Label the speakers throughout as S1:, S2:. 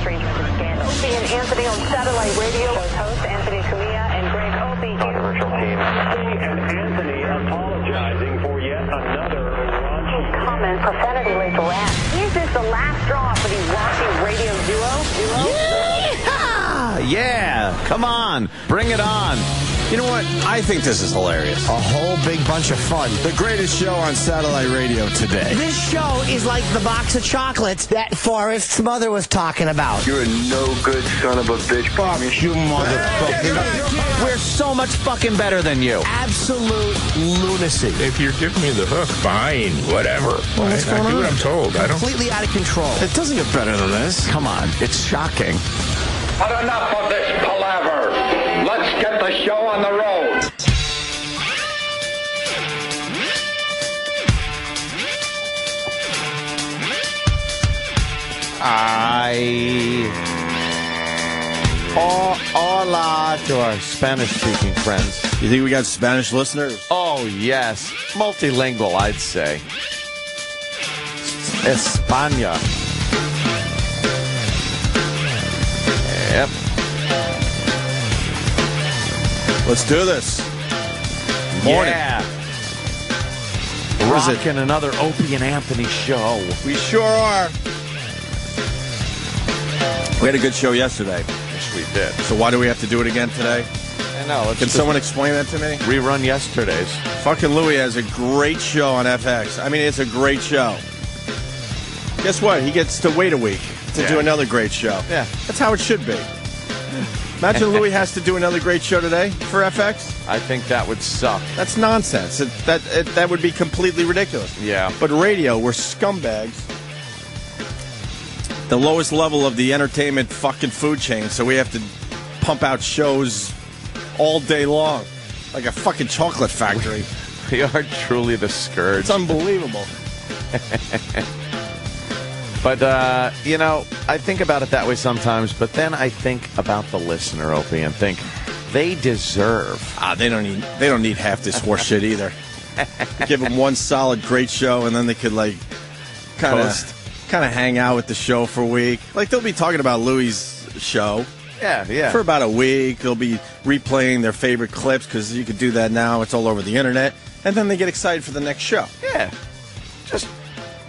S1: Street scandal. Opie and Anthony on satellite radio. Host Anthony Cumia and Greg Opie. Controversial team. Opie and Anthony apologizing for yet another raunchy comment, profanity-laced rant. Is this the last straw for the raunchy radio duo?
S2: Yeah, come on, bring it on.
S3: You know what? I think this is hilarious.
S4: A whole big bunch of fun.
S3: The greatest show on satellite radio today.
S4: This show is like the box of chocolates that Forrest's mother was talking about.
S5: You're a no-good son of a bitch.
S4: Fuck you, motherfucker.
S2: We're so much fucking better than you.
S4: Absolute lunacy.
S6: If you're giving me the hook, fine, whatever.
S4: Well, what's going
S6: I do
S4: on?
S6: what I'm told. I don't.
S4: Completely out of control.
S3: It doesn't get better than this.
S2: Come on, it's shocking.
S7: But enough of this palaver. Let's get the show on the road.
S2: Hola to our Spanish-speaking friends.
S3: You think we got Spanish listeners?
S2: Oh, yes. Multilingual, I'd say. España. Yep.
S3: Let's do this. Morning.
S2: Yeah.
S3: What is it?
S2: Rocking another Opie and Anthony show.
S3: We sure are. We had a good show yesterday.
S2: Yes, we did.
S3: So why do we have to do it again today?
S2: I know.
S3: Can someone explain that to me?
S2: Rerun yesterday's.
S3: Fucking Louis has a great show on FX. I mean, it's a great show. Guess what? He gets to wait a week to do another great show.
S2: Yeah.
S3: That's how it should be. Imagine Louis has to do another great show today for FX.
S2: I think that would suck.
S3: That's nonsense. That would be completely ridiculous.
S2: Yeah.
S3: But radio, we're scumbags. The lowest level of the entertainment fucking food chain, so we have to pump out shows all day long. Like a fucking chocolate factory.
S2: We are truly the scourge.
S3: It's unbelievable.
S2: But, I think about it that way sometimes, but then I think about the listener, Opie, and think they deserve.
S3: They don't need half this horse shit either. Give them one solid great show, and then they could, like, kind of hang out with the show for a week. Like, they'll be talking about Louis' show.
S2: Yeah.
S3: For about a week. They'll be replaying their favorite clips, because you could do that now. It's all over the internet. And then they get excited for the next show.
S2: Yeah. Just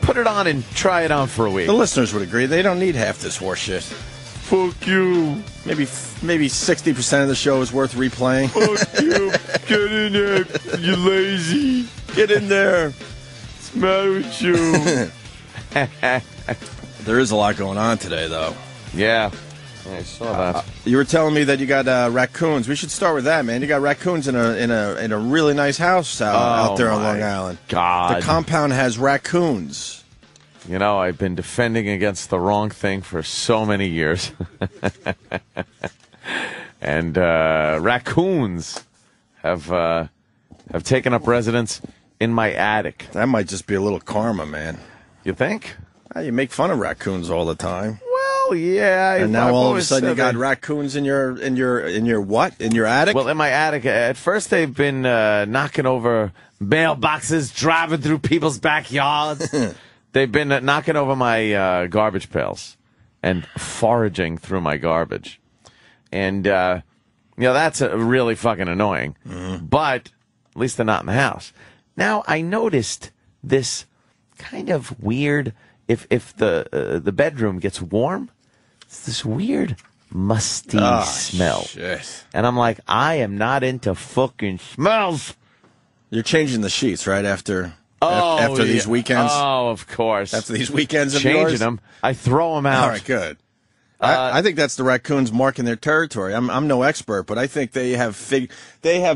S2: put it on and try it on for a week.
S3: The listeners would agree. They don't need half this horse shit.
S2: Fuck you.
S3: Maybe 60% of the show is worth replaying.
S2: Fuck you. Get in there, you lazy.
S3: Get in there.
S2: What's the matter with you?
S3: There is a lot going on today, though.
S2: Yeah. I saw that.
S3: You were telling me that you got raccoons. We should start with that, man. You got raccoons in a really nice house out there on Long Island.
S2: God.
S3: The compound has raccoons.
S2: You know, I've been defending against the wrong thing for so many years. And raccoons have taken up residence in my attic.
S3: That might just be a little karma, man.
S2: You think?
S3: You make fun of raccoons all the time.
S2: Well, yeah.
S3: And now all of a sudden you got raccoons in your what? In your attic?
S2: Well, in my attic. At first they've been knocking over mailboxes, driving through people's backyards. They've been knocking over my garbage pails and foraging through my garbage. And, that's really fucking annoying. Mm-hmm. But at least they're not in the house. Now, I noticed this kind of weird, if the bedroom gets warm, it's this weird musty smell.
S3: Shit.
S2: And I'm like, I am not into fucking smells.
S3: You're changing the sheets, right, after these weekends?
S2: Oh, of course.
S3: After these weekends of
S2: Changing
S3: yours?
S2: them. I throw them out.
S3: All right, good. I think that's the raccoons marking their territory. I'm no expert, but I think they have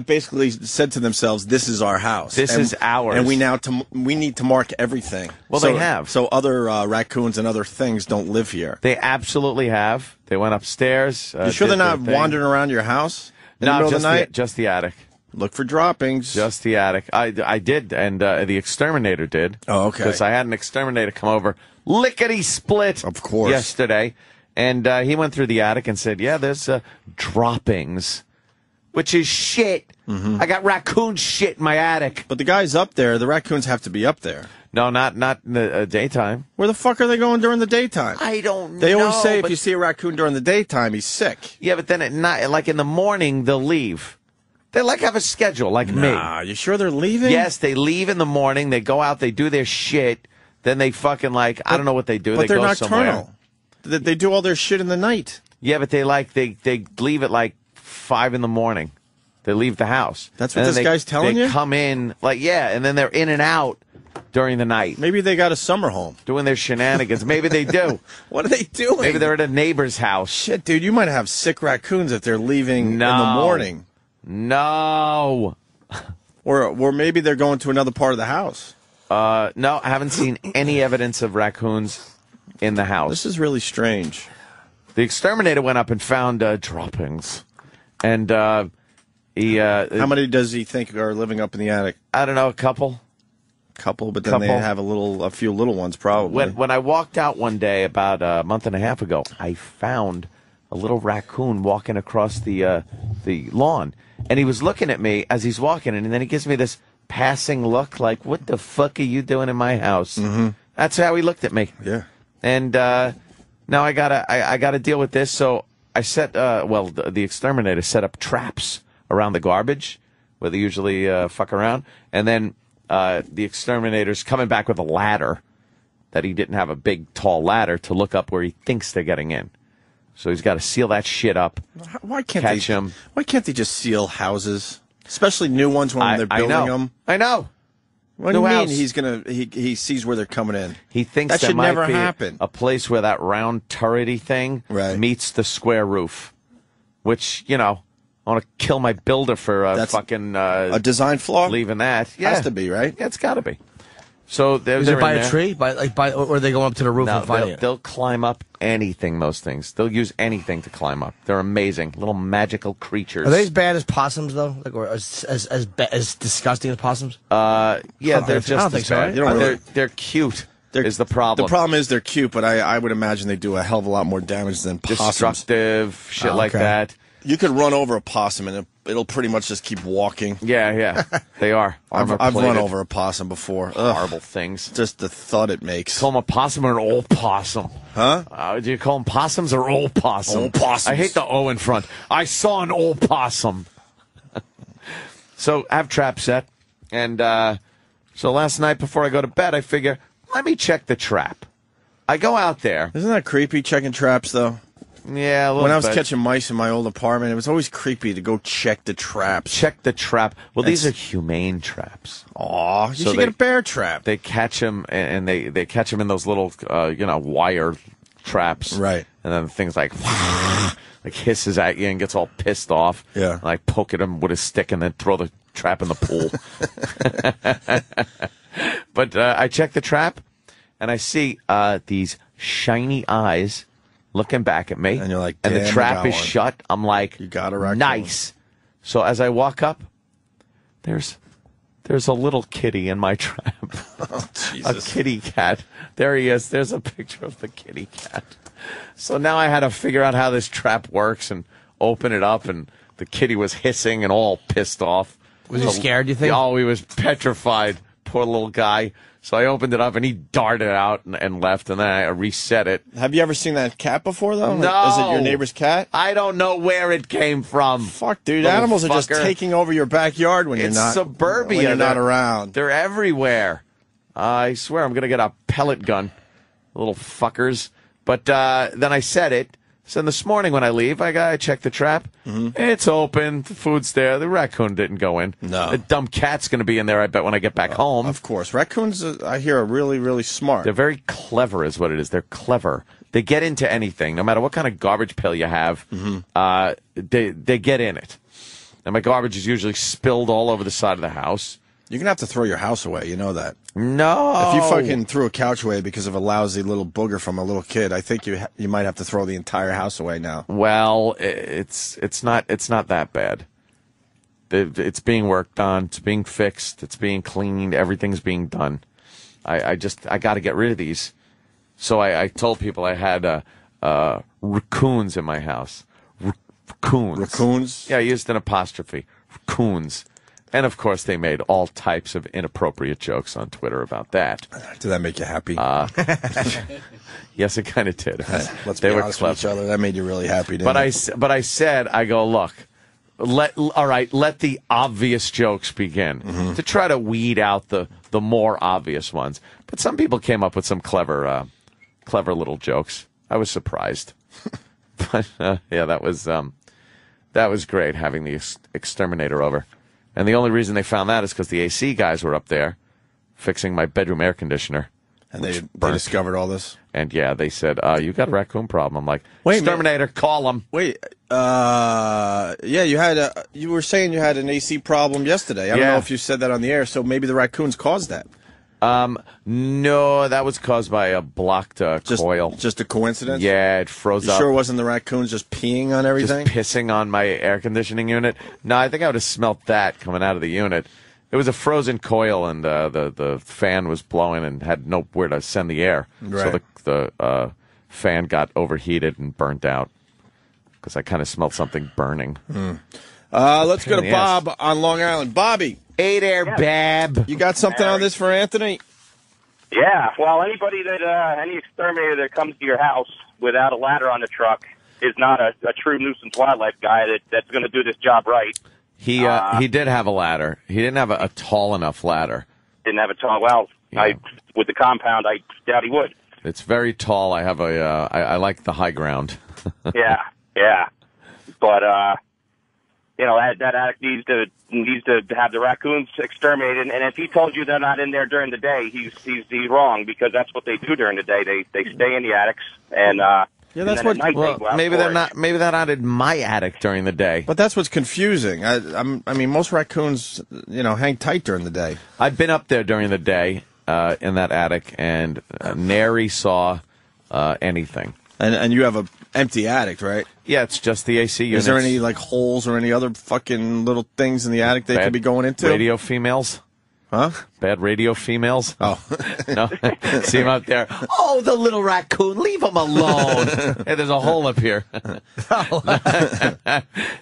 S3: basically said to themselves, "This is our house.
S2: This is ours,
S3: and we need to mark everything."
S2: Well, they have.
S3: So other raccoons and other things don't live here.
S2: They absolutely have. They went upstairs.
S3: You sure they're not wandering around your house in the middle of the night?
S2: Just the attic.
S3: Look for droppings.
S2: Just the attic. I did, and the exterminator did.
S3: Oh, okay.
S2: Because I had an exterminator come over, lickety-split,
S3: of course,
S2: yesterday. And he went through the attic and said, yeah, there's droppings, which is shit. Mm-hmm. I got raccoon shit in my attic.
S3: But the guys up there, the raccoons have to be up there.
S2: No, not in the daytime.
S3: Where the fuck are they going during the daytime?
S2: I don't know.
S3: They always say if
S2: but-
S3: you see a raccoon during the daytime, he's sick.
S2: Yeah, but then at night, like in the morning, they'll leave. They like have a schedule, like me.
S3: Nah, you sure they're leaving?
S2: Yes, they leave in the morning. They go out. They do their shit. Then they fucking I don't know what they do.
S3: But
S2: they
S3: they're
S2: go
S3: nocturnal.
S2: somewhere.
S3: They do all their shit in the night.
S2: Yeah, but they leave at like 5 in the morning. They leave the house.
S3: That's what
S2: And
S3: this
S2: then
S3: guy's telling
S2: they
S3: you?
S2: come in and then they're in and out during the night.
S3: Maybe they got a summer home.
S2: Doing their shenanigans. Maybe they do.
S3: What are they doing?
S2: Maybe they're at a neighbor's house.
S3: Shit, dude, you might have sick raccoons if they're leaving
S2: No.
S3: in the morning.
S2: No.
S3: Or maybe they're going to another part of the house.
S2: No, I haven't seen any evidence of raccoons in the house.
S3: This is really strange.
S2: The exterminator went up and found droppings. And he...
S3: How many does he think are living up in the attic?
S2: I don't know, a couple.
S3: Couple, but then they have a few little ones probably.
S2: When I walked out one day about a month and a half ago, I found a little raccoon walking across the lawn. And he was looking at me as he's walking, and then he gives me this passing look like, what the fuck are you doing in my house? Mm-hmm. That's how he looked at me.
S3: Yeah.
S2: And now I gotta deal with this. So I set the exterminator set up traps around the garbage where they usually fuck around, and then the exterminator's coming back with a ladder that he didn't have a big tall ladder to look up where he thinks they're getting in. So he's got to seal that shit up.
S3: Why can't
S2: catch him?
S3: Why can't they just seal houses, especially new ones when they're building them?
S2: I know.
S3: What do you
S2: New
S3: mean
S2: house.
S3: he sees where they're coming in?
S2: He thinks
S3: that
S2: there
S3: should
S2: might
S3: never
S2: be
S3: happen.
S2: a place where that round turrety thing meets the square roof, which, I want to kill my builder for
S3: a design flaw.
S2: Leaving that. Yeah.
S3: Has to be, right?
S2: Yeah, it's got to be. So
S4: is it by a tree? Or are they going up to the roof and finding it?
S2: They'll climb up anything, those things. They'll use anything to climb up. They're amazing. Little magical creatures.
S4: Are they as bad as possums, though? Or as disgusting as possums?
S2: Yeah, they're just
S4: I don't think so, right?
S2: They're cute. Is the problem.
S3: The problem is they're cute, but I would imagine they do a hell of a lot more damage than possums.
S2: Destructive, shit like that.
S3: You could run over a possum and it'll pretty much just keep walking.
S2: Yeah, they are.
S3: I've run over a possum before.
S2: Horrible things.
S3: Just the thud it makes.
S2: Call them a possum or an old possum?
S3: Huh?
S2: Do you call them possums or old possum?
S3: Old possums.
S2: I hate the O in front. I saw an old possum. So I have trap set. And so last night before I go to bed, I figure, let me check the trap. I go out there.
S3: Isn't that creepy, checking traps, though?
S2: Yeah, a little
S3: When I was
S2: bit.
S3: catching mice in my old apartment, it was always creepy to go check the traps.
S2: Check the trap. Well, these are humane traps.
S3: Aw, you should get a bear trap.
S2: They catch them, and they catch them in those little, wire traps.
S3: Right.
S2: And then things like hisses at you and gets all pissed off.
S3: Yeah.
S2: And I poke at him with a stick and then throw the trap in the pool. But I check the trap, and I see these shiny eyes looking back at me.
S3: And you're like,
S2: and the
S3: damn,
S2: trap
S3: I got
S2: is
S3: one.
S2: shut. I'm like,
S3: You got a raccoon.
S2: nice. So as I walk up, there's a little kitty in my trap.
S3: Oh, Jesus.
S2: A kitty cat. There he is. There's a picture of the kitty cat. So now I had to figure out how this trap works and open it up, and the kitty was hissing and all pissed off.
S4: Was he scared, you think?
S2: Oh, he was petrified. Poor little guy. So I opened it up, and he darted out and left, and then I reset it.
S3: Have you ever seen that cat before, though?
S2: No.
S3: Is it your neighbor's cat?
S2: I don't know where it came from.
S3: Fuck, dude.
S2: Little
S3: Animals are just
S2: fucker.
S3: taking over your backyard when
S2: It's
S3: you're not.
S2: suburbia.
S3: When you're not
S2: They're-
S3: around.
S2: They're everywhere. I swear I'm going to get a pellet gun. Little fuckers. But then I set it. So this morning when I leave, I check the trap. Mm-hmm. It's open. The food's there. The raccoon didn't go in.
S3: No.
S2: The dumb cat's going to be in there, I bet, when I get back home.
S3: Of course. Raccoons, I hear, are really, really smart.
S2: They're very clever is what it is. They're clever. They get into anything. No matter what kind of garbage pail you have, they get in it. And my garbage is usually spilled all over the side of the house.
S3: You're going to have to throw your house away. You know that.
S2: No.
S3: If you fucking threw a couch away because of a lousy little booger from a little kid, I think you might have to throw the entire house away now.
S2: Well, it's not that bad. It's being worked on. It's being fixed. It's being cleaned. Everything's being done. I got to get rid of these. So I told people I had raccoons in my house. Raccoons.
S3: Raccoons?
S2: Yeah, I used an apostrophe. Raccoons. And, of course, they made all types of inappropriate jokes on Twitter about that.
S3: Did that make you happy?
S2: Yes, it kind of did.
S3: Let's be honest with each other. That made you really happy, didn't it?
S2: But I said, I go, look, let the obvious jokes begin to try to weed out the more obvious ones. But some people came up with some clever little jokes. I was surprised. But yeah, that was great having the exterminator over. And the only reason they found that is because the AC guys were up there fixing my bedroom air conditioner.
S3: And they discovered all this?
S2: And yeah, they said, you got a raccoon problem. I'm like, wait, exterminator, call them.
S3: Wait, yeah, you were saying you had an AC problem yesterday. I don't know if you said that on the air, so maybe the raccoons caused that.
S2: No, that was caused by a blocked coil.
S3: Just a coincidence?
S2: Yeah, it froze up.
S3: You sure it wasn't the raccoons just peeing on everything?
S2: Just pissing on my air conditioning unit? No, I think I would have smelt that coming out of the unit. It was a frozen coil, and the fan was blowing and had nowhere to send the air.
S3: Right.
S2: So the fan got overheated and burnt out because I kind of smelled something burning.
S3: Let's go to Bob on Long Island. Bobby.
S2: Hey there, Bab.
S3: You got something on this for Anthony?
S8: Yeah, well, anybody any exterminator that comes to your house without a ladder on the truck is not a true nuisance wildlife guy that's going to do this job right.
S2: He did have a ladder. He didn't have a tall enough ladder.
S8: Didn't have a tall. Well, yeah. With the compound, I doubt he would.
S2: It's very tall. I have I like the high ground.
S8: yeah, but that attic needs to have the raccoons exterminated. And if he told you they're not in there during the day, he's wrong, because that's what they do during the day. They stay in the attics and.
S3: Yeah, that's what.
S2: Well, maybe they're not. Maybe they're not in my attic during the day.
S3: But that's what's confusing. I mean, most raccoons, hang tight during the day.
S2: I've been up there during the day in that attic, and nary saw anything.
S3: And you have a empty attic, right?
S2: Yeah, it's just the AC units.
S3: Is there any holes or any other fucking little things in the attic they could be going into?
S2: Radio females.
S3: Huh?
S2: Bad radio females?
S3: Oh.
S2: No? See him out there. Oh, the little raccoon. Leave him alone. Hey, there's a hole up here.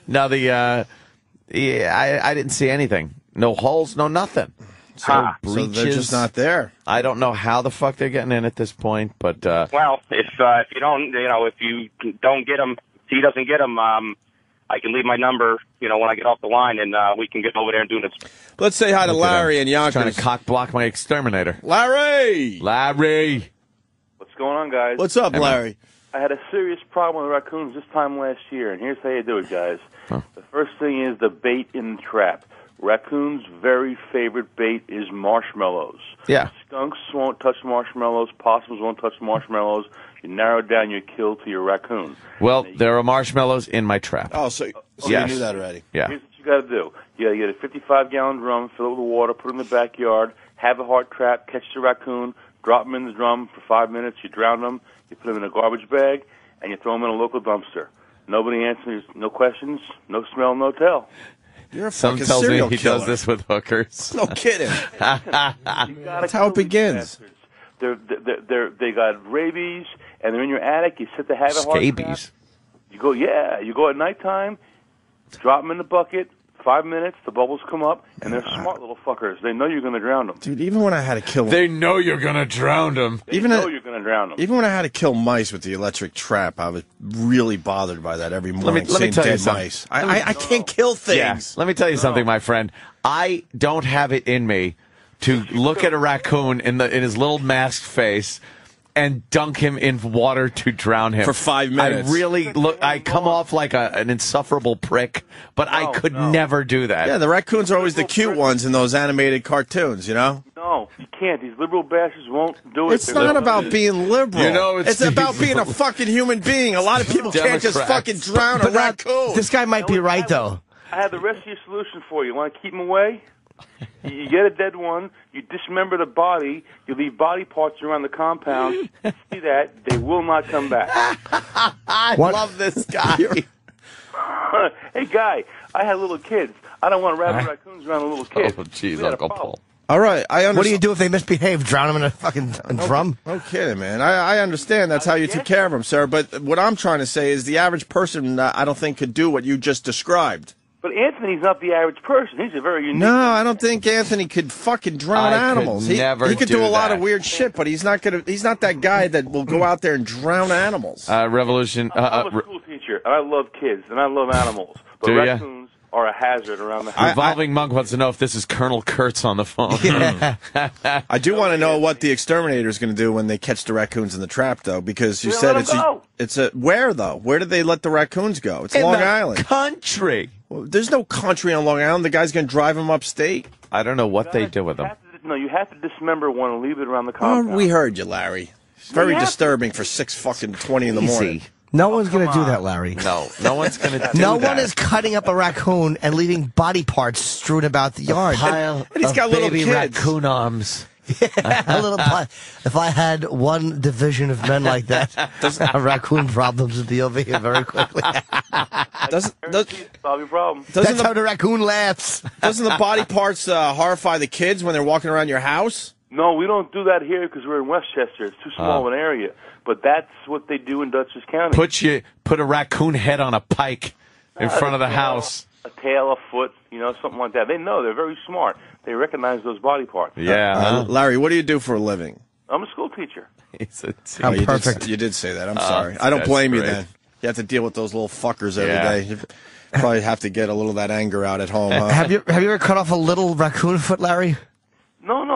S2: No, I didn't see anything. No holes, no nothing.
S3: So they're just not there.
S2: I don't know how the fuck they're getting in at this point, but...
S8: well, if you don't, if you don't get them, if he doesn't get them, I can leave my number, when I get off the line, and we can get over there and do this.
S3: Let's say hi to Larry and Yonkers.
S2: Trying to cock block my exterminator.
S3: Larry!
S9: What's going on, guys?
S3: What's up, Larry?
S9: I had a serious problem with raccoons this time last year, and here's how you do it, guys.
S2: Huh.
S9: The first thing is the bait in the trap. Raccoons' very favorite bait is marshmallows.
S2: Yeah.
S9: Skunks won't touch marshmallows. Possums won't touch marshmallows. You narrow down your kill to your raccoon.
S2: Well, there are marshmallows in my trap.
S3: Oh, so
S2: yes.
S3: You knew that already.
S2: Yeah.
S9: Here's what you got to do. You got to get a 55-gallon drum, fill it with water, put it in the backyard, have a hard trap, catch the raccoon, drop them in the drum for 5 minutes, you drown them, you put them in a garbage bag, and you throw them in a local dumpster. Nobody answers, no questions, no smell, no tell.
S3: You're a
S2: Some
S3: fucking
S2: tells me
S3: serial
S2: he
S3: killer.
S2: does this with hookers.
S3: No kidding. That's how it begins.
S9: They got rabies, and they're in your attic. You sit to have a hard trap.
S2: Scabies.
S9: You go at nighttime, drop them in the bucket, 5 minutes, the bubbles come up, and they're smart little fuckers. They know you're going to drown them.
S3: Dude, even when I had to kill them.
S2: They know you're going to drown them.
S9: They know you're going to drown them.
S3: Even when I had to kill mice with the electric trap, I was really bothered by that every morning.
S2: Let me tell you
S3: dead
S2: something.
S3: mice. I can't kill things.
S2: Yeah. Let me tell you something, my friend. I don't have it in me to look at a raccoon in his little masked face and dunk him in water to drown him.
S3: For 5 minutes.
S2: I come off like an insufferable prick, but I could never do that.
S3: Yeah, the raccoons are always the cute ones in those animated cartoons,
S9: No, you can't. These liberal bastards won't do it.
S3: It's not about being liberal. It's about being a fucking human being. A lot of people can't just fucking drown a raccoon.
S4: This guy might be right, though.
S9: I have the rest of your solution for you. Want to keep them away? You get a dead one, you dismember the body, you leave body parts around the compound. See that? They will not come back.
S2: I love this guy.
S9: Hey, guy, I had little kids. I don't want rabbit raccoons around a little kid.
S2: Oh, jeez, Uncle Paul.
S3: All right, I understand.
S4: What do you do if they misbehave? Drown them in a fucking drum?
S3: No kidding, man. I understand that's how you took care of them, sir. But what I'm trying to say is the average person, I don't think, could do what you just described.
S9: But Anthony's not the average person. He's a very unique.
S3: No, I don't think Anthony could fucking drown animals. He could do a lot of weird shit, but he's not that guy that will go out there and drown animals.
S2: Revolution.
S9: I'm a school teacher, and I love kids, and I love animals. But raccoons are a hazard around the house.
S2: Revolving Monk wants to know if this is Colonel Kurtz on the phone.
S3: I do want to know what the exterminator is going to do when they catch the raccoons in the trap, though, because you said where, though? Where did they let the raccoons go? It's Long Island.
S2: Country.
S3: Well, there's no country on Long Island. The guy's going to drive them upstate.
S2: I don't know what they do with them.
S9: You have to dismember one and leave it around the compound.
S3: Oh, we heard you, Larry. Very disturbing for 6:20 in the morning.
S4: No one's going to do that, Larry.
S2: No one's going to do that.
S4: No one is cutting up a raccoon and leaving body parts strewn about the yard.
S2: And
S3: he's got little
S2: baby
S3: kids.
S2: raccoon arms.
S4: A little. If I had one division of men like that, our raccoon problems would be over here very quickly.
S9: Solve your problem.
S4: That's how the raccoon laughs.
S3: Doesn't the body parts horrify the kids when they're walking around your house?
S9: No, we don't do that here because we're in Westchester. It's too small of an area. But that's what they do in Dutchess County.
S2: Put a raccoon head on a pike in front of the house.
S9: A tail, a foot, something like that. They know. They're very smart. They recognize those body parts.
S2: Yeah.
S3: Larry, what do you do for a living?
S9: I'm a school teacher.
S4: I'm perfect.
S3: You did say that. I'm sorry. I don't blame you then. You have to deal with those little fuckers every day. You probably have to get a little of that anger out at home, huh?
S4: Have you ever cut off a little raccoon foot, Larry?
S9: No.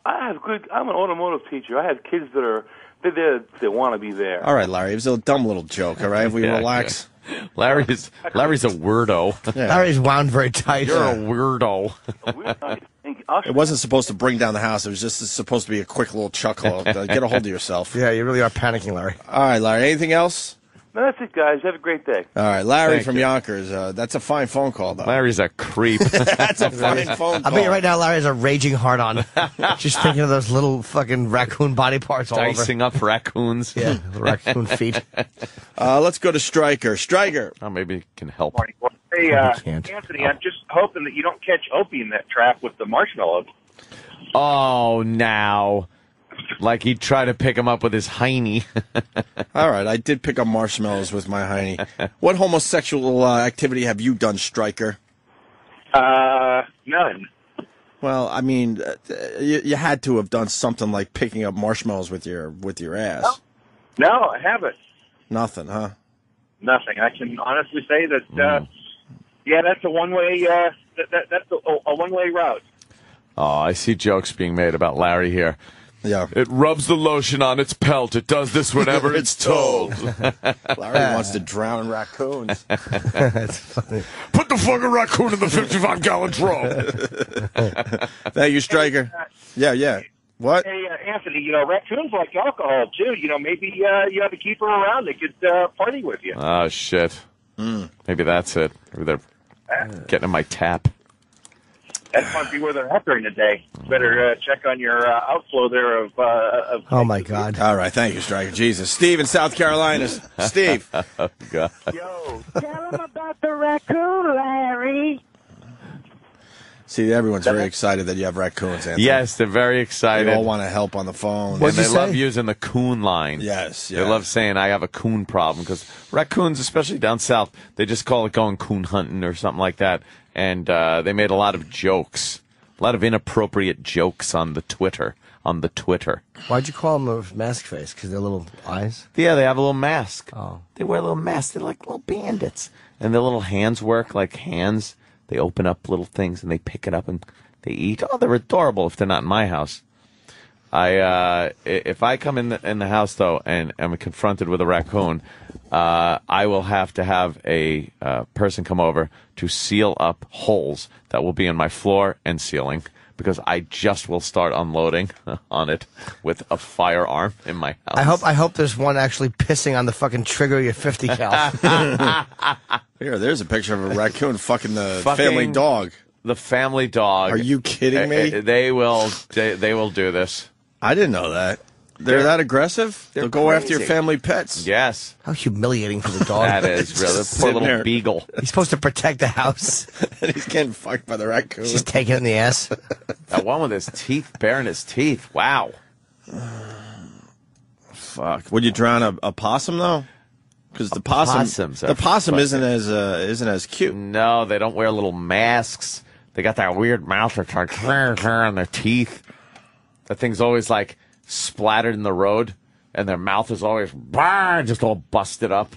S9: I have good. I'm an automotive teacher. I have kids that are they want to be there.
S3: All right, Larry. It was a dumb little joke. All right, if we relax.
S2: Yeah. Larry's a weirdo.
S4: Yeah. Larry's wound very tight.
S2: You're a weirdo.
S3: It wasn't supposed to bring down the house. It was just supposed to be a quick little chuckle. Get a hold of yourself.
S4: Yeah, you really are panicking, Larry.
S3: All right, Larry. Anything else?
S9: No, that's it, guys. Have a great day.
S3: All right, Larry
S2: Thank
S3: from
S2: you.
S3: Yonkers. That's a fine phone call, though.
S2: Larry's a creep.
S3: That's a fine phone call.
S4: I bet you right now Larry's a raging hard-on. Just thinking of those little fucking raccoon body parts all over.
S2: Dicing up raccoons.
S4: Yeah, raccoon feet.
S3: Let's go to Stryker. Stryker.
S2: Oh, maybe it can help.
S10: Hey,
S4: can't.
S10: Anthony, I'm just hoping that you don't catch Opie in that trap with the marshmallow.
S2: Oh, now. Like he'd try to pick him up with his hiney.
S3: All right, I did pick up marshmallows with my hiney. What homosexual activity have you done, Stryker?
S10: None.
S3: Well, I mean, you had to have done something like picking up marshmallows with your ass.
S10: No, I haven't.
S3: Nothing, huh?
S10: Nothing. I can honestly say that. Yeah, that's a one-way. That's a one-way route.
S2: Oh, I see jokes being made about Larry here.
S3: Yeah.
S2: It rubs the lotion on its pelt. It does this whenever it's told.
S3: Larry wants to drown raccoons.
S4: That's funny.
S2: Put the fucking raccoon in the 55-gallon drum.
S3: Thank you, Stryker. Yeah. What?
S10: Hey, Anthony, raccoons like alcohol, too. Maybe you have to keep them around. They could party with you.
S2: Oh, shit. Maybe that's it. Maybe they're getting in my tap.
S10: That might be where they're at during the day. Better check on your outflow there of
S4: Oh, my God.
S3: All right, thank you, Stryker. Jesus. Steve in South Carolina. Steve.
S2: Oh, God.
S10: Yo,
S11: tell him about the raccoon, Larry.
S3: See, everyone's very excited that you have raccoons, Anthony.
S2: Yes, they're very excited.
S3: They all want to help on the phone.
S2: And they love using the coon line.
S3: Yes.
S2: They love saying, I have a coon problem. Because raccoons, especially down south, they just call it going coon hunting or something like that. And they made a lot of jokes, a lot of inappropriate jokes on the Twitter.
S4: Why'd you call them a mask face? Because they're little eyes?
S2: Yeah, they have a little mask.
S4: Oh.
S2: They wear a little mask. They're like little bandits. And their little hands work like hands. They open up little things and they pick it up and they eat. Oh, they're adorable if they're not in my house. If I come in the house, though, and am confronted with a raccoon, I will have to have a person come over to seal up holes that will be in my floor and ceiling, because I just will start unloading on it with a firearm in my house.
S4: I hope there's one actually pissing on the fucking trigger of your 50 cal.
S3: Here, there's a picture of a raccoon fucking the family dog.
S2: The family dog.
S3: Are you kidding me?
S2: They will do this.
S3: I didn't know that. They're that aggressive? They'll go
S2: crazy.
S3: after your family pets.
S2: Yes.
S4: How humiliating for the dog.
S2: That is really. The poor little beagle.
S4: He's supposed to protect the house.
S3: And he's getting fucked by the raccoon.
S4: He's just taking it in the ass.
S2: That one with his teeth, baring his teeth. Wow.
S3: Fuck. Would you drown a possum, though? Because the
S2: Possums
S3: the possum isn't as cute.
S2: No, they don't wear little masks. They got that weird mouth that's like on their teeth. That thing's always like splattered in the road, and their mouth is always just all busted up.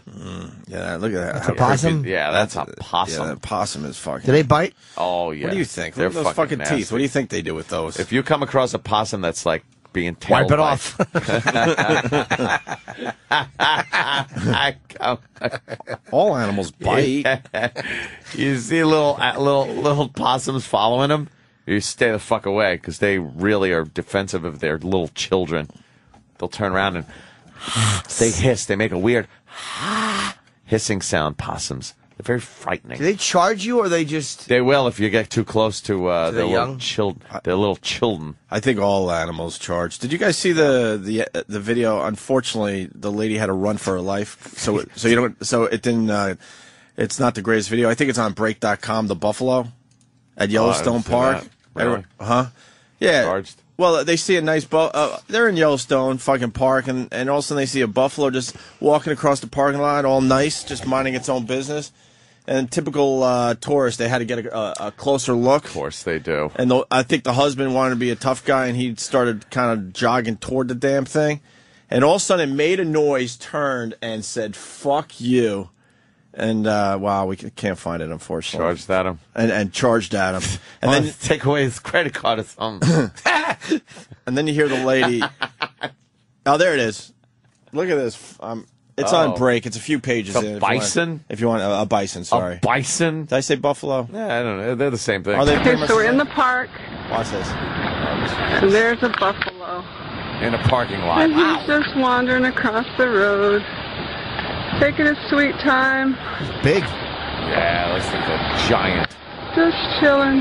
S3: Yeah, look at that.
S4: That's a possum?
S2: Yeah, that's a possum.
S3: Yeah, that possum is fucking.
S4: Do they bite?
S2: Oh, yeah.
S3: What do you think?
S2: They're
S3: Look at those fucking
S2: nasty.
S3: teeth. What do you think they do with those?
S2: If you come across a possum that's like being tailed
S4: Wipe it
S2: by-
S4: off.
S3: All animals bite.
S2: You see little possums following them, you stay the fuck away because they really are defensive of their little children. They'll turn around and they hiss. They make a weird hissing sound. Possums. They're very frightening.
S4: Do they charge you, or they just?
S2: They will if you get too close to their
S4: young?
S2: little children.
S3: I think all animals charge. Did you guys see the video? Unfortunately, the lady had to run for her life. So it didn't. It's not the greatest video. I think it's on Break.com. The buffalo at Yellowstone Park.
S2: Really?
S3: Yeah.
S2: Charged.
S3: Well, they see a nice they're in Yellowstone fucking park, and all of a sudden they see a buffalo just walking across the parking lot, all nice, just minding its own business. And typical tourist, they had to get a closer look.
S2: Of course they do.
S3: And I think the husband wanted to be a tough guy, and he started kind of jogging toward the damn thing. And all of a sudden it made a noise, turned, and said, "Fuck you." And, wow, we can't find it, unfortunately.
S2: Charged at him.
S3: And charged at him. And then
S2: take away his credit card or something.
S3: And then you hear the lady. Oh, there it is. Look at this. It's on Break. It's a few pages
S2: It's
S3: in.
S2: a bison?
S3: If you want a bison, sorry.
S2: A bison?
S3: Did I say buffalo?
S2: Yeah, I don't know. They're the same thing.
S3: Are they
S12: Okay, so we're in the park,
S3: Watch this.
S12: and there's a buffalo.
S2: In a parking lot.
S12: And he's just wandering across the road, taking his sweet time,
S4: Big.
S2: Yeah, looks like a giant.
S12: just chilling.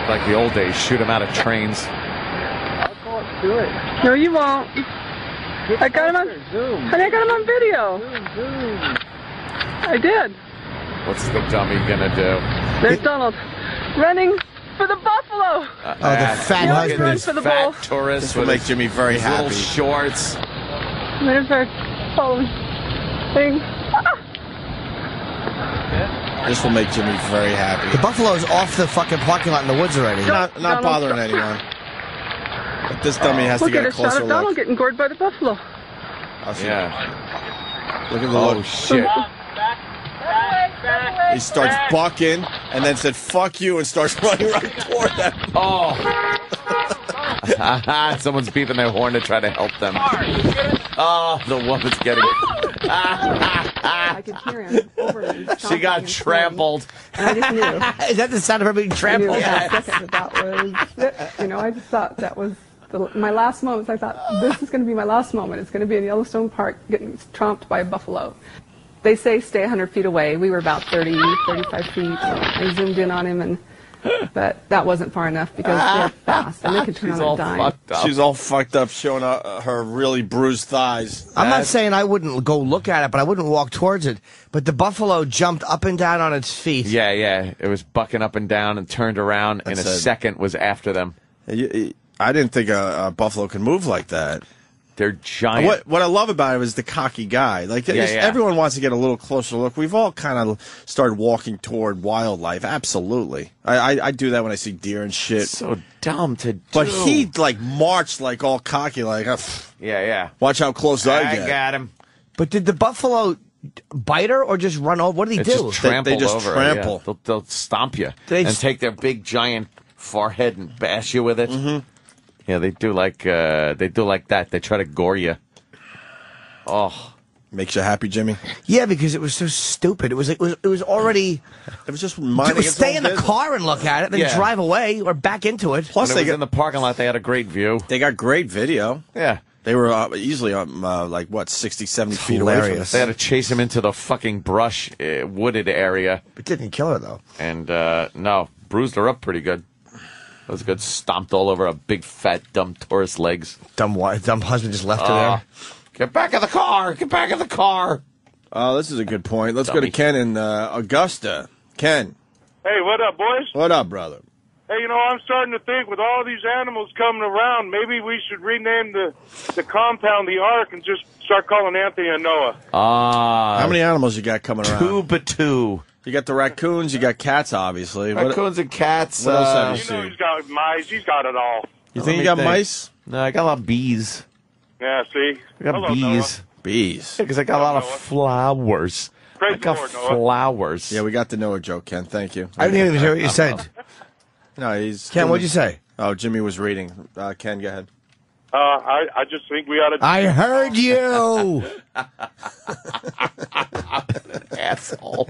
S2: Like the old days, shoot him out of trains.
S11: Do it.
S12: No, you won't. I got him on.
S11: Zoom.
S12: Honey, I got him on video.
S11: Zoom.
S12: I did.
S2: What's the dummy gonna do?
S12: There's Donald running for the buffalo.
S4: Oh, the fat
S12: Yeah,
S4: husband.
S12: run for the
S2: Fat
S12: ball.
S2: tourist
S3: This will
S2: with
S3: make
S2: his,
S3: Jimmy very
S2: his
S3: happy.
S2: little shorts.
S12: And there's our following thing.
S3: This will make Jimmy very happy.
S4: The buffalo's off the fucking parking lot in the woods already.
S3: Not
S12: Donald,
S3: bothering
S12: stop.
S3: anyone. But this dummy has to
S12: Look
S3: get
S12: at
S3: a
S12: a shot
S3: closer
S12: of Donald
S3: look.
S12: getting gored by the buffalo.
S3: I'll see.
S2: Yeah.
S3: Look at the
S2: Oh,
S3: look.
S2: shit.
S3: He starts bucking and then said, "Fuck you," and starts running right toward them.
S2: Oh. Someone's beeping their horn to try to help them. Oh, the woman's getting...
S12: I could hear him over.
S2: She got trampled.
S12: And I just knew.
S4: Is that the sound of her being
S12: I knew
S4: trampled?
S12: that second that was it. You know, I just thought that was my last moments. I thought, this is going to be my last moment. It's going to be in Yellowstone Park getting tromped by a buffalo. They say stay 100 feet away. We were about 30, 35 feet. I zoomed in on him, but that wasn't far enough because they're fast and they could turn
S2: She's
S12: on a
S2: all
S12: dime.
S2: fucked up.
S3: She's all fucked up, showing her really bruised thighs.
S4: I'm not saying I wouldn't go look at it, but I wouldn't walk towards it. But the buffalo jumped up and down on its feet.
S2: Yeah, yeah. It was bucking up and down and turned around in a second, was after them.
S3: I didn't think a buffalo could move like that.
S2: They're giant.
S3: What I love about it was the cocky guy. Like everyone wants to get a little closer look. We've all kind of started walking toward wildlife. Absolutely, I do that when I see deer and shit.
S2: So dumb to do.
S3: But he like marched like all cocky, like
S2: yeah.
S3: Watch how close I get.
S2: I got him.
S4: But did the buffalo bite her or just run over? What did he do?
S2: Just trample
S3: they just
S2: over
S3: trample.
S2: Her, yeah. They'll stomp you
S4: They
S2: and take their big giant forehead and bash you with it. Mm-hmm. Yeah, they do like that. They try to gore you. Oh,
S3: makes you happy, Jimmy?
S4: Yeah, because it was so stupid. It was like it was already.
S3: It was just minding its
S4: stay
S3: own
S4: in the
S3: business.
S4: car and look at it, then drive away or back into it.
S3: Plus,
S2: when it was in the parking lot. They had a great view.
S3: They got great video.
S2: Yeah.
S3: They were easily like, 60, 70 feet away from us.
S2: They had to chase him into the fucking brush, wooded area.
S4: It didn't kill her, though.
S2: And, no, bruised her up pretty good. That was good. Stomped all over her big, fat, dumb tourist legs.
S4: Dumb husband just left her there.
S2: Get back in the car! Get back in the car!
S3: Oh, this is a good point. Let's go to Ken in Augusta. Ken.
S10: Hey, what up, boys?
S3: What up, brother?
S13: Hey, I'm starting to think with all these animals coming around, maybe we should rename the compound the Ark and just start calling Anthony and Noah.
S3: How many animals you got coming around?
S2: Two.
S3: You got the raccoons, you got cats, obviously.
S2: Raccoons and cats.
S3: What else have you seen?
S13: He's got mice. He's got it all.
S3: You think you got mice?
S2: No, I got a lot of bees.
S13: Yeah, see?
S2: I got
S13: Hello,
S2: bees.
S13: Noah.
S3: Bees.
S2: Because I got a lot of flowers.
S13: Praise
S2: I got
S13: the Lord, Noah.
S2: flowers.
S3: Yeah, we got the Noah joke, Ken. Thank you.
S4: I didn't even hear what you said.
S3: No, he's...
S4: Ken, what'd you say?
S3: Oh, Jimmy was reading. Ken, go ahead.
S13: I just think we ought to...
S4: I heard you!
S2: Asshole.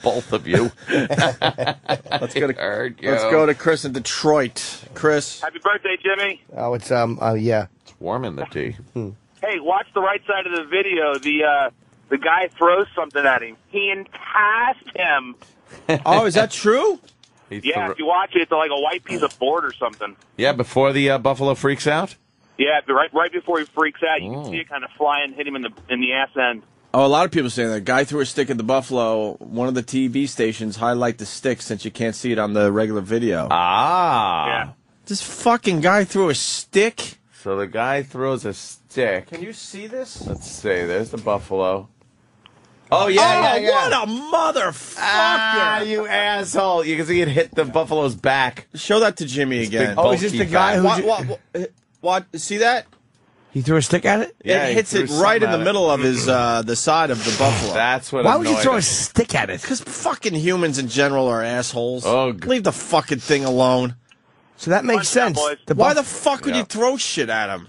S2: Both of you.
S3: Let's go to Chris in Detroit. Chris.
S10: Happy birthday, Jimmy.
S4: Oh, it's, yeah.
S2: It's warm in the tea.
S10: Hey, watch the right side of the video. The guy throws something at him. He enticed him.
S3: Oh, is that true?
S10: Yeah, if you watch it, it's like a white piece of board or something.
S2: Yeah, before the buffalo freaks out?
S10: Yeah, right before he freaks out, you can see it kind of fly and hit him in the ass end.
S3: Oh, a lot of people saying that. Guy threw a stick at the buffalo. One of the TV stations highlight the stick since you can't see it on the regular video.
S10: Yeah.
S3: This fucking guy threw a stick?
S2: So the guy throws a stick.
S3: Can you see this?
S2: Let's see. There's the buffalo. Oh, yeah.
S3: What a motherfucker!
S2: Ah, you asshole. You can see it hit the buffalo's back.
S3: Show that to Jimmy again.
S2: big
S4: Oh, is this the guy who...
S3: What? See that?
S4: He threw a stick at it?
S2: Yeah,
S3: it hits it right in the middle of his the side of the buffalo.
S2: That's what.
S4: Why would you throw
S2: him.
S4: a stick at it?
S3: Because fucking humans in general are assholes.
S2: Oh,
S3: leave the fucking thing alone.
S4: So that makes sense.
S3: Why the fuck would you throw shit at him?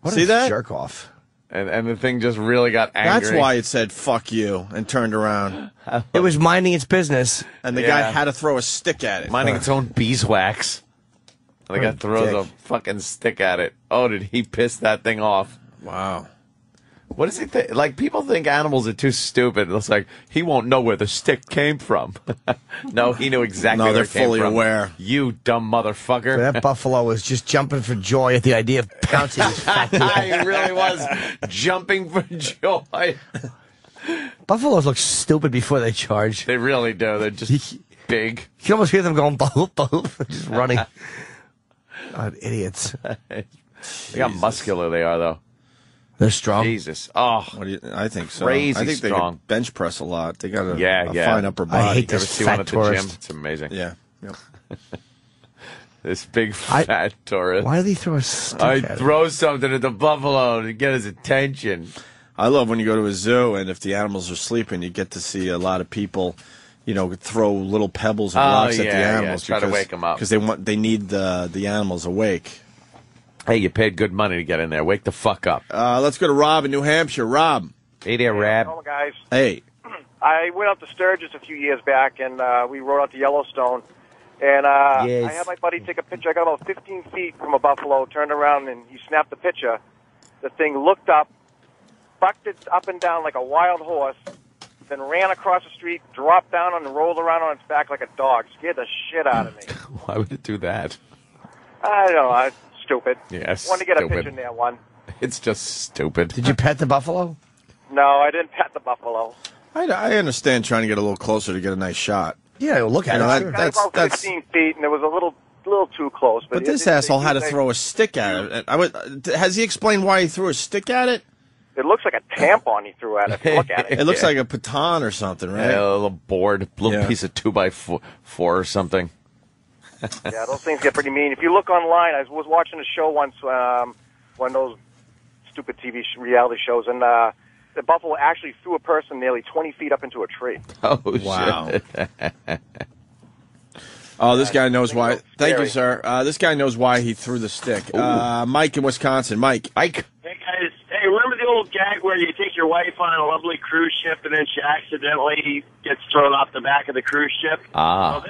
S4: What
S3: See
S4: a
S3: that?
S4: jerk off.
S2: And the thing just really got angry.
S3: That's why it said "fuck you" and turned around.
S4: It was minding its business,
S3: and the guy had to throw a stick at it,
S2: minding its own beeswax. And the guy throws a fucking stick at it. Oh, did he piss that thing off?
S3: Wow.
S2: What does he think? Like, people think animals are too stupid. It's like, he won't know where the stick came from. No, he knew exactly where
S3: they're
S2: it came
S3: fully
S2: from.
S3: aware.
S2: You dumb motherfucker.
S4: That buffalo was just jumping for joy at the idea of pouncing his fat
S2: He really was jumping for joy.
S4: Buffaloes look stupid before they charge.
S2: They really do. They're just big.
S4: You can almost hear them going, boop, boop, just running. God, idiots.
S2: Look how muscular they are, though.
S4: They're strong.
S2: Jesus. Oh,
S3: I think so.
S2: Crazy
S3: I think
S2: strong.
S3: They can bench press a lot. They got a
S2: yeah.
S3: fine upper body.
S4: I hate
S2: You ever
S4: this
S2: see one
S4: fat
S2: at the
S4: tourist.
S2: gym? It's amazing.
S3: Yeah. Yep.
S2: This big fat tourist.
S4: Why did he throw a stick
S2: I
S4: at it?
S2: throw something at the buffalo to get his attention.
S3: I love when you go to a zoo and if the animals are sleeping, you get to see a lot of people, throw little pebbles and rocks at the animals.
S2: Try to wake them up.
S3: Because they need the animals awake.
S2: Hey, you paid good money to get in there. Wake the fuck up.
S3: Let's go to Rob in New Hampshire. Rob.
S2: Hey there, Rab.
S11: Hello, guys.
S3: Hey.
S11: I went out to Sturgis a few years back, and we rode out to Yellowstone. And I had my buddy take a picture. I got about 15 feet from a buffalo, turned around, and he snapped the picture. The thing looked up, bucked it up and down like a wild horse, then ran across the street, dropped down, and rolled around on its back like a dog. Scared the shit out of me.
S2: Why would it do that?
S11: I don't know. Stupid.
S2: Yes.
S11: Wanted to get
S2: stupid.
S11: a picture in there, one.
S2: It's just stupid.
S4: Did you pet the buffalo?
S11: No, I didn't pet the buffalo.
S3: I understand trying to get a little closer to get a nice shot.
S4: Yeah, look at it.
S11: Got about 15 feet, and it was a little too close.
S3: But this asshole had to throw a stick at it. Has he explained why he threw a stick at it?
S11: It looks like a tampon he threw at it. If you look at it.
S3: It looks like a baton or something, right?
S2: Yeah, a little board, little piece of 2x4 or something.
S11: Yeah, those things get pretty mean. If you look online, I was watching a show once, one of those stupid TV reality shows, and the buffalo actually threw a person nearly 20 feet up into a tree.
S2: Oh,
S3: wow.
S2: shit.
S3: Oh, this guy knows why. Thank you, sir. This guy knows why he threw the stick. Mike in Wisconsin. Mike.
S14: Hey, guys. Hey, remember the old gag where you take your wife on a lovely cruise ship and then she accidentally gets thrown off the back of the cruise ship?
S2: Ah.
S14: Well,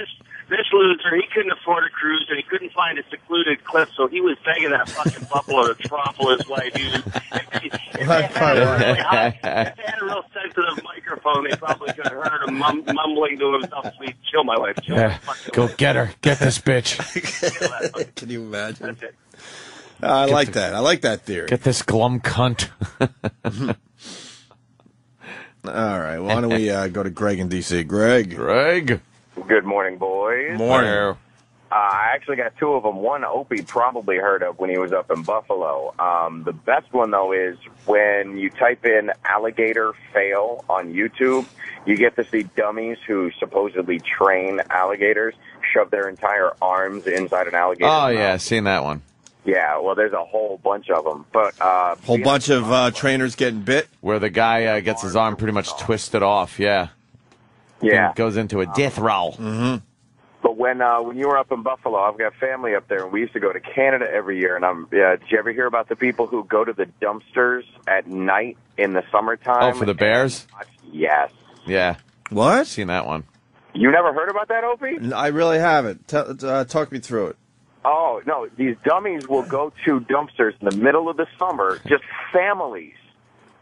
S14: this loser, he couldn't afford a cruise and he couldn't find a secluded cliff, so he was begging that fucking buffalo to throttle his wife. If they had a real sensitive microphone, they probably could have heard him mumbling to himself, "Please kill my wife. Kill my fucking
S2: Go
S14: wife."
S2: get her. Get this bitch.
S3: Can you imagine?
S14: That's it.
S3: I like that. I like that theory.
S2: Get this glum cunt.
S3: All right. Why don't we go to Greg in D.C.? Greg.
S15: Good morning, boys.
S3: Morning.
S15: I actually got two of them. One Opie probably heard of when he was up in Buffalo. The best one, though, is when you type in alligator fail on YouTube, you get to see dummies who supposedly train alligators shove their entire arms inside an alligator.
S2: Oh, yeah, I've seen that one.
S15: Yeah, well, there's a whole bunch of them. But
S3: whole bunch of trainers getting bit?
S2: Where the guy gets his arm pretty much twisted off, yeah.
S15: Yeah.
S2: And goes into a death roll.
S3: Mm-hmm.
S15: But when you were up in Buffalo, I've got family up there, and we used to go to Canada every year. And did you ever hear about the people who go to the dumpsters at night in the summertime?
S2: Oh, for the bears?
S15: Yes.
S2: Yeah.
S3: What?
S2: Seen that one.
S15: You never heard about that, Opie?
S3: I really haven't. Talk me through it.
S15: Oh, no. These dummies will go to dumpsters in the middle of the summer, just families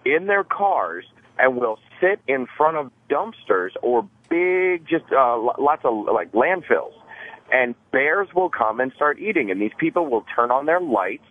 S15: in their cars, and will sit in front of dumpsters or big, just lots of like landfills, and bears will come and start eating, and these people will turn on their lights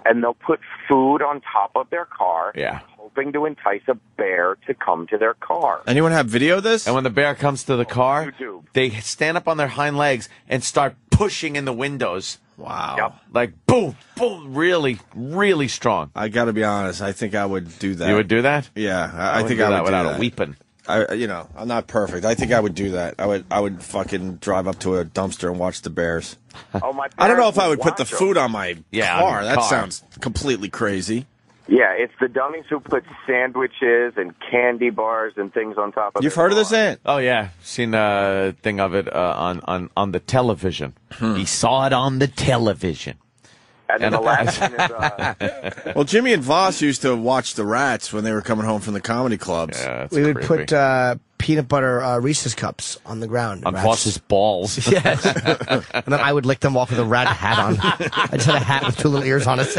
S15: and they'll put food on top of their car, hoping to entice a bear to come to their car.
S3: Anyone have video of this?
S2: And when the bear comes to the car,
S15: YouTube.
S2: They stand up on their hind legs and start pushing in the windows.
S3: Wow.
S15: Yep.
S2: Like, boom, boom, really, really strong.
S3: I got to be honest. I think I would do that.
S2: You would do that?
S3: Yeah,
S2: I
S3: think
S2: do
S3: I would
S2: that
S3: do
S2: without
S3: that.
S2: a weeping.
S3: I'm not perfect. I think I would do that. I would fucking drive up to a dumpster and watch the bears.
S15: Oh, my!
S3: I don't know if I would put the
S15: watch 'em.
S3: food on my car.
S2: on your
S3: That
S2: car.
S3: sounds completely crazy.
S15: Yeah, it's the dummies who put sandwiches and candy bars and things on top of
S3: You've
S15: their
S3: heard of this,
S15: car.
S3: Ant?
S2: Oh, yeah. Seen a thing of it on the television. He saw it on the television.
S15: And then the last one is...
S3: Well, Jimmy and Voss used to watch the Rats when they were coming home from the comedy clubs.
S2: Yeah, that's
S4: We would
S2: creepy.
S4: put peanut butter Reese's cups on the ground.
S2: on
S4: Rats.
S2: Voss's balls.
S4: Yes. And then I would lick them off with a rat hat on. I just had a hat with two little ears on it.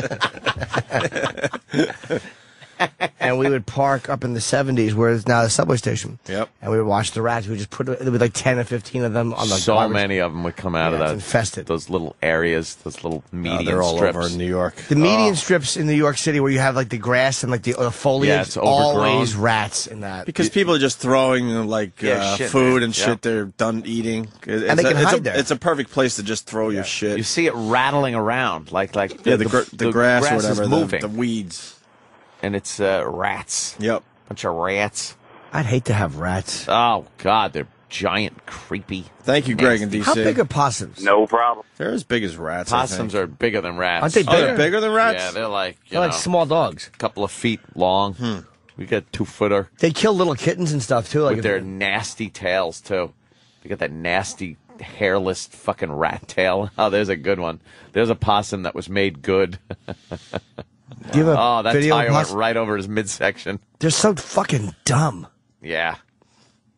S4: And we would park up in the 70s where it's now the subway station.
S3: Yep.
S4: And we would watch the rats. We would just put, there would be like 10 or 15 of them on the
S2: So
S4: garbage.
S2: many of them would come out of
S4: Yeah,
S2: that.
S4: it's infested.
S2: Those little areas, those little median
S3: They're all
S2: strips.
S3: over in New York.
S4: The median strips in New York City where you have like the grass and like the foliage,
S2: Yeah, it's overgrown.
S4: always rats in that.
S3: Because people are just throwing
S2: shit,
S3: food
S2: man.
S3: and shit they're done eating.
S4: And they can hide there.
S3: It's a perfect place to just throw your shit.
S2: You see it rattling around, like
S3: the grass or whatever,
S2: is moving,
S3: the weeds.
S2: and it's rats.
S3: Yep.
S2: Bunch of rats.
S4: I'd hate to have rats.
S2: Oh God, they're giant, creepy.
S3: Thank you, Greg and DC.
S4: How big are possums?
S15: No problem.
S3: They're as big as rats. I
S2: Possums
S3: think.
S2: are bigger than rats.
S4: Aren't they
S3: Oh, they're bigger than rats?
S2: Yeah, they're like
S4: They're like small dogs.
S2: a couple of feet long. We got 2-footer
S4: They kill little kittens and stuff too. Like
S2: with their nasty tails too. They got that nasty hairless fucking rat tail. Oh, there's a good one. There's a possum that was made good.
S4: Do you have a
S2: Oh, that
S4: video of
S2: tire went
S4: possum?
S2: right over his midsection.
S4: They're so fucking dumb.
S2: Yeah.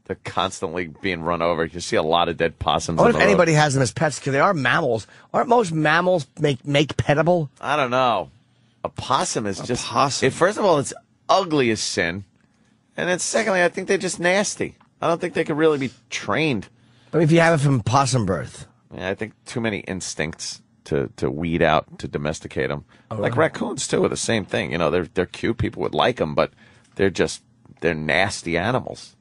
S2: They're constantly being run over. You see a lot of dead possums.
S4: I
S2: on
S4: wonder
S2: the
S4: if
S2: road.
S4: anybody has them as pets because they are mammals. Aren't most mammals make petable?
S2: I don't know. A possum is just.
S3: possum.
S2: First of all, it's ugly as sin. And then secondly, I think they're just nasty. I don't think they could really be trained.
S4: I mean, if you have it from possum birth.
S2: Yeah, I think too many instincts to weed out, to domesticate them.
S4: Oh,
S2: Like
S4: right.
S2: raccoons, too, are the same thing. You know, they're cute. People would like them, but they're nasty animals.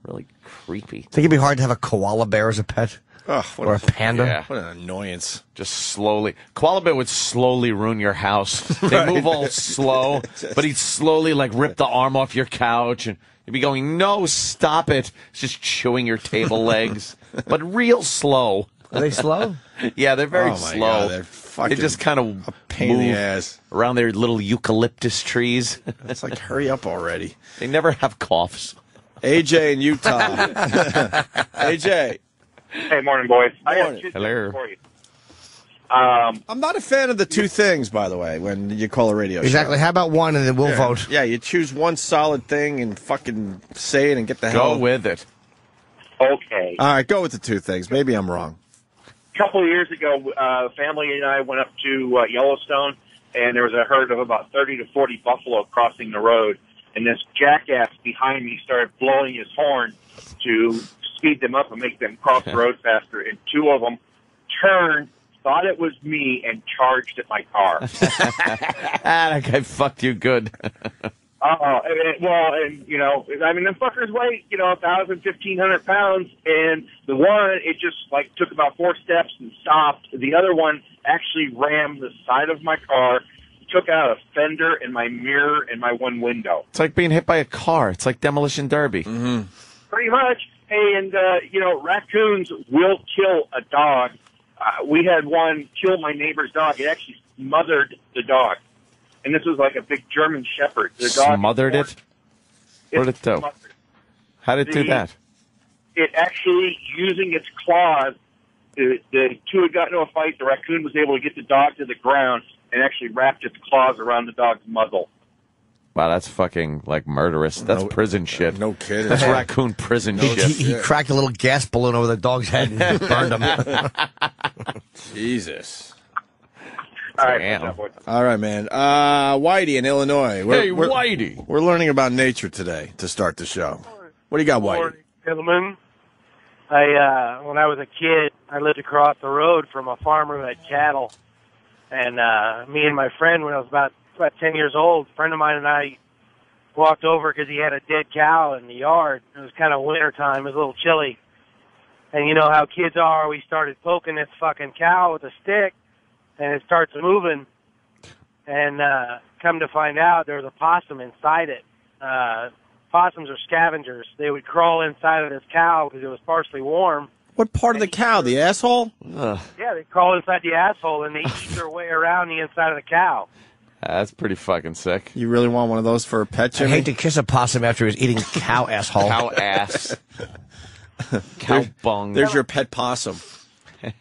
S2: Really creepy.
S4: Think it'd be hard to have a koala bear as a pet?
S3: Ugh,
S4: Or a panda?
S2: Yeah.
S3: What an annoyance.
S2: Just slowly. Koala bear would slowly ruin your house. They move all slow, but he'd slowly like rip the arm off your couch and you'd be going, no, stop it. It's just chewing your table legs, but real slow.
S4: Are they slow?
S2: Yeah, they're very
S3: Oh, my
S2: slow.
S3: God, they're fucking
S2: They just kind of
S3: pain in the
S2: move
S3: ass.
S2: around their little eucalyptus trees.
S3: It's like, hurry up already.
S2: They never have coughs.
S3: AJ in Utah. AJ.
S10: Hey, morning, boys. I have
S3: Morning.
S10: two
S2: Hello.
S10: things for you.
S3: I'm not a fan of the two things, by the way, when you call a radio
S4: Exactly.
S3: show.
S4: How about one and then we'll vote?
S3: Yeah, you choose one solid thing and fucking say it and get the hell.
S2: Go with it.
S10: Okay.
S3: All right, go with the two things. Maybe I'm wrong.
S10: A couple of years ago, family and I went up to Yellowstone, and there was a herd of about 30 to 40 buffalo crossing the road. And this jackass behind me started blowing his horn to speed them up and make them cross the road faster. And two of them turned, thought it was me, and charged at my car.
S2: That guy fucked you good.
S10: And you know, I mean, them fuckers weigh, 1,000, 1,500 pounds, and the one, it just, like, took about 4 steps and stopped. The other one actually rammed the side of my car, took out a fender and my mirror and my one window.
S2: It's like being hit by a car. It's like Demolition Derby.
S3: Mm-hmm.
S10: Pretty much. Hey, and, raccoons will kill a dog. We had one kill my neighbor's dog. It actually smothered the dog. And this was like a big German Shepherd. The dog
S2: smothered it? What did it do? How did it do that?
S10: It actually, using its claws, the two had gotten into a fight. The raccoon was able to get the dog to the ground and actually wrapped its claws around the dog's muzzle.
S2: Wow, that's fucking, like, murderous. That's prison shit.
S3: No kidding.
S2: That's raccoon prison shit.
S4: He cracked a little gas balloon over the dog's head and burned him.
S3: Jesus.
S10: All right,
S3: all right, man. Whitey in Illinois.
S2: Whitey.
S3: We're learning about nature today to start the show. What do you got, Whitey?
S16: Morning, gentlemen. When I was a kid, I lived across the road from a farmer who had cattle. And me and my friend, when I was about 10 years old, a friend of mine and I walked over because he had a dead cow in the yard. It was kind of winter time. It was a little chilly. And you know how kids are. We started poking this fucking cow with a stick, and it starts moving. And come to find out, there was a possum inside it. Possums are scavengers. They would crawl inside of this cow because it was partially warm.
S3: What part of the cow? The asshole?
S16: Yeah, they crawl inside the asshole, and they eat their way around the inside of the cow.
S2: That's pretty fucking sick.
S3: You really want one of those for a pet, Jimmy?
S4: I hate to kiss a possum after he was eating cow asshole.
S2: Cow ass. Cow bung.
S3: There's your pet possum.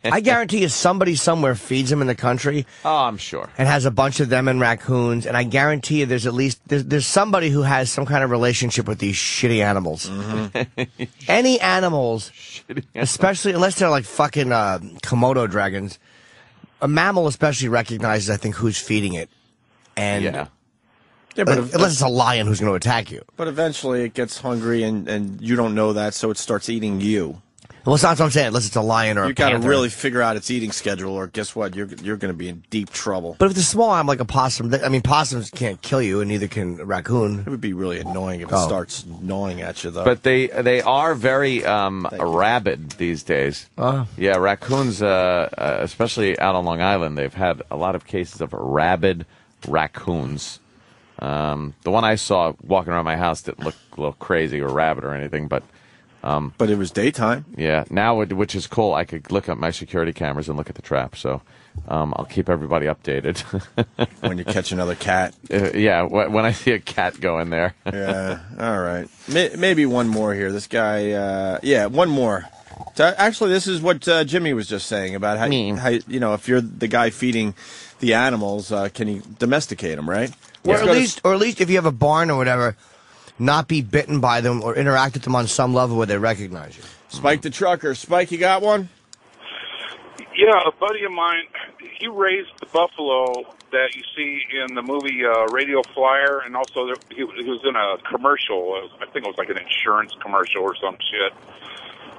S4: I guarantee you somebody somewhere feeds them in the country.
S2: Oh, I'm sure.
S4: And has a bunch of them and raccoons. And I guarantee you there's at least, there's somebody who has some kind of relationship with these shitty animals. Mm-hmm. Any animals, especially, unless they're like fucking Komodo dragons, a mammal especially recognizes, I think, who's feeding it. And
S3: yeah, but
S4: unless it's a lion who's going to attack you.
S3: But eventually it gets hungry and you don't know that, so it starts eating you.
S4: Well, it's not what I'm saying, unless it's a lion or a panther.
S3: You got to really figure out its eating schedule, or guess what? You're going to be in deep trouble.
S4: But if it's a small animal like a possum, I mean, possums can't kill you, and neither can a raccoon.
S3: It would be really annoying if it starts gnawing at you, though.
S2: But they are very rabid these days. Yeah, raccoons, especially out on Long Island, they've had a lot of cases of rabid raccoons. The one I saw walking around my house didn't look a little crazy or rabid or anything, but
S3: it was daytime.
S2: Yeah, now, which is cool, I could look at my security cameras and look at the trap, so I'll keep everybody updated.
S3: When you catch another cat.
S2: Yeah, when I see a cat go in there.
S3: Yeah, all right. Maybe one more here. This guy, one more. Actually, this is what Jimmy was just saying about how if you're the guy feeding the animals, can you domesticate them, right?
S4: Or at least if you have a barn or whatever, not be bitten by them or interact with them on some level where they recognize you.
S3: Spike the trucker. Spike, you got one?
S17: Yeah, a buddy of mine, he raised the buffalo that you see in the movie Radio Flyer, and also he was in a commercial. I think it was like an insurance commercial or some shit.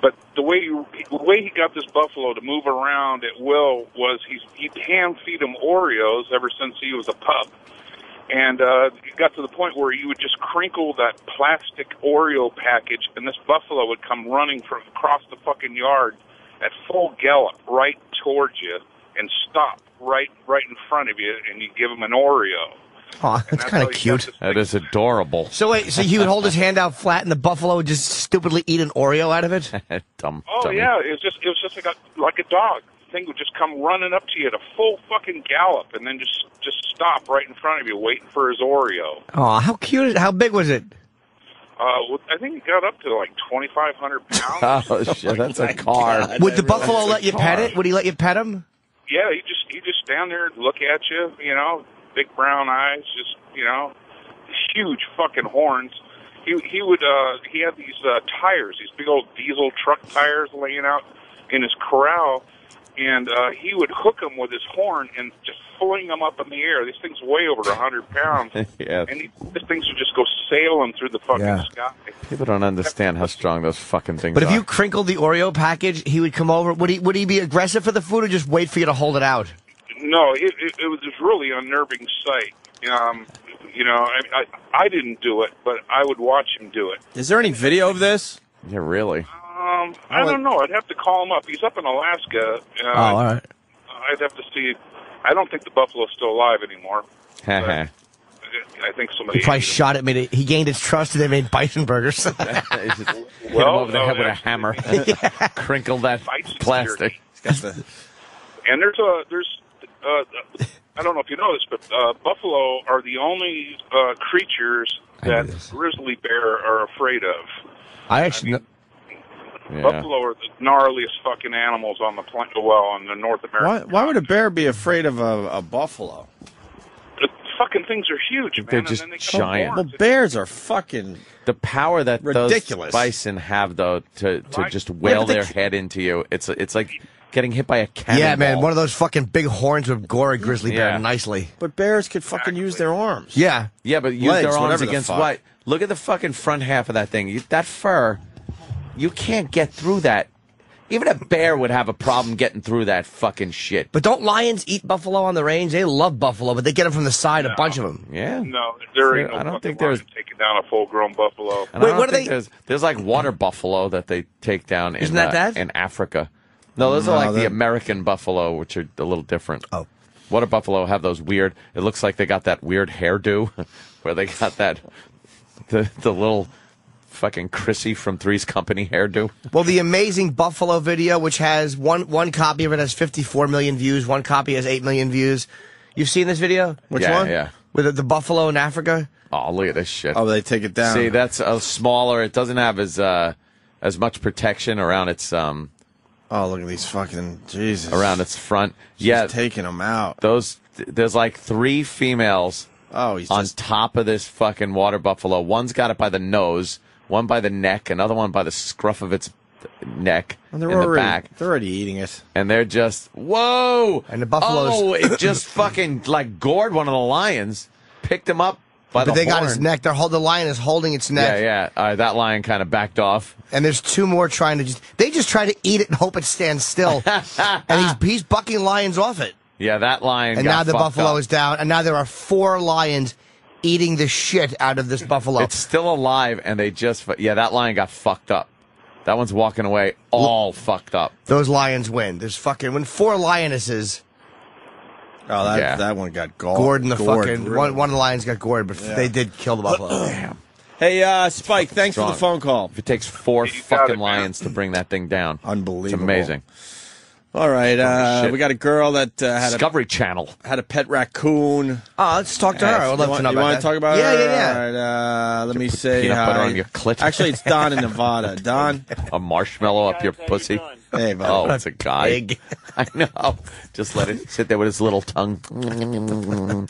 S17: But the way he got this buffalo to move around at will was he'd hand feed him Oreos ever since he was a pup. And it got to the point where you would just crinkle that plastic Oreo package, and this buffalo would come running from across the fucking yard at full gallop right towards you and stop right in front of you, and you give him an Oreo.
S4: Oh, that's kind of cute.
S2: That is adorable.
S4: So wait, so he would hold his hand out flat, and the buffalo would just stupidly eat an Oreo out of it?
S2: Dumb.
S17: Yeah, it was just like a dog. The thing would just come running up to you at a full fucking gallop, and then just stop right in front of you, waiting for his Oreo.
S4: Oh, how cute is it? How big was it?
S17: I think it got up to like 2,500 pounds.
S2: Oh shit, that's a car.
S4: God, would the buffalo let you pet it? Would he let you pet him?
S17: Yeah, he just stand there and look at you, big brown eyes, just, huge fucking horns. He had these tires, these big old diesel truck tires laying out in his corral, and he would hook them with his horn and just fling them up in the air. These things weigh over 100 pounds.
S2: Yeah.
S17: And these things would just go sailing through the fucking sky.
S2: People don't understand how strong those fucking things
S4: But
S2: are.
S4: if you crinkled the Oreo package, he would come over. Would he be aggressive for the food or just wait for you to hold it out?
S17: No, it was just really unnerving sight. You know, I didn't do it, but I would watch him do it.
S3: Is there any video of this?
S2: Yeah, really?
S17: I don't know. I'd have to call him up. He's up in Alaska.
S4: All right.
S17: I'd have to see. I don't think the buffalo's still alive anymore. I think somebody
S4: He probably shot it. He gained its trust, and they made bison burgers.
S2: Hit him over the head with a hammer. Crinkle that plastic.
S17: And there's I don't know if you know this, but buffalo are the only creatures that grizzly bear are afraid of.
S4: I actually know.
S17: Buffalo are the gnarliest fucking animals on the planet. Well, on the North American.
S3: Why would a bear be afraid of a buffalo?
S17: The fucking things are huge, man.
S2: They're just
S17: and then they
S2: giant.
S3: Well, bears are fucking
S2: the power that
S3: ridiculous.
S2: Those bison have, though, to just whale their head into you. It's like getting hit by a cannonball.
S4: Yeah, man, one of those fucking big horns would gore a grizzly bear nicely.
S3: But bears could fucking use their arms.
S4: Yeah.
S2: Yeah, but use
S3: Legs,
S2: their arms
S3: whatever the
S2: against
S3: fuck.
S2: what? Look at the fucking front half of that thing. That fur, you can't get through that. Even a bear would have a problem getting through that fucking shit.
S4: But don't lions eat buffalo on the range? They love buffalo, but they get them from the side, a bunch of them.
S2: Yeah.
S17: No, there ain't no
S2: I don't
S17: fucking
S2: think there's
S17: taking down a full-grown buffalo.
S2: And wait, what are they? There's like water buffalo that they take down in,
S4: Isn't that
S2: in Africa. No, those are like the American buffalo, which are a little different.
S4: Oh.
S2: Water buffalo have those weird, it looks like they got that weird hairdo where they got that, the little fucking Chrissy from Three's Company hairdo.
S4: Well, the amazing buffalo video, which has one copy of it has 54 million views, one copy has 8 million views. You've seen this video?
S3: Which one?
S2: Yeah.
S4: With the buffalo in Africa?
S2: Oh, look at this shit.
S3: Oh, they take it down.
S2: See, that's a smaller. It doesn't have as much protection around its
S3: Oh, look at these fucking Jesus.
S2: around its front.
S3: She's taking them out.
S2: There's like 3 females.
S3: Oh, he's
S2: on
S3: just
S2: top of this fucking water buffalo. One's got it by the nose, one by the neck, another one by the scruff of its neck
S3: and
S2: in the back.
S3: They're already eating it.
S2: And they're just, whoa!
S4: And the buffaloes.
S2: Oh, it just fucking like gored one of the lions, picked him up by the
S4: But they got
S2: horn.
S4: his neck. The lion is holding its neck.
S2: Yeah. That lion kind of backed off.
S4: And there's 2 more trying to they just try to eat it and hope it stands still. And he's bucking lions off it.
S2: Yeah, that lion
S4: And
S2: got
S4: now the
S2: fucked
S4: buffalo
S2: up.
S4: is down. And now there are 4 lions eating the shit out of this buffalo.
S2: It's still alive, and they just... Yeah, that lion got fucked up. That one's walking away all fucked up.
S4: Those lions win. There's fucking... When 4 lionesses...
S3: Oh, that one got
S4: gored in the fucking...
S3: Really.
S4: One of the lions got gored, but they did kill the buffalo.
S2: Damn.
S3: Hey, Spike, thanks for the phone call.
S2: If it takes 4 fucking lions to bring that thing down.
S3: Unbelievable.
S2: It's amazing.
S3: All right, we got a girl that had
S2: Discovery Channel
S3: had a pet raccoon.
S4: Oh, let's talk to her. I would love to know about that.
S3: You want to talk about
S4: her?
S3: Yeah. All right, let me say
S2: peanut
S3: hi.
S2: butter on your clit.
S3: Actually, it's Don in Nevada. Don,
S2: a marshmallow up your pussy.
S3: Hey, buddy.
S2: Oh, it's a guy.
S4: Pig.
S2: I know. Just let it sit there with his little tongue.
S3: A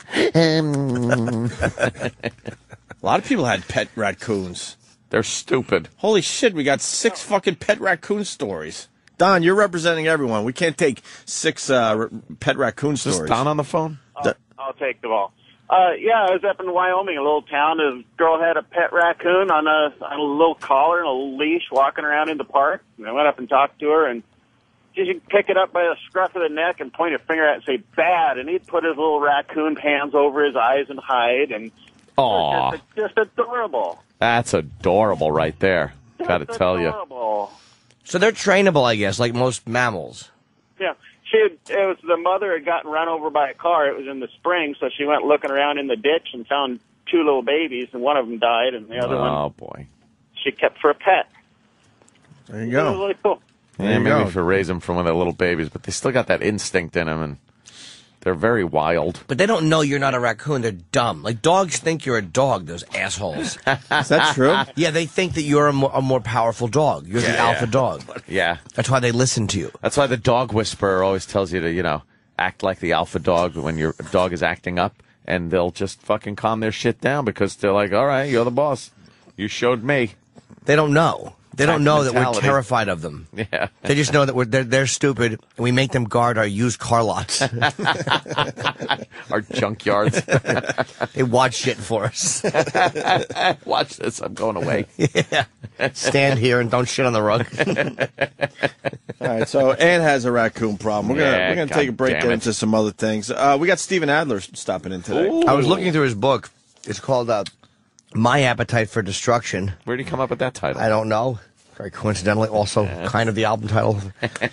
S3: lot of people had pet raccoons.
S2: They're stupid.
S3: Holy shit, we got 6 fucking pet raccoon stories. Don, you're representing everyone. We can't take 6 pet raccoon
S2: Is
S3: stories.
S2: Don on the phone?
S14: I'll take them all. Yeah, I was up in Wyoming, a little town. A girl had a pet raccoon on a little collar and a little leash walking around in the park. And I went up and talked to her, and she'd pick it up by the scruff of the neck and point a finger at it and say, bad. And he'd put his little raccoon hands over his eyes and hide. And
S2: Aw.
S14: just adorable.
S2: That's adorable right there. Gotta tell you.
S14: Adorable.
S4: So they're trainable, I guess, like most mammals.
S14: Yeah. It was the mother had gotten run over by a car. It was in the spring, so she went looking around in the ditch and found 2 little babies, and one of them died, and the other one
S2: Oh, boy.
S14: she kept for a pet.
S3: There you
S14: It was
S3: go.
S14: really cool.
S2: Yeah, maybe for raise them from when they're little babies, but they still got that instinct in them, and they're very wild.
S4: But they don't know you're not a raccoon. They're dumb. Like, dogs think you're a dog, those assholes.
S3: Is that true?
S4: Yeah, they think that you're a more powerful dog. You're the alpha dog.
S2: Yeah.
S4: That's why they listen to you.
S2: That's why the dog whisperer always tells you to, act like the alpha dog when your dog is acting up, and they'll just fucking calm their shit down because they're like, all right, you're the boss. You showed me.
S4: They don't know. They don't know that we're
S2: mentality.
S4: terrified of them.
S2: Yeah.
S4: They just know that they're stupid, and we make them guard our used car lots.
S2: Our junkyards.
S4: They watch shit for us.
S2: Watch this. I'm going away.
S4: Yeah. Stand here and don't shit on the rug.
S3: All right, so Ann has a raccoon problem. We're gonna take a break,
S2: damn
S3: get
S2: it.
S3: into some other things. We got Steven Adler stopping in today.
S4: I was looking through his book. It's called My Appetite for Destruction.
S2: Where did he come up with that title?
S4: I don't know. Very coincidentally, also kind of the album title.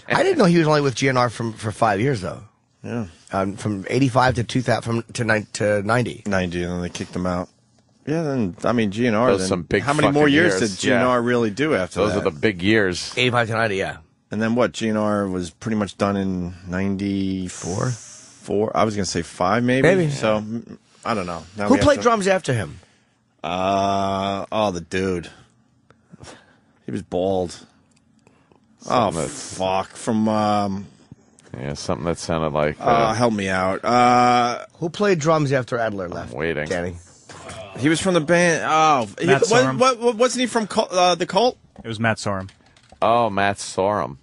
S4: I didn't know he was only with GNR for 5 years, though.
S3: Yeah.
S4: From 85 to 2000 to 90.
S3: 90, and then they kicked him out. Yeah, then, I mean, GNR.
S2: Those some big
S3: how many more years
S2: years.
S3: did GNR really do after
S2: Those
S3: that?
S2: are the big years.
S4: 85 to 90, yeah.
S3: And then what? GNR was pretty much done in 94? I was going to say 5, maybe.
S4: Maybe.
S3: So, I don't know. Now
S4: Who played drums after him?
S3: The dude. He was bald. Fuck. From,
S2: something that sounded like...
S3: help me out.
S4: Who played drums after Adler left?
S2: I'm waiting.
S4: Danny.
S3: He was from the band...
S18: Matt Sorum.
S3: Wasn't he from the Cult?
S18: It was Matt Sorum.
S2: Oh, Matt Sorum.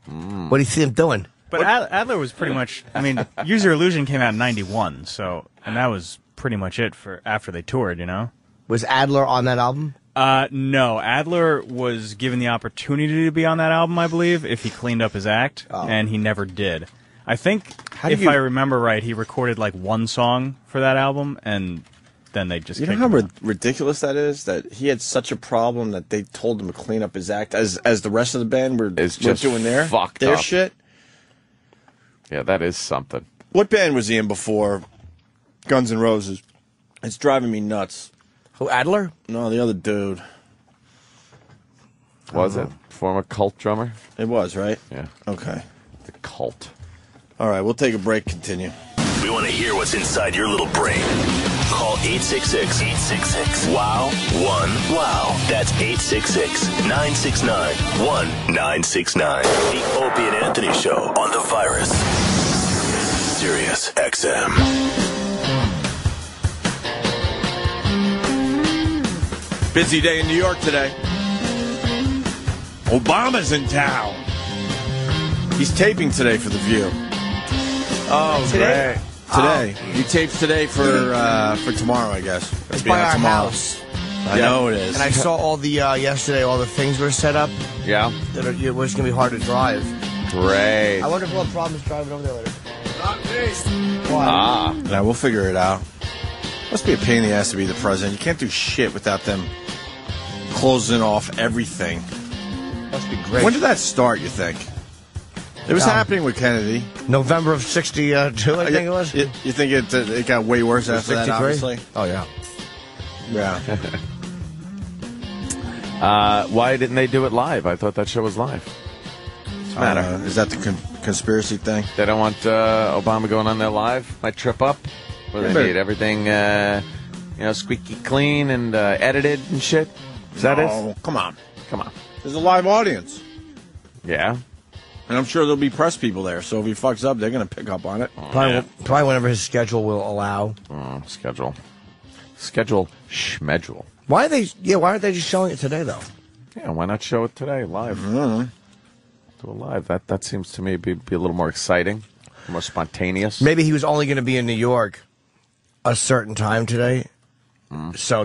S4: What do you see him doing?
S18: But Adler was pretty much... I mean, Use Your Illusion came out in 91, so... And that was pretty much it for after they toured, you know?
S4: Was Adler on that album?
S18: No. Adler was given the opportunity to be on that album, I believe, if he cleaned up his act, and he never did. I think, if I remember right, he recorded like one song for that album, and then they just
S3: You know how ridiculous that is? That he had such a problem that they told him to clean up his act as the rest of the band were
S2: just
S3: doing their
S2: up.
S3: shit?
S2: Yeah, that is something.
S3: What band was he in before Guns N' Roses? It's driving me nuts.
S4: Who, Adler?
S3: No, the other dude.
S2: Was it? Former Cult drummer?
S3: It was, right?
S2: Yeah.
S3: Okay.
S2: The Cult.
S3: All right, we'll take a break, continue.
S19: We want to hear what's inside your little brain. Call 866-866-WOW-1-WOW. That's 866-969-1969. The Opie and Anthony Show on the Virus. Sirius XM.
S3: Busy day in New York today. Obama's in town. He's taping today for The View. Oh,
S4: Today?
S3: great. Today. He tapes today for tomorrow, I guess.
S4: It's
S3: It'll be
S4: by
S3: on
S4: our
S3: tomorrow.
S4: house.
S3: I know it is.
S4: And I saw all the, yesterday, all the things were set up.
S2: Yeah.
S4: That it was going to be hard to drive.
S2: Great.
S4: I wonder if we'll have problems driving over there later.
S3: Not me.
S2: Ah.
S3: Yeah, we'll figure it out. Must be a pain in the ass to be the president. You can't do shit without them closing off everything.
S4: Must be great.
S3: When did that start, you think? It was happening with Kennedy.
S4: November of 62, I think it was.
S3: You think it got way worse after that,
S4: 63?
S3: obviously?
S4: Oh, yeah.
S3: Yeah.
S2: Why didn't they do it live? I thought that show was live. What's the matter?
S3: Is that the conspiracy thing?
S2: They don't want Obama going on there live? Might trip up? What do they need? Everything, squeaky clean and edited and shit? Is that it?
S3: Come on.
S2: Come on.
S3: There's a live audience.
S2: Yeah.
S3: And I'm sure there'll be press people there, so if he fucks up, they're going to pick up on it.
S4: Probably whenever his schedule will allow.
S2: Schedule. Schmedule.
S4: Why aren't they just showing it today, though?
S2: Yeah, why not show it today, live? Do it live. That seems to me be a little more exciting, more spontaneous.
S4: Maybe he was only going to be in New York a certain time today. So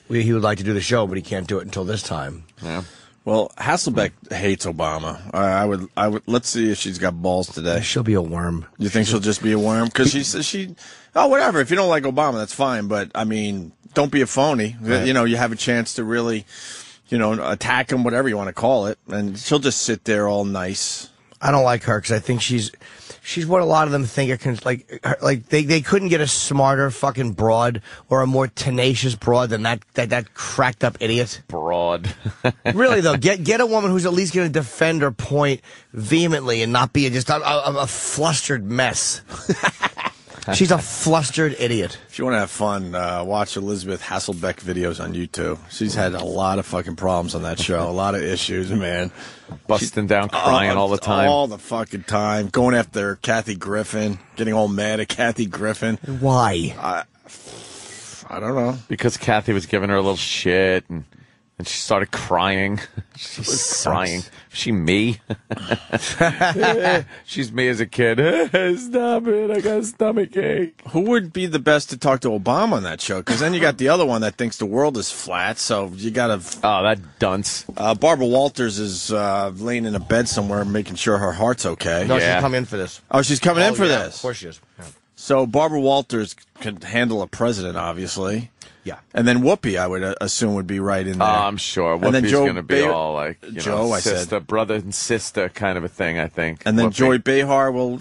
S4: he would like to do the show, but he can't do it until this time.
S2: Yeah.
S3: Well, Hasselbeck hates Obama. I would. Let's see if she's got balls today.
S4: She'll be a worm.
S3: You think she'll just be a worm? Because she. Oh, whatever. If you don't like Obama, that's fine. But I mean, don't be a phony. Right. You have a chance to really, attack him, whatever you want to call it, and she'll just sit there all nice.
S4: I don't like her because I think she's what a lot of them think they couldn't get a smarter fucking broad or a more tenacious broad than that cracked up idiot.
S2: Broad.
S4: Really though, get a woman who's at least going to defend her point vehemently and not be just a flustered mess. She's a flustered idiot.
S3: If you want to have fun, watch Elizabeth Hasselbeck videos on YouTube. She's had a lot of fucking problems on that show. A lot of issues, man.
S2: Busting down, crying all the time.
S3: All the fucking time. Going after Kathy Griffin. Getting all mad at Kathy Griffin.
S4: Why?
S3: I don't know.
S2: Because Kathy was giving her a little shit, and she started crying. She was crying. She me? She's me as a kid. Stop it. I got a stomach ache.
S3: Who would be the best to talk to Obama on that show? Because then you got the other one that thinks the world is flat, so you got to...
S2: Oh, that dunce.
S3: Barbara Walters is laying in a bed somewhere making sure her heart's okay.
S4: No, she's coming in for this.
S3: Oh, she's coming in for this?
S4: Of course she is. Yeah.
S3: So Barbara Walters could handle a president, obviously.
S4: Yeah.
S3: And then Whoopi, I would assume, would be right in there.
S2: I'm sure.
S3: And then
S2: Whoopi's
S3: Joe
S2: going to be
S3: Behar-
S2: all like, sister, brother and sister kind of a thing, I think.
S3: And then
S2: Whoopi.
S3: Joy Behar will,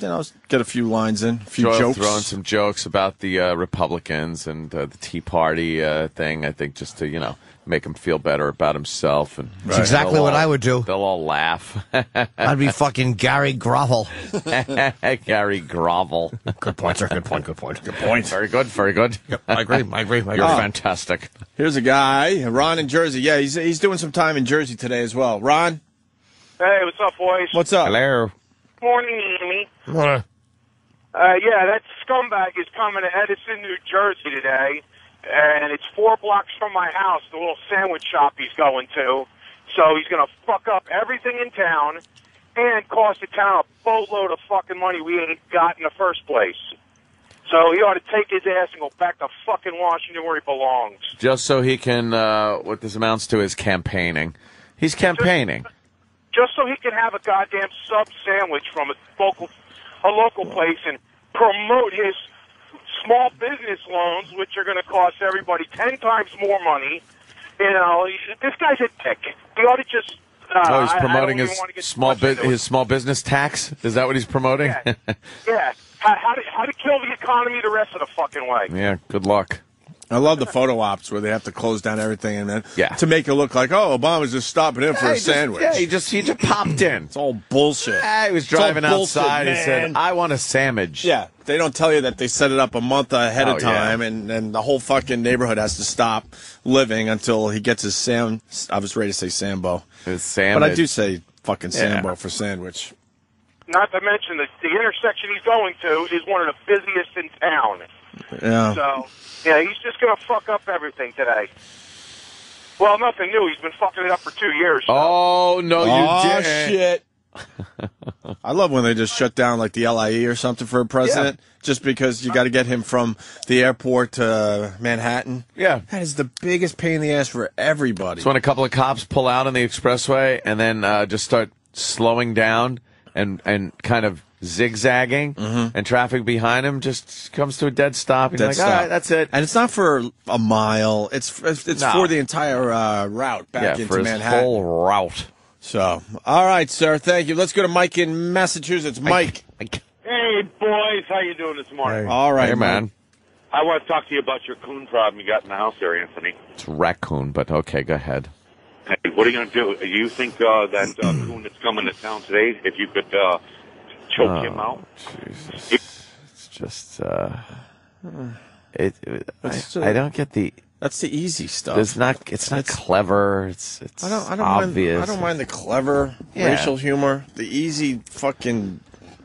S3: get a few lines in, a few
S2: Joy
S3: jokes.
S2: throwing some jokes about the Republicans and the Tea Party thing, I think, just to, make him feel better about himself. And
S4: That's exactly what I would do.
S2: They'll all laugh.
S4: I'd be fucking Gary Grovel.
S2: Gary Grovel.
S4: Good point, sir. Good point.
S2: Very good, very good.
S4: Yep, I agree.
S2: You're fantastic.
S3: Here's a guy, Ron in Jersey. Yeah, he's doing some time in Jersey today as well. Ron?
S20: Hey, what's up, boys?
S3: What's up?
S2: Hello.
S20: Morning, Amy.
S4: Morning.
S20: Yeah, that scumbag is coming to Edison, New Jersey today, and it's 4 blocks from my house, the little sandwich shop he's going to. So he's going to fuck up everything in town and cost the town a boatload of fucking money we ain't got in the first place. So he ought to take his ass and go back to fucking Washington where he belongs.
S2: Just so he can, what this amounts to is campaigning. He's campaigning.
S20: Just so he can have a goddamn sub sandwich from a local place and promote his small business loans, which are going to cost everybody 10 times more money. This guy's a dick. He ought to just...
S2: he's promoting his small business tax? Is that what he's promoting?
S20: Yeah. How to kill the economy the rest of the fucking way.
S2: Yeah, good luck.
S3: I love the photo ops where they have to close down everything and then to make it look like, Obama's just stopping in for a sandwich.
S2: He just popped in.
S3: It's all bullshit.
S2: He was driving outside. He said, I want a sandwich.
S3: Yeah, they don't tell you that they set it up a month ahead of time,
S2: yeah.
S3: and the whole fucking neighborhood has to stop living until he gets his I was ready to say Sambo.
S2: His sandwich.
S3: But I do say fucking Sambo for sandwich.
S20: Not to mention that the intersection he's going to is one of the busiest in town.
S3: Yeah.
S20: So, yeah, he's just going to fuck up everything today. Well, nothing new. He's been fucking it up for 2 years. So.
S2: Oh, no, you didn't.
S3: Shit. I love when they just shut down like the LIE or something for a president just because you got to get him from the airport to Manhattan.
S2: Yeah.
S3: That is the biggest pain in the ass for everybody.
S2: It's when a couple of cops pull out on the expressway and then just start slowing down and kind of zigzagging, and traffic behind him just comes to a dead stop. And you're like, all right, that's it.
S3: And it's not for a mile. It's for the entire route back into
S2: for
S3: Manhattan.
S2: His whole route.
S3: So, all right, sir. Thank you. Let's go to Mike in Massachusetts. Mike.
S14: Hey, boys. How you doing this morning?
S3: All right,
S2: hey, man.
S14: I want to talk to you about your coon problem you got in the house there, Anthony.
S2: It's raccoon, but okay, go ahead.
S14: Hey, what are you going to do? Do you think that coon that's coming to town today, if you could choke him out?
S2: Jesus. It's just, I don't get the...
S3: That's the easy stuff.
S2: It's not clever. It's
S3: I don't
S2: obvious.
S3: Mind, I don't mind the clever racial humor. The easy fucking...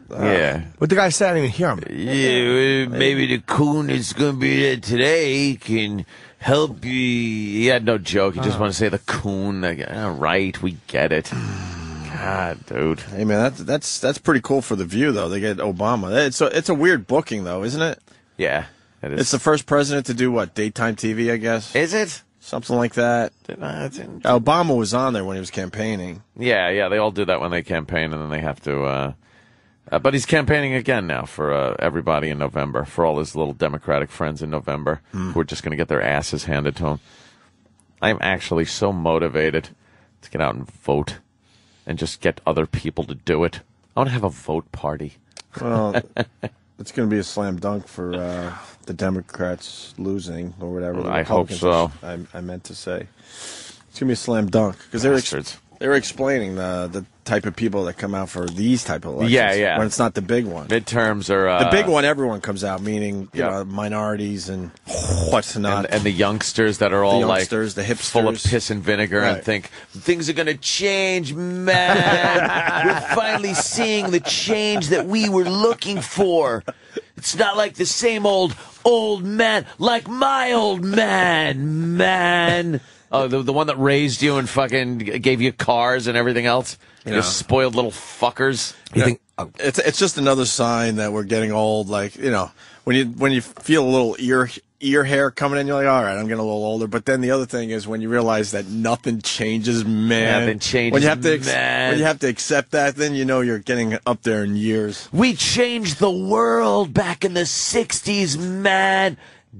S4: What the guy said, I didn't even hear him.
S2: Yeah, maybe the coon that's going to be there today can help you. He had no joke. He just wanted to say the coon. Like, all right, we get it. God, dude.
S3: Hey, man, that's pretty cool for The View, though. They get Obama. It's a weird booking, though, isn't it?
S2: Yeah, it is.
S3: It's the first president to do, what, daytime TV, I guess?
S2: Is it?
S3: Something like that. Obama was on there when he was campaigning.
S2: Yeah, they all do that when they campaign, and then they have to... but he's campaigning again now for everybody in November, for all his little Democratic friends in November who are just going to get their asses handed to him. I'm actually so motivated to get out and vote and just get other people to do it. I want to have a vote party.
S3: Well, it's going to be a slam dunk for the Democrats losing or whatever.
S2: I hope so.
S3: I meant to say. It's going to be a slam dunk because they were explaining the type of people that come out for these type of elections.
S2: Yeah.
S3: When it's not the big one.
S2: Midterms are...
S3: the big one, everyone comes out, meaning you know, minorities and what's not.
S2: And the youngsters that are all
S3: the hipsters.
S2: Full of piss and vinegar and think, things are going to change, man. We're finally seeing the change that we were looking for. It's not like the same old man, like my old man. Oh, the one that raised you and fucking gave you cars and everything else? You spoiled little fuckers.
S3: It's just another sign that we're getting old. Like, you know, when you feel a little ear hair coming in, you're like, all right, I'm getting a little older. But then the other thing is when you realize that nothing changes, man.
S2: Nothing changes,
S3: when you have to
S2: man.
S3: when you have to accept that, then you know you're getting up there in years.
S2: We changed the world back in the 60s, man.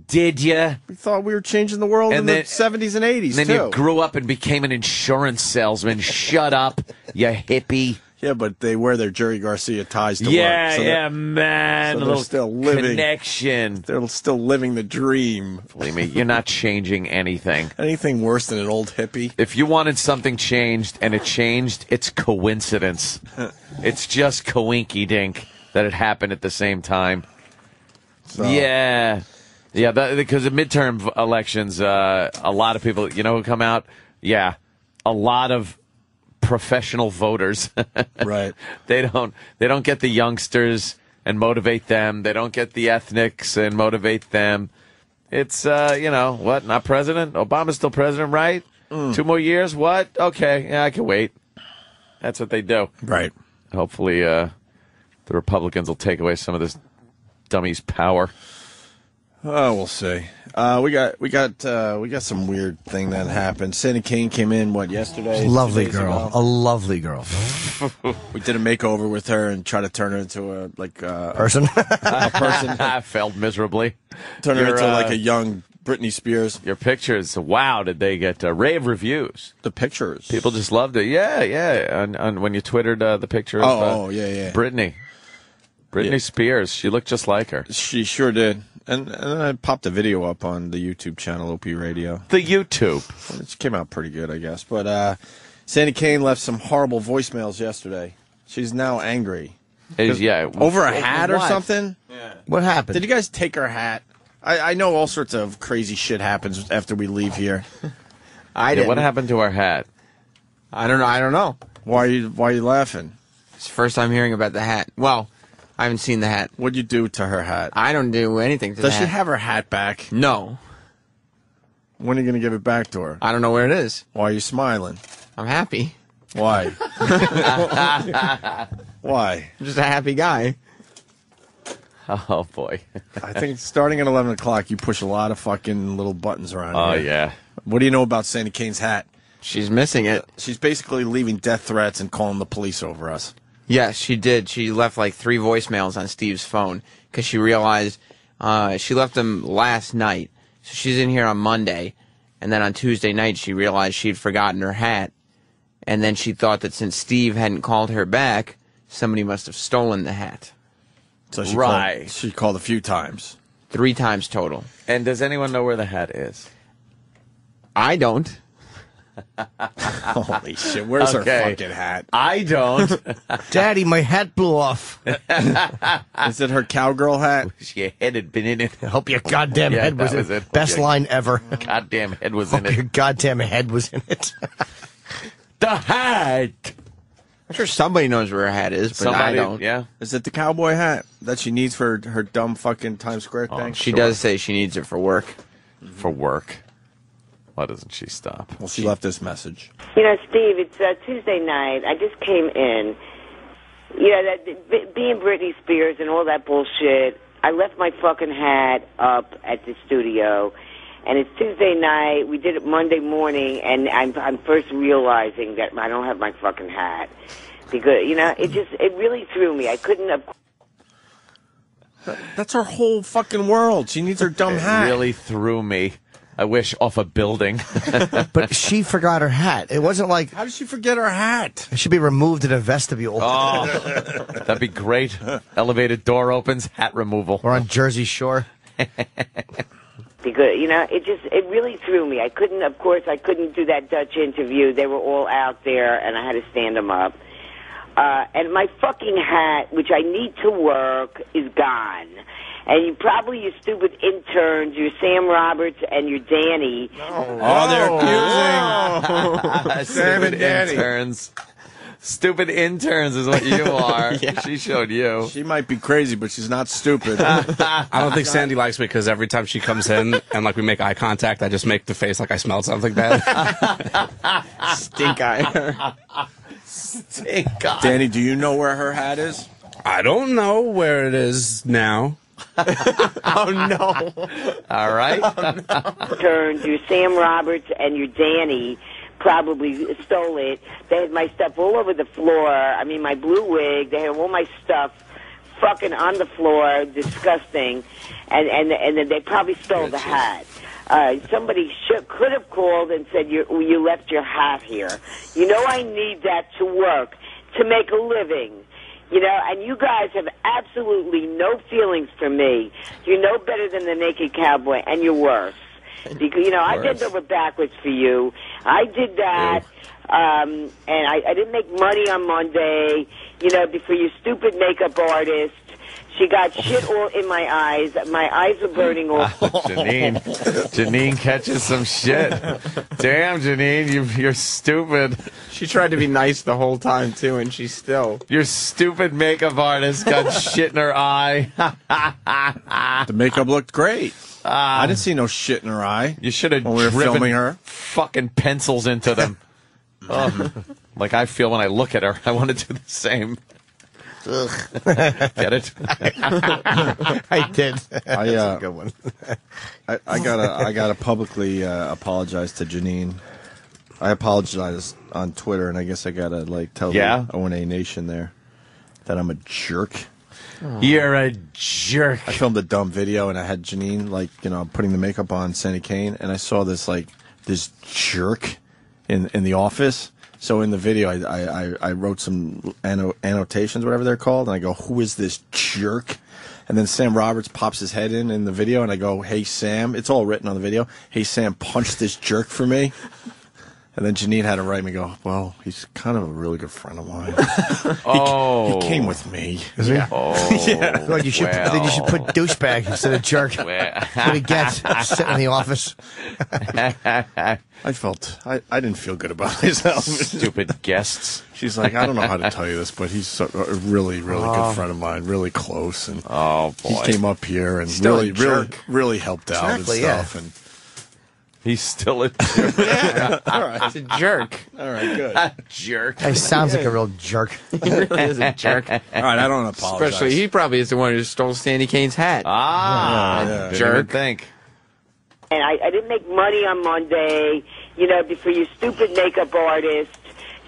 S2: Did you?
S3: We thought we were changing the world in the 70s and 80s,
S2: then
S3: too.
S2: you grew up and became an insurance salesman. Shut up, you hippie.
S3: Yeah, but they wear their Jerry Garcia ties to work.
S2: Yeah, man.
S3: So
S2: a little
S3: still living,
S2: connection.
S3: They're still living the dream.
S2: Believe me, you're not changing anything.
S3: Anything worse than an old hippie?
S2: If you wanted something changed and it changed, it's coincidence. It's just coinky-dink that it happened at the same time.
S3: So.
S2: Yeah. Yeah, because of midterm elections, a lot of people, you know who come out? Yeah, a lot of professional voters.
S3: Right.
S2: They don't get the youngsters and motivate them. They don't get the ethnics and motivate them. It's what? Not president? Obama's still president, right? 2 more years? What? Okay, yeah, I can wait. That's what they do.
S3: Right.
S2: Hopefully, the Republicans will take away some of this dummy's power.
S3: Oh, we'll see. We got some weird thing that happened. Sandy Kane came in yesterday?
S4: Lovely girl, a lovely girl.
S3: We did a makeover with her and tried to turn her into a
S4: person.
S3: A person.
S2: I failed miserably.
S3: Turn her into like a young Britney Spears.
S2: Your pictures, wow! Did they get rave reviews?
S3: The pictures,
S2: people just loved it. Yeah. On when you twittered the picture of
S3: yeah.
S2: Britney Spears. She looked just like her.
S3: She sure did. And then I popped a video up on the YouTube channel, Opie Radio.
S2: The YouTube.
S3: It came out pretty good, I guess. But Sandy Kane left some horrible voicemails yesterday. She's now angry. Over a hat or something?
S4: Yeah. What happened?
S3: Did you guys take her hat? I know all sorts of crazy shit happens after we leave here.
S2: What happened to our hat?
S21: I don't know.
S3: Why are you laughing?
S21: It's the first time hearing about the hat. Well, I haven't seen the hat.
S3: What'd you do to her hat?
S21: I don't do anything to the hat.
S3: Does she have her hat back?
S21: No.
S3: When are you going to give it back to her?
S21: I don't know where it is.
S3: Why are you smiling?
S21: I'm happy.
S3: Why? Why?
S21: I'm just a happy guy.
S2: Oh, boy.
S3: I think starting at 11 o'clock, you push a lot of fucking little buttons around
S2: Oh,
S3: here.
S2: yeah.
S3: What do you know about Sandy Kane's hat?
S21: She's missing it.
S3: She's basically leaving death threats and calling the police over us.
S21: Yes, she did. She left like 3 voicemails on Steve's phone because she realized she left them last night. So she's in here on Monday, and then on Tuesday night she realized she'd forgotten her hat. And then she thought that since Steve hadn't called her back, somebody must have stolen the hat.
S3: So she called a few times.
S21: 3 times total.
S2: And does anyone know where the hat is?
S21: I don't.
S3: Holy shit, where's her fucking hat?
S2: I don't.
S4: Daddy, my hat blew off.
S3: Is it her cowgirl hat?
S2: Your head had been in it.
S4: I hope your goddamn head was in it. Best line ever.
S2: Goddamn head was
S4: Hope
S2: in it.
S4: your goddamn head was in it.
S2: The hat.
S21: I'm sure somebody knows where her hat is, but I don't.
S2: Yeah.
S3: Is it the cowboy hat that she needs for her dumb fucking Times Square thing?
S21: She does say she needs it for work.
S2: For work. Why doesn't she stop?
S3: Well, she left this message.
S22: You know, Steve, it's Tuesday night. I just came in. You know, being Britney Spears and all that bullshit, I left my fucking hat up at the studio. And it's Tuesday night. We did it Monday morning, and I'm first realizing that I don't have my fucking hat. Because, you know, it really threw me. I couldn't have...
S3: That's her whole fucking world. She needs her dumb hat.
S2: It really threw me. I wish off a building.
S4: But she forgot her hat. It wasn't like...
S3: How did she forget her hat?
S4: It should be removed in a vestibule.
S2: Oh, that'd be great. Elevated door opens, hat removal.
S4: Or on Jersey Shore.
S22: Because, you know, it really threw me. I couldn't do that Dutch interview. They were all out there, and I had to stand them up. And my fucking hat, which I need to work, is gone. And you probably, you stupid interns, your Sam Roberts and your Danny.
S3: Oh, they're accusing Sam and Danny.
S2: Interns. Stupid interns is what you are.
S21: Yeah.
S2: She showed you.
S3: She might be crazy, but she's not stupid.
S23: I don't think Sandy likes me because every time she comes in and like we make eye contact, I just make the face like I smelled something bad.
S21: Stink eye.
S2: Stink eye.
S3: Danny, do you know where her hat is?
S23: I don't know where it is now.
S21: Oh, no.
S2: All right.
S22: Turned your Sam Roberts and your Danny probably stole it. They had my stuff all over the floor. I mean, my blue wig. They had all my stuff fucking on the floor. Disgusting. And then they probably stole the hat. Somebody could have called and said, you left your hat here. You know I need that to work, to make a living. You know, and you guys have absolutely no feelings for me. You're no better than the Naked Cowboy, and you're worse. Because, you know, I bent over backwards for you. I did that, and I didn't make money on Monday, you know, for your stupid makeup artist. She got shit all in my eyes. My eyes were burning off.
S2: Janine catches some shit. Damn, Janine, you're stupid.
S21: She tried to be nice the whole time, too, and she's still.
S2: Your stupid makeup artist got shit in her eye.
S3: The makeup looked great. I didn't see no shit in her eye.
S2: You should have
S3: when we were filming her.
S2: Fucking pencils into them. Like I feel when I look at her. I want to do the same. Ugh. Get it?
S4: I did. That's a good one.
S3: I gotta publicly apologize to Janine. I apologized on Twitter, and I guess I gotta tell the O&A Nation there that I'm a jerk.
S2: You're a jerk.
S3: I filmed a dumb video, and I had Janine putting the makeup on Sandy Kane, and I saw this jerk in the office. So in the video, I wrote some annotations, whatever they're called, and I go, "Who is this jerk?" And then Sam Roberts pops his head in the video, and I go, "Hey Sam," it's all written on the video. "Hey Sam, punch this jerk for me." And then Janine had to write me, go, "Well, he's kind of a really good friend of mine." He came with me.
S4: Is he?
S2: Oh,
S4: yeah. Well, you should put douchebag instead of jerk. That's what he gets sitting in the office.
S3: I didn't feel good about myself.
S2: Stupid guests.
S3: She's like, "I don't know how to tell you this, but he's a really, really good friend of mine, really close." And he came up here and really helped out and stuff. And
S2: he's still a jerk.
S3: Yeah, all right.
S21: He's a jerk.
S3: All right, good.
S2: A jerk.
S4: He sounds like a real jerk.
S21: He really is a jerk.
S3: All right, I don't apologize.
S21: Especially, he probably is the one who stole Sandy Kane's hat.
S2: Jerk. Think.
S22: And I didn't make money on Monday, you know, for your stupid makeup artist.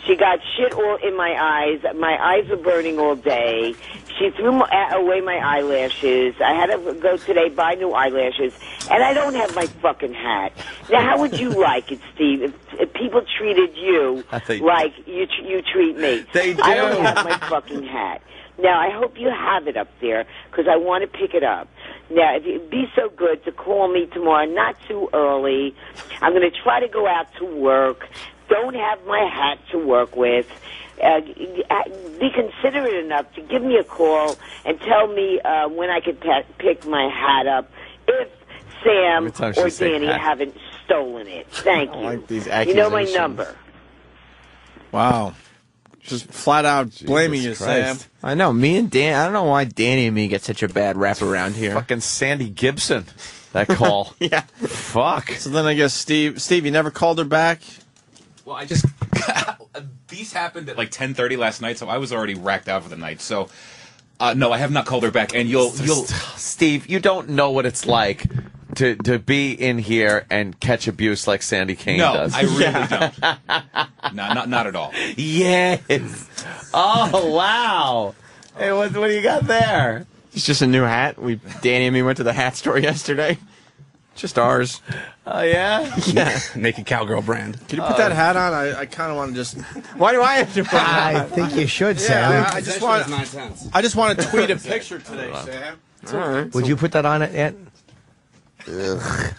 S22: She got shit all in my eyes. My eyes were burning all day. She threw away my eyelashes. I had to go today buy new eyelashes, and I don't have my fucking hat. Now, how would you like it, Steve, if people treated you like you treat me?
S2: They do.
S22: I don't have my fucking hat. Now, I hope you have it up there, because I want to pick it up. Now, if you'd be so good to call me tomorrow, not too early. I'm going to try to go out to work. Don't have my hat to work with. Be considerate enough to give me a call and tell me when I could pick my hat up if Sam or Danny haven't stolen it. Thank you.
S21: Like these
S22: you know my number.
S3: Wow. Just flat out blaming you, Sam.
S21: I know. Me and Dan, I don't know why Danny and me get such a bad rap around here.
S2: Fucking Sandy Gibson. That call.
S21: Yeah.
S2: Fuck.
S3: So then I guess Steve, you never called her back?
S1: Well, I just these happened at 10:30 last night, so I was already racked out for the night. So no, I have not called her back. And you'll
S2: Steve, you don't know what it's like to be in here and catch abuse like Sandy Kane does.
S1: I really don't. No, not at all.
S2: Yes. Oh wow. Hey, what do you got there?
S21: It's just a new hat. Danny and me went to the hat store yesterday. Just ours.
S2: Oh, yeah?
S21: Yeah.
S23: Naked Cowgirl brand.
S3: Can you put that hat on? I kind of want to just...
S21: Why do I have to put it on?
S4: I think you should, Sam.
S3: I just want to tweet a picture today, Sam.
S21: All right.
S4: Would you put that on it yet?
S2: Never.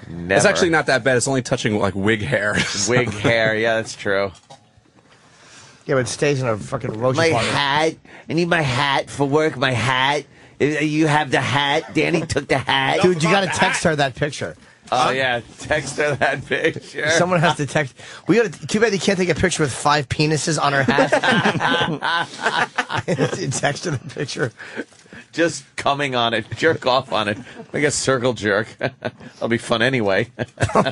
S23: It's actually not that bad. It's only touching wig hair.
S2: Wig hair, yeah, that's true.
S4: Yeah, but it stays in a fucking roach
S2: My
S4: apartment.
S2: hat. I need my hat for work. My hat. You have the hat. Danny took the hat.
S4: Dude, you got to text her that picture.
S2: Oh, yeah. Text her that picture.
S4: Someone has to text. Too bad you can't take a picture with 5 penises on her hat. Text her the picture.
S2: Just coming on it. Jerk off on it. Like a circle jerk. That'll be fun anyway.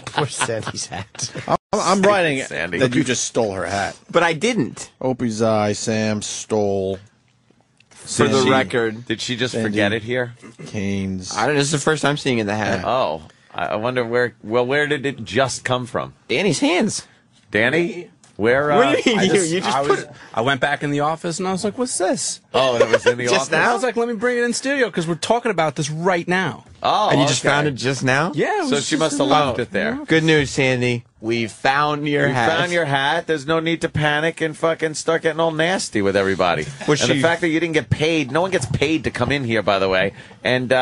S4: Poor Sandy's hat.
S3: I'm writing
S2: Sandy.
S3: that you just stole her hat.
S21: But I didn't.
S3: Opie's eye, Sam stole.
S21: For the record.
S2: Did she just
S3: Sandy
S2: forget it here?
S3: Canes.
S21: I don't know. This is the first time seeing in the hat.
S2: Oh. I wonder where. Well, where did it just come from?
S21: Danny's hands.
S2: Danny? Where?
S21: What do you mean?
S23: I went back in the office and I was like, "What's this?"
S2: Oh, it was in the
S21: Just
S2: office.
S21: now?
S23: I was like, "Let me bring it in studio because we're talking about this right now."
S2: Oh,
S21: And you just found it just now?
S23: Yeah. It
S2: So
S23: was
S2: she
S23: just
S2: must have
S23: in
S2: left
S23: the-
S2: it there.
S21: Good news, Sandy. We found your
S2: You
S21: hat.
S2: found your hat. There's no need to panic and fucking start getting all nasty with everybody.
S21: Was
S2: and the
S21: she-
S2: fact that you didn't get paid, no one gets paid to come in here, by the way, and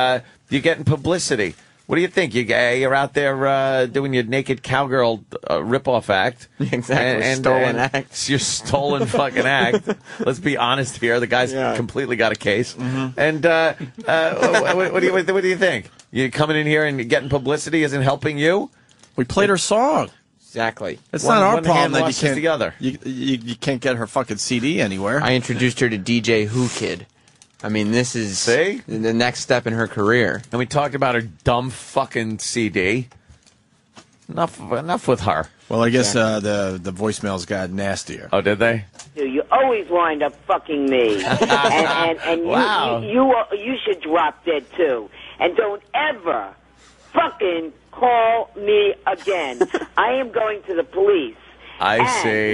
S2: you're getting publicity. What do you think? You're out there doing your naked cowgirl ripoff act.
S21: Exactly. Stolen act.
S2: Your stolen fucking act. Let's be honest here. The guy's completely got a case. And what do you think? You coming in here and getting publicity isn't helping you?
S3: We played her song.
S21: Exactly.
S3: It's not our
S2: one
S3: problem
S2: hand
S3: that you
S2: washes
S3: can't.
S2: the other.
S3: You can't get her fucking CD anywhere.
S21: I introduced her to DJ Who Kid. I mean, this is the next step in her career.
S2: And we talked about her dumb fucking CD. Enough with her.
S3: Well, I guess the voicemails got nastier.
S2: Oh, did they?
S22: You always wind up fucking me, and
S2: Wow.
S22: you should drop dead too, and don't ever fucking call me again. I am going to the police.
S2: I
S22: and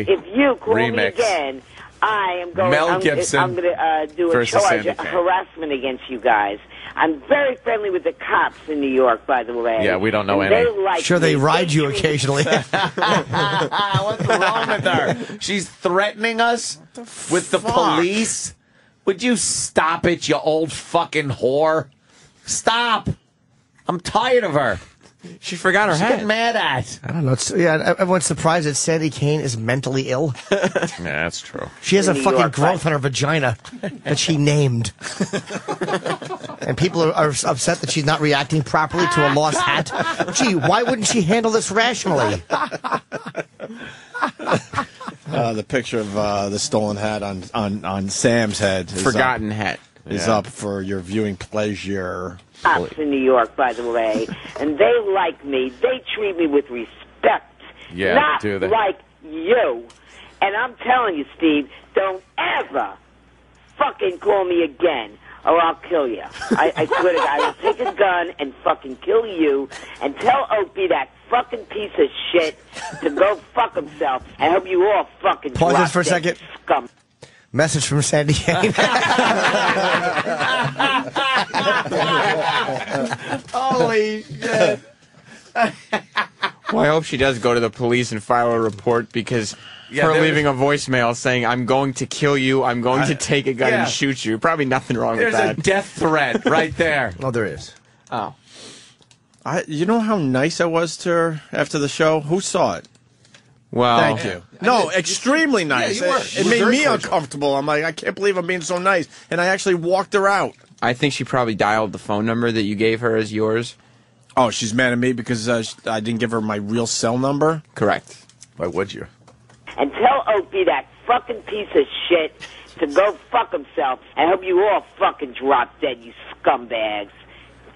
S2: see.
S22: If you call me
S2: Remix.
S22: again, I am going.
S2: Mel Gibson
S22: I'm going to do a
S2: versus
S22: charge
S2: Sandy
S22: of
S2: Kane.
S22: harassment against you guys. I'm very friendly with the cops in New York, by the way.
S2: Yeah, we don't know
S22: and
S2: any.
S22: They like
S4: Sure, they
S22: me.
S4: ride you occasionally.
S2: What's wrong with her? She's threatening us with the police. Would you stop it, you old fucking whore? Stop. I'm tired of her.
S21: She forgot her
S2: She's
S21: hat.
S2: getting mad at.
S4: I don't know. Everyone's surprised that Sandy Kane is mentally ill.
S2: Yeah, that's true.
S4: She has a
S22: New
S4: fucking
S22: York,
S4: growth on her vagina that she named. And people are upset that she's not reacting properly to a lost hat. Gee, why wouldn't she handle this rationally?
S3: The picture of the stolen hat on Sam's head.
S21: Forgotten hat.
S3: Is up for your viewing pleasure.
S22: Cops in New York, by the way, and they like me. They treat me with respect.
S2: Yeah,
S22: not
S2: do they?
S22: like you. And I'm telling you, Steve, don't ever fucking call me again, or I'll kill you. I swear to God, I will take a gun and fucking kill you, and tell Opie, that fucking piece of shit, to go fuck himself. I hope you all fucking
S4: Pause
S22: drop
S4: this for a
S22: dead,
S4: second.
S22: scum.
S4: Message from Sandy Kane.
S21: Holy shit. Well, I hope she does go to the police and file a report because her leaving a voicemail saying, I'm going to kill you, I'm going to take a gun and shoot you. Probably nothing wrong
S2: There's
S21: with
S2: a
S21: that.
S2: death threat right there.
S4: Oh, there is.
S21: Oh.
S3: You know how nice I was to her after the show? Who saw it?
S21: Well,
S3: Thank you. No, extremely nice.
S21: you were.
S3: It
S21: You were
S3: made
S21: very
S3: me
S21: cordial.
S3: uncomfortable. I'm like, I can't believe I'm being so nice. And I actually walked her out.
S21: I think she probably dialed the phone number that you gave her as yours.
S3: Oh, she's mad at me because I didn't give her my real cell number?
S21: Correct.
S2: Why would you?
S22: And tell Opie, that fucking piece of shit, to go fuck himself. I hope you all fucking drop dead, you scumbags.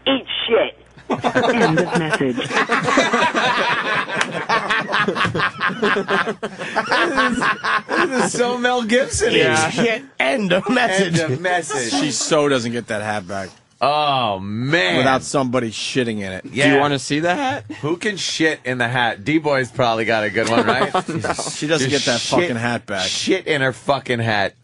S22: Eat shit.
S5: End of message.
S2: This is so Mel Gibson.
S21: Yeah.
S4: Shit. End of message.
S2: End of message.
S3: She so doesn't get that hat back
S2: Oh, man.
S3: without somebody shitting in it.
S2: Yeah.
S21: Do you want to see the hat?
S2: Who can shit in the hat? D-Boy's probably got a good one, right?
S3: She doesn't
S2: Just
S3: get that
S2: shit-
S3: fucking hat back.
S2: Shit in her fucking hat.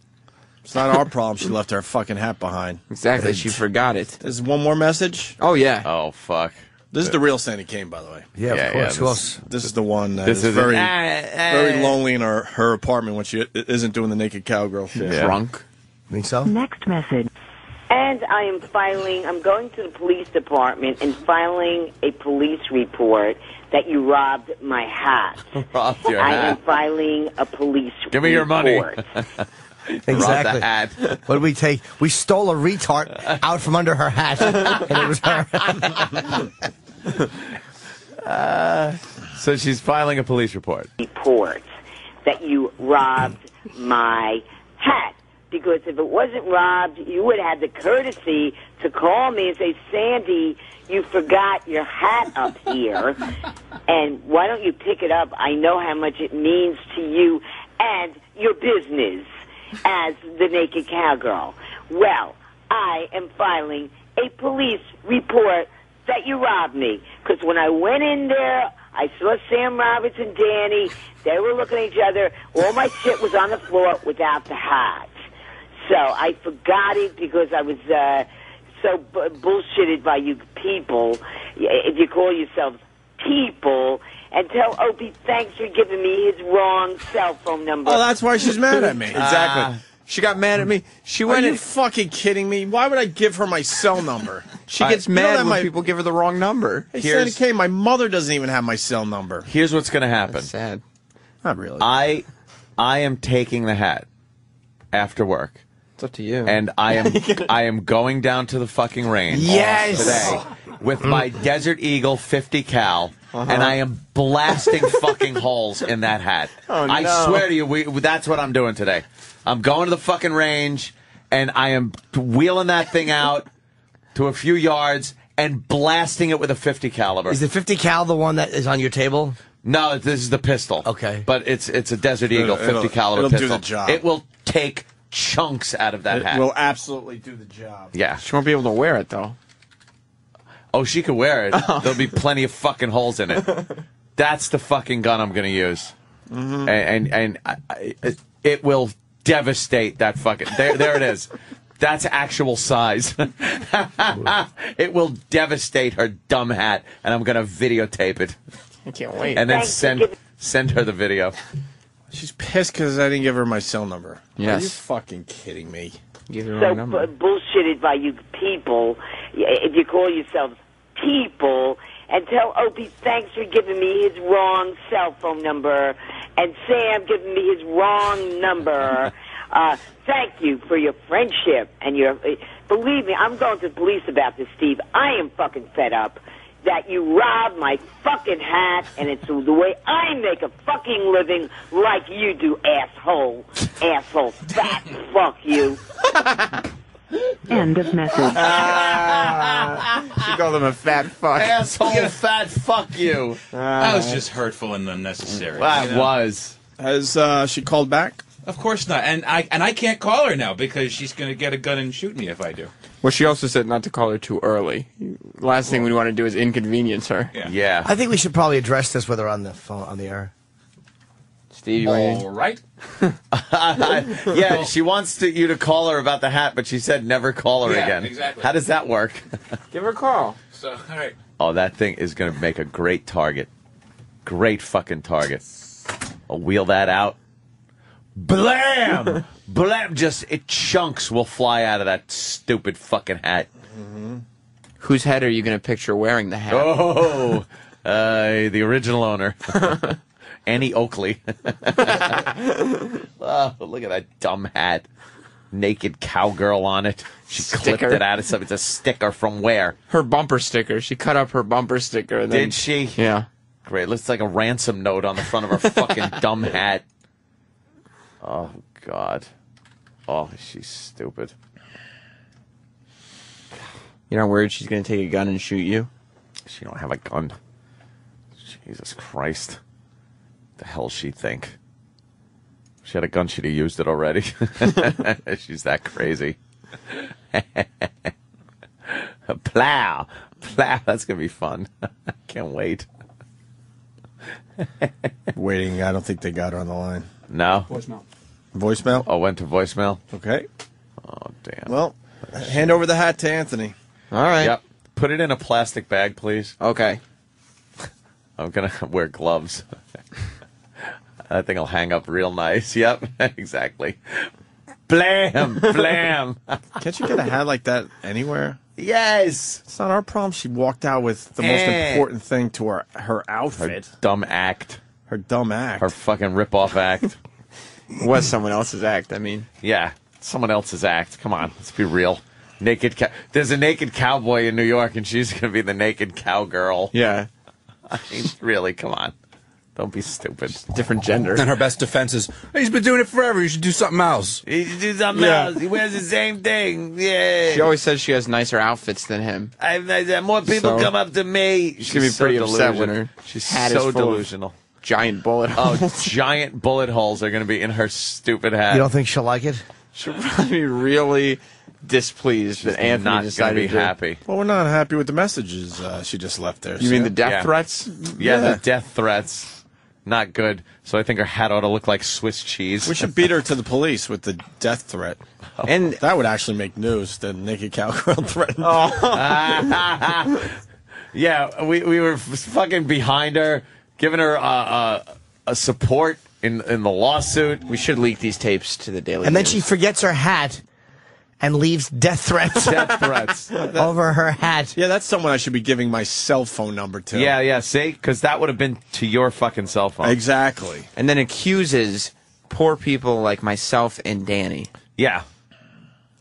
S3: It's not our problem she left her fucking hat behind.
S21: Exactly. She forgot it.
S3: There's one more message.
S21: Oh, yeah.
S2: Oh, fuck.
S3: This is the real Sandy Kane, by the way.
S4: Yeah,
S2: Yeah,
S4: of course.
S2: yeah,
S4: Who else?
S3: This is the one that
S2: This
S3: is
S2: is
S3: very,
S2: it.
S3: very lonely in her apartment when she isn't doing the naked cowgirl shit.
S2: Yeah.
S21: Drunk.
S4: Think so?
S5: Next message.
S22: And I'm going to the police department and filing a police report that you robbed my hat.
S2: Robbed your
S22: I am
S2: hat.
S22: filing a police report.
S2: Give me your money.
S4: Exactly.
S2: Robbed the hat.
S4: What did we take? We stole a retard out from under her hat, and it was her.
S2: So she's filing a police report.
S22: Report that you robbed my hat. Because if it wasn't robbed, you would have the courtesy to call me and say, Sandy, you forgot your hat up here. And why don't you pick it up? I know how much it means to you and your business as the naked cowgirl. Well, I am filing a police report that you robbed me. Because when I went in there, I saw Sam Roberts and Danny. They were looking at each other. All my shit was on the floor without the hat. So I forgot it because I was so bullshitted by you people. If you call yourselves people, and tell Opie thanks for giving me his wrong cell phone number.
S3: Oh, that's why she's mad at me.
S6: Exactly. She got mad at me. She went.
S3: Are you fucking kidding me? Why would I give her my cell number?
S6: She gets mad when people give her the wrong number.
S3: Hey, Sandy K, my mother doesn't even have my cell number.
S2: Here's what's going to happen.
S6: That's sad.
S3: Not really.
S2: I am taking the hat after work.
S6: It's up to you.
S2: And I am going down to the fucking range today with my Desert Eagle 50 cal, and I am blasting fucking holes in that hat.
S6: Oh, no.
S2: I swear to you, that's what I'm doing today. I'm going to the fucking range, and I am wheeling that thing out to a few yards and blasting it with a 50 caliber.
S4: Is the 50 cal the one that is on your table?
S2: No, this is the pistol.
S4: Okay.
S2: But it's a Desert Eagle 50 caliber
S3: it'll
S2: pistol.
S3: do the job.
S2: It will take chunks out of that hat.
S3: It will absolutely do the job.
S2: Yeah.
S6: She won't be able to wear it, though.
S2: Oh, she could wear it. There'll be plenty of fucking holes in it. That's the fucking gun I'm going to use.
S3: Mm-hmm.
S2: And it will devastate that fucking... There it is. That's actual size. It will devastate her dumb hat, and I'm going to videotape it.
S6: I can't wait.
S2: And then send her the video.
S3: She's pissed because I didn't give her my cell number.
S6: Yes.
S3: Are you fucking kidding me?
S6: Give her
S22: So bullshitted by you people. If you call yourselves people, and tell Opie thanks for giving me his wrong cell phone number, and Sam giving me his wrong number. Thank you for your friendship and your. Believe me, I'm going to the police about this, Steve. I am fucking fed up that you robbed my fucking hat, and it's the way I make a fucking living, like you do, asshole. Asshole. Fat fuck you.
S5: End of message.
S6: She called him a fat fuck.
S2: Asshole, fat fuck you.
S1: That was just hurtful and unnecessary.
S2: That was.
S3: Has she called back?
S1: Of course not. And I can't call her now because she's going to get a gun and shoot me if I do.
S6: Well, she also said not to call her too early. Last thing we want to do is inconvenience her.
S2: Yeah.
S4: I think we should probably address this with her on the phone, on the air.
S6: Steve, you want
S1: All right.
S2: Yeah, she wants you to call her about the hat, but she said never call her
S1: Yeah,
S2: again.
S1: exactly.
S2: How does that work?
S6: give her a call.
S1: So, all right.
S2: Oh, that thing is going to make a great target. Great fucking target. I'll wheel that out. Blam! Blam! Just, chunks will fly out of that stupid fucking hat.
S6: Mm-hmm. Whose head are you going to picture wearing the hat?
S2: Oh, the original owner. Annie Oakley. Oh, look at that dumb hat. Naked cowgirl on it. She clipped it out of something. It's a sticker from where?
S6: Her bumper sticker. She cut up her bumper sticker. And
S2: Did she?
S6: Yeah.
S2: Great. Looks like a ransom note on the front of her fucking dumb hat. Oh, God. Oh, she's stupid.
S6: You're not worried she's going to take a gun and shoot you?
S2: She don't have a gun. Jesus Christ. The hell she think? If she had a gun, she'd have used it already. She's that crazy. Plow. Plow. That's going to be fun. Can't wait.
S3: Waiting. I don't think they got her on the line.
S2: No?
S3: Voicemail. Voicemail?
S2: Oh, went to voicemail?
S3: Okay.
S2: Oh, damn.
S3: Well, hand over the hat to Anthony.
S6: All right.
S2: Yep. Put it in a plastic bag, please.
S6: Okay.
S2: I'm going to wear gloves. That thing will hang up real nice. Yep, exactly. Blam! Blam!
S3: Can't you get a hat like that anywhere?
S2: Yes!
S3: It's not our problem. She walked out with the most important thing to her outfit.
S2: Her dumb act.
S3: Her dumb act.
S2: Her fucking rip-off act.
S6: Was someone else's act, I mean.
S2: Yeah, someone else's act. Come on, let's be real. There's a naked cowboy in New York, and she's going to be the naked cowgirl.
S6: Yeah.
S2: I mean, really, come on. Don't be stupid.
S6: Different gender.
S23: And her best defense is, he's been doing it forever. You should do something else.
S2: He should do something else. He wears the same thing. Yeah.
S6: She always says she has nicer outfits than him.
S2: More people come up to me.
S6: She's going to be pretty upset when her
S2: She's
S6: hat
S2: so
S6: is full
S2: delusional.
S6: Of giant bullet holes.
S2: Oh, giant bullet holes are going to be in her stupid hat.
S4: You don't think she'll like it?
S6: She'll probably be really
S21: displeased that Anthony
S2: not
S21: decided
S2: gonna be
S21: to
S2: happy.
S3: Well, we're not happy with the messages she just left there.
S21: You mean the
S3: Sam.
S21: death threats?
S2: Yeah, the death threats. Not good. So I think her hat ought to look like Swiss cheese.
S3: We should beat her to the police with the death threat.
S21: And
S3: that would actually make news. The naked cowgirl threatened.
S2: Yeah, we were fucking behind her, giving her a support in the lawsuit.
S21: We should leak these tapes to the Daily
S4: And then
S21: News.
S4: she forgets her hat and leaves death threats.
S2: Death threats.
S4: over her hat.
S3: Yeah, that's someone I should be giving my cell phone number to.
S2: Yeah, see? Because that would have been to your fucking cell phone.
S3: Exactly.
S21: And then accuses poor people like myself and Danny.
S2: Yeah.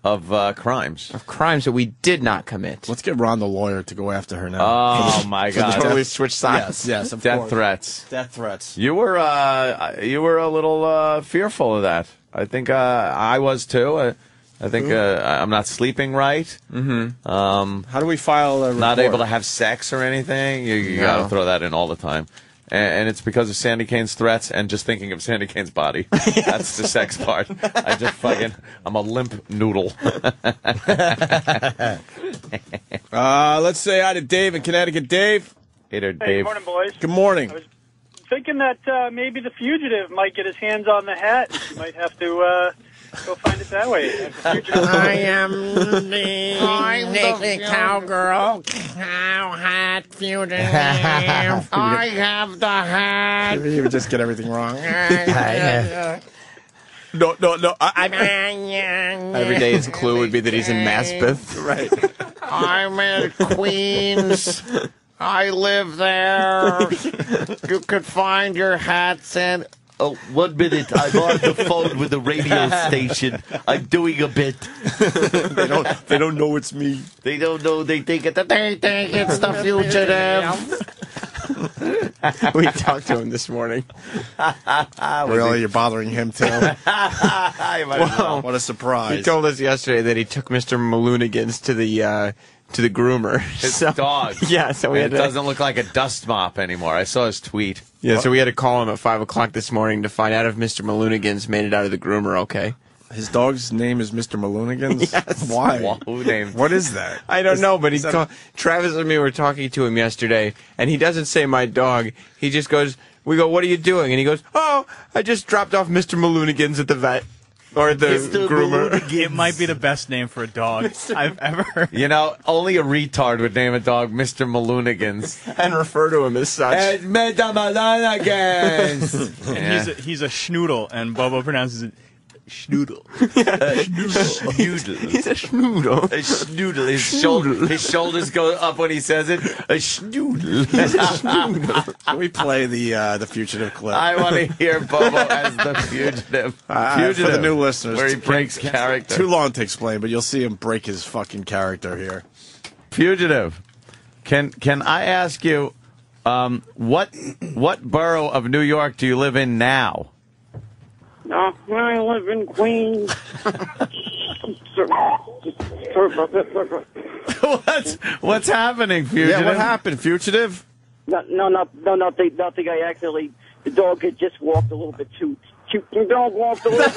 S2: Of crimes.
S21: Of crimes that we did not commit.
S3: Let's get Ron the lawyer to go after her now.
S2: Oh, my God.
S21: Totally switch sides.
S3: Yes, of
S2: Death
S3: course.
S2: threats.
S3: Death threats.
S2: You were a little fearful of that. I think I was too. I think I'm not sleeping right.
S21: Mm-hmm.
S3: How do we file a report?
S2: Not able to have sex or anything. You got to throw that in all the time. And it's because of Sandy Kane's threats and just thinking of Sandy Kane's body. That's the sex part. I'm a limp noodle.
S3: Let's say hi to Dave in Connecticut. Dave.
S2: Hey there,
S7: Hey,
S2: Dave.
S7: good morning, boys.
S3: Good morning.
S7: I was thinking that maybe the fugitive might get his hands on the hat. He might have to go find it that way.
S4: I am the naked cowgirl, cow hat fugitive. I have the hat.
S3: You would just get everything wrong. No.
S21: Every day his clue would be that he's in Maspeth.
S3: Right.
S4: I'm in Queens. I live there. You could find your hats and...
S2: Oh, 1 minute. I'm on the phone with the radio station. I'm doing a bit.
S3: They don't know it's me.
S2: They don't know. They think it's
S4: the fugitive.
S21: We talked to him this morning.
S3: Really? You're bothering him, too?
S21: Well,
S3: what a surprise.
S21: He told us yesterday that he took Mr. Maloonigans to the groomer.
S2: His dog.
S21: Yeah, so
S2: it doesn't look like a dust mop anymore. I saw his tweet.
S21: Yeah, so we had to call him at 5 o'clock this morning to find out if Mr. Maloonigans made it out of the groomer okay.
S3: His dog's name is Mr. Maloonigans?
S21: Yes.
S3: Why?
S2: Who named?
S3: What is that?
S21: I don't know, but Travis and me were talking to him yesterday, and he doesn't say my dog. He just goes, we go, what are you doing? And he goes, oh, I just dropped off Mr. Maloonigans at the vet. Or the groomer.
S18: It might be the best name for a dog I've ever heard.
S2: You know, only a retard would name a dog Mr. Maloonigans.
S21: And refer to him as such.
S2: It's Mr. Maloonigans.
S18: And he's a schnoodle, and Bobo pronounces it schnoodle.
S2: Schnoodle.
S21: He's a schnoodle.
S2: A schnoodle. His shoulders go up when he says it. A schnoodle.
S3: Can we play the fugitive clip?
S2: I want to hear Bobo as the fugitive.
S3: For the new listeners.
S2: Where he breaks character.
S3: Too long to explain, but you'll see him break his fucking character here.
S2: Fugitive. Can I ask you, what borough of New York do you live in now?
S7: No, I live in Queens.
S2: What's happening, fugitive?
S3: Yeah, what happened, fugitive?
S7: Nothing. I actually, the dog had just walked a little bit too. The dog walked a little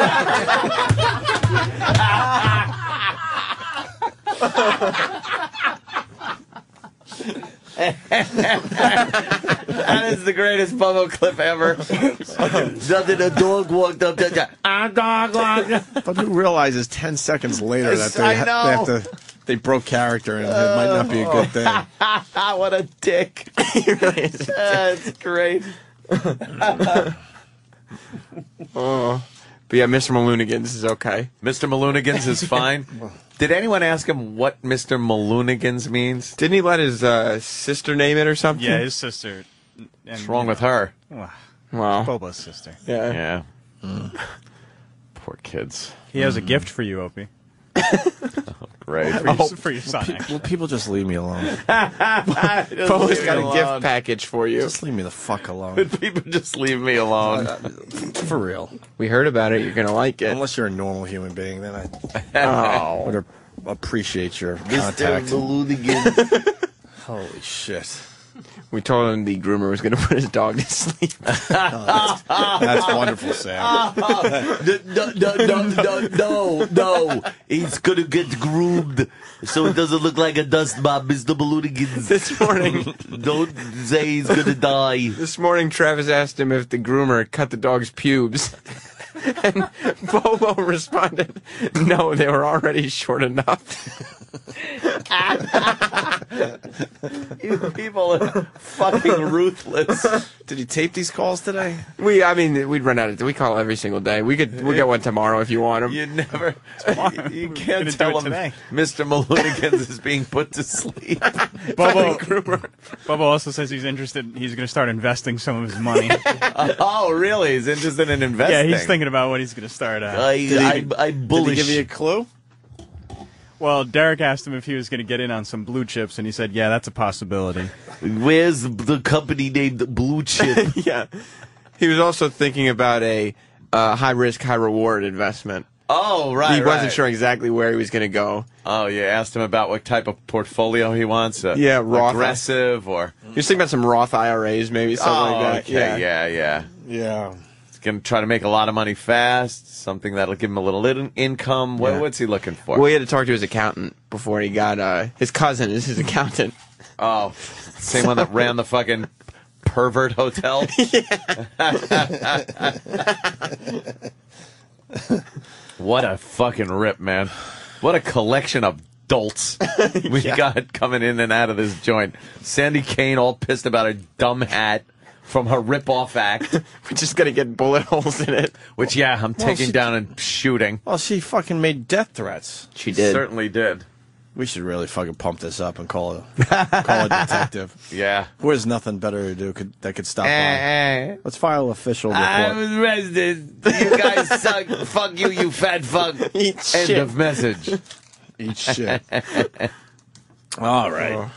S2: That is the greatest Bobo clip ever. Nothing, a dog walked up to a dog walked up.
S3: But who realizes 10 seconds later that they broke character and it might not be a good thing.
S2: What a dick.
S21: He really is.
S2: That's great.
S21: But yeah, Mr. Maloonigans is okay.
S2: Mr. Maloonigans is fine. Did anyone ask him what Mr. Maloonigans means?
S21: Didn't he let his sister name it or something?
S18: Yeah, his sister.
S2: What's wrong with her?
S21: Well,
S18: Bobo's sister.
S21: Yeah.
S2: Poor kids.
S18: He has a gift for you, Opie.
S2: Great.
S18: For your son, actually.
S3: Will people just leave me alone?
S21: Bobo's got a gift package for you.
S3: Just leave me the fuck alone.
S2: Would people just leave me alone?
S3: For real.
S21: We heard about it. You're going to like it.
S3: Unless you're a normal human being, then I would appreciate your contact.
S2: Mr. Maloonigans.
S3: Holy shit.
S6: We told him the groomer was going to put his dog to sleep.
S3: That's wonderful, Sam.
S2: No. He's going to get groomed so it doesn't look like a dust mob, Mr. Balloonigans.
S6: This morning.
S2: Don't say he's going to die.
S6: This morning, Travis asked him if the groomer cut the dog's pubes. And Bobo responded, no, they were already short enough.
S2: You people are fucking ruthless.
S3: Did he tape these calls today?
S6: We'd run out of. We call every single day. We'll get one tomorrow if you want them.
S2: You never. You can't tell him today. Mr. Maloonigans is being put to sleep.
S18: Bobo also says he's interested. He's going to start investing some of his money.
S2: Oh, really? He's interested in investing.
S18: Yeah, he's thinking about what he's going to start.
S2: I bullish.
S3: Did he give you a clue?
S18: Well, Derek asked him if he was going to get in on some blue chips, and he said, yeah, that's a possibility.
S2: Where's the company named Blue Chip?
S6: Yeah. He was also thinking about a high-risk, high-reward investment.
S2: Oh, right,
S6: He wasn't sure exactly where he was going to go.
S2: Oh, you asked him about what type of portfolio he wants?
S6: Roth.
S2: Aggressive or...
S6: He was thinking about some Roth IRAs, maybe, something like that.
S2: Okay.
S3: Yeah.
S2: Going to try to make a lot of money fast, something that'll give him a little income. What's he looking for?
S6: Well, he had to talk to his accountant before he got, his cousin is his accountant.
S2: Oh, same one that ran the fucking pervert hotel? What a fucking rip, man. What a collection of dolts we got coming in and out of this joint. Sandy Kane all pissed about her dumb hat from her rip-off act.
S6: We're just going to get bullet holes in it.
S2: Which, I'm taking down and shooting.
S3: Well, she fucking made death threats.
S6: She did.
S2: Certainly did.
S3: We should really fucking pump this up and call a detective.
S2: Yeah.
S3: Who has nothing better to do that could stop by. Let's file an official report.
S2: I was arrested. You guys suck. Fuck you, you fat fuck.
S3: Eat shit.
S2: End of message.
S3: Eat shit. All right.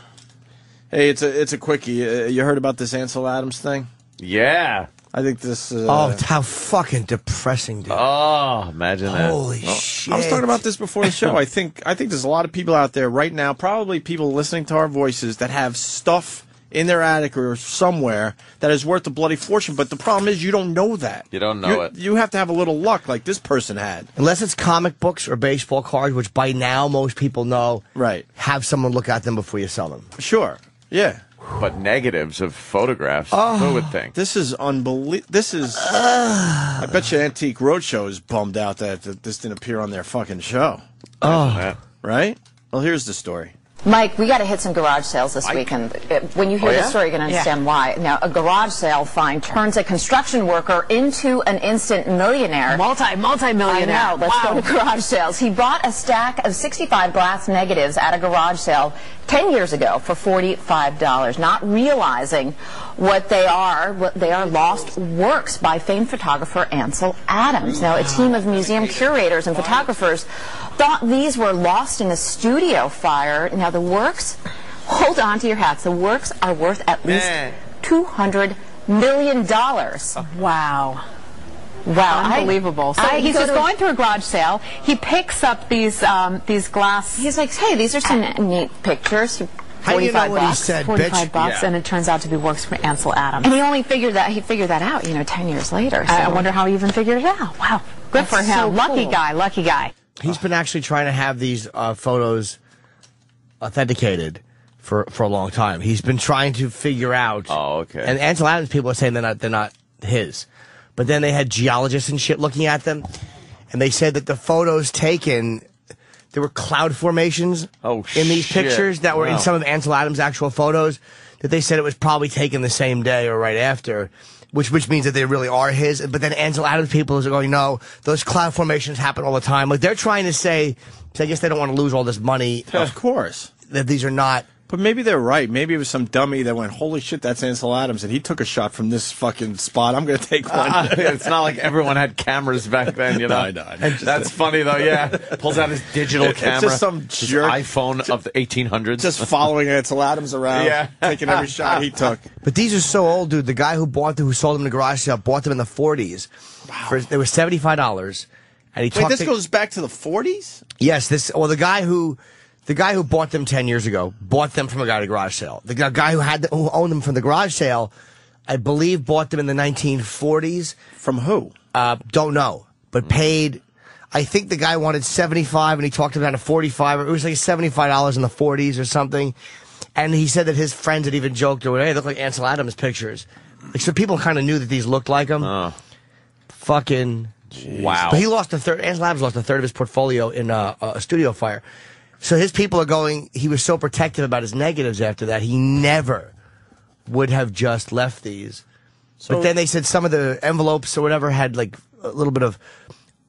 S3: Hey, it's a quickie. You heard about this Ansel Adams thing?
S2: Yeah.
S3: I think this...
S4: oh, how fucking depressing, dude.
S2: Oh, imagine that.
S4: Holy shit.
S3: I was talking about this before the show. I think there's a lot of people out there right now, probably people listening to our voices, that have stuff in their attic or somewhere that is worth a bloody fortune. But the problem is you don't know that.
S2: You don't know it.
S3: You have to have a little luck like this person had.
S4: Unless it's comic books or baseball cards, which by now most people know.
S3: Right.
S4: Have someone look at them before you sell them.
S3: Sure. Yeah.
S2: But negatives of photographs, who would think?
S3: This is unbelievable. This is... I bet you Antique Roadshow is bummed out that this didn't appear on their fucking show. Right? Well, here's the story.
S8: Mike, we got to hit some garage sales this weekend. When you hear the story, you're going to understand why. Now, a garage sale find turns a construction worker into an instant millionaire.
S9: Multi-millionaire.
S8: I know. Let's go to garage sales. He bought a stack of 65 glass negatives at a garage sale 10 years ago for $45, not realizing what they are. They are lost works by famed photographer Ansel Adams. Now, a team of museum curators and photographers thought these were lost in a studio fire. Now, the works, hold on to your hats, the works are worth at least $200 million.
S9: Wow.
S8: Wow.
S9: Unbelievable. So he's just going to a garage sale. He picks up these glass.
S8: He's like, hey, these are some neat pictures.
S4: How do you know what he said, bitch?
S9: $45, and it turns out to be works for Ansel Adams.
S8: And he only figured that out, 10 years later. So.
S9: I wonder how he even figured it out. Wow. Good for him.
S8: So
S9: lucky
S8: cool.
S9: guy.
S4: He's been actually trying to have these photos authenticated for a long time. He's been trying to figure out.
S2: Oh, okay.
S4: And Ansel Adams people are saying they're not his, but then they had geologists and shit looking at them, and they said that the photos taken, there were cloud formations in these pictures that were in some of Ansel Adams' actual photos. That they said it was probably taken the same day or right after. Which means that they really are his. But then Ansel Adams people are going, no, those cloud formations happen all the time. Like, they're trying to say, I guess they don't want to lose all this money.
S3: Of course.
S4: That these are not.
S3: But maybe they're right. Maybe it was some dummy that went, holy shit, that's Ansel Adams, and he took a shot from this fucking spot. I'm going to take one.
S2: It's not like everyone had cameras back then, you know?
S3: No.
S2: That's funny, though, yeah. Pulls out his digital camera.
S3: It's just some jerk.
S2: iPhone of the 1800s.
S3: Just following Ansel Adams around, taking every shot he took.
S4: But these are so old, dude. The guy who sold them in the garage sale bought them in the 40s. Wow. They were $75. And he
S3: Wait, this goes back to the 40s?
S4: Yes. The guy who The guy who bought them 10 years ago bought them from a guy at a garage sale. The guy who owned them from the garage sale, I believe, bought them in the 1940s.
S3: From who?
S4: Don't know, but paid. I think the guy wanted $75, and he talked about a $45. It was like $75 in the 40s or something. And he said that his friends had even joked, "Hey, they look like Ansel Adams pictures." Like, so people kind of knew that these looked like him. Fucking
S2: wow!
S4: But he lost a third. Ansel Adams lost a third of his portfolio in a studio fire. So his people are going. He was so protective about his negatives after that. He never would have just left these. But then they said some of the envelopes or whatever had like a little bit of.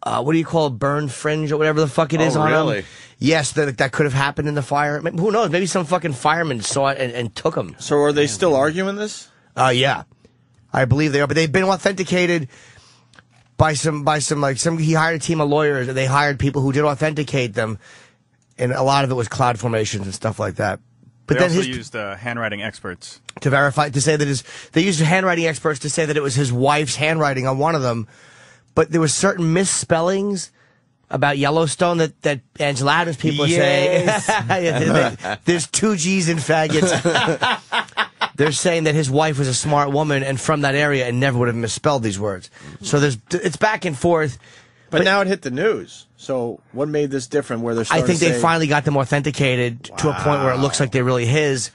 S4: What do you call it? Burn fringe or whatever the fuck it is on them. Yes, that could have happened in the fire. Who knows? Maybe some fucking fireman saw it and took them.
S3: So are they still arguing this?
S4: Yeah, I believe they are. But they've been authenticated by some he hired a team of lawyers and they hired people who did authenticate them, and a lot of it was cloud formations and stuff like that. But
S18: they
S4: then
S18: also used handwriting experts
S4: to verify they used handwriting experts to say that it was his wife's handwriting on one of them. But there were certain misspellings about Yellowstone that Angela Adams people say. There's two G's in faggots. They're saying that his wife was a smart woman and from that area and never would have misspelled these words. So it's back and forth.
S3: But now it hit the news. So what made this different? Where they're
S4: I think they finally got them authenticated to a point where it looks like they're really his.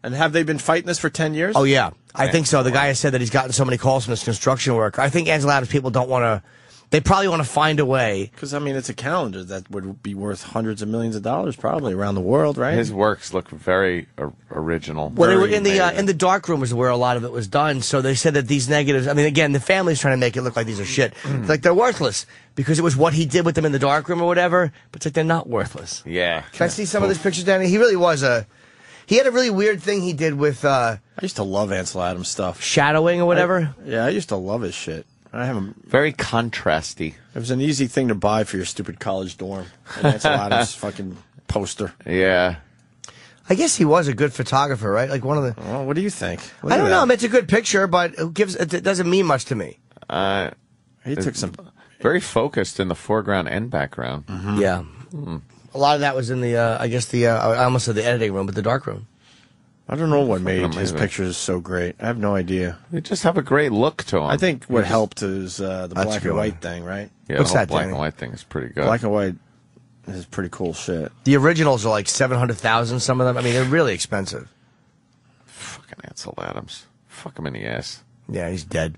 S3: And have they been fighting this for 10 years?
S4: Oh, yeah. I think so. The guy has said that he's gotten so many calls from this construction work. I think Angela Adams people don't want to... They probably want to find a way.
S3: Because, I mean, it's a calendar that would be worth hundreds of millions of dollars probably around the world, right?
S2: His works look very original.
S4: Well, they were in the dark room was where a lot of it was done. So they said that these negatives... I mean, again, the family's trying to make it look like these are shit. Like, they're worthless because it was what he did with them in the dark room or whatever. But it's like they're not worthless.
S2: Yeah.
S4: Can I see some of these pictures, Danny? He really was a... He had a really weird thing he did with... I
S3: used to love Ansel Adams stuff.
S4: Shadowing or whatever?
S3: I used to love his shit. I have him
S2: very contrasty.
S3: It was an easy thing to buy for your stupid college dorm. An Ansel Adams fucking poster.
S2: Yeah.
S4: I guess he was a good photographer, right? Like one of the...
S3: Well, what do you think?
S4: I don't know. I mean, it's a good picture, but it doesn't mean much to me.
S3: He took some...
S2: Very focused in the foreground and background.
S4: Yeah. A lot of that was in the, I almost said the editing room, but the dark room.
S3: I don't know what made his pictures so great. I have no idea.
S2: They just have a great look to them.
S3: I think what helped is the black and white thing, right?
S2: Yeah,
S4: What's
S2: the whole
S4: that,
S2: black
S4: Danny?
S2: and white thing is pretty good.
S3: Black and white is pretty cool shit.
S4: The originals are like 700,000, some of them. I mean, they're really expensive.
S2: Fucking Ansel Adams. Fuck him in the ass.
S4: Yeah, he's dead.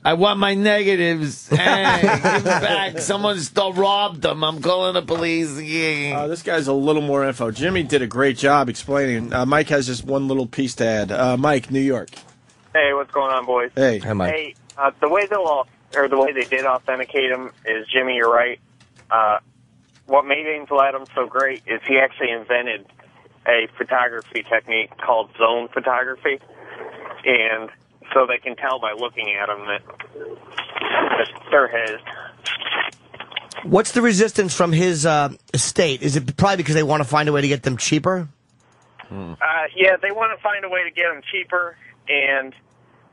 S2: I want my negatives. Hey, give them back. Someone still robbed them. I'm calling the police. Yeah.
S3: This guy's a little more info. Jimmy did a great job explaining. Mike has just one little piece to add. Mike, New York.
S14: Hey, what's going on, boys?
S3: Hey.
S4: Hi, Mike.
S14: Hey, the way they did authenticate him is, Jimmy, you're right. What made Ansel Adams so great is he actually invented a photography technique called zone photography, and so they can tell by looking at them that they're his.
S4: What's the resistance from his estate? Is it probably because they want to find a way to get them cheaper?
S14: Yeah, they want to find a way to get them cheaper, and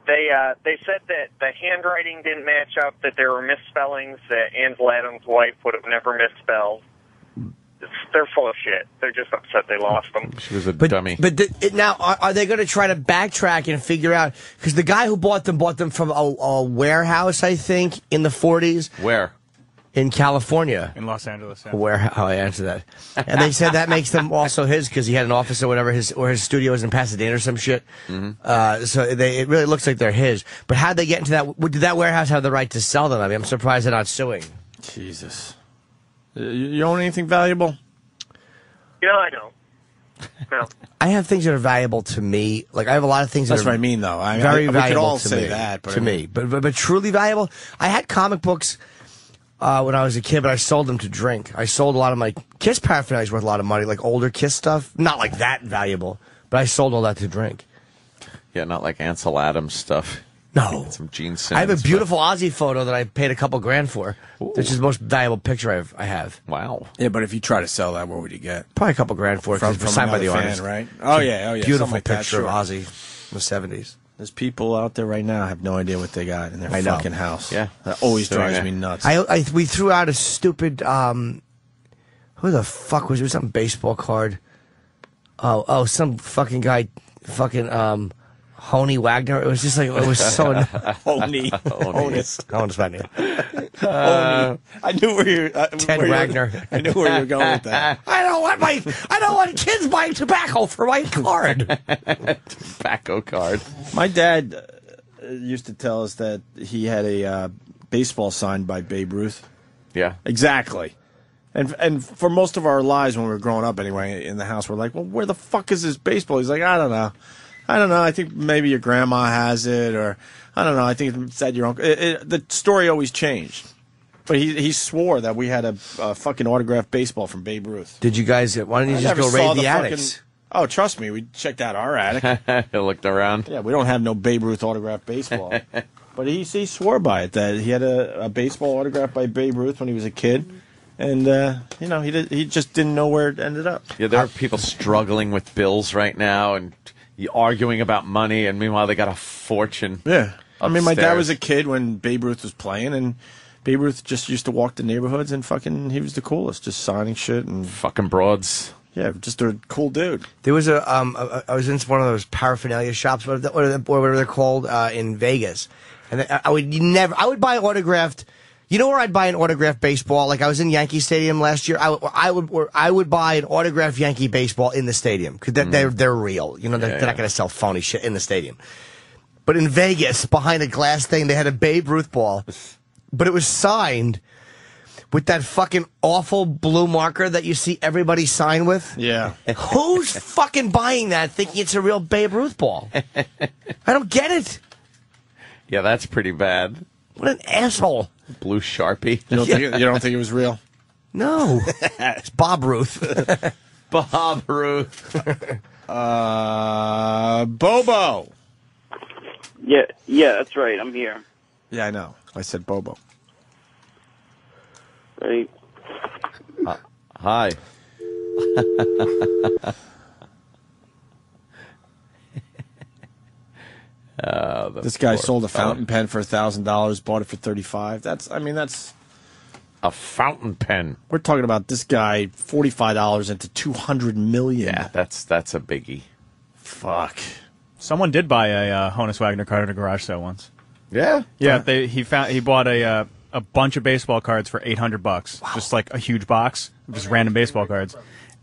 S14: they said that the handwriting didn't match up, that there were misspellings that Ansel Adams' wife would have never misspelled. They're full of shit. They're just upset they lost them.
S2: She was a dummy.
S4: But now, are they going to try to backtrack and figure out? Because the guy who bought them from a warehouse, I think, in the 40s.
S2: Where?
S4: In California.
S18: In Los Angeles. Yeah.
S4: Where? How I answer that. And they said that makes them also his because he had an office or whatever. His studio is in Pasadena or some shit. So it really looks like they're his. But how'd they get into that? Did that warehouse have the right to sell them? I mean, I'm surprised they're not suing.
S3: Jesus. You own anything valuable?
S14: You know, I don't. No.
S4: I have things that are valuable to me. Like, I have a lot of things that
S3: That's
S4: are
S3: what I mean, though.
S4: very
S3: we
S4: valuable
S3: could all
S4: to
S3: say
S4: me.
S3: that. But
S4: to me. But truly valuable. I had comic books when I was a kid, but I sold them to drink. I sold a lot of my Kiss paraphernalia is worth a lot of money, like older Kiss stuff. Not like that valuable, but I sold all that to drink.
S2: Yeah, not like Ansel Adams stuff.
S4: No.
S2: Some Gene Simmons.
S4: I have a beautiful Ozzy photo that I paid a couple grand for. Which is the most valuable picture I have.
S2: Wow.
S3: Yeah, but if you try to sell that, what would you get?
S4: Probably a couple grand for it.
S3: From
S4: signed by the
S3: another
S4: artist.
S3: fan, right? Oh, yeah.
S4: Beautiful
S3: Like that,
S4: picture
S3: sure.
S4: of Ozzy in the 70s.
S3: There's people out there right now have no idea what they got in their
S4: I know.
S3: fucking house.
S2: Yeah.
S3: That always
S2: Doing
S3: drives
S2: it.
S3: me nuts.
S4: We threw out a stupid, who Who the fuck was it? Some baseball card. Oh, some fucking guy, fucking Honey Wagner. It was just like it was so Honus Wagner.
S3: I knew where you.
S4: Ted Wagner.
S3: I knew where you were going with that.
S4: I don't want kids buying tobacco for my card.
S2: Tobacco card.
S3: My dad used to tell us that he had a baseball signed by Babe Ruth.
S2: Yeah,
S3: exactly. And for most of our lives when we were growing up, anyway, in the house, we're like, well, where the fuck is this baseball? He's like, I don't know. I think maybe your grandma has it, or I don't know. I think it's at your uncle. The story always changed. But he swore that we had a fucking autographed baseball from Babe Ruth.
S4: Did you guys? Why didn't you just go raid the attics?
S3: Oh, trust me, we checked out our attic.
S2: I looked around.
S3: Yeah, we don't have no Babe Ruth autographed baseball. But he swore by it, that he had a baseball autographed by Babe Ruth when he was a kid. And, he just didn't know where it ended up.
S2: Yeah, there are people struggling with bills right now and arguing about money, and meanwhile they got a fortune.
S3: Yeah. I mean, my dad
S2: upstairs.
S3: was a kid when Babe Ruth was playing, and Babe Ruth just used to walk the neighborhoods and fucking, he was the coolest, just signing shit and
S2: fucking broads.
S3: Yeah, just a cool dude.
S4: There was I was in one of those paraphernalia shops, whatever they're called, in Vegas, and I would buy autographed. You know where I'd buy an autographed baseball? Like I was in Yankee Stadium last year. I would buy an autographed Yankee baseball in the stadium because they're real. You know, they're not going to sell phony shit in the stadium. But in Vegas, behind a glass thing, they had a Babe Ruth ball, but it was signed with that fucking awful blue marker that you see everybody sign with.
S3: Yeah.
S4: Who's fucking buying that thinking it's a real Babe Ruth ball? I don't get it.
S2: Yeah, that's pretty bad.
S4: What an asshole.
S2: Blue Sharpie.
S3: You don't think it was real?
S4: No. It's Bob Ruth.
S2: Bob Ruth.
S3: Bobo.
S11: Yeah, that's right. I'm here.
S3: Yeah, I know. I said Bobo.
S11: Right.
S2: Hi.
S3: This guy sold a fountain pen for $1,000, bought it for $35. That's
S2: a fountain pen.
S3: We're talking about this guy $45 into $200 million.
S2: Yeah, that's a biggie.
S3: Fuck.
S18: Someone did buy a Honus Wagner card at a garage sale once.
S2: Yeah,
S18: yeah. He bought a bunch of baseball cards for $800, just like a huge box, just random baseball cards,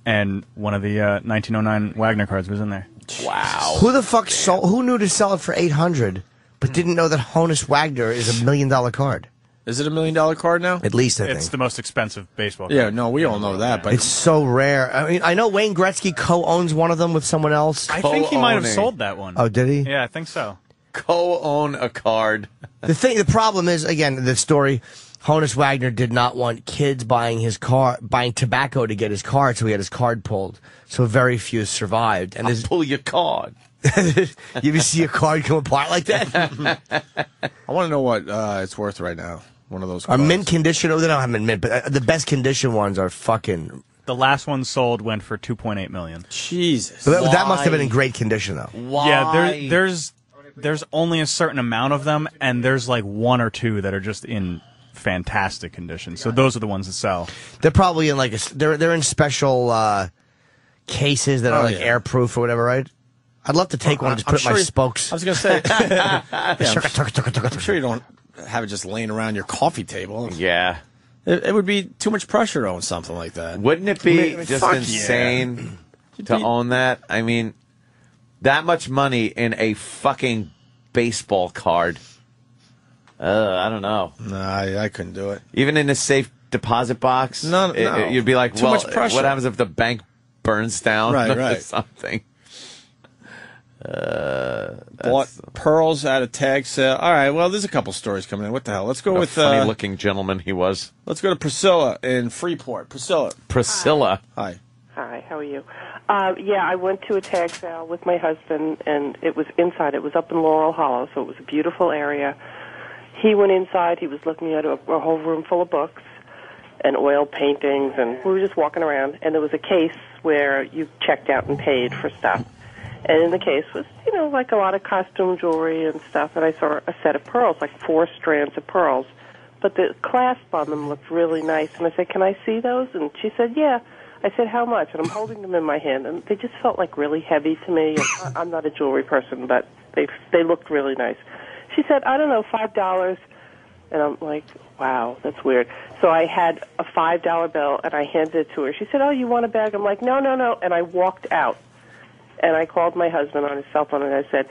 S18: and one of the 1909 Wagner cards was in there.
S2: Wow.
S4: Who the fuck who knew to sell it for $800, but didn't know that Honus Wagner is $1 million card?
S3: Is it $1 million card now?
S4: At least I think
S18: It's the most expensive baseball card.
S3: Yeah, no, we all know that, but
S4: it's so rare. I mean, I know Wayne Gretzky co-owns one of them with someone else.
S18: I think he might have sold that one.
S4: Oh, did he?
S18: Yeah, I think so.
S2: Co-own a card.
S4: The problem is, again, the story, Honus Wagner did not want kids buying tobacco to get his card, so he had his card pulled. So very few survived. And
S2: I'll pull your card.
S4: You ever see a card come apart like that?
S3: I want to know what it's worth right now. One of those
S4: Are
S3: cards.
S4: mint condition? Oh, they don't have them in mint, but the best condition ones are fucking.
S18: The last one sold went for $2.8 million.
S3: Jesus.
S4: But that must have been in great condition, though.
S2: Why?
S18: Yeah, there's only a certain amount of them, and there's like one or two that are just in fantastic condition. So those are the ones that sell.
S4: They're probably in like they're in special cases that are like airproof or whatever, right? I'd love to take one and just put it in my spokes.
S3: I was going to say. I'm sure you don't have it just laying around your coffee table.
S2: Yeah.
S3: It would be too much pressure to own something like that.
S2: Wouldn't it be just
S3: fuck
S2: insane to own that? I mean, that much money in a fucking baseball card. I don't know.
S3: No, I couldn't do it.
S2: Even in a safe deposit box?
S3: No.
S2: You'd be like,
S3: Too
S2: well,
S3: much pressure.
S2: what happens if the bank burns down
S3: Right,
S2: or
S3: right.
S2: something?
S3: Bought pearls at a tag sale. All right, well, there's a couple stories coming in. What the hell? Let's go
S2: What a
S3: with
S2: funny-looking gentleman he was.
S3: Let's go to Priscilla in Freeport.
S2: Priscilla.
S3: Hi.
S12: Hi, how are you? Yeah, I went to a tag sale with my husband, and it was inside. It was up in Laurel Hollow, so it was a beautiful area. He went inside. He was looking at a whole room full of books and oil paintings, and we were just walking around, and there was a case where you checked out and paid for stuff. And in the case was, like a lot of costume jewelry and stuff, and I saw a set of pearls, like 4 strands of pearls, but the clasp on them looked really nice. And I said, can I see those? And she said, yeah. I said, how much? And I'm holding them in my hand, and they just felt like really heavy to me. And I'm not a jewelry person, but they looked really nice. She said, I don't know, $5. And I'm like, wow, that's weird. So I had a $5 bill, and I handed it to her. She said, oh, you want a bag? I'm like, no. And I walked out. And I called my husband on his cell phone, and I said,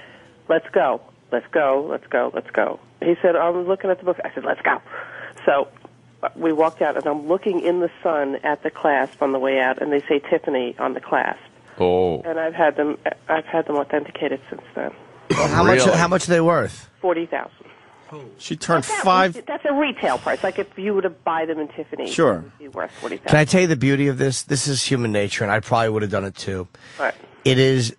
S12: let's go. He said, I'm looking at the book. I said, let's go. So we walked out, and I'm looking in the sun at the clasp on the way out, and they say Tiffany on the clasp.
S2: Oh.
S12: And I've had them authenticated since then.
S4: How much are they worth?
S12: $40,000.
S3: She turned
S12: That's a retail price. Like if you were to buy them in Tiffany,
S3: Sure.
S12: it would be worth $40,000.
S4: Can I tell you the beauty of this? This is human nature, and I probably would have done it too.
S12: Right.
S4: It is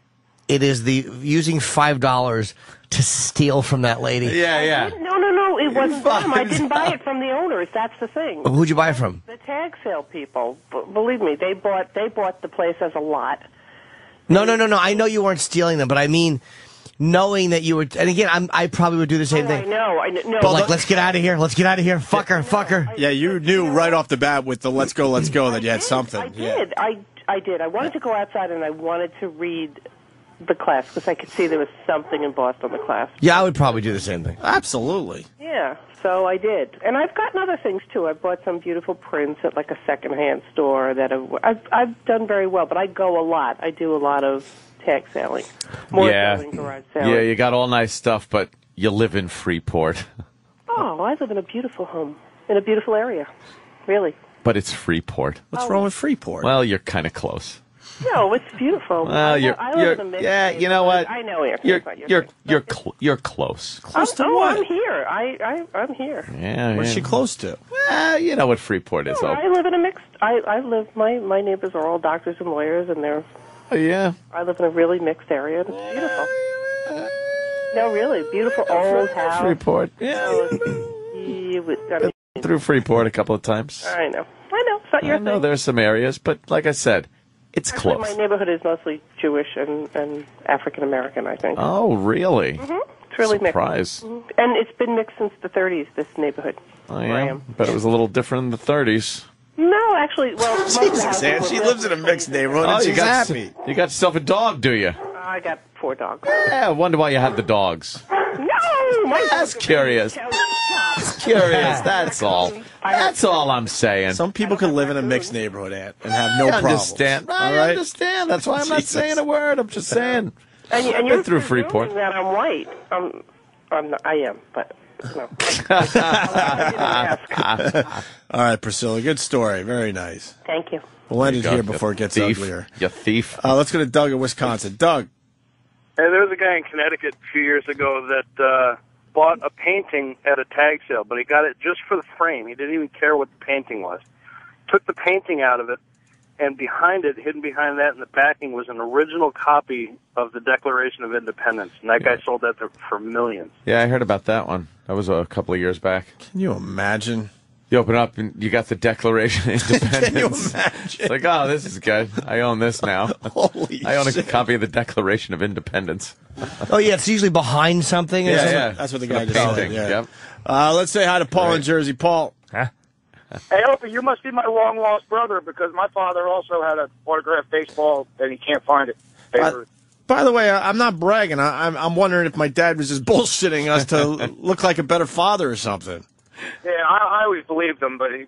S4: the using $5 to steal from that lady.
S2: Yeah.
S12: No, it wasn't them. I didn't buy it from the owners. That's the thing.
S4: Who'd you buy it from?
S12: The tag sale people. Believe me, they bought the place as a lot.
S4: No. I know you weren't stealing them, but I mean, knowing that you were. And again, I probably would do the same thing.
S12: I know.
S4: But like, let's get out of here. Fuck her.
S3: Yeah, you knew right off the bat with the let's go that you had something.
S12: I did. I did. I wanted to go outside, and I wanted to read the class because I could see there was something embossed on the class.
S4: Yeah, I would probably do the same thing.
S3: Absolutely.
S12: Yeah, so I did. And I've gotten other things, too. I bought some beautiful prints at, like, a secondhand store that I've done very well, but I go a lot. I do a lot of tag selling. More so than garage selling.
S2: Yeah, you got all nice stuff, but you live in Freeport.
S12: Oh, I live in a beautiful home, in a beautiful area. Really.
S2: But it's Freeport.
S3: What's wrong with Freeport?
S2: Well, you're kind of close.
S12: No, it's beautiful.
S2: Well,
S12: I live in a mixed
S2: you know what?
S12: I know
S2: You're close.
S3: Close to what?
S12: I'm here. I'm here.
S2: Yeah.
S3: What's she close to?
S2: Well, you know what Freeport is.
S12: I live in a mixed. I live. My neighbors are all doctors and lawyers, and they're.
S2: Oh yeah.
S12: I live in a really mixed area. And it's beautiful. No, really beautiful old house.
S2: Freeport.
S12: Yeah.
S2: Through Freeport a couple of times.
S12: I know. It's not your thing.
S2: I know there's some areas, but like I said, it's
S12: Actually,
S2: close.
S12: my neighborhood is mostly Jewish and African American, I think.
S2: Oh, really?
S12: Mm-hmm. It's really
S2: Surprise.
S12: mixed. Mm-hmm. And it's been mixed since the 30s, this neighborhood.
S2: Oh,
S12: where I
S2: yeah?
S12: am.
S2: But it was a little different in the 30s.
S12: No, actually, well, most of the
S3: Jesus,
S12: houses
S3: Ann,
S12: were
S3: she
S12: built
S3: lives in a mixed neighborhood and she's happy.
S2: You got yourself a dog, do you?
S12: I got 4 dogs.
S2: Yeah, I wonder why you have the dogs.
S12: No! My
S2: That's curious. Curious, that's all. That's all I'm saying.
S3: Some people can live in a mixed neighborhood, Aunt, and have no
S2: I
S3: problems.
S2: understand.
S3: All
S2: I
S3: right?
S2: understand. That's why I'm not saying a word. I'm just saying.
S12: And
S2: I've
S12: you're
S2: been through Freeport.
S12: presuming that I'm white. I am, but no.
S3: All right, Priscilla, good story. Very nice.
S12: Thank you.
S3: We'll end
S2: There
S3: it
S2: you go,
S3: here before it gets
S2: thief.
S3: uglier.
S2: You thief.
S3: Let's go to Doug in Wisconsin. Doug.
S10: Hey, there was a guy in Connecticut a few years ago that bought a painting at a tag sale, but he got it just for the frame. He didn't even care what the painting was. Took the painting out of it, and behind it, hidden behind that in the backing, was an original copy of the Declaration of Independence. And that guy sold that for millions.
S2: Yeah, I heard about that one. That was a couple of years back.
S3: Can you imagine?
S2: You open up and you got the Declaration of Independence.
S3: Can you imagine?
S2: It's like, oh, this is good. I own this now.
S3: Holy
S2: I own a
S3: shit.
S2: copy of the Declaration of Independence.
S4: Oh yeah, it's usually behind something. or something.
S2: Yeah.
S3: That's what the
S2: For
S3: guy
S2: the
S3: just said.
S2: painting.
S3: Yeah.
S2: Yep.
S3: Let's say hi to Paul in Jersey. Paul.
S20: Hey, Opie, you must be my long-lost brother because my father also had an autographed baseball and he can't find it.
S3: By the way, I'm not bragging. I'm wondering if my dad was just bullshitting us to look like a better father or something.
S20: Yeah, I always believed him, but he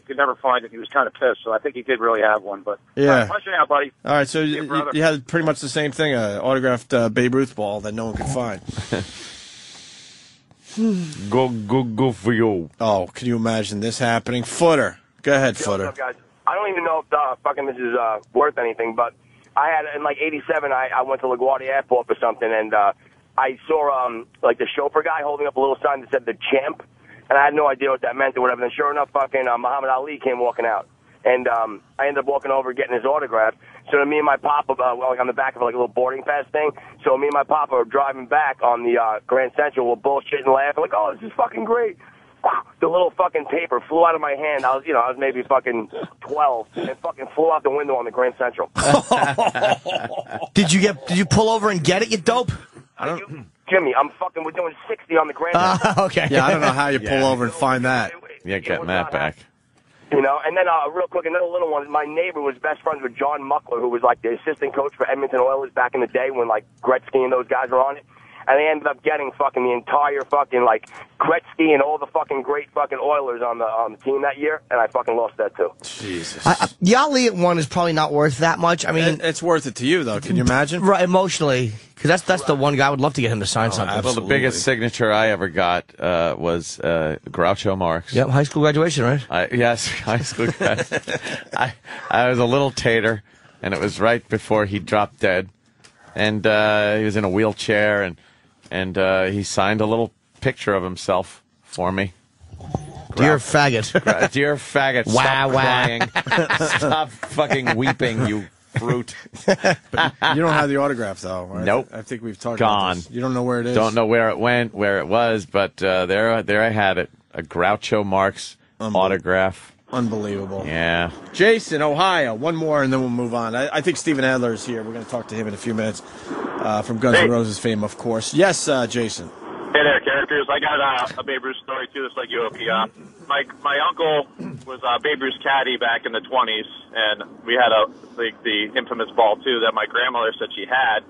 S20: could never find it. He was kind of pissed, so I think he did really have one. But
S3: Yeah.
S20: all right, punch it out, buddy.
S3: All right, so
S20: See you, brother.
S3: you had pretty much the same thing, an autographed Babe Ruth ball that no one could find.
S2: Go for you.
S3: Oh, can you imagine this happening? Footer. Go ahead, Footer.
S13: What's up, guys? I don't even know if fucking this is worth anything, but I had, in like 87, I went to LaGuardia Airport for something, and I saw like the chauffeur guy holding up a little sign that said the champ, and I had no idea what that meant or whatever. And sure enough, fucking Muhammad Ali came walking out. And I ended up walking over getting his autograph. So me and my papa, like on the back of like a little boarding pass thing. So me and my papa were driving back on the Grand Central. We're bullshitting and laughing like, oh, this is fucking great. The little fucking paper flew out of my hand. I was maybe fucking 12 and fucking flew out the window on the Grand Central.
S4: Did you pull over and get it, you dope?
S13: Jimmy, we're doing 60 on the grand.
S4: Okay.
S3: Yeah, I don't know how you pull over and find that.
S2: Yeah, getting that back.
S13: You know, and then real quick, another little one. My neighbor was best friends with John Muckler, who was like the assistant coach for Edmonton Oilers back in the day when like Gretzky and those guys were on it. And they ended up getting fucking the entire fucking like Gretzky and all the fucking great fucking Oilers on the team that year, and I fucking lost that too.
S3: Jesus.
S4: The Elliott one is probably not worth that much. I mean,
S3: it's worth it to you though. Can you imagine?
S4: Right, emotionally, because that's the one guy I would love to get him to sign something.
S2: Well, the biggest signature I ever got was Groucho Marx.
S4: Yep, high school graduation, right?
S2: Yes, high school graduation. I was a little tater, and it was right before he dropped dead, and he was in a wheelchair, and he signed a little picture of himself for me.
S4: Dear faggot.
S2: Dear faggot. Stop crying. Stop fucking weeping, you fruit.
S3: But you don't have the autograph, though. Right?
S2: Nope.
S3: I think we've talked
S2: Gone.
S3: about this. You don't know where it is?
S2: Don't know where it went, where it was, but there I had it. A Groucho Marx autograph.
S3: Unbelievable.
S2: Yeah.
S3: Jason, Ohio. One more, and then we'll move on. I think Steven Adler is here. We're going to talk to him in a few minutes. From Guns N' Roses fame, of course. Yes, Jason.
S15: Hey there, characters. I got a Babe Ruth story, too, just like you, Opie. My uncle was Babe Ruth's caddy back in the 20s, and we had the infamous ball, too, that my grandmother said she had.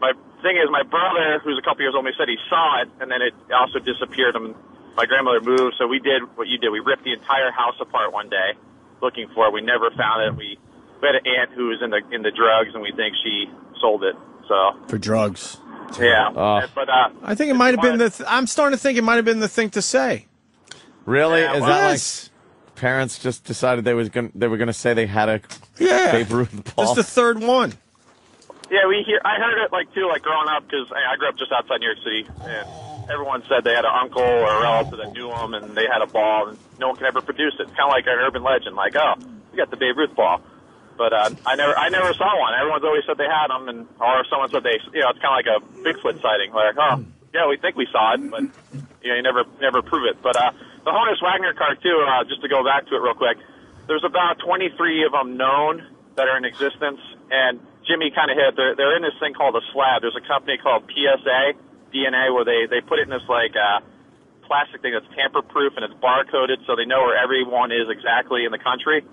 S15: My thing is, my brother, who's a couple years older, said he saw it, and then it also disappeared, and my grandmother moved, so we did what you did. We ripped the entire house apart one day looking for it. We never found it. We had an aunt who was in the drugs, and we think she sold it. So
S3: for drugs.
S15: Yeah. But
S3: I think it might have been I'm starting to think it might have been the thing to say.
S2: Really?
S15: Yeah,
S2: Is that like parents just decided they were going to say they had a Babe Ruth ball?
S3: Just the third one.
S15: Yeah, I heard it like growing up because I grew up just outside New York City, and everyone said they had an uncle or a relative that knew them, and they had a ball, and no one could ever produce it. It's kind of like an urban legend, like, oh, we got the Babe Ruth ball. But I never saw one. Everyone's always said they had them, or someone said it's kind of like a Bigfoot sighting, like, oh, yeah, we think we saw it, but you never prove it. But the Honus Wagner card too. Just to go back to it real quick, there's about 23 of them known that are in existence, and Jimmy kind of hit. They're in this thing called a slab. There's a company called PSA DNA where they put it in this like plastic thing that's tamper-proof and it's barcoded, so they know where everyone is exactly in the country.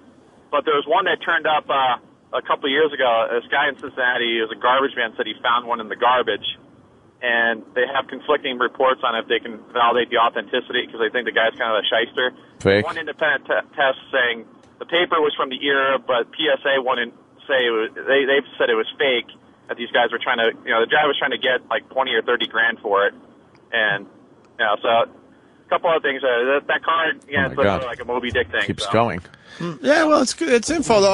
S15: But there was one that turned up a couple of years ago. This guy in Cincinnati, who was a garbage man, said he found one in the garbage, and they have conflicting reports on if they can validate the authenticity because they think the guy's kind of a shyster.
S2: Fake.
S15: One independent test saying the paper was from the era, but PSA wouldn't say it was, they said it was fake. That these guys were trying to, the guy was trying to get like 20 or 30 grand for it, and so a couple other things. That card, it's like a Moby Dick thing.
S2: Keeps going.
S3: Yeah, well, it's good. It's info though.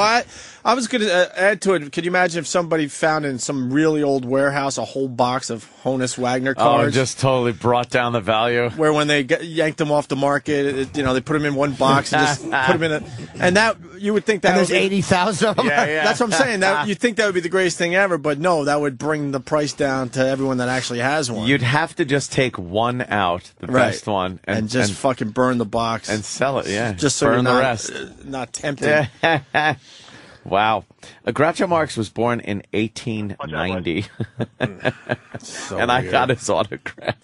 S3: I was going to add to it. Could you imagine if somebody found in some really old warehouse a whole box of Honus Wagner cards?
S2: Oh, just totally brought down the value.
S3: Where when they yanked them off the market, they put them in one box and just put them in and that you would think that
S4: and there's 80,000 of them.
S2: Yeah.
S3: That's what I'm saying. That you'd think that would be the greatest thing ever, but no, that would bring the price down to everyone that actually has one.
S2: You'd have to just take one out, the best one,
S3: and just fucking burn the box
S2: and sell it. Yeah,
S3: just so
S2: burn
S3: you're
S2: the rest.
S3: Not tempted.
S2: Wow. Groucho Marx was born in 1890, and I got his autograph.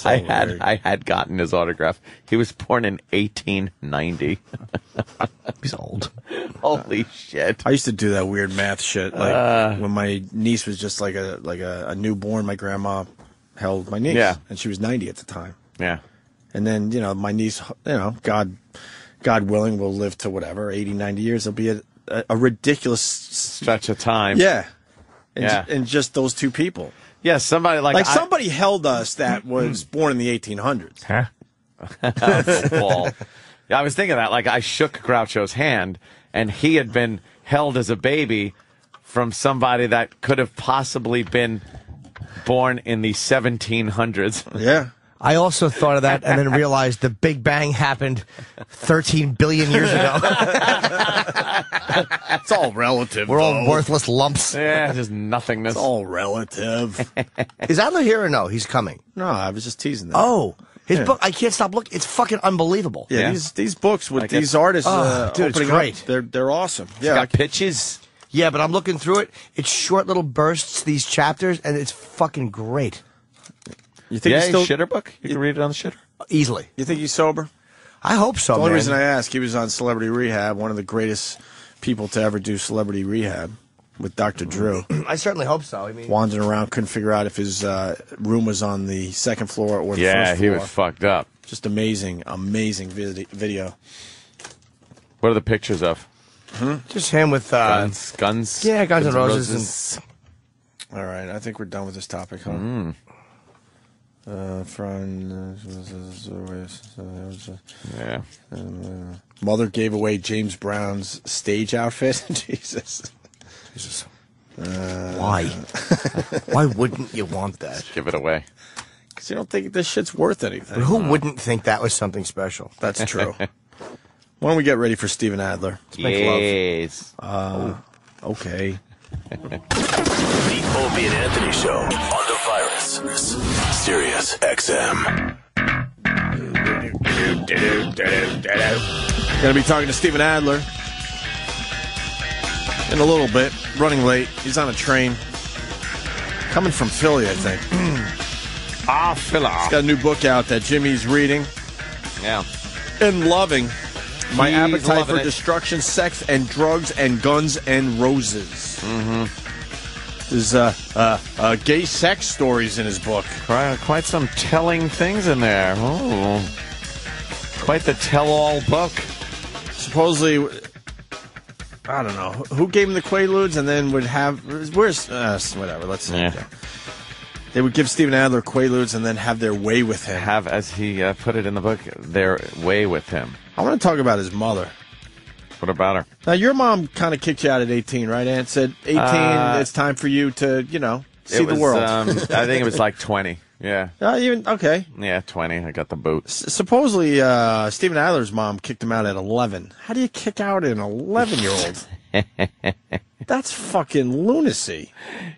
S2: I had gotten his autograph. He was born in 1890.
S4: He's old.
S2: Holy shit!
S3: I used to do that weird math shit. Like when my niece was just like a newborn, my grandma held my niece, and she was 90 at the time.
S2: Yeah,
S3: and then my niece, God willing, will live to whatever 80, 90 years. There'll be a ridiculous
S2: stretch of time.
S3: Yeah, and just those two people.
S2: Yeah, somebody
S3: somebody held us that was born in the 1800s.
S2: Huh? Well, yeah, I was thinking that. Like, I shook Groucho's hand, and he had been held as a baby from somebody that could have possibly been born in the 1700s.
S3: Yeah.
S4: I also thought of that and then realized the Big Bang happened 13 billion years ago.
S3: It's all relative.
S4: We're all worthless lumps.
S2: Yeah, just nothingness.
S3: It's all relative.
S4: Is Adler here or no? He's coming.
S3: No, I was just teasing that.
S4: Oh, his book, I can't stop looking. It's fucking unbelievable.
S3: Yeah, these books with these artists
S4: dude, it's great.
S3: They're awesome.
S2: Yeah, got pitches.
S4: Yeah, but I'm looking through it. It's short little bursts, these chapters, and it's fucking great.
S3: You think he's still
S2: shitter book? You can read it on the shitter?
S4: Easily.
S3: You think he's sober?
S4: I hope so,
S3: The only
S4: man.
S3: reason I ask, he was on Celebrity Rehab, one of the greatest people to ever do Celebrity Rehab with Dr. Drew.
S4: I certainly hope so. I mean,
S3: Wandering around, couldn't figure out if his room was on the second floor or the first floor.
S2: Yeah, he was fucked up.
S3: Just amazing video.
S2: What are the pictures of?
S4: Just him with
S2: Guns.
S4: Yeah, Guns N' Roses.
S3: All right, I think we're done with this topic, huh?
S2: Yeah.
S3: Mother gave away James Brown's stage outfit. Jesus.
S4: Why? Why wouldn't you want that?
S2: Give it away.
S3: Because you don't think this shit's worth anything.
S4: But who wouldn't think that was something special?
S3: That's true. Why don't we get ready for Steven Adler?
S2: Let's make
S3: love. Okay.
S16: The Opie and Anthony Show on the virus. Sirius XM.
S3: Gonna be talking to Steven Adler in a little bit. Running late. He's on a train. Coming from Philly, I think.
S2: Philly.
S3: He's got a new book out that Jimmy's reading.
S2: Yeah.
S3: And loving. My
S2: He's
S3: Appetite
S2: loving
S3: for
S2: it.
S3: Destruction, Sex and Drugs and Guns and Roses. There's gay sex stories in his book.
S2: Quite some telling things in there. Oh. Quite the tell-all book.
S3: Supposedly, I don't know, who gave him the Quaaludes and then would have, where's, whatever, let's see.
S2: Yeah.
S3: They would give Steven Adler Quaaludes and then have their way with him.
S2: Have, as he put it in the book, their way with him.
S3: I want to talk about his mother.
S2: What about her?
S3: Now, your mom kind of kicked you out at 18, right, Aunt? Said, 18, it's time for you to, see the world.
S2: I think it was like 20. Yeah.
S3: Okay.
S2: Yeah, 20. I got the boot.
S3: Supposedly, Steven Adler's mom kicked him out at 11. How do you kick out an 11-year-old? That's fucking lunacy.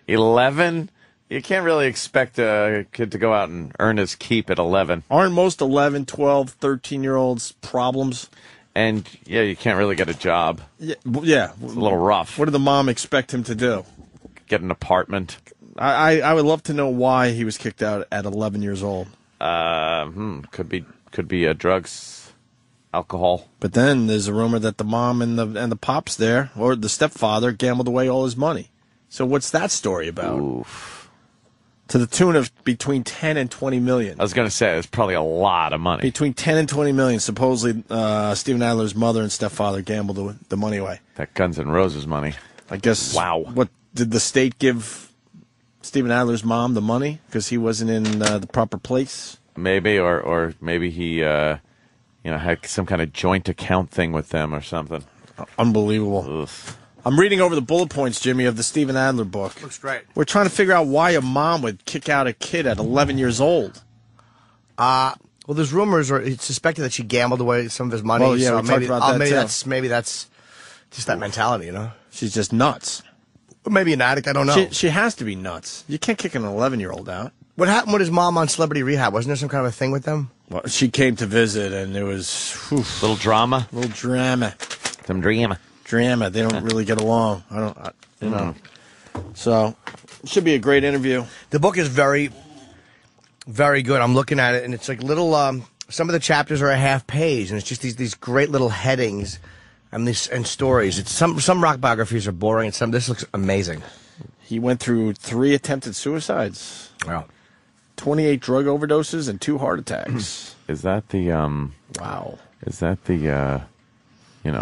S2: 11? You can't really expect a kid to go out and earn his keep at 11.
S3: Aren't most 11, 12, 13-year-olds problems?
S2: And, yeah, you can't really get a job.
S3: Yeah.
S2: It's a little rough.
S3: What did the mom expect him to do?
S2: Get an apartment.
S3: I would love to know why he was kicked out at 11 years old.
S2: Could be drugs, alcohol.
S3: But then there's a rumor that the mom and the pops there, or the stepfather, gambled away all his money. So what's that story about?
S2: Oof.
S3: To the tune of between 10 and 20 million.
S2: I was going to say, it's probably a lot of money.
S3: Between 10 and 20 million. Supposedly, Steven Adler's mother and stepfather gambled the money away.
S2: That Guns N' Roses money.
S3: I guess.
S2: Wow.
S3: What did the state give Steven Adler's mom the money because he wasn't in the proper place?
S2: Maybe, or maybe he, had some kind of joint account thing with them or something.
S3: Unbelievable.
S2: Oof.
S3: I'm reading over the bullet points, Jimmy, of the Steven Adler book.
S4: Looks great.
S3: We're trying to figure out why a mom would kick out a kid at 11 years old.
S4: Well, there's rumors, or it's suspected that she gambled away some of his money.
S3: Well, yeah,
S4: so
S3: we talked about that,
S4: maybe that's just that mentality,
S3: She's just nuts.
S4: Or maybe an addict. I don't know.
S3: She has to be nuts. You can't kick an 11-year-old out.
S4: What happened with his mom on Celebrity Rehab? Wasn't there some kind of a thing with them?
S3: Well, she came to visit, and there was
S2: little drama.
S3: Some drama. They don't really get along. So, it should be a great interview.
S4: The book is very, very good. I'm looking at it, and it's like little. Some of the chapters are a half page, and it's just these great little headings and stories. It's some rock biographies are boring, and this looks amazing.
S3: He went through 3 attempted suicides.
S4: Wow.
S3: 28 drug overdoses and 2 heart attacks.
S2: Is that the
S3: Wow.
S2: Is that the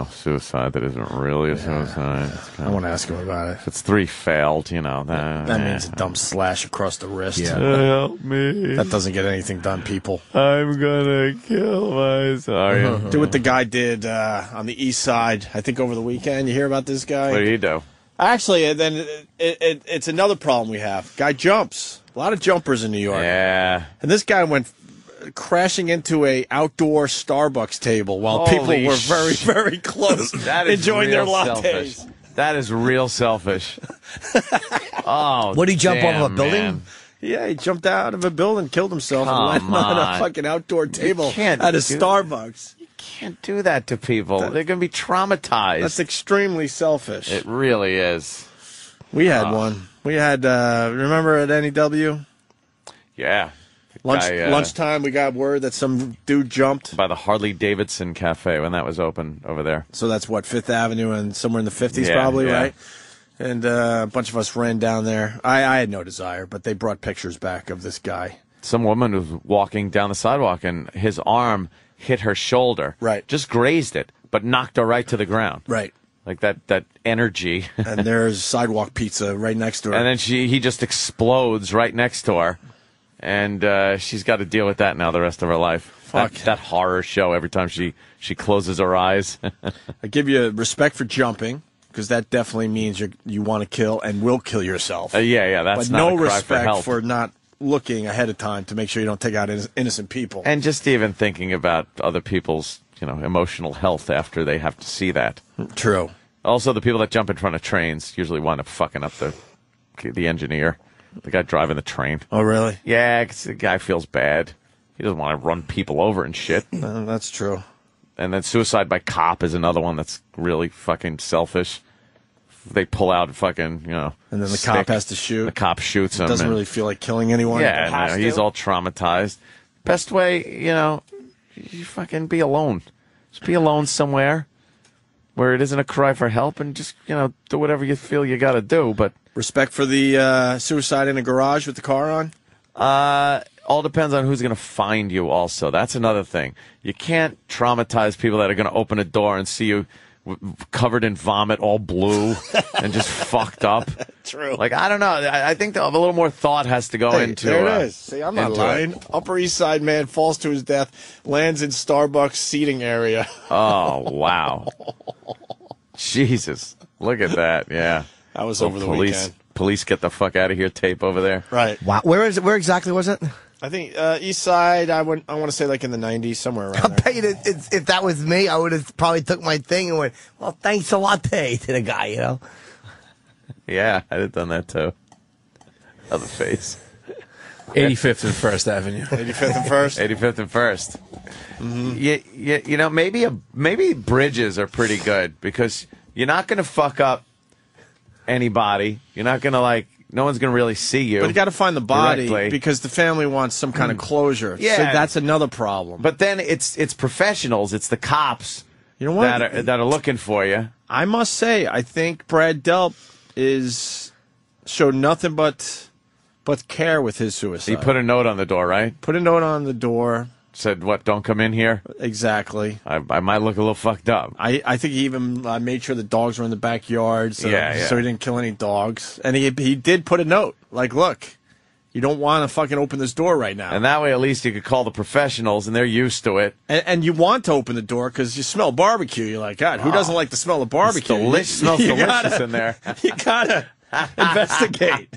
S2: suicide that isn't really a suicide?
S3: I want to ask him about it.
S2: If it's 3 failed,
S3: that means a dumb slash across the wrist.
S2: Yeah. Help me.
S3: That doesn't get anything done, people.
S2: I'm gonna kill myself.
S3: Do what the guy did on the east side, I think over the weekend. You hear about this guy?
S2: What did he do?
S3: Actually, then it's another problem we have. Guy jumps. A lot of jumpers in New York.
S2: Yeah.
S3: And this guy went crashing into a outdoor Starbucks table while people were very, very close enjoying their lattes.
S2: Selfish. That is real selfish.
S4: Would he jump off a building?
S2: Man.
S3: Yeah, he jumped out of a building, killed himself, and landed on a fucking outdoor table at a Starbucks.
S2: You can't do that to people. They're going to be traumatized.
S3: That's extremely selfish.
S2: It really is.
S3: We had one. We had, remember at NEW?
S2: Yeah.
S3: Lunchtime, we got word that some dude jumped
S2: by the Harley Davidson Cafe when that was open over there.
S3: So that's what, 5th Avenue and somewhere in the 50s probably, right? And a bunch of us ran down there. I had no desire, but they brought pictures back of this guy.
S2: Some woman was walking down the sidewalk, and his arm hit her shoulder.
S3: Right.
S2: Just grazed it, but knocked her right to the ground.
S3: Right.
S2: Like that energy.
S3: And there's sidewalk pizza right next to her.
S2: And then he just explodes right next to her. And she's got to deal with that now the rest of her life.
S3: Fuck.
S2: That horror show every time she closes her eyes.
S3: I give you respect for jumping, because that definitely means you want to kill and will kill yourself.
S2: Yeah, that's
S3: but
S2: not
S3: no
S2: a cry
S3: respect
S2: for help.
S3: for not looking ahead of time to make sure you don't take out innocent people.
S2: And just even thinking about other people's, emotional health after they have to see that.
S3: True.
S2: Also, the people that jump in front of trains usually wind up fucking up the engineer, the guy driving the train.
S3: Oh, really?
S2: Yeah, 'cause the guy feels bad. He doesn't want to run people over and shit.
S3: That's true.
S2: And then suicide by cop is another one that's really fucking selfish. They pull out fucking,
S3: and then the cop has to shoot.
S2: The cop shoots him.
S3: Doesn't really feel like killing anyone.
S2: Yeah, he's all traumatized. Best way, you fucking be alone. Just be alone somewhere where it isn't a cry for help, and just, do whatever you feel you got to do. But
S3: respect for the suicide in a garage with the car on?
S2: All depends on who's going to find you also. That's another thing. You can't traumatize people that are going to open a door and see you covered in vomit, all blue, and just fucked up.
S3: True.
S2: Like, I don't know. I think a little more thought has to go into
S3: there it is. See, I'm not lying.
S2: It.
S3: Upper East Side man falls to his death, lands in Starbucks seating area.
S2: Oh, wow. Jesus. Look at that. Yeah.
S3: That was over the weekend.
S2: Police get the fuck out of here tape over there.
S3: Right.
S4: Wow. Where exactly was it?
S3: I think East Side, I want to say like in the 90s, somewhere around
S4: I'll
S3: there.
S4: bet you that if that was me, I would have probably took my thing and went, well, thanks a lot to the guy,
S2: Yeah, I'd have done that too. Other face.
S23: 85th and 1st Avenue.
S3: 85th and 1st?
S2: 85th and 1st. Mm-hmm. Maybe bridges are pretty good because you're not going to fuck up anybody. You're not going to no one's going to really see you.
S3: But you got to find the body
S2: directly.
S3: because the family wants some kind of closure.
S2: Yeah.
S3: So that's another problem.
S2: But then it's professionals. It's the cops that are looking for you.
S3: I must say, I think Brad Delp showed nothing but care with his suicide.
S2: He put a note on the door, right?
S3: Put a note on the door.
S2: Said, what, don't come in here?
S3: Exactly.
S2: I might look a little fucked up.
S3: I think he even made sure the dogs were in the backyard so he didn't kill any dogs. And he did put a note, like, look, you don't want to fucking open this door right now.
S2: And that way at least you could call the professionals and they're used to it.
S3: And you want to open the door because you smell barbecue. You're like, God, who doesn't like the smell of barbecue?
S2: It smells delicious in there.
S3: You gotta investigate.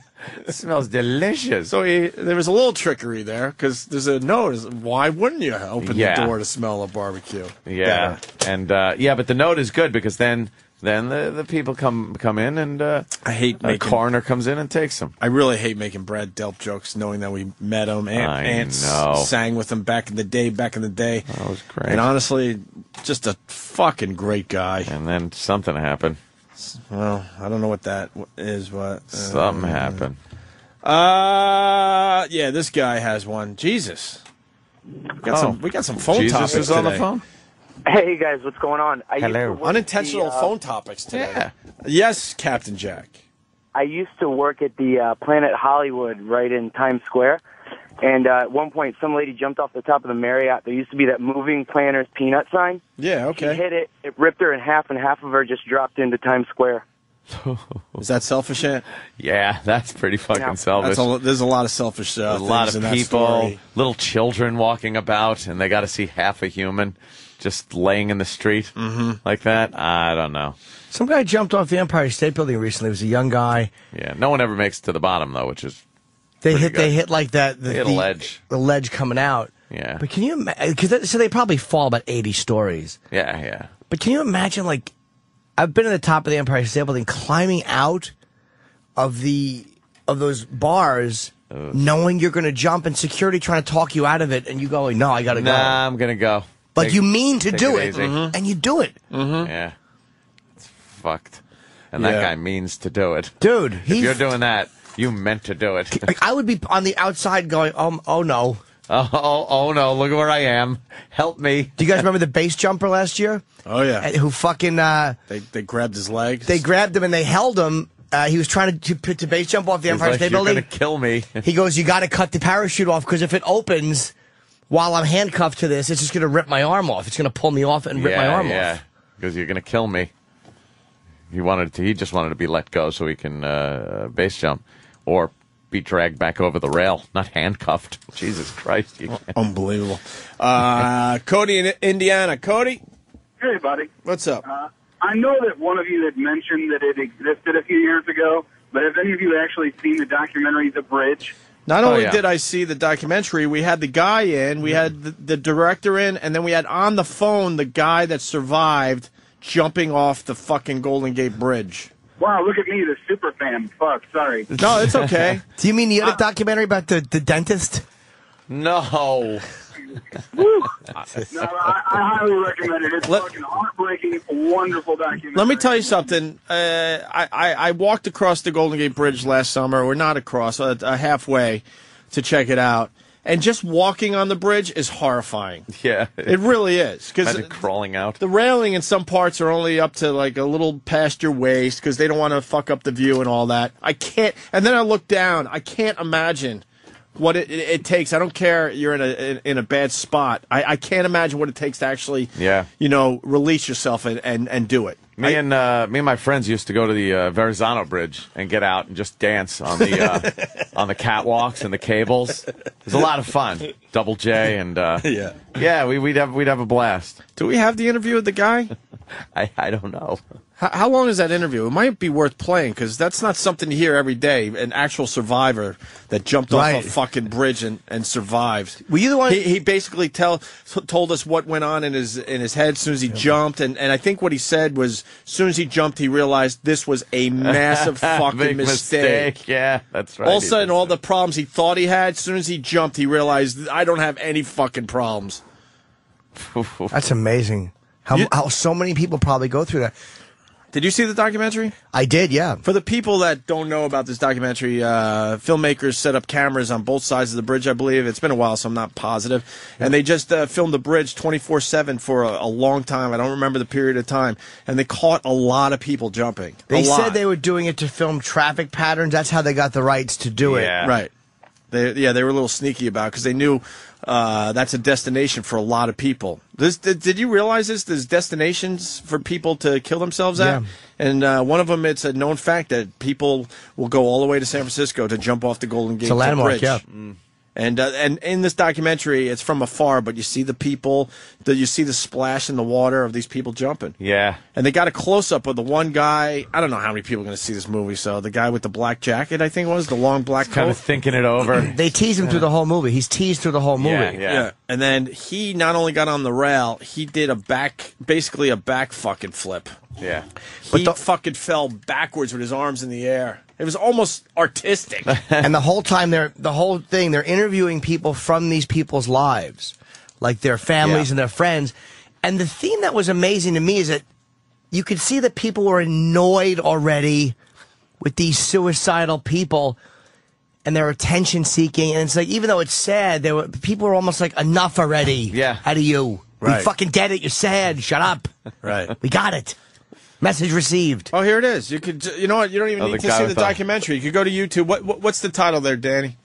S2: It smells delicious.
S3: So there was a little trickery there because there's a note. Why wouldn't you open the door to smell of barbecue?
S2: Yeah, and but the note is good because then the people come in and I
S3: hate
S2: a coroner comes in and takes them.
S3: I really hate making Brad Delp jokes, knowing that we met him. Aunt sang with him back in the day.
S2: That was great.
S3: And honestly, just a fucking great guy.
S2: And then something happened.
S3: Well, I don't know what that is.
S2: Something happened.
S3: Yeah, this guy has one. Jesus. We got some phone
S2: Jesus
S3: topics
S2: is on
S3: today.
S2: the phone?
S11: Hey guys, what's going on?
S2: Hello.
S3: Unintentional phone topics today. Yeah. Yes, Captain Jack.
S11: I used to work at the Planet Hollywood right in Times Square. And at one point, some lady jumped off the top of the Marriott. There used to be that moving Planners peanut sign.
S3: Yeah, okay.
S11: She hit it. It ripped her in half, and half of her just dropped into Times Square.
S3: Is that selfish, Ant?
S2: Yeah, that's pretty fucking selfish.
S3: There's a lot of selfish
S2: There's a lot of people, little children walking about, and they got to see half a human just laying in the street like that. I don't know.
S4: Some guy jumped off the Empire State Building recently. It was a young guy.
S2: Yeah, no one ever makes it to the bottom, though, which is
S4: They hit like that.
S2: They hit a ledge.
S4: The ledge coming out.
S2: Yeah.
S4: But can you imagine? So they probably fall about 80 stories.
S2: Yeah.
S4: But can you imagine, I've been at the top of the Empire State Building, climbing out of those bars, knowing you're going to jump, and security trying to talk you out of it, and you going, no, I got to go.
S2: Nah, I'm going to go.
S4: You mean to do it,
S2: easy.
S4: and you do it.
S2: Yeah. It's fucked. And that guy means to do it.
S4: Dude,
S2: if you're doing that, you meant to do it.
S4: I would be on the outside going, oh no.
S2: Oh no! Look at where I am. Help me.
S4: Do you guys remember the base jumper last year?
S3: Oh yeah.
S4: Who fucking?
S3: They grabbed his legs.
S4: They grabbed him and they held him. He was trying to base jump off the Empire State Building.
S2: You're gonna kill me.
S4: He goes, "You got to cut the parachute off because if it opens while I'm handcuffed to this, it's just gonna rip my arm off. It's gonna pull me off and rip my arm off."
S2: Because you're gonna kill me. He just wanted to be let go so he can base jump or be dragged back over the rail, not handcuffed. Jesus Christ.
S3: Unbelievable. Cody in Indiana. Cody?
S17: Hey, buddy.
S3: What's up?
S17: I know that one of you had mentioned that it existed a few years ago, but have any of you actually seen the documentary The Bridge?
S3: Not only did I see the documentary, we had the guy in, we had the director in, and then we had on the phone the guy that survived jumping off the fucking Golden Gate Bridge.
S17: Wow, look at me, the super fan. Fuck, sorry.
S3: No, it's okay.
S4: Do you mean the other documentary about the dentist?
S2: No.
S17: Woo! No, I highly recommend it. It's fucking heartbreaking, wonderful documentary.
S3: Let me tell you something. I walked across the Golden Gate Bridge last summer, or not across, halfway, to check it out. And just walking on the bridge is horrifying.
S2: Yeah.
S3: It really is.
S2: Imagine crawling out.
S3: The railing in some parts are only up to like a little past your waist because they don't want to fuck up the view and all that. I can't. And then I look down. I can't imagine what it takes. I don't care you're in a bad spot. I can't imagine what it takes to actually, release yourself and do it.
S2: Me and my friends used to go to the Verrazano Bridge and get out and just dance on the on the catwalks and the cables. It was a lot of fun. Double J and we'd have a blast.
S3: Do we have the interview with the guy?
S2: I don't know.
S3: How long is that interview? It might be worth playing because that's not something you hear every day. An actual survivor that jumped off a fucking bridge and survived.
S4: Were you the one?
S3: He basically told us what went on in his head as soon as he jumped, and I think what he said was as soon as he jumped, he realized this was a massive fucking
S2: Big mistake. Yeah, that's right.
S3: All of a sudden, all the problems he thought he had, as soon as he jumped, he realized I don't have any fucking problems.
S4: That's amazing. How so many people probably go through that.
S3: Did you see the documentary?
S4: I did, yeah.
S3: For the people that don't know about this documentary, filmmakers set up cameras on both sides of the bridge, I believe. It's been a while, so I'm not positive. And they just filmed the bridge 24/7 for a long time. I don't remember the period of time. And they caught a lot of people jumping.
S4: They said they were doing it to film traffic patterns. That's how they got the rights to do it.
S3: Right. They were a little sneaky about it because they knew that's a destination for a lot of people. Did you realize this? There's destinations for people to kill themselves at?
S4: Yeah.
S3: And one of them, it's a known fact that people will go all the way to San Francisco to jump off the Golden Gate
S4: It's a landmark,
S3: Bridge.
S4: yeah.
S3: And in this documentary, it's from afar, but you see the people, you see the splash in the water of these people jumping.
S2: Yeah.
S3: And they got a close-up of the one guy. I don't know how many people are going to see this movie, so the guy with the black jacket, I think it was, the long black coat.
S2: Kind of thinking it over.
S4: They tease him through the whole movie. He's teased through the whole movie.
S3: Yeah. And then he not only got on the rail, he did basically a back fucking flip.
S2: Yeah.
S3: He fucking fell backwards with his arms in the air. It was almost artistic.
S4: And the whole time, they're interviewing people from these people's lives, like their families and their friends. And the theme that was amazing to me is that you could see that people were annoyed already with these suicidal people and their attention seeking. And it's like, even though it's sad, people were almost like, enough already out of you.
S3: Right.
S4: We fucking get it. You're sad. Shut up.
S3: Right.
S4: We got it. Message received.
S3: Oh, here it is. You could, you know what? You don't even need to see the documentary. You could go to YouTube. What's the title there, Danny?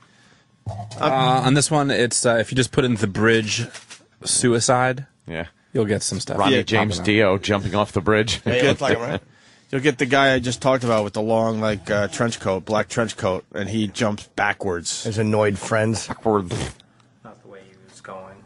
S23: On this one, it's if you just put in The Bridge suicide, you'll get some stuff.
S2: Ronnie James Dio jumping off the bridge.
S3: You'll get the guy I just talked about with the long, trench coat, black trench coat, and he jumps backwards.
S4: His annoyed friends.
S2: Backwards.
S19: Not the way he was going.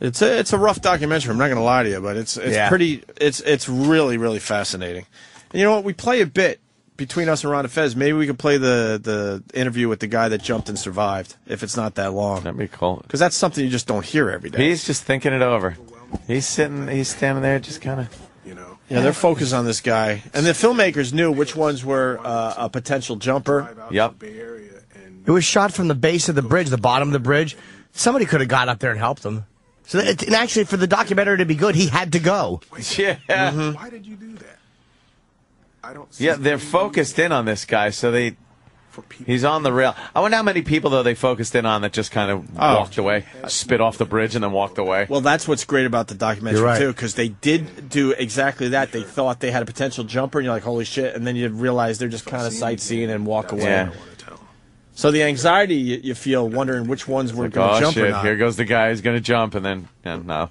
S3: It's a rough documentary. I'm not going to lie to you, but it's pretty. It's really, really fascinating. And you know what? We play a bit between us and Ron and Fez. Maybe we could play the interview with the guy that jumped and survived, if it's not that long.
S2: That'd be cool.
S3: Because that's something you just don't hear every day.
S2: He's just thinking it over. He's standing there, just kind of.
S3: Yeah, they're focused on this guy, and the filmmakers knew which ones were a potential jumper.
S2: Yep.
S4: It was shot from the base of the bridge, the bottom of the bridge. Somebody could have got up there and helped him. So, and actually, for the documentary to be good, he had to go.
S2: Yeah.
S19: Why did you do that?
S2: Yeah, they're focused in on this guy, so they He's on the rail. I wonder how many people, though, they focused in on that just kind of walked away, spit off the bridge, and then walked away.
S3: Well, that's what's great about the documentary,
S2: You're right.
S3: too, because they did do exactly that. They thought they had a potential jumper, and you're like, holy shit, and then you realize they're just kind of sightseeing and walk away.
S2: Yeah.
S3: So the anxiety you feel wondering which ones were going to jump or not.
S2: Here goes the guy who's going to jump, and then, no.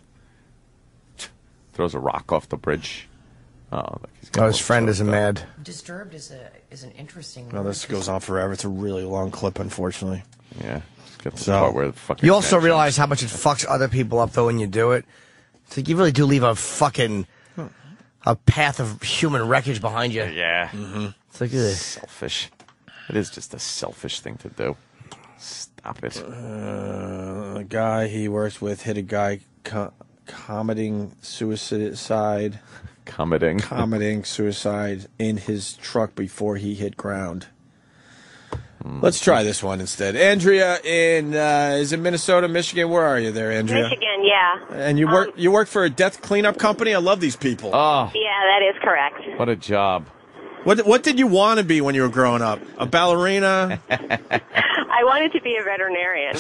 S2: Throws a rock off the bridge.
S4: His friend isn't mad.
S1: Disturbed is an interesting.
S3: Well, this goes on forever. It's a really long clip, unfortunately.
S2: Yeah. Get to the part where the fucking
S4: You also realize how much it fucks other people up, though, when you do it. It's like you really do leave a path of human wreckage behind you.
S2: Yeah.
S4: It's like ugh.
S2: Selfish. It is just a selfish thing to do. Stop it.
S3: A guy he works with hit a guy committing suicide. Committing suicide in his truck before he hit ground. Let's try this one instead. Andrea is it Minnesota, Michigan? Where are you there, Andrea?
S5: Michigan, yeah.
S3: And you work for a death cleanup company? I love these people.
S2: Oh.
S5: Yeah, that is correct.
S2: What a job.
S3: What did you want to be when you were growing up? A ballerina?
S5: I wanted to be a veterinarian.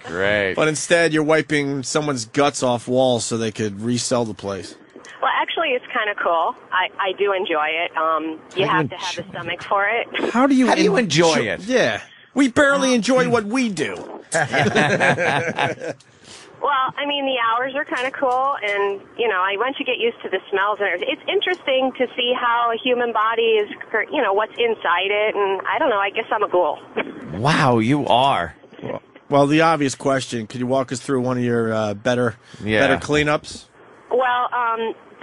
S2: Great.
S3: But instead, you're wiping someone's guts off walls so they could resell the place.
S5: Well, actually, it's kind of cool. I do enjoy it. You have to have the stomach for it.
S3: How do you
S2: enjoy it?
S3: Yeah. We barely enjoy what we do.
S5: Well, I mean, the hours are kind of cool, and, once you get used to the smells and everything, it's interesting to see how a human body is, what's inside it, and I don't know, I guess I'm a ghoul.
S2: Wow, you are.
S3: Well, the obvious question, could you walk us through one of your better cleanups?
S5: Well,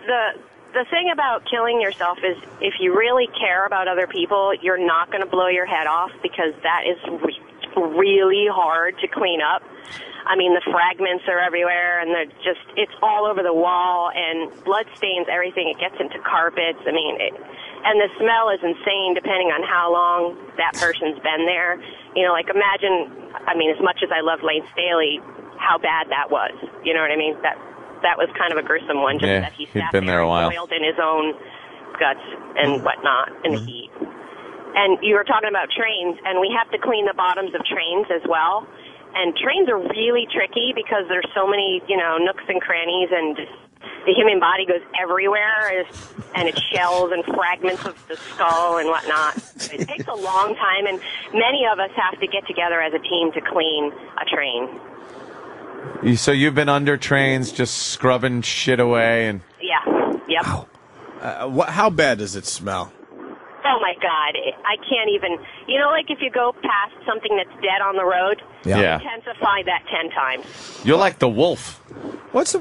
S5: the thing about killing yourself is if you really care about other people, you're not going to blow your head off because that is really hard to clean up. I mean, the fragments are everywhere, and it's all over the wall, and blood stains everything. It gets into carpets. I mean, and the smell is insane depending on how long that person's been there. Imagine, as much as I love Lane Staley, how bad that was. You know what I mean? That was kind of a gruesome one, just that he sat
S2: been there a while.
S5: boiled in his own guts and whatnot in the heat. And you were talking about trains, and we have to clean the bottoms of trains as well. And trains are really tricky because there's so many, nooks and crannies, and the human body goes everywhere, and it's shells and fragments of the skull and whatnot. It takes a long time, and many of us have to get together as a team to clean a train.
S2: So you've been under trains, just scrubbing shit away, and
S5: Yeah. Yep.
S3: How bad does it smell?
S5: Oh my God, I can't even. Like if you go past something that's dead on the road,
S2: Yeah.
S5: intensify that 10 times.
S2: you're like the wolf.
S3: This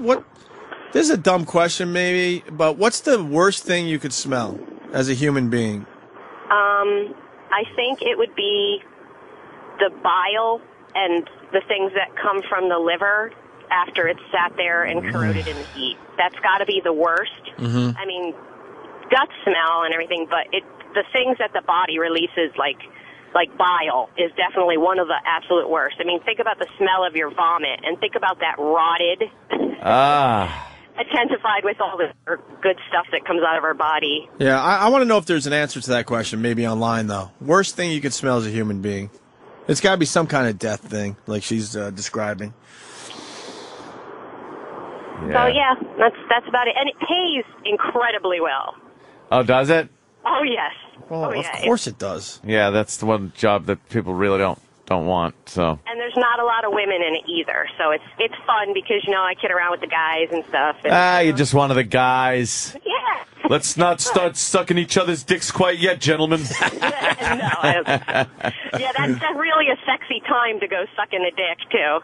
S3: is a dumb question, maybe, but what's the worst thing you could smell as a human being?
S5: I think it would be the bile and the things that come from the liver after it's sat there and corroded in the heat. That's got to be the worst.
S3: Mm-hmm.
S5: I mean, gut smell and everything, but the things that the body releases, like bile, is definitely one of the absolute worst. I mean, think about the smell of your vomit, and think about that rotted, intensified with all the good stuff that comes out of our body.
S3: Yeah, I want to know if there's an answer to that question, maybe online, though. Worst thing you could smell as a human being? It's got to be some kind of death thing, like she's describing.
S5: So, yeah, that's about it. And it pays incredibly well.
S2: Oh, does it?
S5: Oh, yes.
S3: Well,
S5: oh,
S3: of
S5: yeah.
S3: course it does.
S2: Yeah, that's the one job that people really don't want. So
S5: And there's not a lot of women in it either. So it's fun because, I kid around with the guys and stuff. And,
S2: you're just one of the guys.
S5: Yeah.
S2: Let's not start sucking each other's dicks quite yet, gentlemen.
S5: No, I don't. Yeah, that's really a sexy time to go sucking a dick, too.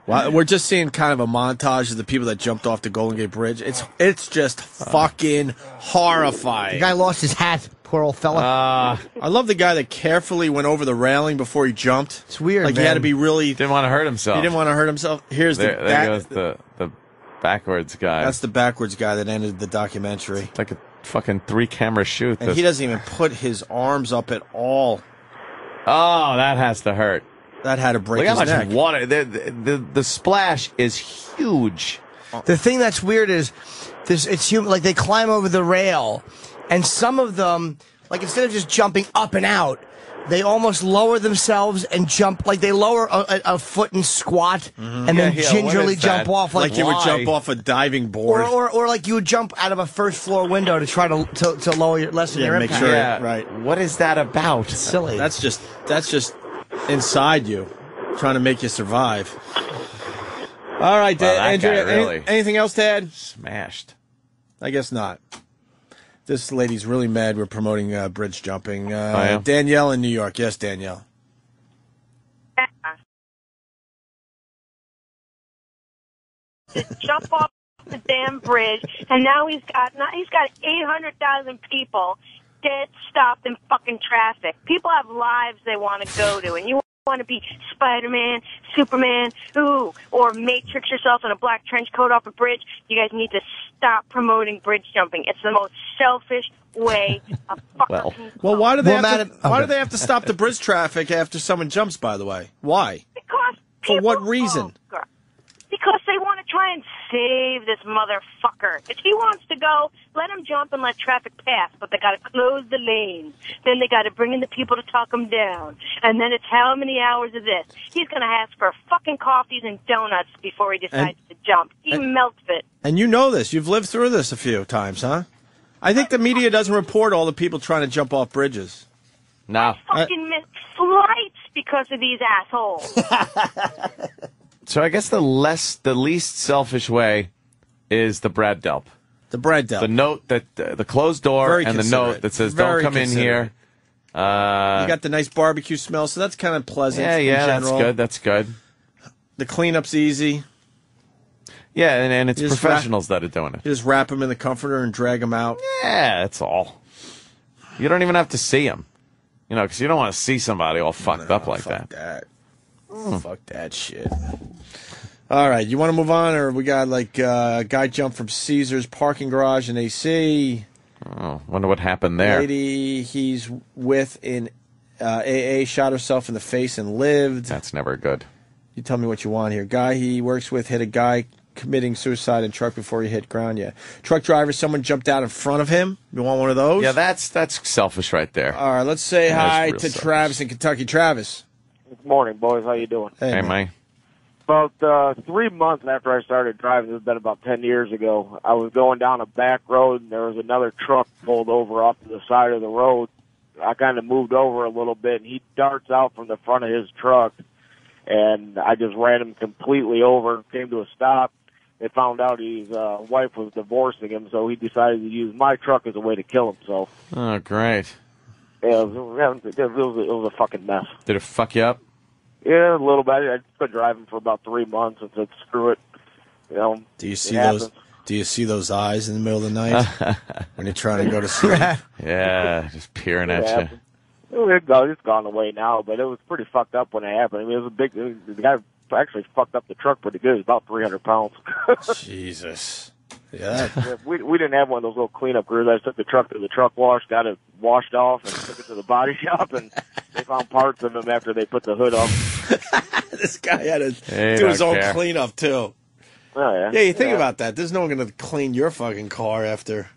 S3: Well, we're just seeing kind of a montage of the people that jumped off the Golden Gate Bridge. It's just fucking horrifying.
S4: The guy lost his hat. Poor old fella.
S3: I love the guy that carefully went over the railing before he jumped.
S4: It's weird,
S3: Like
S4: man.
S3: he had to be really...
S2: Didn't want to hurt himself.
S3: He didn't want to hurt himself.
S2: There goes the backwards guy.
S3: That's the backwards guy that ended the documentary.
S2: Like a fucking 3-camera shoot.
S3: And he doesn't even put his arms up at all.
S2: Oh, that has to hurt.
S3: That had to break
S2: Look
S3: his
S2: how
S3: neck.
S2: much water. The splash is huge.
S4: The thing that's weird is it's human. Like they climb over the rail, and some of them, like instead of just jumping up and out, they almost lower themselves and jump, like they lower a foot and squat and then gingerly jump off.
S3: Like you would jump off a diving board.
S4: Or like you would jump out of a first floor window to try to lower your, lessen your
S3: make
S4: impact.
S3: sure, right.
S2: What is that about?
S4: It's silly.
S3: That's just inside you, trying to make you survive. All right,
S2: Wow, that
S3: Andrea,
S2: guy really
S3: anything else, Dad?
S2: Smashed.
S3: I guess not. This lady's really mad we're promoting bridge jumping.
S2: yeah?
S3: Danielle in New York. Yes, Danielle.
S5: Just jump off the damn bridge, and now he's got 800,000 people dead, stopped in fucking traffic. People have lives they want to go to, and you want to be Spider-Man, Superman, or matrix yourself in a black trench coat off a bridge. You guys need to stop promoting bridge jumping. It's the most selfish way of fucking.
S3: Well, why do they have to stop the bridge traffic after someone jumps? By the way, why?
S5: Because
S3: for what reason?
S5: Because they want to try and save this motherfucker. If he wants to go, let him jump and let traffic pass, but they got to close the lanes. Then they got to bring in the people to talk him down. And then it's how many hours of this? He's going to ask for fucking coffees and donuts before he decides to jump. He melts it.
S3: And you know this. You've lived through this a few times, huh? I think the media doesn't report all the people trying to jump off bridges.
S2: No.
S5: Fucking miss flights because of these assholes.
S2: So I guess the least selfish way is the Brad Delp.
S3: The Brad Delp.
S2: The note that the closed door
S3: Very
S2: and the
S3: considerate.
S2: note that says
S3: Very
S2: "Don't come in here."
S3: you got the nice barbecue smell, so that's kind of pleasant.
S2: Yeah,
S3: in
S2: that's
S3: general.
S2: good. That's good.
S3: The cleanup's easy.
S2: Yeah, and it's
S3: You just
S2: professionals that are doing it.
S3: You just wrap them in the comforter and drag them out.
S2: Yeah, that's all. You don't even have to see them, because you don't want to see somebody all fucked up like that.
S3: Fuck that shit. All right, you want to move on, or we got like a guy jumped from Caesar's parking garage in AC.
S2: Oh, wonder what happened there.
S3: Lady he's with in AA shot herself in the face and lived.
S2: That's never good.
S3: You tell me what you want here. Guy he works with hit a guy committing suicide in truck before he hit ground. Yeah, truck driver. Someone jumped out in front of him. You want one of those?
S2: Yeah, that's selfish right there.
S3: All right, let's say hi to
S2: selfish.
S3: Travis in Kentucky. Travis.
S7: Good morning, boys. How you doing?
S2: Hey, man.
S7: About 3 months after I started driving, this has been about 10 years ago, I was going down a back road, and there was another truck pulled over off to the side of the road. I kind of moved over a little bit, and he darts out from the front of his truck, and I just ran him completely over, came to a stop. They found out his wife was divorcing him, so he decided to use my truck as a way to kill himself.
S2: Oh, great.
S7: Yeah, it was a fucking mess.
S2: Did it fuck you up?
S7: Yeah, a little bit. I quit driving for about 3 months and said, screw it.
S3: Do you see those? Do you see those eyes in the middle of the night when you're trying to go to sleep?
S2: Yeah, just peering at you.
S7: It's gone away now, but it was pretty fucked up when it happened. I mean, the guy actually fucked up the truck pretty good. It was about 300 pounds.
S3: Jesus. Yeah.
S7: We didn't have one of those little cleanup crews. I took the truck to the truck wash, got it washed off, and took it to the body shop, and they found parts of him after they put the hood up.
S3: This guy had to do his own cleanup, too.
S7: Oh, yeah.
S3: Yeah, you think about that. There's no one going to clean your fucking car after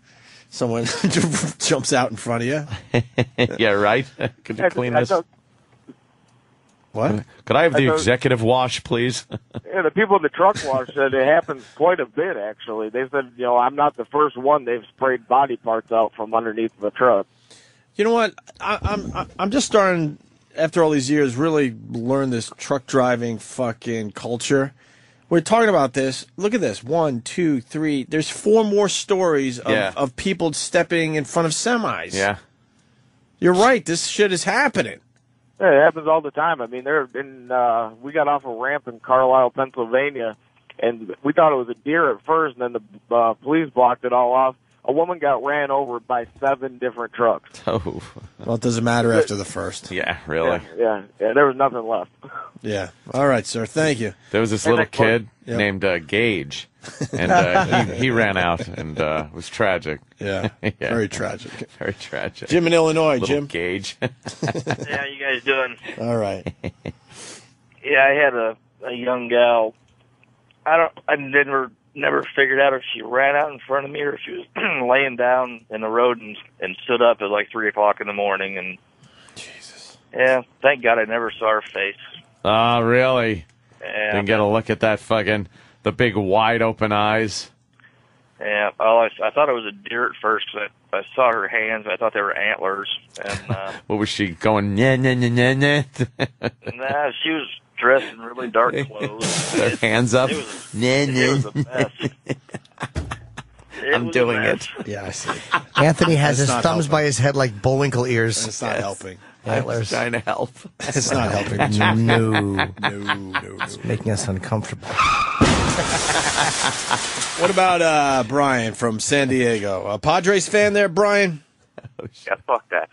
S3: someone jumps out in front of you.
S2: Yeah, right? Could you clean this?
S3: What?
S2: Could I have the executive wash, please?
S7: Yeah, the people in the truck wash said it happens quite a bit, actually. They said, I'm not the first one they've sprayed body parts out from underneath the truck.
S3: You know what? I'm just starting, after all these years, really learn this truck driving fucking culture. We're talking about this. Look at this. 1, 2, 3. There's 4 more stories of people stepping in front of semis.
S2: Yeah.
S3: You're right. This shit is happening.
S7: Yeah, it happens all the time. I mean, we got off a ramp in Carlisle, Pennsylvania, and we thought it was a deer at first, and then the police blocked it all off. A woman got ran over by 7 different trucks.
S2: Oh.
S3: Well, it doesn't matter after the first.
S2: Yeah, really.
S7: Yeah, there was nothing left.
S3: Yeah. All right, sir. Thank you.
S2: There was this little kid named Gage, and he ran out, and it was tragic.
S3: Yeah, very tragic.
S2: Very tragic.
S3: Jim in Illinois.
S2: Little
S3: Jim.
S2: Gage.
S14: How you guys doing?
S3: All right.
S14: Yeah, I had a young gal. I never
S6: never figured out if she ran out in front of me or if she was laying down in the road and stood up at like 3 o'clock in the morning. And Jesus. Yeah, thank God I never saw her face.
S2: Oh, really?
S6: Yeah.
S2: Didn't get a look at that fucking, the big wide open eyes.
S6: Yeah, well, I thought it was a deer at first because I saw her hands. I thought they were antlers. And
S2: What was she going, nah, nah, nah, nah, nah?
S6: nah, she was dressed in really dark clothes.
S2: Their hands up.
S6: It was a mess.
S2: I'm doing it.
S3: Yeah, I see.
S4: Anthony has
S3: That's
S4: his
S3: not
S4: thumbs
S3: helping.
S4: by his head like Bullwinkle ears.
S3: It's not helping.
S4: Antlers.
S2: Trying to help.
S3: It's not helping.
S4: No.
S3: No.
S4: It's making us uncomfortable.
S3: What about Brian from San Diego? A Padres fan there, Brian?
S21: Yeah, fuck that.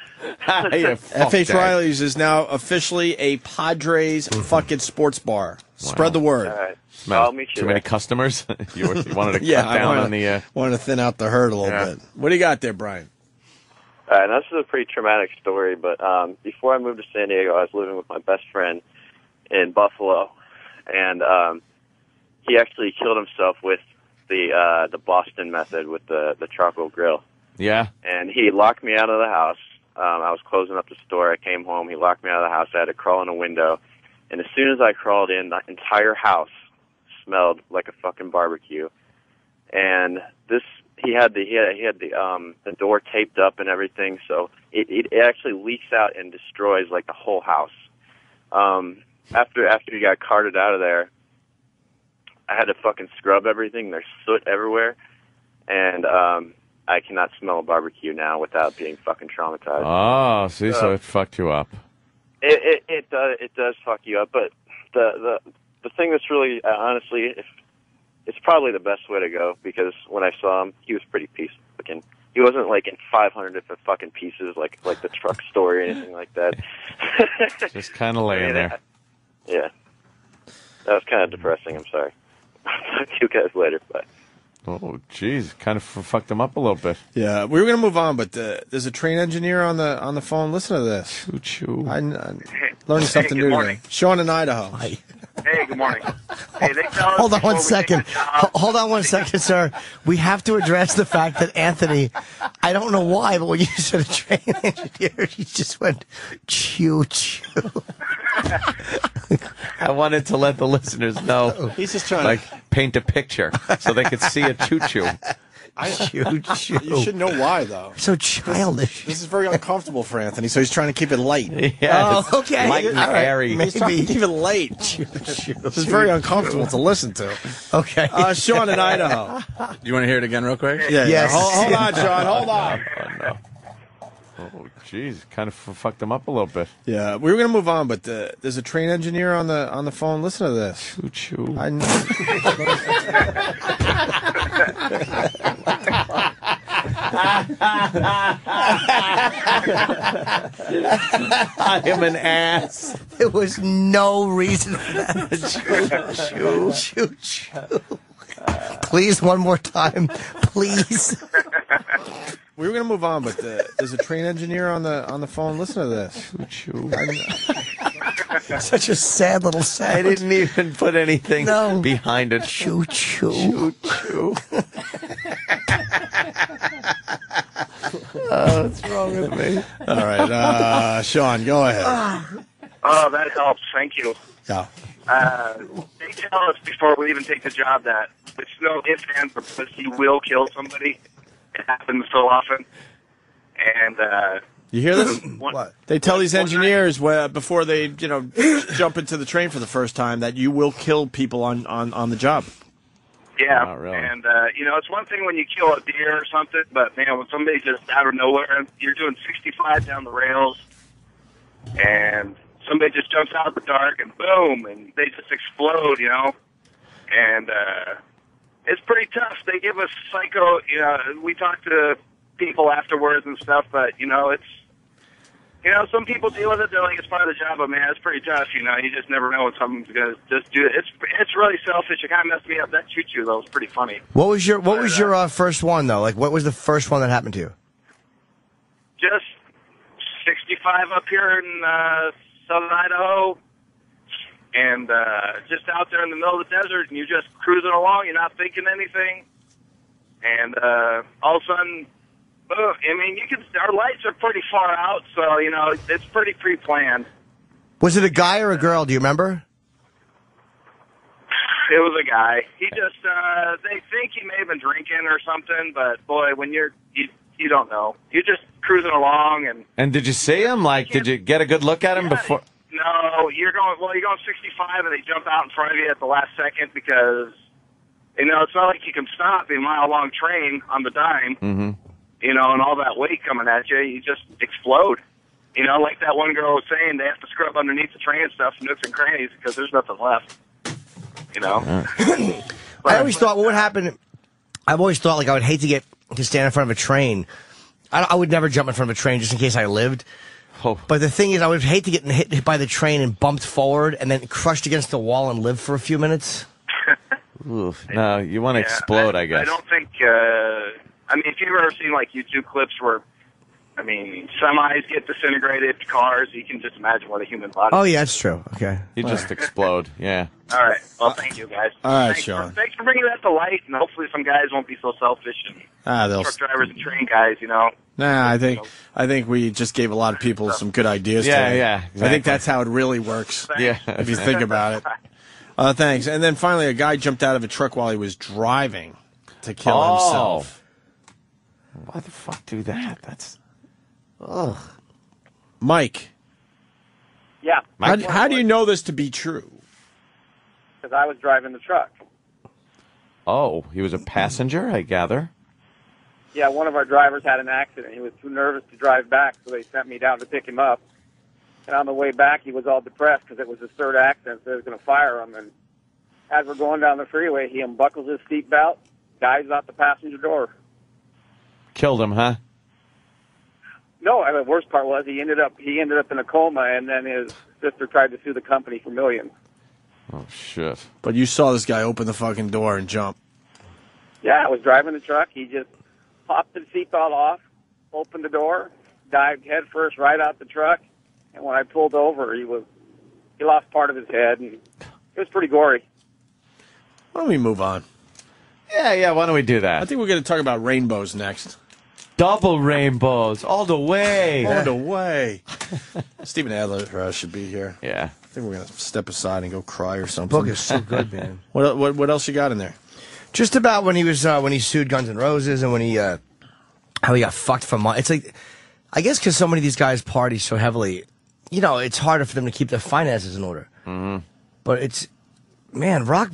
S2: Yeah, fuck
S3: F.H.
S2: that.
S3: Riley's is now officially a Padres fucking sports bar. Spread the word.
S21: All right.
S2: Man,
S21: I'll meet you
S2: too many
S21: there.
S2: customers? you wanted to
S3: Yeah,
S2: cut down on the...
S3: wanted to thin out the herd a little bit. What do you got there, Brian?
S21: All right, now this is a pretty traumatic story, but before I moved to San Diego, I was living with my best friend in Buffalo, and he actually killed himself with the Boston method with the charcoal grill.
S2: Yeah?
S21: And he locked me out of the house. I was closing up the store. I came home. He locked me out of the house. I had to crawl in a window. And as soon as I crawled in, the entire house smelled like a fucking barbecue. And he had the door taped up and everything, so it actually leaks out and destroys like the whole house. After he got carted out of there, I had to fucking scrub everything. There's soot everywhere, and I cannot smell a barbecue now without being fucking traumatized.
S2: Oh, see, so it fucked you up.
S21: It does fuck you up, but the thing that's really honestly, it's probably the best way to go, because when I saw him, he was pretty peaceful looking. He wasn't like in 500 different fucking pieces like the truck store or anything like that.
S2: Just kind of laying there.
S21: Yeah, that was kind of depressing. I'm sorry. I'll talk to you guys later. Bye.
S2: Oh, jeez, kind of fucked him up a little bit.
S3: Yeah, we were going to move on, but there's a train engineer on the phone. Listen to this.
S2: Choo-choo.
S3: I'm learning something new today. Sean in Idaho.
S14: Hey, good morning. Hey, they tell us
S4: Hold on one
S14: before we
S4: second.
S14: take a job-
S4: Hold on one second, sir. We have to address the fact that Anthony, I don't know why, but when you said a train engineer, he just went choo-choo.
S2: I wanted to let the listeners know.
S3: He's just trying
S2: to paint a picture so they could see a choo-choo.
S4: Choo-choo.
S3: You should know why, though.
S4: So childish.
S3: This is very uncomfortable for Anthony, so he's trying to keep it light.
S2: Yeah,
S4: Oh, okay.
S2: light and
S4: All right.
S2: airy.
S3: He's trying to keep it light. This is very uncomfortable to listen to.
S4: Okay.
S3: Sean in Idaho.
S23: You want to hear it again real quick?
S3: Yeah.
S4: Yes.
S3: Hold on, Sean. Hold on.
S2: Oh, no. Oh, jeez, kind of fucked him up a little bit.
S3: Yeah, we were going to move on, but there's a train engineer on the phone. Listen to this.
S2: Choo-choo. I am an ass.
S4: There was no reason for that. Choo-choo. Please, one more time. Please.
S3: We were going to move on, but there's a train engineer on the phone. Listen to this.
S2: Choo-choo.
S4: Such a sad little sound.
S2: I didn't even put anything behind it.
S4: Choo-choo.
S2: Choo-choo. What's wrong with me?
S3: All right, Sean, go ahead.
S14: Oh, that helps. Thank you.
S3: Yeah.
S14: They tell us before we even take the job that it's no ifs, ands, or buts. You will kill somebody. It happens so often. And
S3: You hear this?
S14: What?
S3: They tell these engineers before they jump into the train for the first time that you will kill people on the job.
S14: Yeah,
S2: Oh, really?
S14: and it's one thing when you kill a deer or something, but man, when somebody just out of nowhere, you're doing 65 down the rails, and somebody just jumps out of the dark and boom, and they just explode, and it's pretty tough. They give us psycho, we talk to people afterwards and stuff, but it's. Some people deal with it. They're like, it's part of the job, but man, it's pretty tough. You just never know when someone's gonna just do it. It's really selfish. It kind of messed me up. That choo-choo though was pretty funny.
S4: What was your first one though? Like, what was the first one that happened to you?
S14: Just 65 up here in southern Idaho.
S10: and just out there in the middle of the desert, and you're just cruising along, you're not thinking anything, and all of a sudden, boom, I mean, our lights are pretty far out, so, you know, it's pretty pre-planned.
S4: Was it a guy or a girl? Do you remember?
S10: It was a guy. He just, they think he may have been drinking or something, but boy, when you don't know. You're just cruising along
S2: And did you see him? Like, did you get a good look at him before?
S10: No, you're going 65 and they jump out in front of you at the last second because, you know, it's not like you can stop a mile-long train on the dime, you know, and all that weight coming at you. You just explode. You know, like that one girl was saying, they have to scrub underneath the train and stuff, nooks and crannies, because there's nothing left. You know?
S4: I always thought what would happen, I've always thought, like, I would hate to stand in front of a train. I would never jump in front of a train just in case I lived.
S2: Oh.
S4: But the thing is, I would hate to get hit by the train and bumped forward and then crushed against the wall and live for a few minutes.
S2: Oof. No, you want to explode, I guess.
S10: I don't think, I mean, if you've ever seen, like, YouTube clips where, I mean, semis get disintegrated, cars, you can just imagine what a human body
S4: Oh, yeah, that's true. Okay.
S2: You just explode, yeah.
S10: All right. Well, thank you, guys.
S3: All right, Sean.
S10: Thanks for bringing that to light, and hopefully some guys won't be so selfish and
S3: they'll
S10: truck drivers and train guys, you know.
S3: Nah, I think we just gave a lot of people some good ideas today.
S2: Yeah, exactly.
S3: I think that's how it really works.
S2: Yeah.
S3: If you think about it. Thanks. And then finally, a guy jumped out of a truck while he was driving to kill himself.
S2: Why the fuck do that? That's... Ugh.
S3: Mike.
S8: Yeah.
S3: How do you know this to be true?
S8: Because I was driving the truck.
S2: Oh, he was a passenger, I gather.
S8: Yeah, one of our drivers had an accident. He was too nervous to drive back, so they sent me down to pick him up. And on the way back, he was all depressed because it was his third accident, so they was going to fire him. And as we're going down the freeway, he unbuckles his seatbelt, dives out the passenger door.
S2: Killed him, huh?
S8: No, I mean, the worst part was he ended up in a coma, and then his sister tried to sue the company for millions.
S2: Oh, shit.
S3: But you saw this guy open the fucking door and jump.
S8: Yeah, I was driving the truck. He just popped the seatbelt off, opened the door, dived head first right out the truck, and when I pulled over, he lost part of his head, and it was pretty gory.
S3: Why don't we move on?
S2: Yeah, why don't we do that?
S3: I think we're going to talk about rainbows next.
S2: Double rainbows, all the way.
S3: All the way. Stephen Adler should be here.
S2: Yeah.
S3: I think we're going to step aside and go cry or something.
S4: Book is so good, man.
S3: What else you got in there?
S4: Just about when he was when he sued Guns N' Roses and when he how he got fucked for money. It's like, I guess because so many of these guys party so heavily, you know, it's harder for them to keep their finances in order.
S2: Mm-hmm.
S4: But it's, man, rock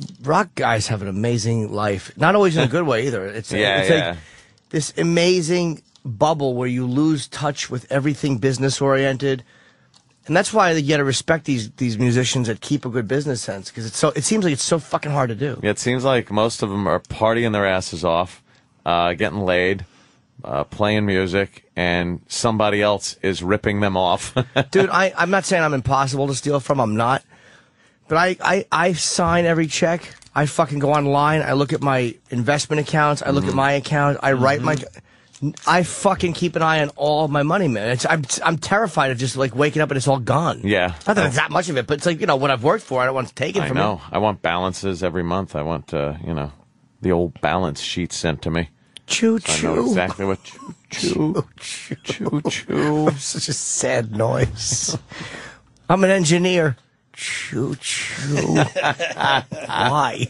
S4: guys have an amazing life. Not always in a good way either. It's like this amazing bubble where you lose touch with everything business oriented. And that's why you got to respect these musicians that keep a good business sense, because it seems like it's so fucking hard to do.
S2: Yeah, it seems like most of them are partying their asses off, getting laid, playing music, and somebody else is ripping them off.
S4: Dude, I'm not saying I'm impossible to steal from. I'm not. But I sign every check. I fucking go online. I look at my investment accounts. I look at my account. I write my... I fucking keep an eye on all of my money, man. I'm terrified of just like waking up and it's all gone.
S2: Yeah.
S4: Not that it's that much of it, but it's like, you know, what I've worked for, I don't want to take it from me.
S2: I know. I want balances every month. I want, you know, the old balance sheet sent to me.
S4: Choo-choo.
S2: So I know exactly what choo-choo. Choo-choo.
S4: Such a sad noise. I'm an engineer. Choo-choo. Why?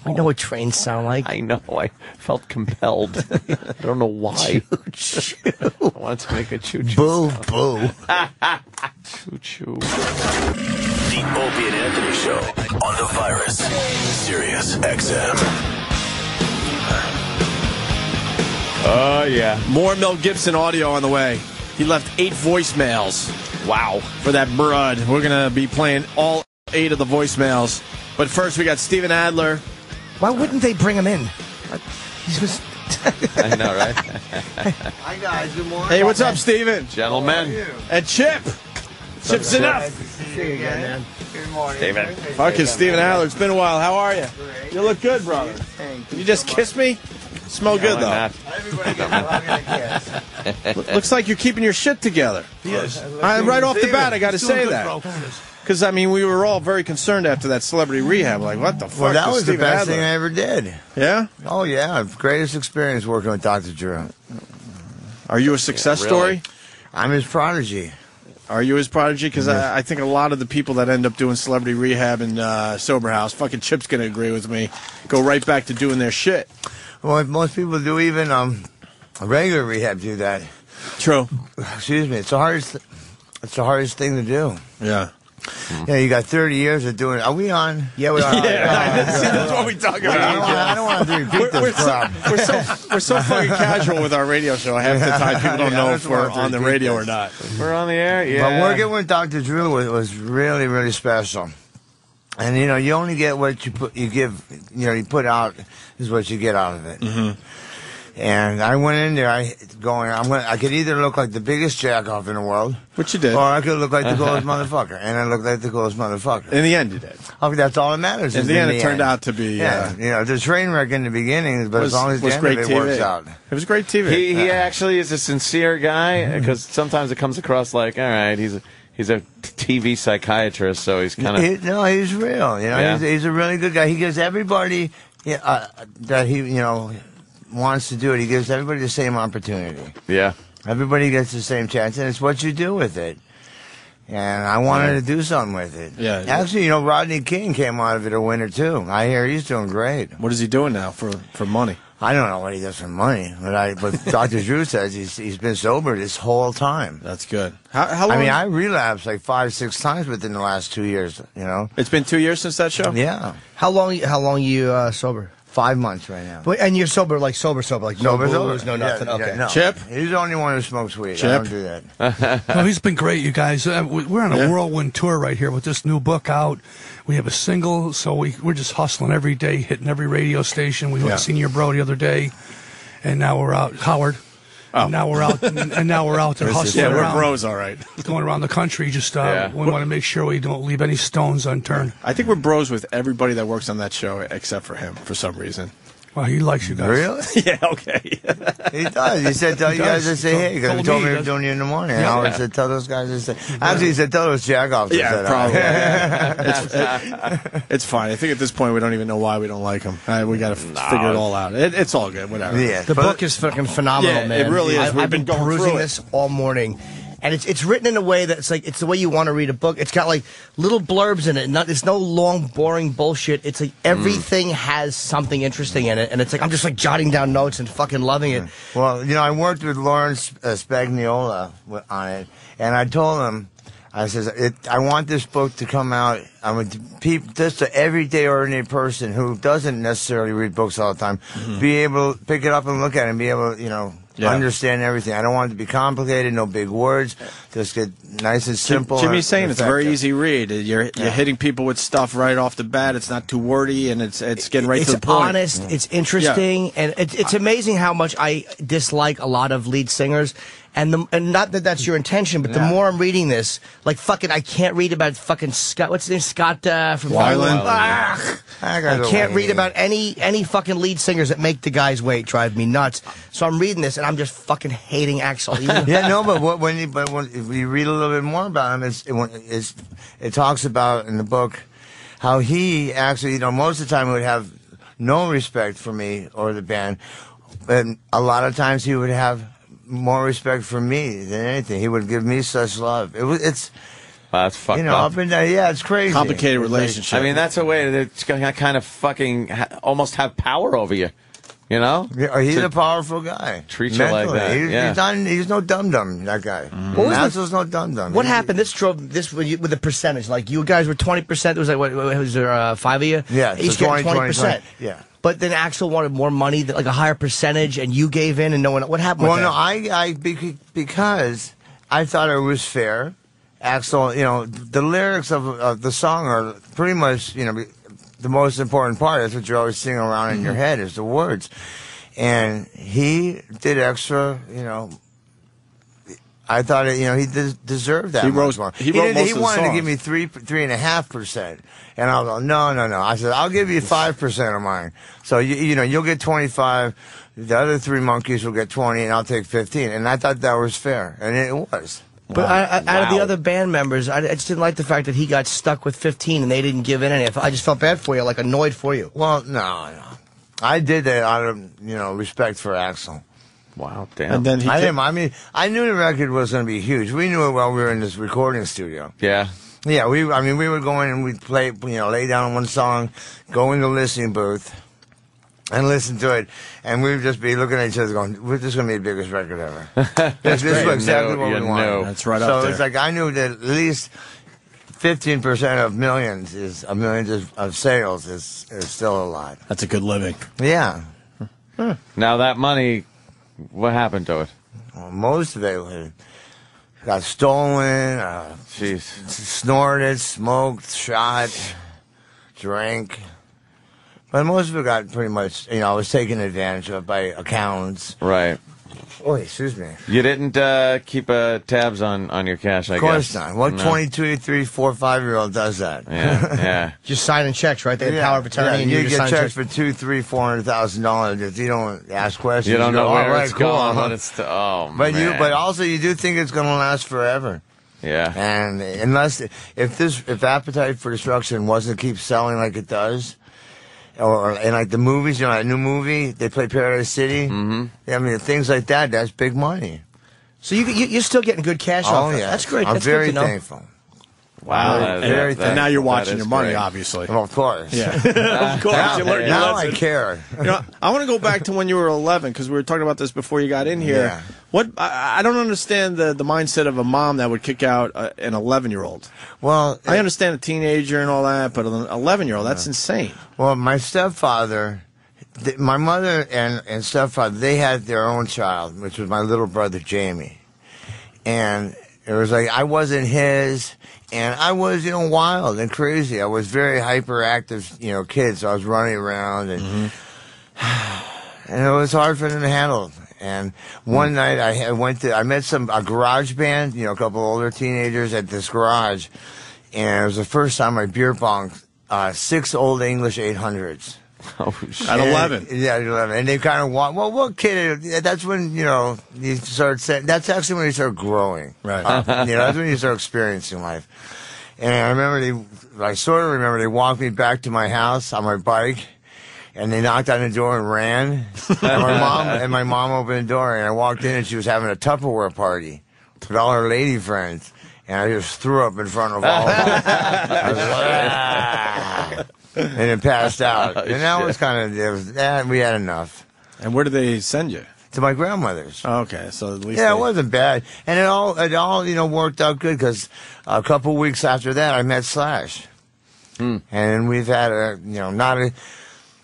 S4: I know what trains sound like.
S2: I know. I felt compelled. I don't know why.
S4: Choo-choo.
S2: I wanted to make a choo-choo.
S4: Boo, boo.
S2: Choo-choo.
S16: The Opie and Anthony Show on the Virus. Sirius XM.
S2: Oh, yeah.
S3: More Mel Gibson audio on the way. He left 8 voicemails. Wow. For that broad. We're going to be playing all 8 of the voicemails. But first, we got Stephen Adler.
S4: Why wouldn't they bring him in? He's just...
S2: I know, right?
S9: Hi, guys. Good morning.
S3: Hey, what's up, Stephen?
S2: Gentlemen.
S3: And Chip. Chip's enough.
S9: See you again, man. Good morning.
S2: Steven.
S3: Fucking Stephen Adler. It's been a while. How are you?
S9: Great.
S3: You look good, brother. Can you just kiss me? Smell good, though.
S9: Everybody gets a hug and a kiss.
S3: Looks like you're keeping your shit together.
S9: Yes.
S3: Right off the bat, I got to say that. Because, I mean, we were all very concerned after that celebrity rehab. Like, what the fuck?
S9: Well, that was the
S3: Steven
S9: best
S3: Adler?
S9: thing I ever did.
S3: Yeah?
S9: Oh, yeah. Greatest experience working with Dr. Drew.
S3: Are you a success story?
S9: I'm his prodigy.
S3: Are you his prodigy? Because I think a lot of the people that end up doing celebrity rehab and Sober House, fucking Chip's going to agree with me, go right back to doing their shit.
S9: Well, most people do, even regular rehab do that.
S3: True.
S9: Excuse me. It's the hardest thing to do.
S3: Yeah.
S9: Yeah, you got 30 years of doing it. Are we on? Yeah, we are.
S3: That's what we talk about.
S9: I don't want to repeat this crap.
S3: We're so fucking casual with our radio show. Half the time people don't know if we're on the radio or not.
S2: We're on the air, yeah.
S9: But working with Dr. Drew was really, really special. And, you know, you only get what you put out is what you get out of it.
S3: Mm-hmm.
S9: And I went in there, I could either look like the biggest jack-off in the world.
S3: Which you did.
S9: Or I could look like the coolest motherfucker. And I looked like the coolest motherfucker.
S3: In the end, you did.
S9: Oh, that's all that matters.
S3: In the end, it turned out to be...
S9: Yeah, you know, the train wreck in the beginning, but as long as the end of it works out.
S3: It was great TV.
S2: He actually is a sincere guy, because sometimes it comes across like, all right, he's a TV psychiatrist, so he's kind of...
S9: No, he's real. You know,
S2: Yeah.
S9: he's a really good guy. He gives everybody that he, you know, wants to do it. He gives everybody the same opportunity.
S2: Yeah.
S9: Everybody gets the same chance, and it's what you do with it. And I wanted to do something with it.
S3: Yeah.
S9: Actually, you know, Rodney King came out of it a winner, too. I hear he's doing great.
S3: What is he doing now for money?
S9: I don't know what he does for money, but Dr. Drew says he's been sober this whole time.
S3: That's good. How long?
S9: I mean, I relapsed like 5-6 times within the last 2 years. You know,
S3: it's been 2 years since that show.
S9: Yeah.
S4: How long you sober?
S9: 5 months right now.
S4: But, and you're sober, like sober, like no booze, no nothing.
S9: Yeah,
S4: okay.
S9: no.
S3: Chip?
S9: He's the only one who smokes weed.
S3: Chip?
S9: I don't do that.
S12: No, he's been great, you guys. We're on a whirlwind tour right here with this new book out. We have a single, so we're just hustling every day, hitting every radio station. We went to Senior Bro the other day, and now we're out. Howard.
S3: Oh.
S12: And now we're out. And now we're out there hustling
S3: Yeah,
S12: around.
S3: we're bros, all right.
S12: Going around the country, just we want to make sure we don't leave any stones unturned.
S3: I think we're bros with everybody that works on that show except for him, for some reason.
S12: Well, he likes you guys.
S9: Really?
S3: Yeah, okay.
S9: He does. He said, tell you guys to say hey, because he told me he was doing you in the morning. And I always said, tell those guys to say. Actually, he said, tell those jack-offs.
S3: Yeah, probably. It's fine. I think at this point we don't even know why we don't like him. We got to figure it all out. It's all good. Whatever.
S9: Yeah.
S4: The book is fucking phenomenal,
S3: Yeah,
S4: man.
S3: it really is. We've
S4: I've been
S3: been going
S4: perusing
S3: through it.
S4: this all morning. And it's written in a way that's like, it's the way you want to read a book. It's got like little blurbs in it. It's no long, boring bullshit. It's like everything has something interesting in it. And it's like, I'm just like jotting down notes and fucking loving it.
S9: Well, you know, I worked with Lawrence Spagnuolo on it, and I told him, I says, I want this book to come out. I'm just an everyday, ordinary person who doesn't necessarily read books all the time, be able to pick it up and look at it and be able to, you know, understand everything. I don't want it to be complicated, no big words. Just get nice and simple.
S3: Jimmy's saying it's a very
S9: effective.
S3: easy read. You're hitting people with stuff right off the bat. It's not too wordy, and it's getting right to the point.
S4: It's honest, it's interesting, and it's amazing how much I dislike a lot of lead singers. And not that that's your intention, but the more I'm reading this, like fucking, I can't read about fucking Scott. What's his name? Scott from
S3: Weiland.
S4: I can't read about any fucking lead singers that make the guys wait. Drive me nuts. So I'm reading this and I'm just fucking hating Axl.
S9: Yeah, no, but when you read a little bit more about him, it talks about in the book how he actually, you know, most of the time would have no respect for me or the band, and a lot of times he would have more respect for me than anything. He would give me such love. It's
S2: that's fucked
S9: you know,
S2: up.
S9: up and down. Yeah, it's crazy.
S3: Complicated relationship.
S2: I mean, that's a way that's going to kind of fucking almost have power over you. You know?
S9: Yeah, he's a powerful guy.
S2: Treat you like that.
S9: He's no dum-dum, that guy. Maxwell's no dum-dum.
S4: What happened? This drove this with the percentage. Like you guys were 20%. There was like what was there 5 of you?
S9: Yeah,
S4: each
S9: so
S4: getting 20%.
S9: Yeah.
S4: But then Axl wanted more money, like a higher percentage, and you gave in, and no one. What happened?
S9: Well,
S4: with
S9: no,
S4: that?
S9: because I thought it was fair. Axl, you know, the lyrics of the song are pretty much, you know, the most important part. That's what you're always singing around in your head is the words. And he did extra, you know. I thought, you know, he deserved that.
S3: He wrote
S9: more.
S3: He
S9: wanted to give me 3.5%, and I was like, no. I said, I'll give you 5% of mine. So you know, you'll get 25. The other 3 monkeys will get 20, and I'll take 15. And I thought that was fair, and it was.
S4: But out of the other band members, I just didn't like the fact that he got stuck with 15 and they didn't give in any. I just felt bad for you, like annoyed for you.
S9: Well, no. I did that out of, respect for Axl.
S2: Wow, damn.
S3: And then
S9: I knew the record was going to be huge. We knew it while we were in this recording studio.
S2: Yeah.
S9: Yeah, we would go in and we'd play, lay down on one song, go in the listening booth, and listen to it, and we'd just be looking at each other going, this is going to be the biggest record ever. This is exactly what we want.
S3: That's right up there.
S9: So it's like I knew that at least 15% of millions of sales is still a lot.
S3: That's a good living.
S9: Yeah.
S2: Now that money, what happened to it?
S9: Well, most of it got stolen, snorted, smoked, shot, drank. But most of it got pretty much, was taken advantage of by accountants.
S2: Right.
S9: Oh, excuse me.
S2: You didn't keep tabs on your cash, I guess.
S9: Of course not. What 22, 3, 4, 5-year-old does that?
S2: Yeah.
S4: Just signing checks, right? They have power of attorney. And
S9: you
S4: just
S9: get
S4: sign
S9: checks for $200,000, $400,000 if you don't ask questions.
S2: You don't know where it's going,
S9: cool.
S2: but it's man.
S9: But also you do think it's going to last forever.
S2: Yeah.
S9: And unless if Appetite for Destruction wasn't keep selling like it does. And like the movies, that new movie, they play Paradise City. Mm-hmm. I mean, things like that, that's big money.
S4: So you're still getting good cash off that.
S9: Yeah.
S4: That's great.
S9: I'm
S4: That's
S9: very
S4: good to know.
S9: thankful.
S3: Wow.
S9: Very
S3: and now you're watching your money,
S2: great.
S3: obviously.
S9: Well, of course.
S3: Yeah. Of course.
S9: Now I care.
S3: I want to go back to when you were 11, because we were talking about this before you got in here.
S9: Yeah.
S3: I don't understand the mindset of a mom that would kick out an 11-year-old.
S9: Well,
S3: I understand a teenager and all that, but an 11-year-old, that's insane.
S9: Well, my stepfather, my mother and stepfather, they had their own child, which was my little brother, Jamie. And it was like I wasn't his, and I was, wild and crazy. I was very hyperactive, kid, so I was running around, and and it was hard for them to handle. And one night I met a garage band, a couple older teenagers at this garage, and it was the first time I beer bonged 6 old English 800s.
S2: Oh, shit.
S3: At 11.
S9: Yeah, at 11. And they kind of want, what kid, that's when, you start saying, that's actually when you start growing.
S3: Right.
S9: That's when you start experiencing life. And I sort of remember they walked me back to my house on my bike, and they knocked on the door and ran. And my mom opened the door, and I walked in, and she was having a Tupperware party with all her lady friends. And I just threw up in front of all of them. I was like, and then passed out. And that was kind of, we had enough.
S3: And where did they send you?
S9: To my grandmother's.
S3: Oh, okay, so at least
S9: it wasn't bad, and it all worked out good because a couple weeks after that I met Slash, and we've had not a.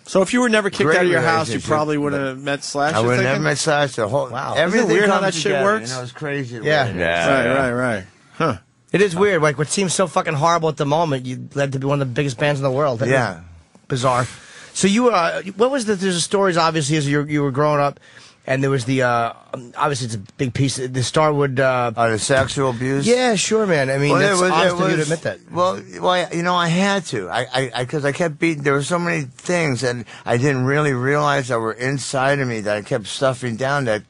S3: So if you were never kicked out of your house, you
S9: relationship,
S3: probably would have met Slash.
S9: I would have never met Slash. The whole everything
S3: Isn't it weird how
S9: comes
S3: that shit
S9: together,
S3: works?
S9: It's crazy.
S3: Right. Huh.
S4: It is weird. Like what seems so fucking horrible at the moment, you led to be one of the biggest bands in the world.
S9: Yeah.
S4: Bizarre. So you what was there's stories obviously as you were growing up, and there was the obviously it's a big piece. The Starwood
S9: the sexual abuse.
S4: Yeah, sure, man. I mean, that's honest of you to admit that.
S9: Well, I had to. Because I kept beating. There were so many things, and I didn't really realize that were inside of me that I kept stuffing down that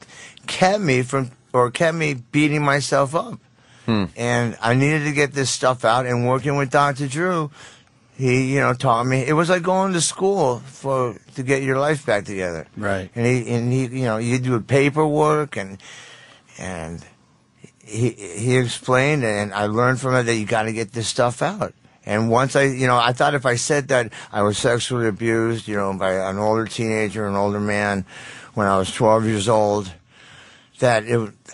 S9: kept me beating myself up. And I needed to get this stuff out. And working with Dr. Drew, he, taught me. It was like going to school to get your life back together.
S3: Right.
S9: And he, you do paperwork and he explained, and I learned from it that you got to get this stuff out. And once I thought if I said that I was sexually abused, by an older teenager, an older man, when I was 12 years old, that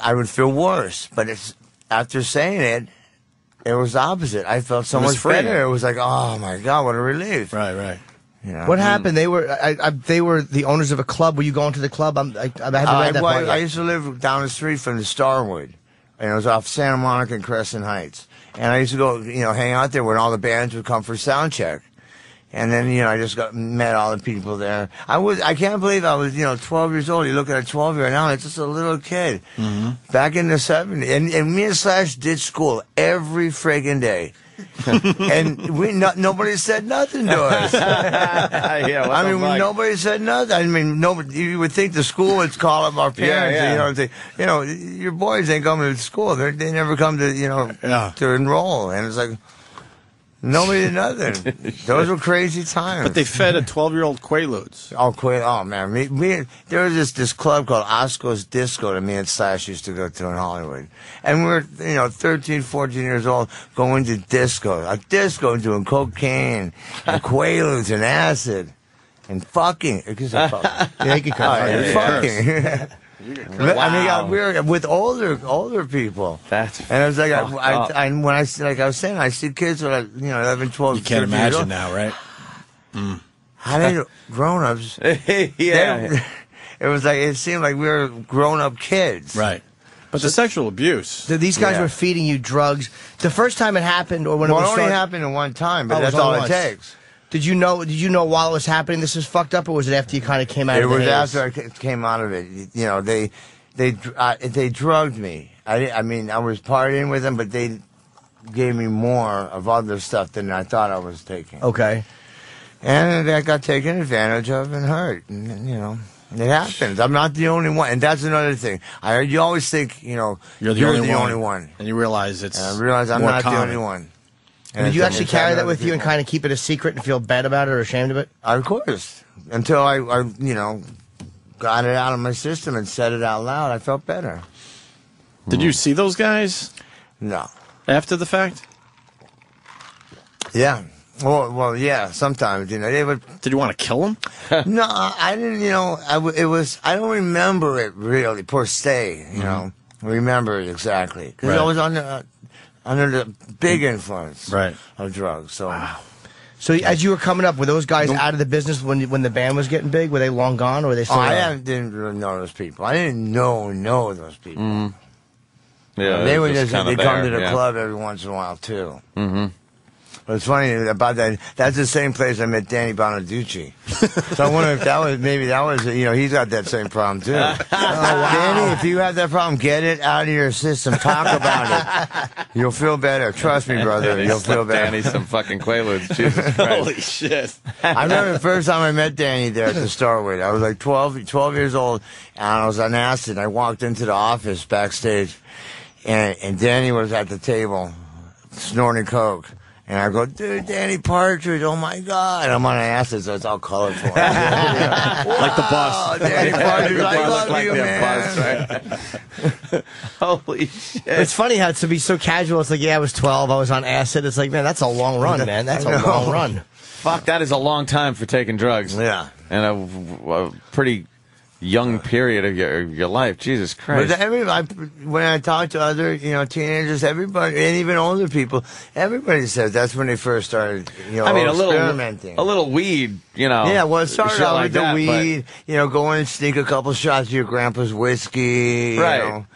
S9: I would feel worse. But after saying it was the opposite. I felt so much better. It was like, oh my God, what a relief.
S3: Right.
S4: What happened? They were the owners of a club. Were you going to the club? I had to read that part.
S9: I used to live down the street from the Starwood, and it was off Santa Monica and Crescent Heights. And I used to go, hang out there when all the bands would come for sound check. And then, I just met all the people there. I can't believe I was, 12 years old. You look at a 12-year-old now, it's just a little kid. Back in the 70s. And me and Slash did school every friggin' day. And nobody said nothing to us. Nobody said nothing. I mean, nobody. You would think the school would call up our parents. And, your boys ain't coming to school. They never come to to enroll. And it's like nobody did nothing. Those were crazy times.
S3: But they fed a 12-year-old Quaaludes.
S9: Oh man, there was this club called Osco's Disco that me and Slash used to go to in Hollywood, and we're 13, 14 years old going to disco, doing cocaine and Quaaludes and acid and fucking. Yeah, you can fucking.
S2: Wow.
S9: I mean, we were with older people.
S2: That's
S9: and I was like, when I was saying, I see kids who are 11, 12.
S3: You can't imagine now, right? Mm.
S9: How did grown-ups?
S2: Yeah.
S9: It seemed like we were grown-up kids.
S3: Right. But the sexual abuse.
S4: These guys were feeding you drugs. The first time it happened, or when it was
S9: only happened at one time, but that's
S4: all
S9: it takes.
S4: Did you know while it was happening this was fucked up, or was it after you kind of came out of it?
S9: It was after I came out of it. They drugged me. I mean, I was partying with them, but they gave me more of other stuff than I thought I was taking.
S4: Okay.
S9: And I got taken advantage of and hurt. And, it happens. I'm not the only one. And that's another thing. You always think, you're the only one.
S3: And you realize it's
S9: and I realize I'm
S3: more
S9: not
S3: common.
S9: the only one.
S4: And did you actually carry that with you and kind of keep it a secret and feel bad about it or ashamed of it?
S9: Of course. Until I got it out of my system and said it out loud, I felt better.
S3: Did you see those guys?
S9: No.
S3: After the fact?
S9: Yeah. Well, yeah. Sometimes, they would.
S3: Did you want to kill them?
S9: No, I didn't. I don't remember it really per se. Remember it exactly because I was under the big influence of drugs. So.
S4: Wow. So as you were coming up, were those guys out of the business when the band was getting big? Were they long gone, or were they still
S9: didn't really know those people. I didn't know those people.
S2: Mm. Yeah,
S9: they would just come to the
S2: yeah.
S9: club every once in a while too.
S2: Mm-hmm.
S9: But it's funny about that. That's the same place I met Danny Bonaducci. So I wonder if that was he's got that same problem too. Danny, if you have that problem, get it out of your system. Talk about it. You'll feel better. Trust me, brother. You'll feel better.
S2: Danny some fucking Quaaludes. Jesus Christ.
S3: Holy shit.
S9: I remember the first time I met Danny there at the Starwood. I was like 12 years old, and I was on acid. I walked into the office backstage, and Danny was at the table snorting coke. And I go, dude, Danny Partridge, oh my God. I'm on acid, so it's all colorful.
S3: Like the bus.
S9: Danny Partridge, I love you, man.
S2: Bus, right? Holy shit.
S4: It's funny how to be so casual. It's like, I was 12, I was on acid. It's like, man, that's a long run, man. That's a long run.
S2: Fuck, that is a long time for taking drugs.
S9: Yeah.
S2: And a pretty young period of your life. Jesus Christ.
S9: But when I talk to other, teenagers, everybody, and even older people, everybody says that's when they first started, experimenting.
S2: A little weed,
S9: Yeah, well, it started out with the weed,
S2: but,
S9: go in and sneak a couple shots of your grandpa's whiskey,
S2: right.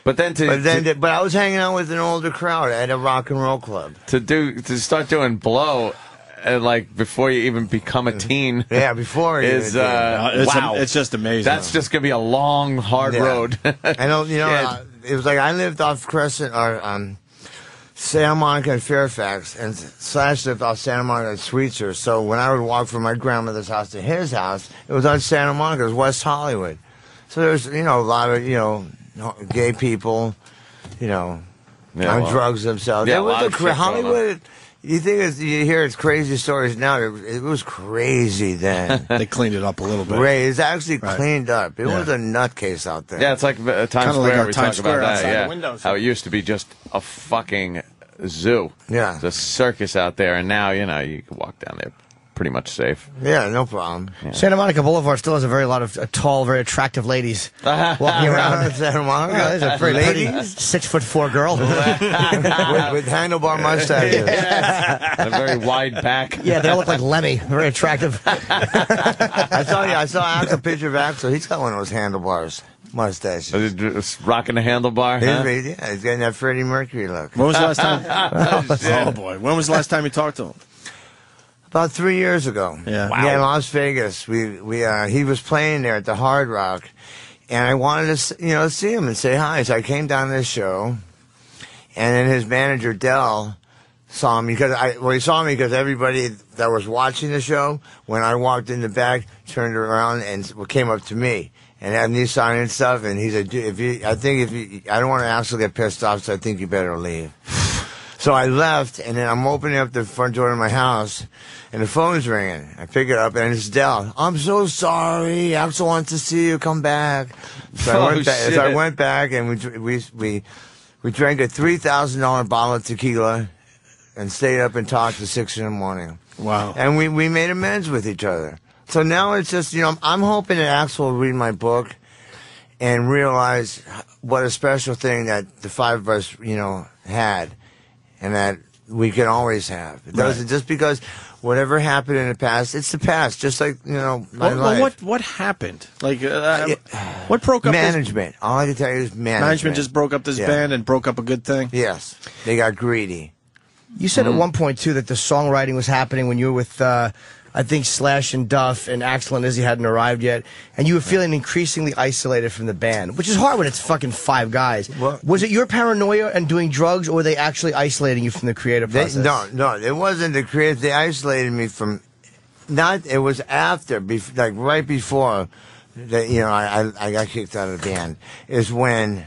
S2: But then
S9: but I was hanging out with an older crowd at a rock and roll club.
S2: To start doing blow. Before you even become a teen,
S9: before
S2: is
S3: wow, it's just amazing.
S2: That's just gonna be a long, hard road.
S9: I know, it was like I lived off Crescent or Santa Monica and Fairfax, and Slash lived off Santa Monica and Sweetser. So when I would walk from my grandmother's house to his house, it was on Santa Monica, it was West Hollywood. So there's a lot of gay people, on drugs themselves.
S2: Yeah,
S9: it was Hollywood. You hear it's crazy stories now. It was crazy then.
S3: They cleaned it up a little bit.
S9: It's actually cleaned up. It was a nutcase out there.
S2: Yeah, it's like Times Square.
S3: Like
S2: we
S3: Times
S2: talk
S3: Square
S2: about that. Yeah,
S3: the windows.
S2: how it used to be just a fucking zoo.
S9: Yeah,
S2: the circus out there, and now you can walk down there pretty much safe.
S9: Yeah, no problem.
S2: Yeah.
S4: Santa Monica Boulevard still has a lot of tall, very attractive ladies walking around.
S9: Santa Monica,
S4: there's a very pretty 6'4" girl
S9: with handlebar mustaches,
S2: and a very wide back.
S4: Yeah, they all look like Lemmy. Very attractive.
S9: I saw a picture of Axel. He's got one of those handlebars. Mustaches.
S2: Rocking the handlebar, huh?
S9: Yeah, he's getting that Freddie Mercury look.
S3: When was the last time? Oh, boy. When was the last time you talked to him?
S9: About 3 years ago.
S3: Yeah.
S9: Wow. Yeah, in Las Vegas. He was playing there at the Hard Rock, and I wanted to, see him and say hi. So I came down to the show, and then his manager, Dell, saw me he saw me because everybody that was watching the show, when I walked in the back, turned around and came up to me and had me sign and stuff. And he said, I don't want to actually get pissed off, so I think you better leave. So I left, and then I'm opening up the front door of my house, and the phone's ringing. I pick it up, and it's Del. I'm so sorry. Axel wants to see you. Come back. So I went back, and we drank a $3,000 bottle of tequila and stayed up and talked till 6 in the morning.
S3: Wow.
S9: And we made amends with each other. So now it's just, I'm hoping that Axel will read my book and realize what a special thing that the five of us, had. And that we can always have. It doesn't just because whatever happened in the past, it's the past. Just like my life.
S3: What happened? Like what broke up?
S9: Management. All I can tell you is management.
S3: Management just broke up this band and broke up a good thing.
S9: Yes, they got greedy.
S4: You said at one point too that the songwriting was happening when you were with. I think Slash and Duff and Axl and Izzy hadn't arrived yet, and you were feeling increasingly isolated from the band, which is hard when it's fucking 5 guys. Was it your paranoia and doing drugs, or were they actually isolating you from the creative process?
S9: No, it wasn't the creative. They isolated me from. It was after, right before, that I got kicked out of the band. Is when.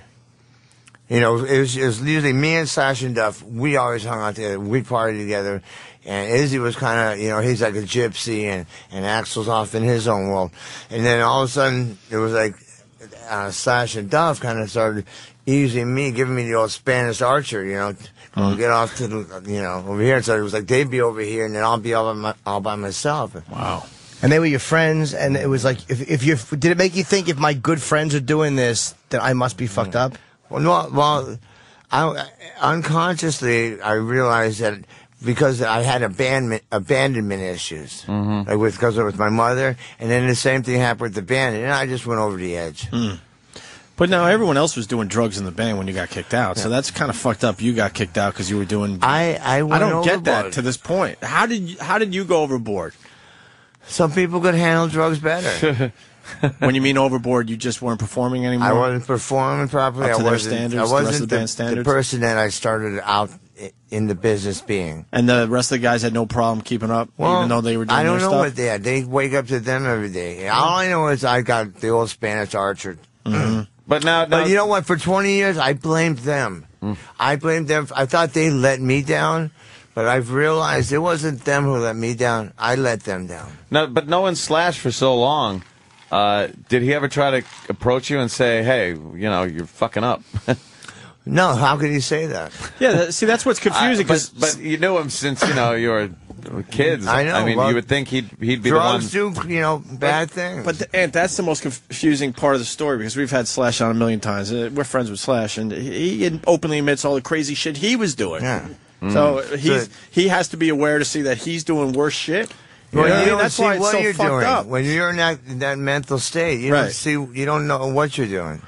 S9: It was usually me and Slash and Duff. We always hung out together. We partied together. And Izzy was kind of, he's like a gypsy, and Axl's off in his own world. And then all of a sudden, it was like Slash and Duff kind of started easing me, giving me the old Spanish Archer, get off to the, over here. So it was like they'd be over here, and then I'll be all by myself.
S3: Wow.
S4: And they were your friends, and it was like, did it make you think if my good friends are doing this, that I must be fucked up?
S9: Unconsciously, I realized that because I had abandonment issues, because it was my mother, and then the same thing happened with the band, and I just went over the edge.
S3: But now everyone else was doing drugs in the band when you got kicked out, so that's kind of fucked up. You got kicked out because you were doing.
S9: I don't
S3: get that to this point. How did you go overboard?
S9: Some people could handle drugs better.
S3: When you mean overboard, you just weren't performing anymore?
S9: I wasn't performing properly.
S3: Up to
S9: I
S3: their standards,
S9: I
S3: the rest
S9: wasn't
S3: of the band standards?
S9: the person that I started out in the business being.
S3: And the rest of the guys had no problem keeping up, even though they were doing
S9: I don't
S3: their
S9: know
S3: stuff?
S9: what they had. They wake up to them every day. All I know is I got the old Spanish Archer.
S2: But now,
S9: you know what? For 20 years, I blamed them. I blamed them. I thought they let me down. But I've realized it wasn't them who let me down. I let them down.
S2: No, but knowing Slash for so long, did he ever try to approach you and say, hey, you're fucking up?
S9: No, how could he say that?
S3: Yeah, see, that's what's confusing.
S2: But you knew him since, you were kids.
S9: I know.
S2: I mean,
S9: well,
S2: you would think he'd be the one.
S9: Drugs do, bad things.
S3: But Ant, that's the most confusing part of the story, because we've had Slash on a million times. We're friends with Slash, and he openly admits all the crazy shit he was doing.
S9: Yeah.
S3: So he has to be aware to see that he's doing worse shit.
S9: Well,
S3: you know,
S9: that's
S3: why it's
S9: what
S3: so
S9: you're
S3: fucked
S9: doing.
S3: up.
S9: When you're in that mental state, you don't know what you're doing.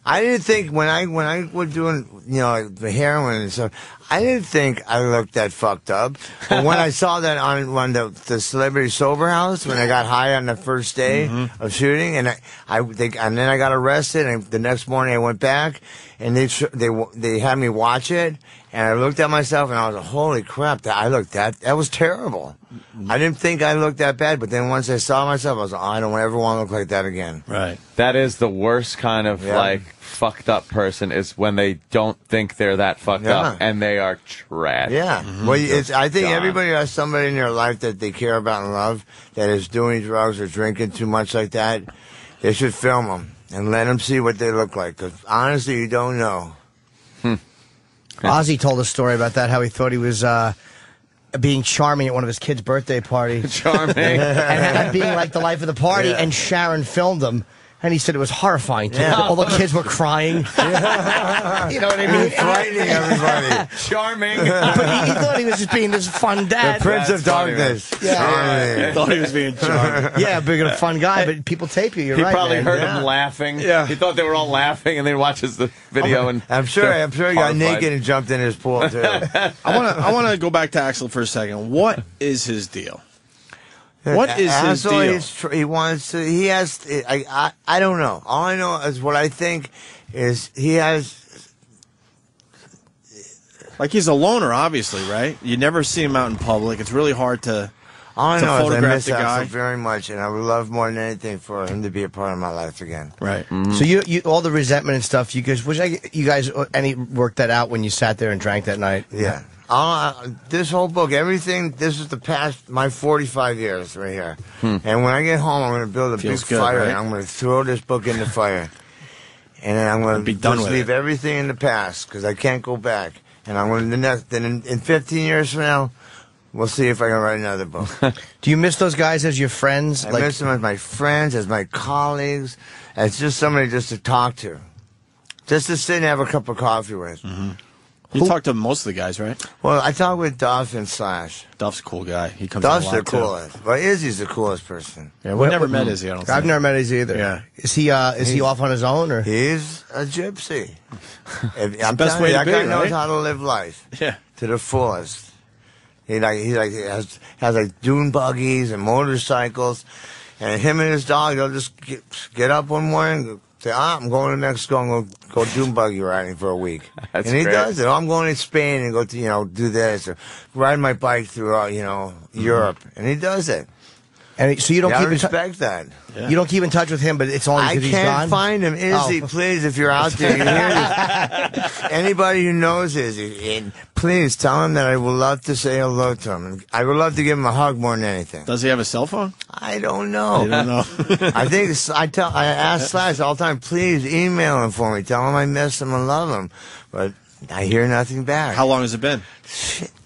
S9: I didn't think when I was doing the heroin and stuff, I didn't think I looked that fucked up. But when I saw that on the Celebrity Sober House, when I got high on the first day of shooting, and then I got arrested, and the next morning I went back, and they had me watch it, and I looked at myself, and I was like, holy crap, that was terrible. I didn't think I looked that bad, but then once I saw myself, I was like, I don't ever want to look like that again.
S3: Right.
S2: That is the worst kind of fucked up person, is when they don't think they're that fucked up and they are trash.
S9: Yeah. Well, I think everybody has somebody in their life that they care about and love that is doing drugs or drinking too much like that. They should film them and let them see what they look like, because honestly, you don't know.
S4: Ozzy told a story about that, how he thought he was being charming at one of his kids' birthday parties.
S2: Charming.
S4: and being like the life of the party, and Sharon filmed him. And he said it was horrifying. All the kids were crying. You know what I mean?
S9: Frightening everybody.
S2: Charming.
S4: But he thought he was just being this fun dad.
S9: The Prince of Darkness.
S3: He thought he was being charming.
S4: Yeah, being a fun guy, but people tape you. You're
S2: He
S4: right.
S2: probably
S4: man.
S2: heard them laughing.
S3: Yeah.
S2: He thought they were all laughing, and then watches the video. And
S9: I'm sure he got naked and jumped in his pool too.
S3: I want to go back to Axl for a second. What is his deal? What is his deal?
S9: He wants to. He has. I don't know. All I know is what I think is he has
S3: Like, he's a loner, obviously, right? You never see him out in public. It's really hard to
S9: All I know is I
S3: photograph
S9: miss
S3: the guy.
S9: Axl very much, and I would love more than anything for him to be a part of my life again.
S3: Right.
S4: So you all the resentment and stuff. You guys any worked that out when you sat there and drank that night?
S9: Yeah. This whole book, everything, this is the past, my 45 years right here. And when I get home, I'm going to build a
S3: Feels
S9: big
S3: good,
S9: fire,
S3: right?
S9: and I'm going to throw this book in the fire. And then I'm going to just leave everything in the past, because I can't go back. And I'm going to, then in 15 years from now, we'll see if I can write another book.
S4: Do you miss those guys as your friends?
S9: I miss them as my friends, as my colleagues, as just somebody just to talk to. Just to sit and have a cup of coffee with.
S3: You talk to most of the guys, right?
S9: Well, I talk with Duff and Slash.
S3: Duff's a cool guy. He comes
S9: Duff's
S3: on a lot,
S9: the coolest. But Izzy's the coolest person.
S3: Yeah, we never met Izzy, I don't think.
S4: I've never met Izzy either.
S9: Yeah.
S4: Is he off on his own, or?
S9: He's a gypsy. I'm
S3: best
S9: telling
S3: way
S9: you,
S3: to
S9: that
S3: be,
S9: guy knows
S3: right?
S9: how to live life.
S3: Yeah.
S9: To the fullest. He has like dune buggies and motorcycles, and him and his dog, they'll just get up one morning and say, I'm going to Mexico and go dune buggy riding for a week.
S2: That's
S9: and he
S2: great.
S9: does it. I'm going to Spain and go to, do this, or ride my bike through, Europe. And he does it.
S4: And so you don't
S9: I
S4: keep
S9: respect that.
S4: You don't keep in touch with him, but it's only
S9: I
S4: because he's gone.
S9: can't find him. Izzy, please, if you're out there, you hear this. Anybody who knows Izzy, please tell him that I would love to say hello to him. I would love to give him a hug more than anything.
S3: Does he have a cell phone?
S9: I don't know.
S3: You don't know.
S9: I ask Slash all the time, please email him for me. Tell him I miss him and love him. But I hear nothing back.
S3: How long has it been?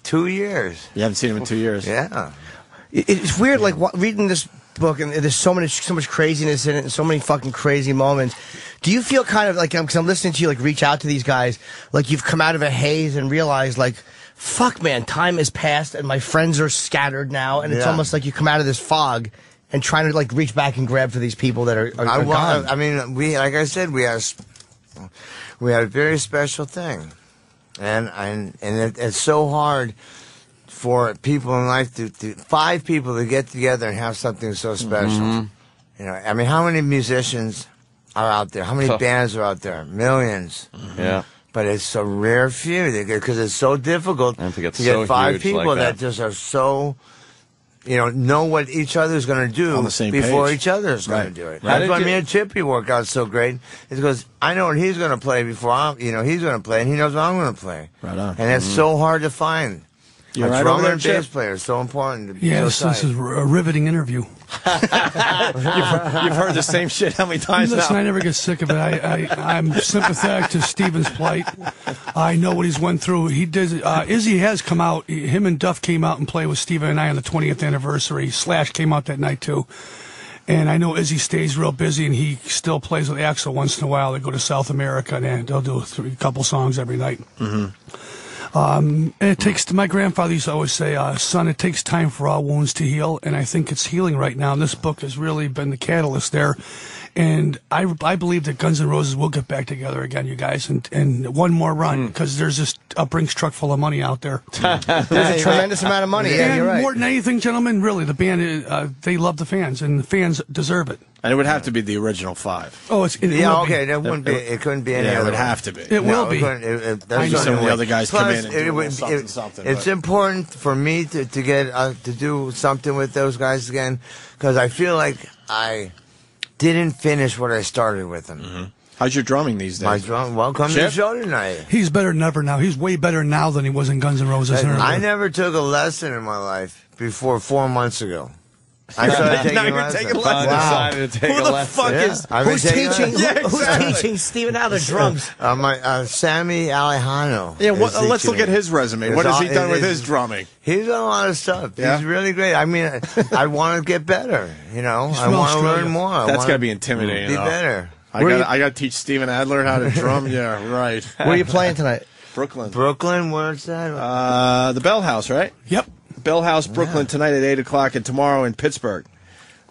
S9: 2 years.
S3: You haven't seen him in 2 years.
S9: Yeah.
S4: It's weird, like reading this book, and there's so much craziness in it, and so many fucking crazy moments. Do you feel kind of like, because I'm listening to you, like reach out to these guys, like you've come out of a haze and realized, like, fuck, man, time has passed, and my friends are scattered now, and it's almost like you come out of this fog and trying to like reach back and grab for these people that are gone.
S9: I mean, like I said, we had a very special thing, and it's so hard for people in life to 5 people to get together and have something so special. I mean, how many musicians are out there? How many bands are out there? Millions.
S2: Yeah.
S9: But it's a rare few because it's so difficult
S2: And to get
S9: to
S2: so
S9: get 5
S2: huge
S9: people
S2: like
S9: that
S2: that.
S9: just are so, know what each other's going to do
S3: On the same
S9: before
S3: page.
S9: each other's going
S3: Right.
S9: to do it.
S3: How
S9: That's
S3: did
S9: why
S3: you-
S9: me and Chippy work out so great. Is because I know what he's going to play before he's going to play, and he knows what I'm going to play.
S3: Right on.
S9: And it's so hard to find.
S3: You
S9: A
S3: all right
S9: drummer
S3: over there,
S9: and bass
S3: Chip?
S9: player is so important to be
S12: Yes,
S9: so
S12: this
S9: tight.
S12: is a riveting interview.
S3: You've heard the same shit how many times
S12: Listen,
S3: now?
S12: I never get sick of it. I'm sympathetic to Steven's plight. I know what he's went through. He did. Izzy has come out. Him and Duff came out and played with Steven and I on the 20th anniversary. Slash came out that night too. And I know Izzy stays real busy, and he still plays with Axl once in a while. They go to South America, and they'll do a couple songs every night. And it takes, my grandfather used to always say, son, it takes time for all wounds to heal, and I think it's healing right now, and this book has really been the catalyst there. And I believe that Guns N' Roses will get back together again, you guys, and one more run, because there's this Brinks truck full of money out there.
S4: There's a tremendous amount of money. Yeah,
S12: And
S4: you're right.
S12: more than anything, gentlemen, really, the band, they love the fans, and the fans deserve it.
S3: And it would have to be the original 5.
S12: Oh, it
S9: Yeah,
S12: will
S9: okay,
S12: be.
S9: that wouldn't be. It couldn't be any
S3: Yeah, it
S9: other
S3: would
S9: one.
S3: have to be.
S12: It will be.
S9: That's
S3: I know.
S9: the
S3: Some of the
S9: way.
S3: other guys come
S9: Plus,
S3: in and do a little something,
S9: It's
S3: but-
S9: important for me to get to do something with those guys again, because I feel like I didn't finish what I started with them.
S3: How's your drumming these days?
S9: Welcome to the
S3: Chip?
S9: show tonight.
S12: He's better than ever now. He's way better now than he was in Guns N' Roses.
S9: I never took a lesson in my life before 4 months ago. I started taking
S3: Now you're
S9: lessons.
S3: taking lessons.
S2: Decided to take
S3: Who
S2: a
S3: the
S2: lesson.
S3: fuck
S9: Yeah,
S3: is?
S9: I've been
S4: Who's
S9: taking
S4: teaching?
S9: lessons.
S4: Who's teaching Steven how to drums?
S9: Sammy Alejano.
S3: Yeah,
S9: is
S3: let's
S9: teaching
S3: look at
S9: me.
S3: his resume.
S9: It's
S3: What has
S9: all-
S3: he done with
S9: it
S3: his
S9: is-
S3: drumming?
S9: He's done a lot of stuff.
S3: Yeah?
S9: He's really great. I mean, I want to get better. I want to
S12: Australia.
S9: learn more.
S3: That's
S9: got
S3: got to be intimidating.
S9: Be
S3: though.
S9: better.
S3: I got to teach Steven Adler how to drum. Yeah, right.
S4: Where are you playing tonight?
S3: Brooklyn.
S9: Brooklyn, where's that?
S3: The Bell House, right?
S12: Yep.
S3: Bell House, Brooklyn, tonight at 8 o'clock, and tomorrow in Pittsburgh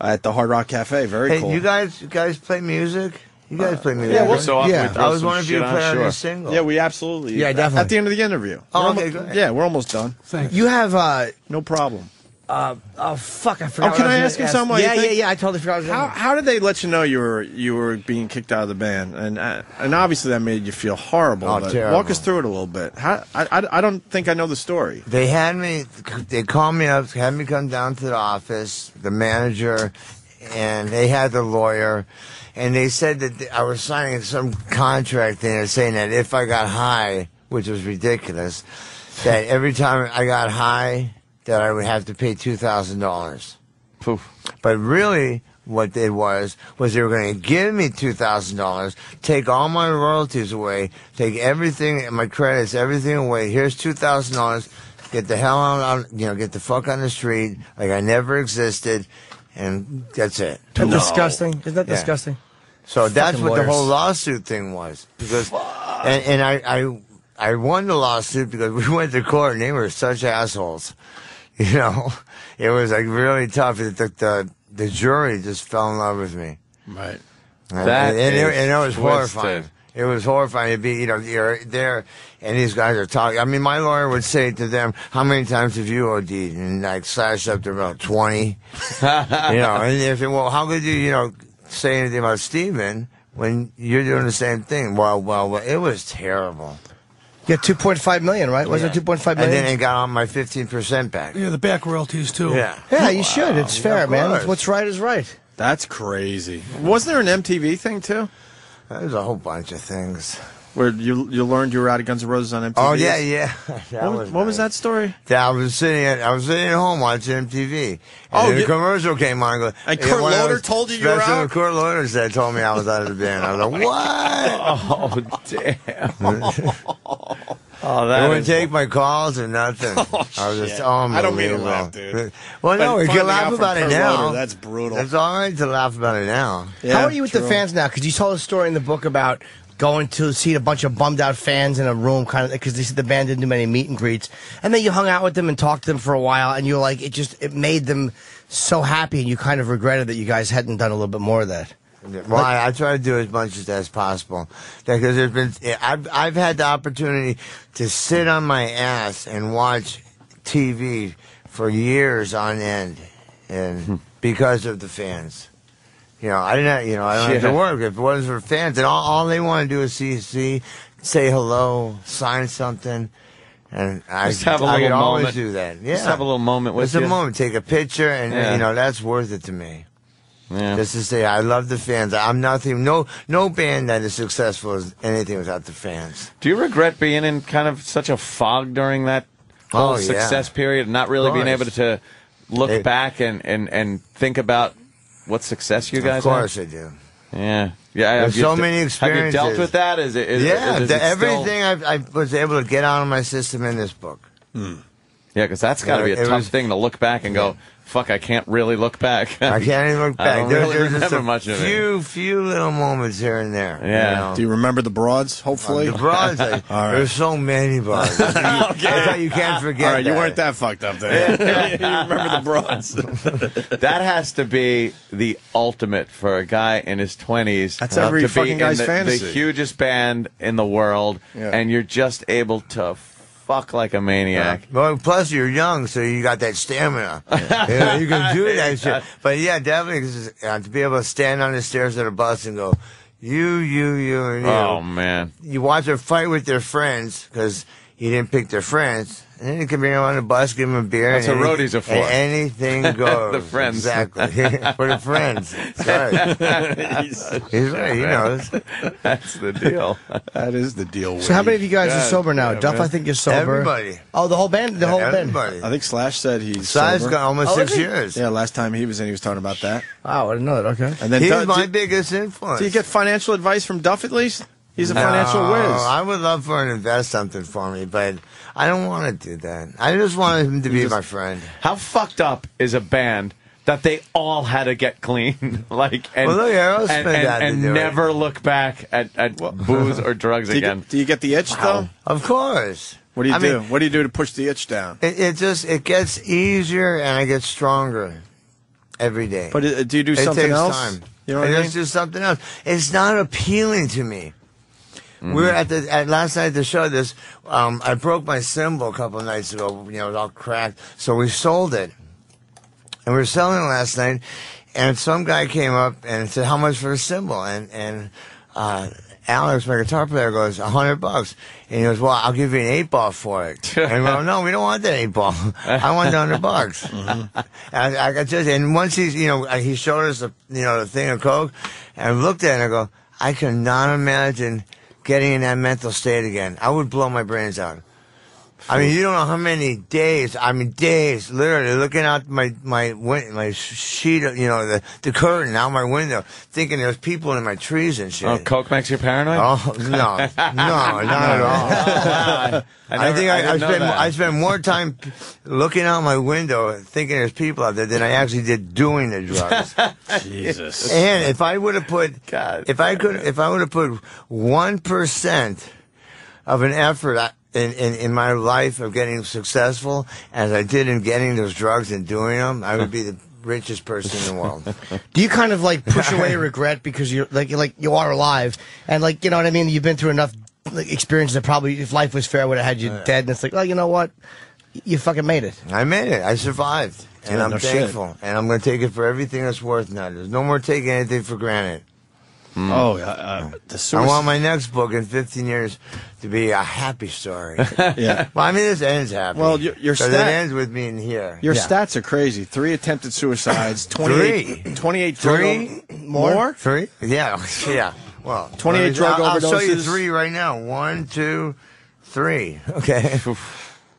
S3: at the Hard Rock Cafe. Very
S9: Hey,
S3: cool.
S9: you guys play music? You guys play music?
S3: yeah,
S9: right?
S3: we'll
S2: so often we
S9: I
S2: throw
S9: was
S2: some
S9: wondering if you
S2: shit on,
S9: play on
S2: sure.
S9: your single.
S3: Yeah, we absolutely.
S4: Yeah, definitely.
S3: At the end of the interview.
S9: Oh,
S3: We're
S9: okay,
S3: almo-
S9: great.
S3: Yeah, we're almost done.
S12: Thank
S4: You have
S3: No problem.
S4: fuck, I forgot.
S3: Oh, can I ask him something?
S4: Yeah. I totally forgot.
S3: How did they let you know you were being kicked out of the band? And obviously that made you feel horrible.
S9: Oh,
S3: but
S9: terrible.
S3: walk us through it a little bit. I don't think I know the story.
S9: They called me up, had me come down to the office, the manager, and they had the lawyer, and they said that I was signing some contract thing saying that if I got high, which was ridiculous, that every time I got high, that I would have to pay $2,000. But really, what they was they were going to give me $2,000, take all my royalties away, take everything, my credits, everything away. Here's $2,000. Get the hell out, get the fuck on the street, like I never existed, and that's it.
S4: Isn't that disgusting? Isn't that disgusting?
S9: So that's
S4: Fucking
S9: what the
S4: lawyers.
S9: whole lawsuit thing was. Because, and I won the lawsuit because we went to court and they were such assholes. It was like really tough. The jury just fell in love with me.
S3: Right.
S9: And it was horrifying. It was horrifying to be, you're there and these guys are talking. I mean, my lawyer would say to them, how many times have you OD'd? And like slash up to about 20. And they say, well, how could you, say anything about Steven when you're doing the same thing? Well, it was terrible.
S4: Yeah, $2.5 million, right? Was it $2.5 million?
S9: And then they got on my 15% back.
S12: Yeah, the back royalties, too.
S4: Yeah, you should. It's fair, man. What's right is right.
S3: That's crazy. Wasn't there an MTV thing, too?
S9: There's a whole bunch of things.
S3: Where you learned you were out of Guns N' Roses on MTV?
S9: Oh, yeah.
S3: What was that story?
S9: I was sitting at home watching MTV. And the commercial came on.
S3: And Kurt Loder told you were out?
S9: Kurt Loder told me I was out of the band. I was like, what?
S2: Oh, damn.
S9: They wouldn't take my calls or nothing. I was just,
S3: I don't mean to laugh, dude.
S9: Well, no, we can laugh about it now.
S3: That's brutal.
S9: It's all right to laugh about it now.
S4: How are you with the fans now? Because you told a story in the book about going to see a bunch of bummed out fans in a room, kind of because they said the band didn't do many meet and greets, and then you hung out with them and talked to them for a while, and you were like, it made them so happy, and you kind of regretted that you guys hadn't done a little bit more of that.
S9: Well, I try to do as much as possible because I've had the opportunity to sit on my ass and watch TV for years on end, and because of the fans. I don't have to work if it wasn't for fans. And all they want to do is see, say hello, sign something. And I could always do that. Yeah.
S2: Just have a little moment with you.
S9: Just a moment. Take a picture, and that's worth it to me.
S2: Yeah.
S9: Just to say, I love the fans. I'm nothing. No band that is successful is anything without the fans.
S2: Do you regret being in kind of such a fog during that whole success period, and not really being able to look back and think about what success you guys had?
S9: Of course I do.
S2: Yeah.
S9: There's so many experiences.
S2: Have you dealt with that? Is it
S9: everything I was able to get out of my system in this book.
S2: Yeah, because that's got to be a tough thing to look back and go, fuck, I can't really look back.
S9: I can't even look back.
S2: I don't really
S9: There's
S2: remember
S9: just
S2: much of it.
S9: few little moments here and there.
S2: Yeah.
S3: Do you remember the broads, hopefully?
S9: The broads,
S3: All right.
S9: There's so many broads. That's how you can't forget.
S3: All right, you
S9: that.
S3: weren't that fucked up there. You remember the broads.
S2: That has to be the ultimate for a guy in his 20s.
S3: That's every
S2: to
S3: fucking
S2: be
S3: guy's
S2: in
S3: fantasy.
S2: the hugest band in the world, and you're just able to fuck like a maniac.
S9: Well, plus you're young, so you got that stamina. You can do that shit. But yeah, definitely 'cause, to be able to stand on the stairs of a bus and go, you, and you.
S2: Oh, man.
S9: You watch them fight with their friends because you didn't pick their friends. And then you can bring them on the bus, give them a beer.
S2: That's
S9: and
S2: what roadies are for.
S9: And anything goes.
S2: The friends.
S9: Exactly. For the friends. That's right. He's right. He knows.
S2: That's the deal.
S3: That is the deal.
S4: So how many of you guys are sober now?
S3: Yeah,
S4: Duff,
S3: man.
S4: I think you're sober.
S9: Everybody.
S4: Oh, the whole band? The whole band?
S9: Everybody.
S3: I think Slash said he's
S9: Slash
S3: sober.
S9: got almost 6
S4: is he?
S9: years.
S3: Yeah, last time he was in, he was talking about that.
S4: Wow, I didn't know that. Okay.
S3: And then
S9: He's my biggest influence.
S3: Do you get financial advice from Duff at least? He's a financial whiz.
S9: I would love for him to invest something for me, but I don't want to do that. I just want him to be my friend.
S2: How fucked up is a band that they all had to get clean, and
S9: Well, look, Aerosmith had to do it.
S2: never look back at booze or drugs again?
S3: Do you get the itch though?
S9: Of course.
S3: What do you
S9: I
S3: do?
S9: mean,
S3: What do you do to push the itch down?
S9: It gets easier and I get stronger every day.
S3: But do you do something
S9: takes
S3: else?
S9: Time.
S3: You know what I
S9: just
S3: mean?
S9: do something else. It's not appealing to me. We were at last night at the show. I broke my cymbal a couple of nights ago. It was all cracked. So we sold it, and we were selling it last night, and some guy came up and said, "How much for a cymbal?" And Alex, my guitar player, goes, $100. And he goes, "Well, I'll give you an 8-ball for it." And we go, "No, we don't want that 8-ball. I want the $100. And I got just, and once he showed us the thing of Coke, and I looked at it and I go, I cannot imagine getting in that mental state again. I would blow my brains out. I mean, you don't know how many days, literally looking out my sheet, the curtain out my window, thinking there's people in my trees and shit.
S2: Oh, Coke makes you paranoid?
S9: Oh, no, not at all. I spend more time looking out my window thinking there's people out there than I actually did doing the drugs.
S3: Jesus.
S9: And if I would have put, if I would have put 1% of an effort in my life of getting successful as I did in getting those drugs and doing them, I would be the richest person in the world.
S4: Do you kind of like push away regret because you're like you are alive and like, you know what I mean? You've been through enough experiences that probably if life was fair would have had you dead, and it's like, oh, you know what? You fucking made it.
S9: I made it. I survived. And I'm thankful. Shit. And I'm going to take it for everything it's worth now. There's no more taking anything for granted.
S3: I
S9: want my next book in 15 years to be a happy story.
S3: Yeah.
S9: Well, I mean, this ends happy.
S3: Well, your
S9: it ends with me in here.
S3: Your stats are crazy. 3 attempted suicides, 28
S9: more? 3? Yeah. Yeah. Well,
S3: 28 drug overdoses.
S9: I'll show you 3 right now. 1, 2, 3. Okay.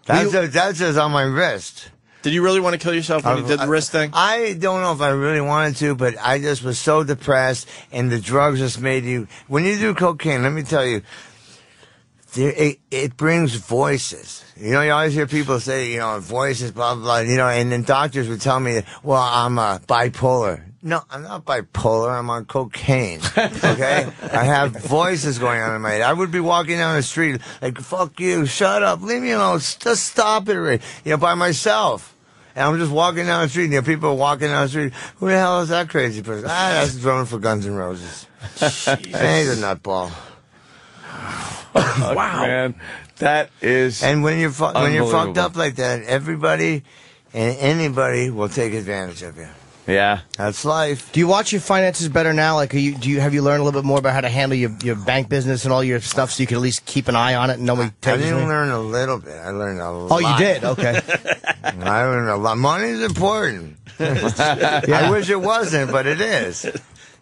S9: That's just on my wrist.
S3: Did you really want to kill yourself when you did the wrist thing?
S9: I don't know if I really wanted to, but I just was so depressed, and the drugs just made you... When you do cocaine, let me tell you, it brings voices. You know, you always hear people say, voices, blah, blah, blah, and then doctors would tell me, well, I'm bipolar. No, I'm not bipolar. I'm on cocaine. Okay? I have voices going on in my head. I would be walking down the street like, fuck you, shut up, leave me alone, just stop it already. By myself. And I'm just walking down the street, and people are walking down the street. Who the hell is that crazy person? That's the drummer for Guns N' Roses. He's a nutball.
S2: Wow. Man, that is
S9: And when you're fucked up like that, everybody and anybody will take advantage of you.
S2: Yeah,
S9: that's life.
S4: Do you watch your finances better now? Like, have you learned a little bit more about how to handle your bank business and all your stuff, so you can at least keep an eye on it and nobody takes it?
S9: I didn't learn a little bit. I learned a lot.
S4: Oh, you did? Okay.
S9: I learned a lot. Money's important. I wish it wasn't, but it is.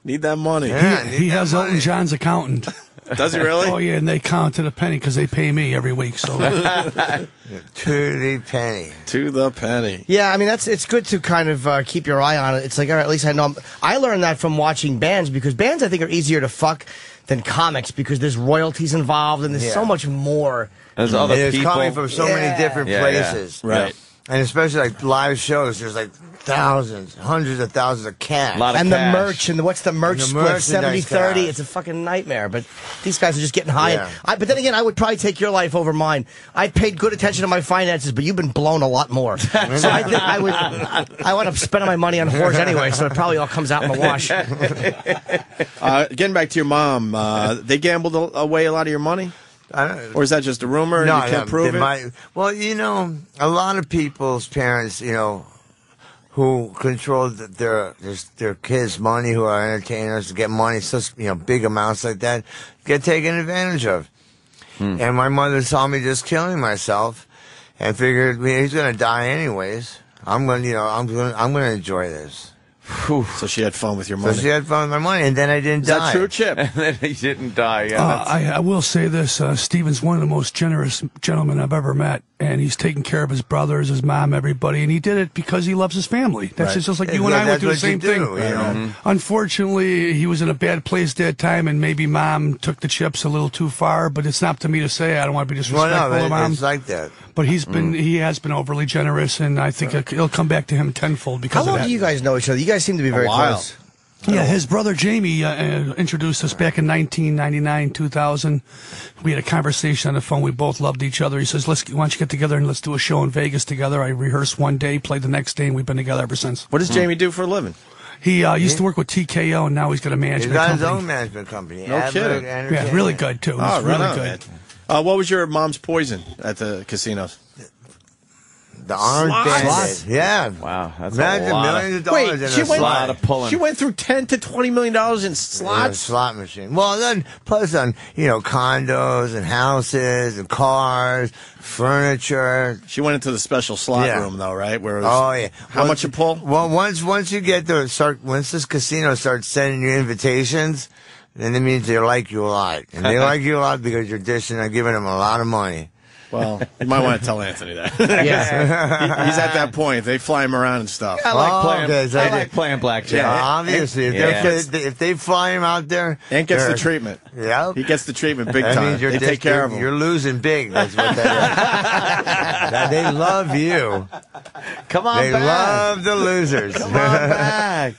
S3: Need that money.
S12: Yeah, he has Elton John's accountant.
S3: Does he really?
S12: Oh, yeah, and they count to the penny because they pay me every week. So
S9: to the penny.
S3: To the penny.
S4: Yeah, I mean, it's good to kind of keep your eye on it. It's like, all right, at least I know. I learned that from watching bands, because bands, I think, are easier to fuck than comics, because there's royalties involved and there's so much more.
S2: There's other
S9: it's
S2: people.
S9: coming from so many different places.
S3: Yeah. Right.
S9: And especially like live shows, there's like thousands, hundreds of thousands of cash.
S4: And the merch, and what's the merch split? 70-30. It's a fucking nightmare. But these guys are just getting high.
S9: Yeah.
S4: But then again, I would probably take your life over mine. I paid good attention to my finances, but you've been blown a lot more. So I think I wound up spending my money on whores anyway, so it probably all comes out in the wash.
S3: Getting back to your mom, they gambled away a lot of your money? Or is that just a rumor and you can't prove it?
S9: Well, a lot of people's parents, who control their kids' money, who are entertainers, get money, such big amounts like that, get taken advantage of. And my mother saw me just killing myself, and figured he's going to die anyways. I'm going to enjoy this.
S3: So she had fun with your money.
S9: So she had fun with my money, and then I didn't die.
S3: Is that true, Chip?
S2: And then he didn't die. Yeah,
S12: I will say this. Steven's one of the most generous gentlemen I've ever met, and he's taking care of his brothers, his mom, everybody, and he did it because he loves his family. That's just like you and I would do the same thing. Unfortunately, he was in a bad place at that time, and maybe mom took the chips a little too far, but it's not up to me to say. I don't want to be disrespectful to mom.
S9: It's like that.
S12: But he has been overly generous, and I think it'll come back to him tenfold because of that.
S4: How long do you guys know each other? You guys seem to be very close.
S12: Yeah, his brother Jamie introduced us back in 1999, 2000. We had a conversation on the phone. We both loved each other. He says, why don't you get together and let's do a show in Vegas together. I rehearsed one day, played the next day, and we've been together ever since.
S3: What does Jamie do for a living?
S12: He used to work with TKO, and now he's got a management company.
S9: He's got his own management company.
S3: No kidding.
S12: Yeah, really good, too.
S3: Oh,
S12: really good.
S3: What was your mom's poison at the casinos?
S9: The Armed Bandit. Yeah.
S2: Wow, that's
S9: Imagine
S2: a lot.
S9: millions of dollars in a slot.
S2: Of pulling.
S3: She went through $10 to $20 million in
S9: Yeah,
S3: slots.
S9: slot machine. Well, then plus on condos and houses and cars, furniture.
S3: She went into the special slot room though, right? Where it was,
S9: oh yeah.
S3: How much you pull?
S9: Well, once you get once this casino starts sending you invitations, then it means they like you a lot, and they like you a lot because you're dishing and giving them a lot of money.
S3: Well, you might want to tell Anthony that.
S9: Yeah.
S3: He's at that point. They fly him around and stuff.
S2: I like playing blackjack.
S9: Yeah, obviously, if they fly him out there,
S3: Ant gets the treatment.
S9: Yeah,
S3: he gets the treatment big
S9: that
S3: time.
S9: means
S3: They take care of him.
S9: You're losing big. That's what that is. They love you.
S2: Come on
S9: they
S2: back.
S9: love the losers.
S2: Come on back.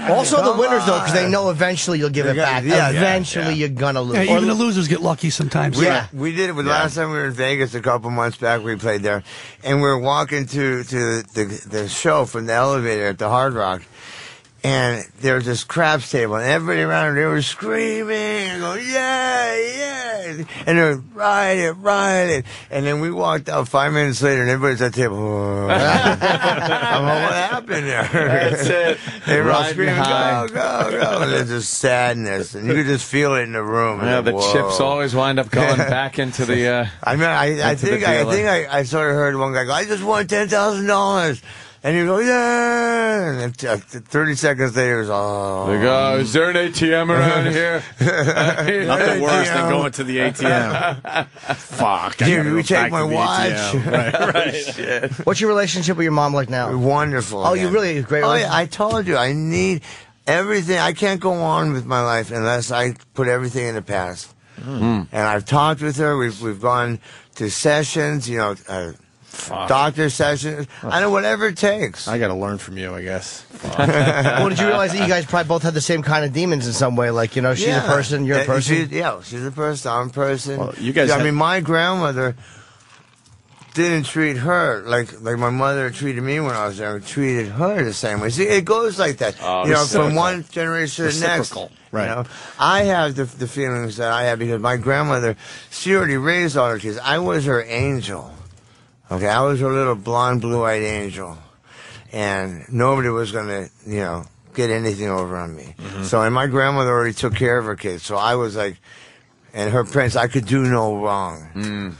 S4: Also the winners, though, because they know eventually you'll give it back.
S9: Yeah,
S4: Eventually you're going to lose.
S12: Yeah, even the losers get lucky sometimes.
S9: We did it with last time we were in Vegas a couple months back. We played there, and we were walking to the show from the elevator at the Hard Rock, and there was this craps table, and everybody around they were screaming and going, yeah, yeah, and they were ride it, and then we walked out 5 minutes later, and everybody's at the table. Oh. I'm like, what happened there?
S2: That's it.
S9: They were all
S2: Riding
S9: screaming,
S2: high.
S9: go, and there's just sadness, and you could just feel it in the room.
S2: Yeah, the
S9: Whoa.
S2: chips always wind up going back into the.
S9: I mean, I think I sort of heard one guy go, "I just won $10,000," and he goes, "Yeah!" And then 30 seconds later, he goes, "Oh."
S2: They go, is there an ATM around here?
S3: Nothing worse than going to the ATM. Fuck. I
S9: Dude,
S3: gotta go
S9: we take
S3: back
S9: my
S3: to the
S9: watch.
S3: ATM. Right.
S2: Shit.
S4: What's your relationship with your mom like now?
S9: Wonderful.
S4: Oh, you really great.
S9: Oh, yeah, I told you, I need everything. I can't go on with my life unless I put everything in the past. And I've talked with her. We've gone to sessions, doctor sessions. I know whatever it takes.
S3: I got to learn from you, I guess.
S4: Well, did you realize that you guys probably both had the same kind of demons in some way? Like, she's a person, you're a person.
S9: She's a person, I'm a person.
S3: Well, you guys
S9: I mean, my grandmother didn't treat her like my mother treated me when I was there. Treated her the same way. See, it goes like that. From one generation to the next.
S3: Right.
S9: I have the feelings that I have because my grandmother, she already raised all her kids. I was her angel. Okay, I was her little blonde, blue-eyed angel, and nobody was going to, get anything over on me. So, and my grandmother already took care of her kids. So I was like, and her prince, I could do no wrong.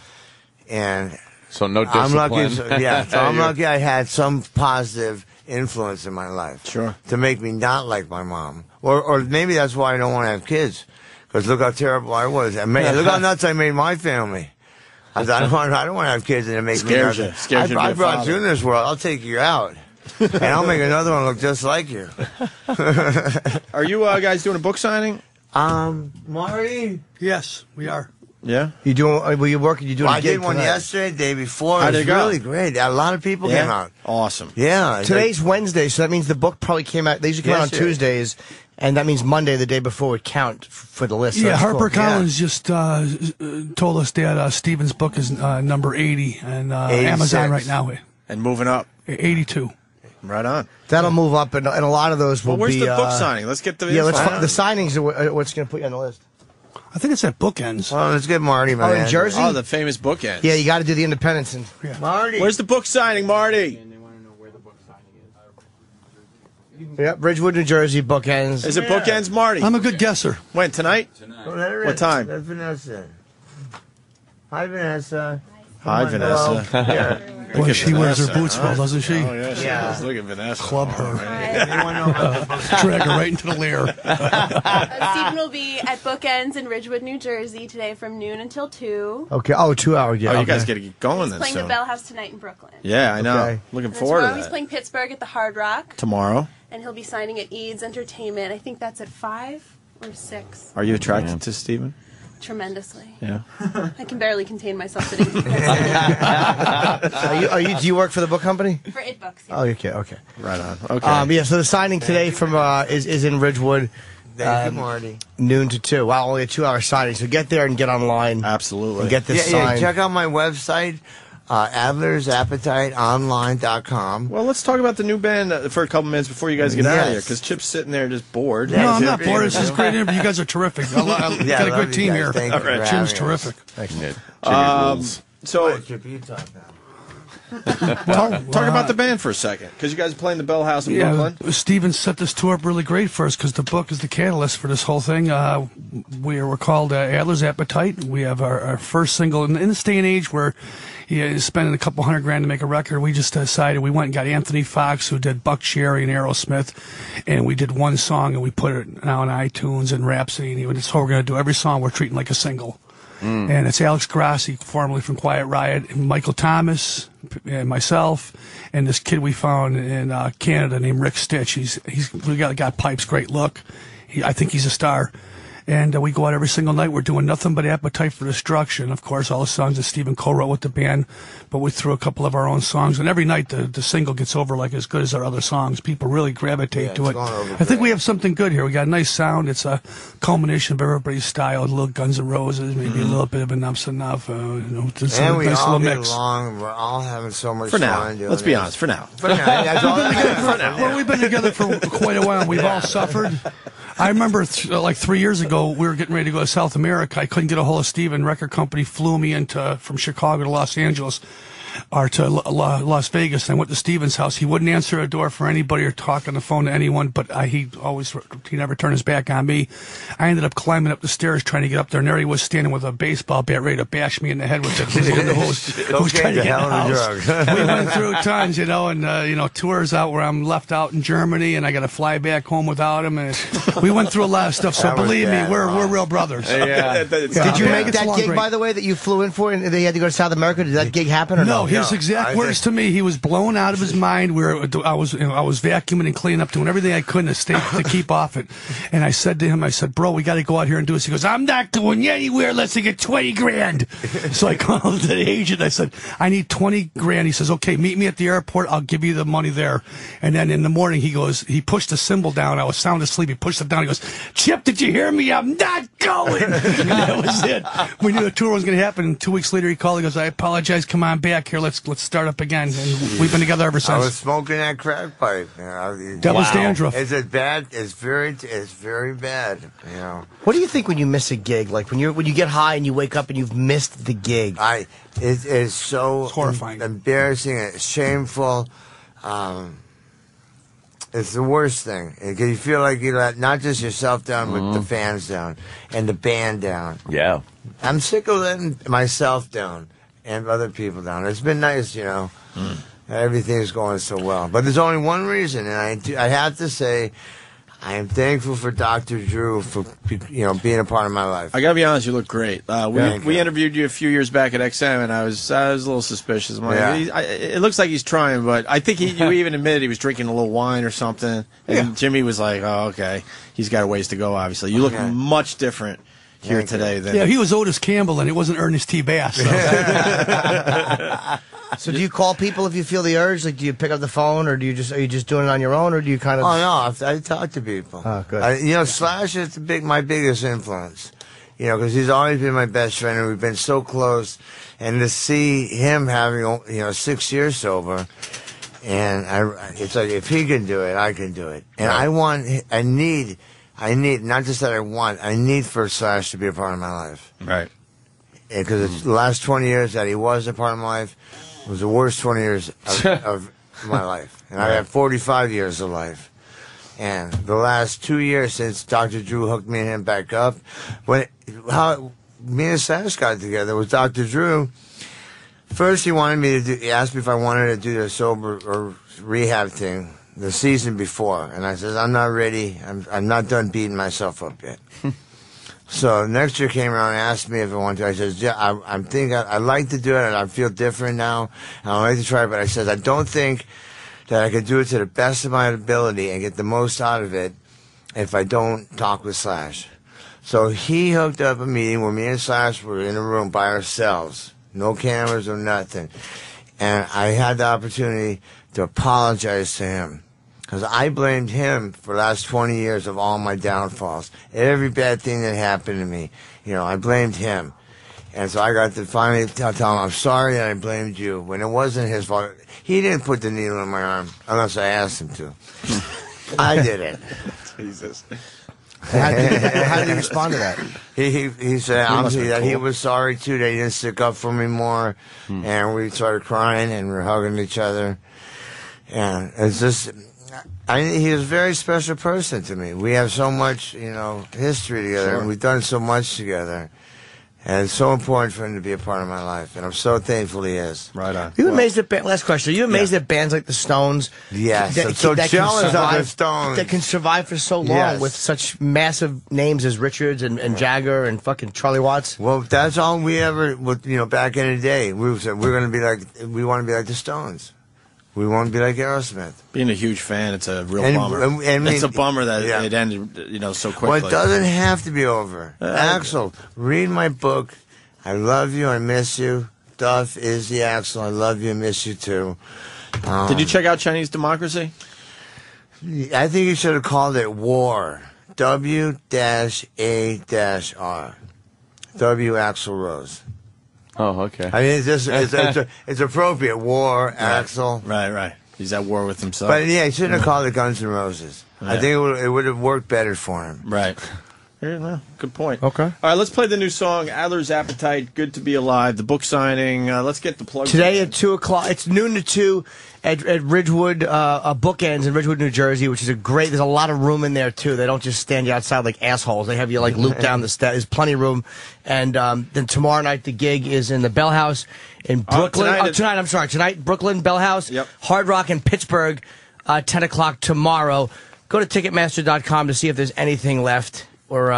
S9: And
S2: so no discipline.
S9: I'm lucky. So I'm lucky I had some positive influence in my life.
S3: Sure.
S9: To make me not like my mom. Or maybe that's why I don't want to have kids. Because look how terrible I was. Look how nuts I made my family. I don't want to have kids and it makes me nuts.
S3: Scares you to be
S9: I
S3: a
S9: brought
S3: father.
S9: you in this world. I'll take you out. And I'll make another one look just like you.
S3: Are you guys doing a book signing?
S9: Marty?
S12: Yes, we are.
S3: Yeah.
S4: You doing? Were you working? You doing?
S9: Well,
S4: a
S9: I
S4: gig
S9: did one
S4: tonight?
S9: yesterday, the day before.
S3: How'd
S9: It was
S3: it go?
S9: really great. A lot of people came out.
S3: Awesome.
S9: Yeah.
S4: Today's Wednesday, so that means the book probably came out. They usually come out on
S9: Yesterday.
S4: Tuesdays, and that means Monday, the day before, would count for the list. So
S12: Yeah,
S4: that's cool.
S12: HarperCollins just told us that Stephen's book is number 80 and
S9: 86.
S12: Amazon right now.
S3: And moving up.
S12: 82.
S3: Right on.
S4: That'll move up, and a lot of those will
S3: Well, where's
S4: be.
S3: the book signing? Let's get the
S4: Yeah,
S3: info.
S4: the signings are what's going to put you on the list.
S12: I think it's at Bookends.
S9: Well, let's get Marty, man.
S4: Oh, in Jersey?
S3: Oh, the famous bookend.
S4: Yeah, you got to do the Independence. And
S9: Marty.
S3: Where's the book signing, Marty?
S4: yeah, Bridgewood, New Jersey, Bookends.
S3: Is it bookends, Marty?
S12: I'm a good guesser.
S3: When, tonight? What time?
S9: That's Vanessa. Hi, Vanessa.
S3: Hi,
S9: Come on,
S3: Vanessa.
S9: hello. Yeah.
S12: Boy,
S3: at
S12: she wears her
S3: Vanessa,
S12: boots well, doesn't she?
S3: Oh, yeah, she
S9: Yeah.
S3: does. Look at Vanessa.
S12: Club her.
S9: Anyone know about the book?
S12: Drag her right into the lair.
S18: Stephen will be at Bookends in Ridgewood, New Jersey today from noon until 2.
S4: Okay. Oh, 2 hours. Yeah.
S3: Oh, you
S4: okay.
S3: guys got to get going
S18: He's
S3: then
S18: playing
S3: soon.
S18: the Bell House tonight in Brooklyn.
S3: Yeah, I know.
S4: Okay.
S3: Looking
S18: And
S3: forward
S18: tomorrow
S3: to
S18: he's
S3: that.
S18: playing Pittsburgh at the Hard Rock,
S3: Tomorrow.
S18: and he'll be signing at Eads Entertainment. I think that's at 5 or 6.
S3: Are you attracted to Stephen?
S18: Tremendously.
S3: Yeah.
S18: I can barely contain myself sitting here.
S4: Do you work for the book company?
S18: For It Books. Yeah.
S4: Oh, okay.
S3: Right on. Okay.
S4: Yeah. So the signing today from is in Ridgewood.
S9: Thank you, Marty.
S4: Noon to 2. Wow, only a 2-hour signing. So get there and get online.
S3: Absolutely.
S4: And get this signed.
S9: Check out my website, AdlersAppetiteOnline.com.
S3: Well, let's talk about the new band for a couple minutes before you guys get out of here, because Chip's sitting there just bored.
S12: No, I'm not bored. This is a great interview. You guys are terrific. You got a
S9: I love
S12: good
S9: you
S12: team
S9: guys.
S12: here.
S9: Thank you for
S12: Jim's
S9: having us.
S12: terrific.
S2: Thanks, Ned.
S3: So,
S9: Chip, you talk now.
S3: Talk about the band for a second, because you guys are playing the Bell House in Brooklyn.
S12: Steven set this tour up really great for us because the book is the catalyst for this whole thing. We're called Adler's Appetite. We have our first single. In this day and age where you're spending a couple $100,000 to make a record, we just decided we went and got Anthony Fox, who did Buck Cherry and Aerosmith, and we did one song and we put it now on iTunes and Rhapsody. And that's what we're going to do. Every song we're treating like a single. And it's Alex Grassi, formerly from Quiet Riot, and Michael Thomas, and myself, and this kid we found in Canada named Rick Stitch. We got pipes, great look. I think he's a star. And we go out every single night. We're doing nothing but Appetite for Destruction. Of course, all the songs that Stephen co-wrote with the band, but we threw a couple of our own songs. And every night the single gets over like as good as our other songs. People really gravitate to it. I think we have something good here. We got a nice sound. It's a culmination of everybody's style. A little Guns N' Roses, maybe a little bit of Enough's Enough. It's
S9: and
S12: a
S9: we
S12: nice
S9: all
S12: little
S9: get
S12: mix.
S9: along. We're all having so much
S3: For now.
S9: fun doing
S3: Let's be
S9: this.
S3: honest. For now.
S9: For now. That's all
S12: For now. Well, we've been together for quite a while. We've all suffered. I remember like 3 years ago, we were getting ready to go to South America. I couldn't get a hold of Steven. Record company flew me from Chicago to Los Angeles or to Las Vegas. I went to Steven's house. He wouldn't answer a door for anybody or talk on the phone to anyone, but he never turned his back on me. I ended up climbing up the stairs trying to get up there, and there he was standing with a baseball bat ready to bash me in the head with it. Who's trying to get in the house. We went through tons, and tours out where I'm left out in Germany, and I got to fly back home without him. And we went through a lot of stuff. So believe me, we're real brothers.
S4: Yeah. Did you make that gig, by the way, that you flew in for, and they had to go to South America? Did that gig happen or no?
S12: His exact words to me, he was blown out of his mind. I was vacuuming and cleaning up, doing everything I could to keep off it. And I said to him, bro, we got to go out here and do this. He goes, I'm not going anywhere unless I get $20,000. So I called the agent. I said, I need $20,000. He says, okay, meet me at the airport. I'll give you the money there. And then in the morning, he pushed the cymbal down. I was sound asleep. He pushed it down. He goes, Chip, did you hear me? I'm not going. And that was it. We knew the tour was going to happen. And 2 weeks later, he called. He goes, I apologize. Come on back here. Let's start up again. And we've been together ever since.
S9: I was smoking that crack pipe.
S12: That was dandruff.
S9: Is it bad? It's very bad.
S4: What do you think when you miss a gig? Like when you get high and you wake up and you've missed the gig?
S9: It is so
S12: horrifying,
S9: embarrassing, it's shameful. It's the worst thing because you feel like you let not just yourself down, but the fans down and the band down.
S2: Yeah,
S9: I'm sick of letting myself down and other people down. It's been nice, everything's going so well. But there's only one reason, and I have to say, I am thankful for Dr. Drew for being a part of my life.
S3: I gotta be honest, you look great. We interviewed you a few years back at XM, and I was a little suspicious. It looks like he's trying, but I think you even admitted he was drinking a little wine or something. And Jimmy was like, "Oh, okay, he's got a ways to go." Obviously, you look much different here today than
S12: he was Otis Campbell, and it wasn't Ernest T. Bass. So.
S4: So do you call people if you feel the urge? Like, do you pick up the phone, or are you just doing it on your own, or do you kind of?
S9: Oh no, I talk to people.
S4: Oh, good.
S9: Slash is my biggest influence. Because he's always been my best friend, and we've been so close. And to see him having 6 years sober, and it's like if he can do it, I can do it. And I need not just that I need for Slash to be a part of my life.
S3: Right.
S9: Because the last 20 years that he was a part of my life was the worst 20 years of my life. And I had 45 years of life. And the last 2 years since Dr. Drew hooked me and him back up, how me and Slash got together was Dr. Drew. First, he asked me if I wanted to do the sober or rehab thing the season before. And I said, I'm not ready. I'm not done beating myself up yet. So next year came around and asked me if I wanted to. I said, yeah, I'm thinking I'd like to do it, and I feel different now. And I'd like to try it, but I said, I don't think that I could do it to the best of my ability and get the most out of it if I don't talk with Slash. So he hooked up a meeting where me and Slash were in a room by ourselves. No cameras or nothing. And I had the opportunity to apologize to him. Because I blamed him for the last 20 years of all my downfalls. Every bad thing that happened to me, I blamed him. And so I got to finally tell him, I'm sorry that I blamed you, when it wasn't his fault. He didn't put the needle in my arm, unless I asked him to. I did it.
S3: Jesus.
S4: How did he respond to that?
S9: He said
S3: He must
S9: honestly
S3: be
S9: that he
S3: cool.
S9: was sorry too. That he didn't stick up for me more, and we started crying and we're hugging each other. And it's just, he was a very special person to me. We have so much, history together, and we've done so much together. And it's so important for him to be a part of my life, and I'm so thankful he is.
S3: Right on.
S4: You amazed at last question? Are you amazed at bands like the Stones?
S9: Yes, I'm so jealous of the Stones.
S4: That can survive for so long
S9: Yes.
S4: with such massive names as Richards and Jagger and fucking Charlie Watts.
S9: Well, that's all we ever, back in the day. We said we want to be like the Stones. We want to be like Aerosmith.
S3: Being a huge fan, it's a real
S9: And-
S3: bummer.
S9: and
S3: It's a
S9: me-
S3: bummer that
S9: yeah.
S3: it ended, so quickly.
S9: Well, it doesn't have to be over. Axl, read my book. I love you. I miss you. Duff is the Axl. I love you. I miss you too.
S3: Did you check out Chinese Democracy?
S9: I think you should have called it War. W-A-R. W. Axl Rose.
S2: Oh, okay.
S9: I mean, it's appropriate. War, Axl.
S3: Right. He's at war with himself.
S9: But yeah, he shouldn't have called it Guns N' Roses. I
S3: Yeah.
S9: think it would have worked better for him.
S3: Right. Yeah, well, good point.
S4: Okay.
S3: All right, let's play the new song, Adler's Appetite, Good to Be Alive, the book signing. Let's get the plug.
S4: Today at 2 o'clock, it's noon to 2 at Ridgewood, Bookends in Ridgewood, New Jersey, which is there's a lot of room in there too. They don't just stand you outside like assholes. They have you like loop down the steps. There's plenty of room. And then tomorrow night the gig is in the Bell House in Brooklyn. Tonight, Brooklyn, Bell House.
S3: Yep.
S4: Hard Rock in Pittsburgh, 10 o'clock tomorrow. Go to Ticketmaster.com to see if there's anything left. Or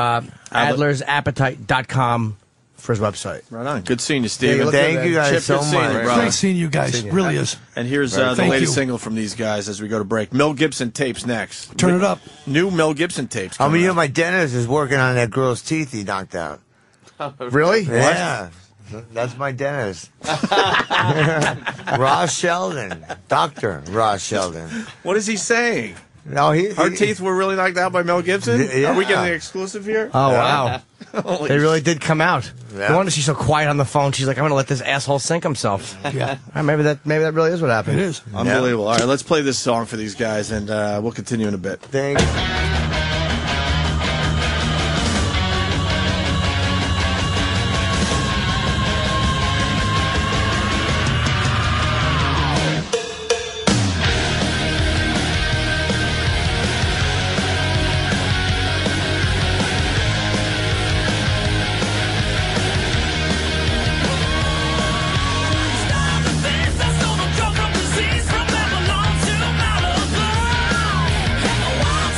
S4: AdlersAppetite.com for his website.
S3: Right on. Good seeing you, Steven.
S9: Thank you guys
S3: Chip,
S9: so
S3: good seeing you,
S9: much.
S3: brother.
S12: Great seeing you guys. Really is.
S3: And here's the latest single from these guys as we go to break. Mel Gibson tapes next.
S12: Turn it up.
S3: New Mel Gibson tapes.
S9: I mean,
S3: coming out.
S9: my dentist is working on that girl's teeth he knocked out.
S4: Really?
S9: Yeah. That's my dentist. Ross Sheldon. Dr. Ross Sheldon.
S3: What is he saying?
S9: No,
S3: Her teeth were really knocked out by Mel Gibson?
S9: Yeah.
S3: Are we getting the exclusive here?
S4: Oh, wow.
S3: Holy
S4: They really did come out.
S9: Yeah.
S4: No wonder she's so quiet on the phone. She's like, I'm going to let this asshole sink himself.
S12: Yeah.
S4: Maybe that really is what happened.
S12: It is.
S3: Unbelievable. All right, let's play this song for these guys, and we'll continue in a bit.
S9: Thanks.
S13: From Babylon to Malibu, and the wild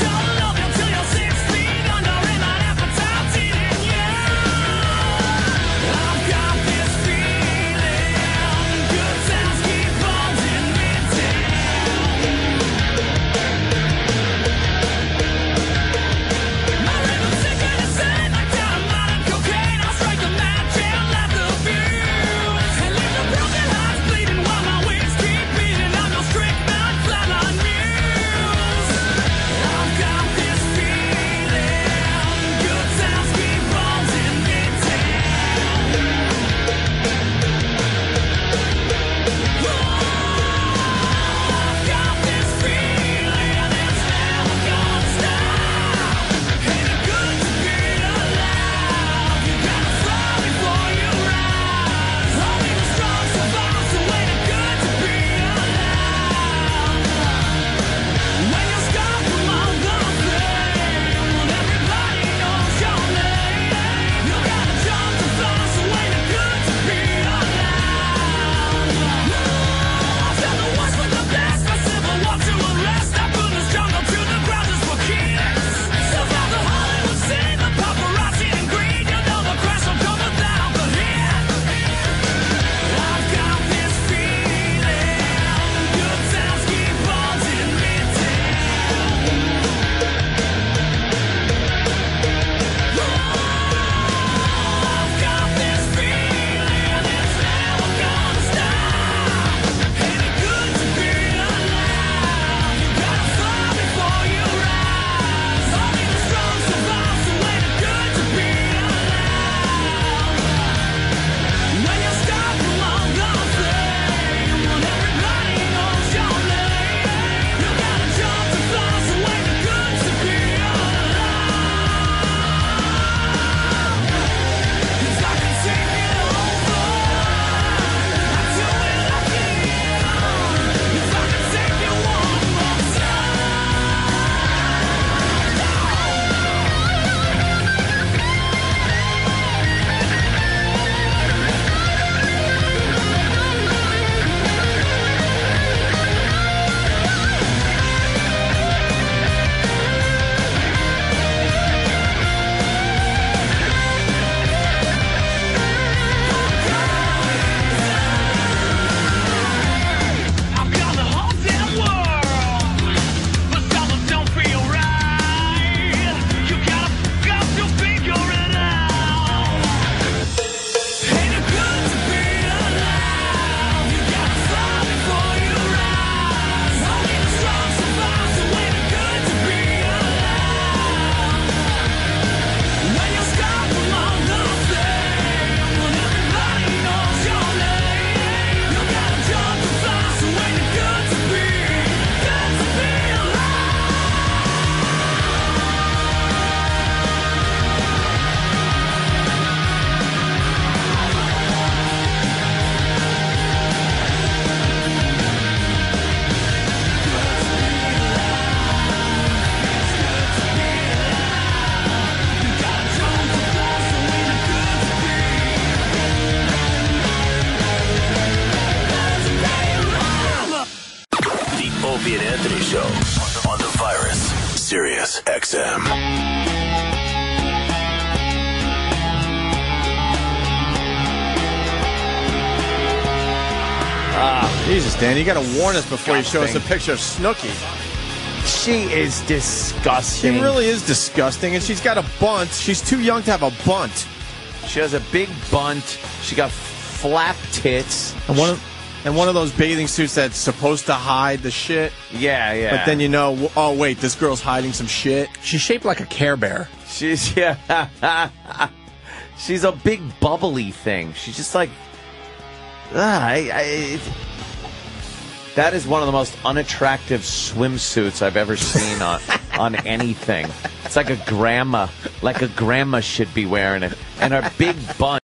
S16: Sirius XM.
S3: Jesus, Dan, you got to warn us before you show us a picture of Snooki.
S2: She is disgusting.
S3: She really is disgusting, and she's got a bunt. She's too young to have a bunt.
S2: She has a big bunt. She got flap tits.
S3: And one of those bathing suits that's supposed to hide the shit.
S2: Yeah.
S3: But then you know, oh wait, this girl's hiding some shit.
S23: She's shaped like a Care Bear.
S2: She's she's a big bubbly thing. She's just like, that is one of the most unattractive swimsuits I've ever seen on anything. It's like a grandma should be wearing it. And her big bunt.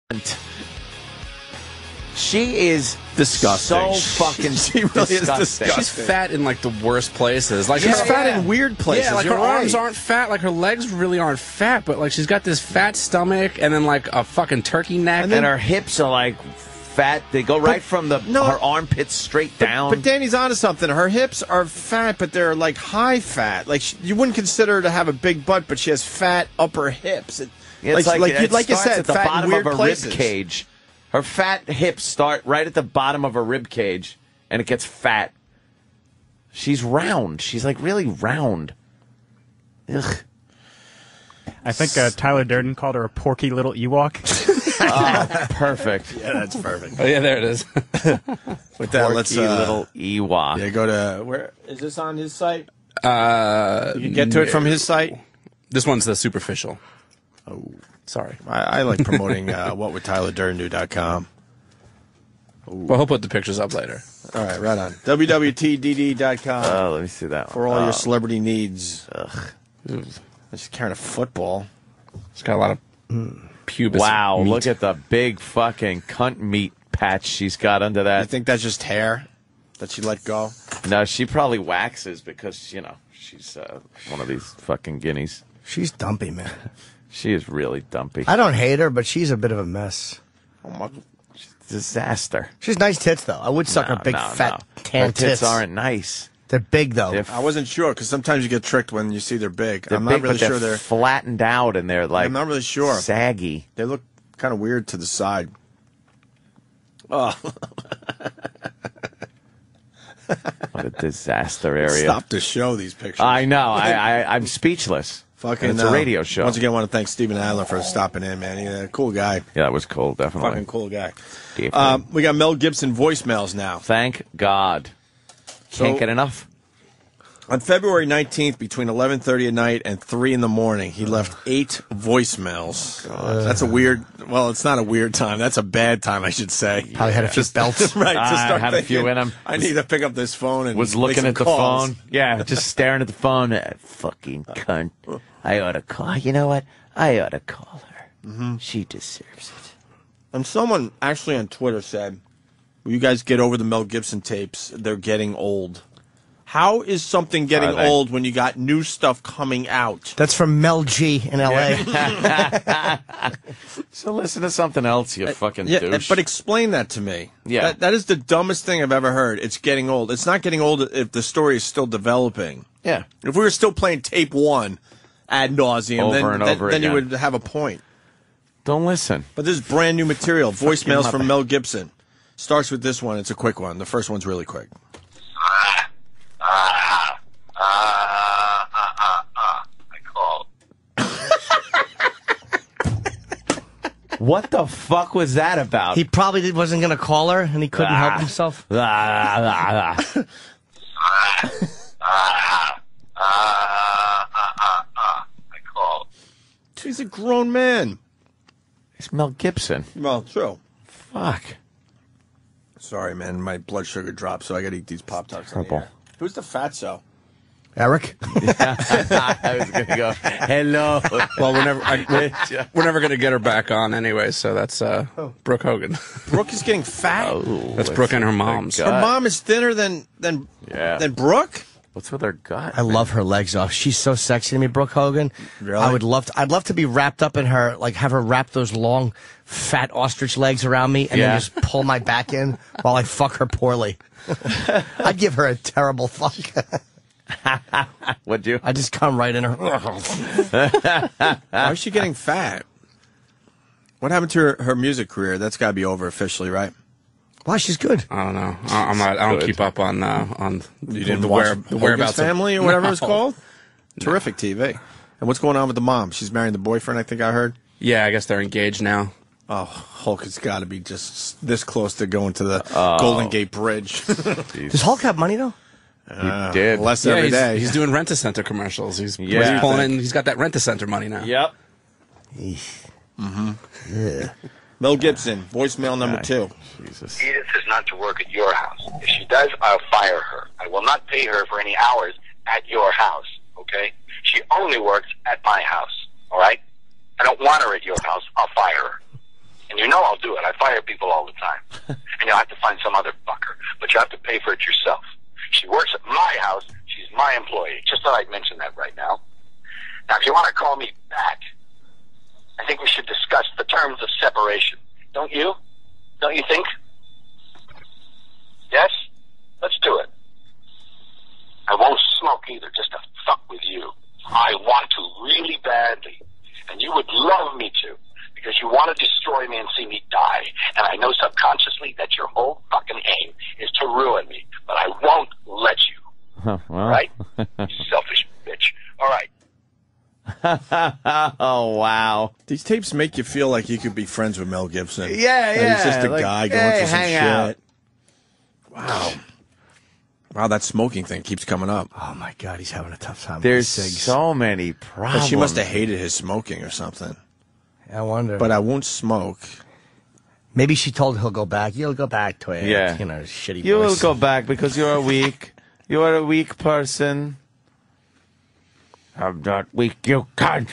S2: She is
S3: disgusting.
S2: So fucking
S3: she really is disgusting.
S23: She's fat in like the worst places. Like
S3: she's fat in weird places.
S23: Yeah, like
S3: You're
S23: her
S3: right.
S23: arms aren't fat, like her legs really aren't fat, but like she's got this fat stomach and then like a fucking turkey neck.
S2: And her hips are like fat. They go right from her armpits straight down.
S3: But Danny's onto something. Her hips are fat, but they're like high fat. Like you wouldn't consider her to have a big butt, but she has fat upper hips.
S2: It's like you said,
S3: at the bottom of her
S2: rib cage. Her fat hips start right at the bottom of her rib cage, and it gets fat. She's round. She's like really round. Ugh.
S13: I think Tyler Durden called her a porky little Ewok.
S2: Oh, perfect.
S3: Yeah, that's perfect.
S23: Oh, yeah, there it is.
S3: With that, let's
S2: little Ewok.
S3: Yeah, go to where is this on his site? You can get to it from his site.
S23: This one's the superficial.
S3: Oh,
S23: sorry.
S3: I like promoting whatwoulddtylerDurden.com.
S23: Well, he'll put the pictures up later.
S3: All right, right on. WWTDD.com.
S2: Oh, let me see that one.
S3: For all your celebrity needs. Ugh. She's carrying a football.
S23: She's got a lot of pubis.
S2: Wow,
S23: meat.
S2: look at the big fucking cunt meat patch she's got under that.
S3: I think that's just hair that she let go.
S2: No, she probably waxes because, you know, she's one of these fucking guineas.
S4: She's dumpy, man.
S2: She is really dumpy.
S4: I don't hate her, but she's a bit of a mess.
S3: Oh my.
S2: Disaster.
S4: She's nice tits, though. I would suck her big, fat, tan
S2: Her tits aren't nice.
S4: They're big, though.
S3: I wasn't sure because sometimes you get tricked when you see they're big.
S2: They're
S3: I'm
S2: big,
S3: not really
S2: but
S3: sure
S2: they're flattened out and they're like
S3: I'm not really sure.
S2: Saggy.
S3: They look kind of weird to the side. Oh.
S2: What a disaster area.
S3: Stop the show, these pictures.
S2: I know. I'm speaçless.
S3: Fucking,
S2: it's a radio show.
S3: Once again, I want to thank Stephen Adler for stopping in, man. He's a cool guy.
S2: Yeah, that was cool, definitely.
S3: Fucking cool guy. We got Mel Gibson voicemails now.
S2: Thank God. Can't get enough.
S3: On February 19th, between 11:30 at night and 3 in the morning, he left 8 voicemails. That's a weird. Well, it's not a weird time. That's a bad time, I should say.
S4: Probably had a few belts.
S3: Right. To start
S2: had
S3: thinking,
S2: a few in him.
S3: I need to pick up this phone and
S2: was
S3: make
S2: looking
S3: some
S2: at the
S3: calls.
S2: phone. Yeah, just staring at the phone. Fucking cunt. I ought to call. You know what? I ought to call her.
S3: Mm-hmm.
S2: She deserves it.
S3: And someone actually on Twitter said, "Will you guys get over the Mel Gibson tapes? They're getting old." How is something getting old when you got new stuff coming out?
S4: That's from Mel G in L.A.
S2: So listen to something else, you fucking douche.
S3: But explain that to me.
S2: Yeah.
S3: That is the dumbest thing I've ever heard. It's getting old. It's not getting old if the story is still developing.
S2: Yeah.
S3: If we were still playing tape 1 ad nauseum,
S2: Over and over
S3: then you
S2: again.
S3: would have a point.
S2: Don't listen.
S3: But this is brand new material. Voicemails
S2: mother.
S3: from Mel Gibson. Starts with this one. It's a quick one. The first one's really quick.
S21: I called.
S2: What the fuck was that about?
S4: He probably wasn't going to call her, and he couldn't help himself.
S21: I called.
S3: He's a grown man.
S2: It's Mel Gibson.
S3: Well, true.
S2: Fuck.
S3: Sorry, man. My blood sugar dropped, so I got to eat these Pop-Tarts.
S2: Purple.
S3: Who's the fatso?
S4: Eric?
S2: I was going to go, hello.
S23: Well, we're never going to get her back on anyway, so that's Brooke Hogan.
S3: Brooke is getting fat?
S23: That's Brooke and her mom's.
S3: Her mom is thinner than Brooke?
S2: What's with her gut?
S4: I love her legs off. She's so sexy to me, Brooke Hogan.
S3: Really?
S4: I'd love to be wrapped up in her, like have her wrap those long, fat ostrich legs around me and then just pull my back in while I fuck her poorly. I'd give her a terrible fuck.
S2: What'd you?
S4: I just come right in her.
S3: Why is she getting fat? What happened to her music career? That's got to be over officially, right?
S4: Why, she's good.
S23: I don't know. I don't keep up on
S3: You didn't
S23: the
S3: watch
S23: the
S3: Hogan's
S23: whereabouts of-
S3: Family or whatever it's
S23: No.
S3: called? Terrific TV. And what's going on with the mom? She's marrying the boyfriend, I think I heard.
S23: Yeah, I guess they're engaged now.
S3: Oh, Hulk has got to be just this close to going to the Golden Gate Bridge.
S4: Does Hulk have money, though?
S2: He did.
S3: Less every day.
S23: He's doing Rent-A-Center commercials. He's
S2: Yeah.
S23: pulling in. He's got that Rent-A-Center money now.
S2: Yep.
S4: Yeah.
S3: Mel Gibson, voicemail number 2.
S2: Jesus.
S15: Edith is not to work at your house. If she does, I'll fire her. I will not pay her for any hours at your house, okay? She only works at my house, all right? I don't want her at your house. I'll fire her. And you know I'll do it. I fire people all the time. And you'll have to find some other fucker. But you have to pay for it yourself. She works at my house. She's my employee. Just thought I'd mention that right now. Now, if you want to call me back, I think we should discuss the terms of separation. Don't you? Don't you think? Yes? Let's do it. I won't smoke either, just to fuck with you. I want to really badly. And you would love me to, because you want to destroy me and see me die. And I know subconsciously that your whole fucking aim is to ruin me. But I won't let you.
S2: Well.
S15: Right? You selfish bitch. All right.
S2: Oh, wow.
S3: These tapes make you feel like you could be friends with Mel Gibson.
S2: Yeah.
S3: He's just a
S2: like,
S3: guy going
S2: hey,
S3: through some
S2: hang
S3: shit.
S2: out.
S3: Wow, that smoking thing keeps coming up.
S4: Oh, my God, he's having a tough time
S2: There's
S4: with cigs.
S2: so many
S3: But
S2: problems.
S3: she must have hated his smoking or something.
S4: I wonder.
S3: But I won't smoke.
S4: Maybe she told he'll go back. You'll go back to it.
S2: Yeah.
S4: You know, shitty
S2: You will
S4: voice.
S2: go back because you're a weak. You are a weak person. I'm not weak, you cunt.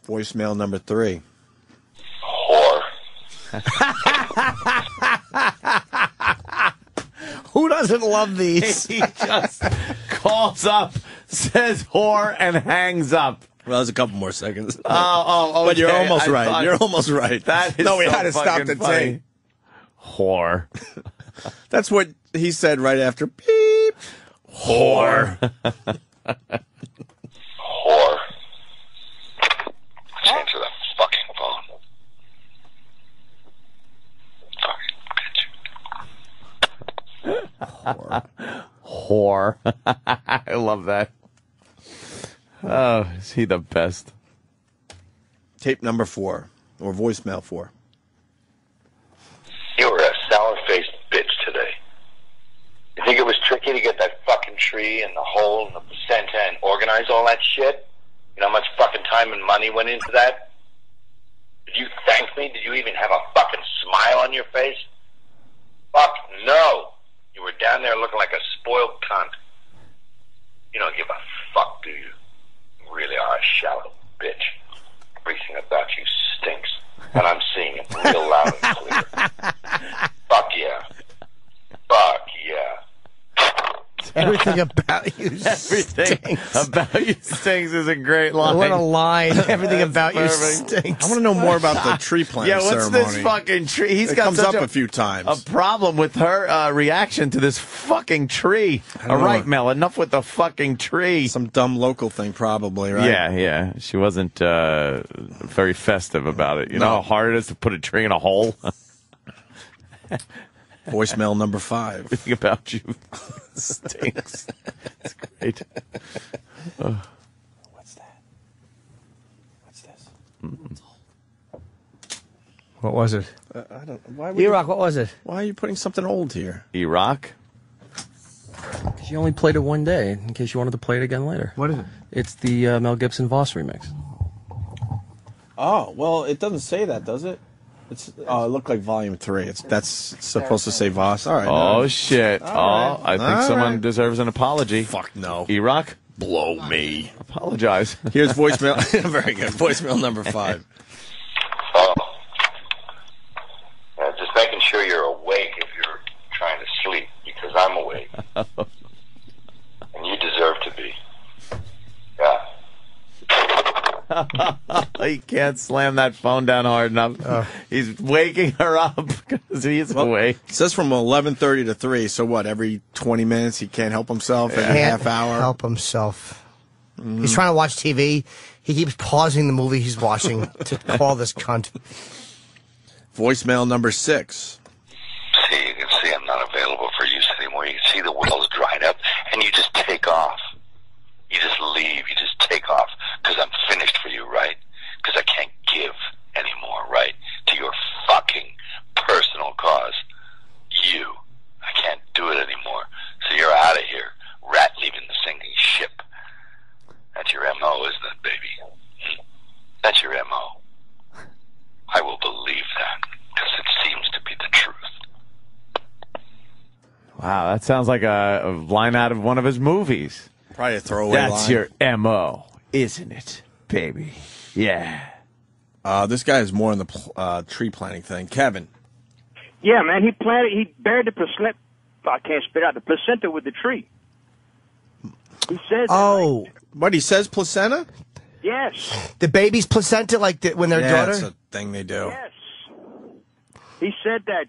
S3: Voicemail number 3.
S15: Whore.
S4: Who doesn't love these?
S2: He just calls up, says whore, and hangs up.
S3: Well, there's a couple more seconds.
S2: Oh,
S3: But you're
S2: okay.
S3: almost
S2: I
S3: right.
S2: thought-
S3: You're almost right.
S2: That is
S3: no, we
S2: so
S3: had to stop
S2: fucking
S3: the
S2: funny.
S3: tape.
S2: Whore.
S3: That's what he said right after beep.
S2: Whore.
S15: Whore. Let's answer that fucking phone.
S2: Whore. I love that. Oh, is he the best?
S3: Tape number 4, or voicemail 4.
S15: You were a sour-faced bitch today. You think it was tricky to get that fucking tree and the hole and the placenta and organize all that shit? You know how much fucking time and money went into that? Did you thank me? Did you even have a fucking smile on your face? Fuck no. You were down there looking like a spoiled cunt. You don't give a fuck, do you? You really are a shallow bitch. Everything about you stinks. And I'm seeing it real loud and clear. Fuck yeah. Fuck yeah.
S4: Everything about you
S2: Everything
S4: stinks.
S2: about you stinks is a great line.
S4: What a line. Everything about you
S2: perfect.
S4: stinks.
S3: I want to know more about the tree planting
S2: Yeah, what's
S3: ceremony.
S2: this fucking tree? He's
S3: It
S2: got
S3: comes
S2: such
S3: up a few times.
S2: A problem with her reaction to this fucking tree. All right, Mel, enough with the fucking tree.
S3: Some dumb local thing, probably, right?
S2: Yeah. She wasn't very festive about it. You know how hard it is to put a tree in a hole?
S3: Voicemail number 5.
S2: Everything about you stinks. It's great.
S3: What's that? What's this?
S4: What was it?
S3: I don't. Why would
S4: E-Rock, what was it?
S3: Why are you putting something old here?
S2: E-Rock?
S20: Because you only played it one day, in case you wanted to play it again later.
S4: What is it?
S20: It's the Mel Gibson Voss remix.
S3: Oh, well, it doesn't say that, does it? It's it looked like volume 3. That's supposed to say Voss. All right.
S2: Oh, shit.
S3: All right.
S2: I think
S3: All
S2: someone
S3: right.
S2: deserves an apology.
S3: Fuck no.
S2: E-Rock?
S3: Blow me.
S2: Apologize.
S3: Here's voicemail. Very good. Voicemail number 5.
S15: Oh. Just making sure you're awake if you're trying to sleep, because I'm awake. And you deserve to be. Yeah.
S2: He can't slam that phone down hard enough. He's waking her up because he's awake.
S3: It says from 11:30 to 3. So what? Every 20 minutes he can't help himself. Every half hour.
S4: Help himself. He's trying to watch TV. He keeps pausing the movie he's watching to call this cunt.
S3: Voicemail number 6.
S15: See, you can see I'm not available for use anymore. You can see the well's dried up, and you just take off. You just leave. You just take off because I'm finished for you, right? Because I can't give anymore, right? To your fucking personal cause. You. I can't do it anymore. So you're out of here. Rat leaving the sinking ship. That's your M.O., isn't it, baby? That's your M.O. I will believe that because it seems to be the truth.
S2: Wow, that sounds like a line out of one of his movies.
S3: Probably a throwaway line.
S2: That's your M.O., isn't it, baby? Yeah.
S3: This guy is more in the tree planting thing. Kevin.
S11: Yeah, man, he buried the placenta. I can't spit out the placenta with the tree. He says.
S4: Oh,
S3: what he says, placenta?
S11: Yes.
S4: The baby's placenta, like when their daughter.
S3: That's a thing they do.
S11: Yes. He said that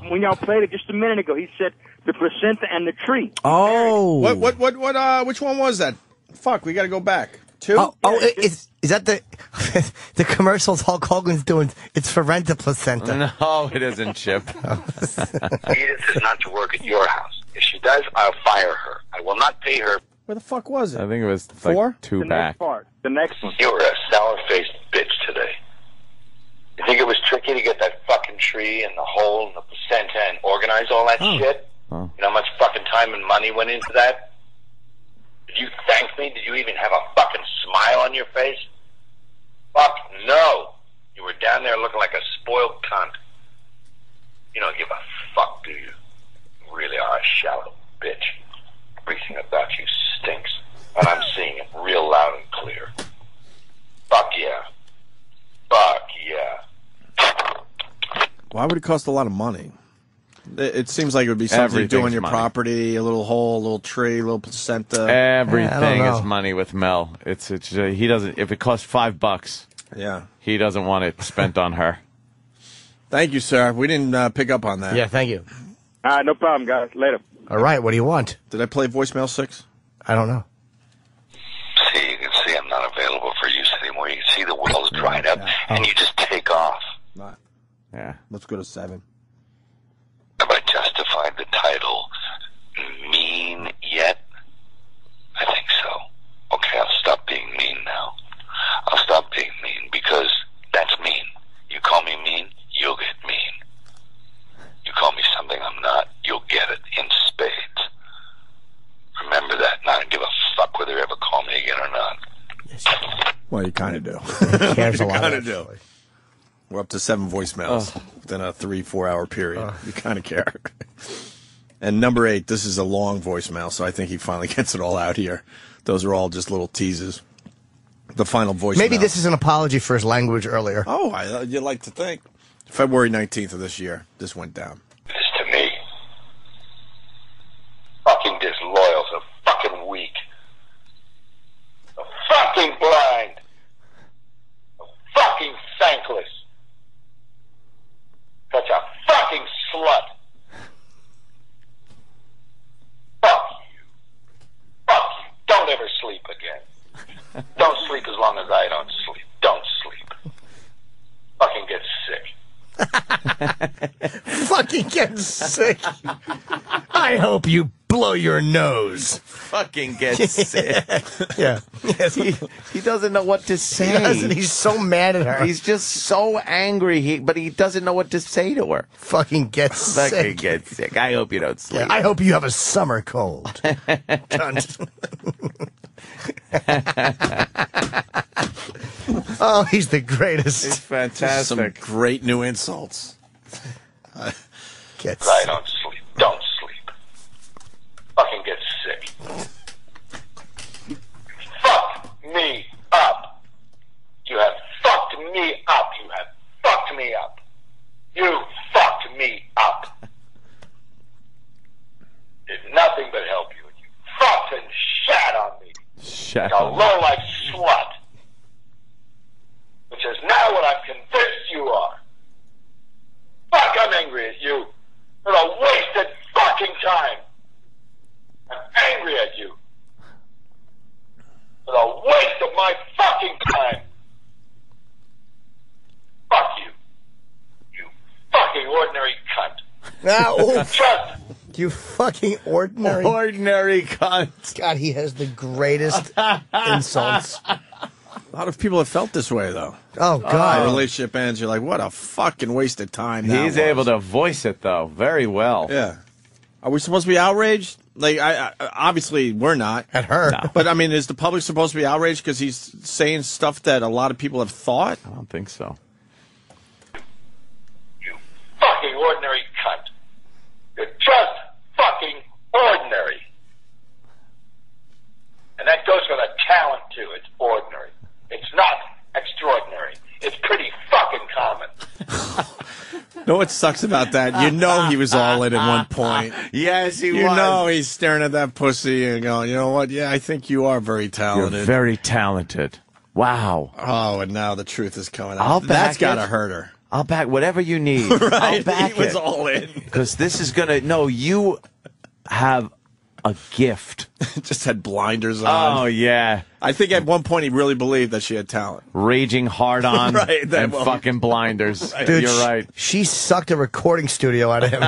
S11: when y'all played it just a minute ago. He said the placenta and the tree.
S4: Oh.
S3: What? Which one was that? Fuck, we got to go back. 2?
S4: Is that the commercials Hulk Hogan's doing? It's for rent a placenta.
S2: No, it isn't, Chip.
S15: Edith is not to work at your house. If she does, I'll fire her. I will not pay her.
S3: Where the fuck was it?
S2: I think it was
S3: 4?
S2: Like 2
S11: The
S2: back.
S11: next part. The next one.
S15: You were a sour-faced bitch today. You think it was tricky to get that fucking tree and the hole and the placenta and organize all that shit?
S2: Oh.
S15: You know how much fucking time and money went into that? Did you thank me? Did you even have a fucking smile on your face? Fuck no. You were down there looking like a spoiled cunt. You don't give a fuck, do you? You really are a shallow bitch. Everything about you stinks. And I'm seeing it real loud and clear. Fuck yeah. Fuck yeah.
S3: Why would it cost a lot of money? It seems like it would be something you do on your property, a little hole, a little tree, a little placenta.
S2: Everything is money with Mel. It's he doesn't. If it costs $5,
S3: yeah,
S2: he doesn't want it spent on her.
S3: Thank you, sir. We didn't pick up on that.
S4: Yeah, thank you.
S11: All right, no problem, guys. Later.
S4: All right, what do you want?
S3: Did I play voicemail 6?
S4: I don't know.
S15: See, you can see I'm not available for use anymore. You can see the well's dried up, and you just take off.
S2: Yeah.
S3: Let's go to 7.
S15: Have I justified the title mean yet? I think so. Okay, I'll stop being mean now. I'll stop being mean because that's mean. You call me mean, you'll get mean. You call me something I'm not, you'll get it in spades. Remember that, and I don't give a fuck whether you ever call me again or not.
S3: Well, you kind of do.
S4: He cares a lot.
S3: You kind of do. We're up to 7 voicemails within a 3-4 hour period. You kind of care. And number 8, this is a long voicemail, so I think he finally gets it all out here. Those are all just little teases. The final voicemail.
S4: Maybe this is an apology for his language earlier.
S3: Oh, you'd like to think. February 19th of this year, this went down.
S15: This to me. Fucking disloyal, so fucking weak. So fucking blind. So fucking thankless. Such a fucking slut. Fuck you. Fuck you. Don't ever sleep again. Don't sleep as long as I don't sleep. Don't sleep. Fucking get sick.
S4: Fucking get sick. I hope you blow your nose.
S2: Fucking get sick.
S4: Yeah. Yes.
S2: He doesn't know what to say.
S4: He doesn't. He's so mad at her.
S2: He's just so angry, but he doesn't know what to say to her.
S4: Fucking get sick.
S2: Fucking get sick. I hope you don't sleep.
S4: Yeah, I hope you have a summer cold. Cunt. Oh, he's the greatest.
S2: He's fantastic.
S3: Some great new insults.
S4: Get
S15: I don't sleep. Don't sleep. Fucking get sick. Fuck me up. You have fucked me up. You have fucked me up. You fucked me up. Did nothing but help you. And you fucked and shat on me.
S2: Shat
S15: Like a
S2: on me.
S15: low-life slut. With Trust.
S4: You fucking ordinary
S2: cunt.
S4: God, he has the greatest insults.
S3: A lot of people have felt this way, though.
S4: Oh, God.
S3: The relationship ends, you're like, what a fucking waste of time that
S2: He's
S3: was.
S2: able to voice it, though, very well.
S3: Yeah. Are we supposed to be outraged? Like, I obviously, we're not.
S4: At her.
S2: No.
S3: But, I mean, is the public supposed to be outraged because he's saying stuff that a lot of people have thought?
S2: I don't think so.
S15: You fucking ordinary cunt. You're just fucking ordinary. And that goes for the talent, too. It's ordinary. It's not extraordinary. It's pretty fucking common.
S3: Know what sucks about that? You know he was all in at one point.
S2: Yes, he
S3: You
S2: was.
S3: know he's staring at that pussy and going, you know what? Yeah, I think you are very talented.
S2: You're very talented. Wow.
S3: Oh, and now the truth is coming out.
S2: I'll back
S3: That's got to
S2: it.
S3: hurt her.
S2: I'll back whatever you need.
S3: Right?
S2: I'll back
S3: He was
S2: it.
S3: all in.
S2: Because this is going to... No, you have a gift.
S3: Just had blinders on.
S2: Oh, yeah.
S3: I think at one point he really believed that she had talent.
S2: Raging hard on
S3: Right, that
S2: and
S3: will-
S2: fucking blinders.
S3: Right.
S4: Dude,
S2: You're right.
S4: She sucked a recording studio out of him.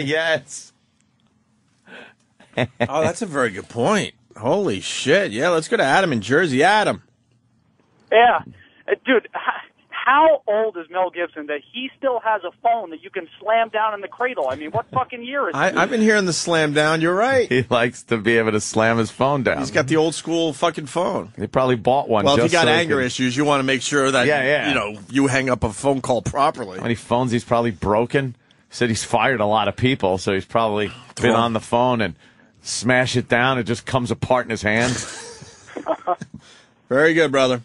S2: Yes.
S3: Oh, that's a very good point. Holy shit. Yeah, let's go to Adam in Jersey. Adam.
S10: Yeah. Dude, how old is Mel Gibson that he still has a phone that you can slam down in the cradle? I mean, what fucking year is it?
S3: I've been hearing the slam down. You're right.
S2: He likes to be able to slam his phone down.
S3: He's got the old school fucking phone.
S2: He probably bought one.
S3: Well, if
S2: just
S3: you got
S2: so he
S3: anger
S2: could-
S3: issues, you want to make sure that you know you hang up a phone call properly.
S2: How many phones he's probably broken? He said he's fired a lot of people, so he's probably been on the phone and smash it down. It just comes apart in his hand.
S3: Very good, brother.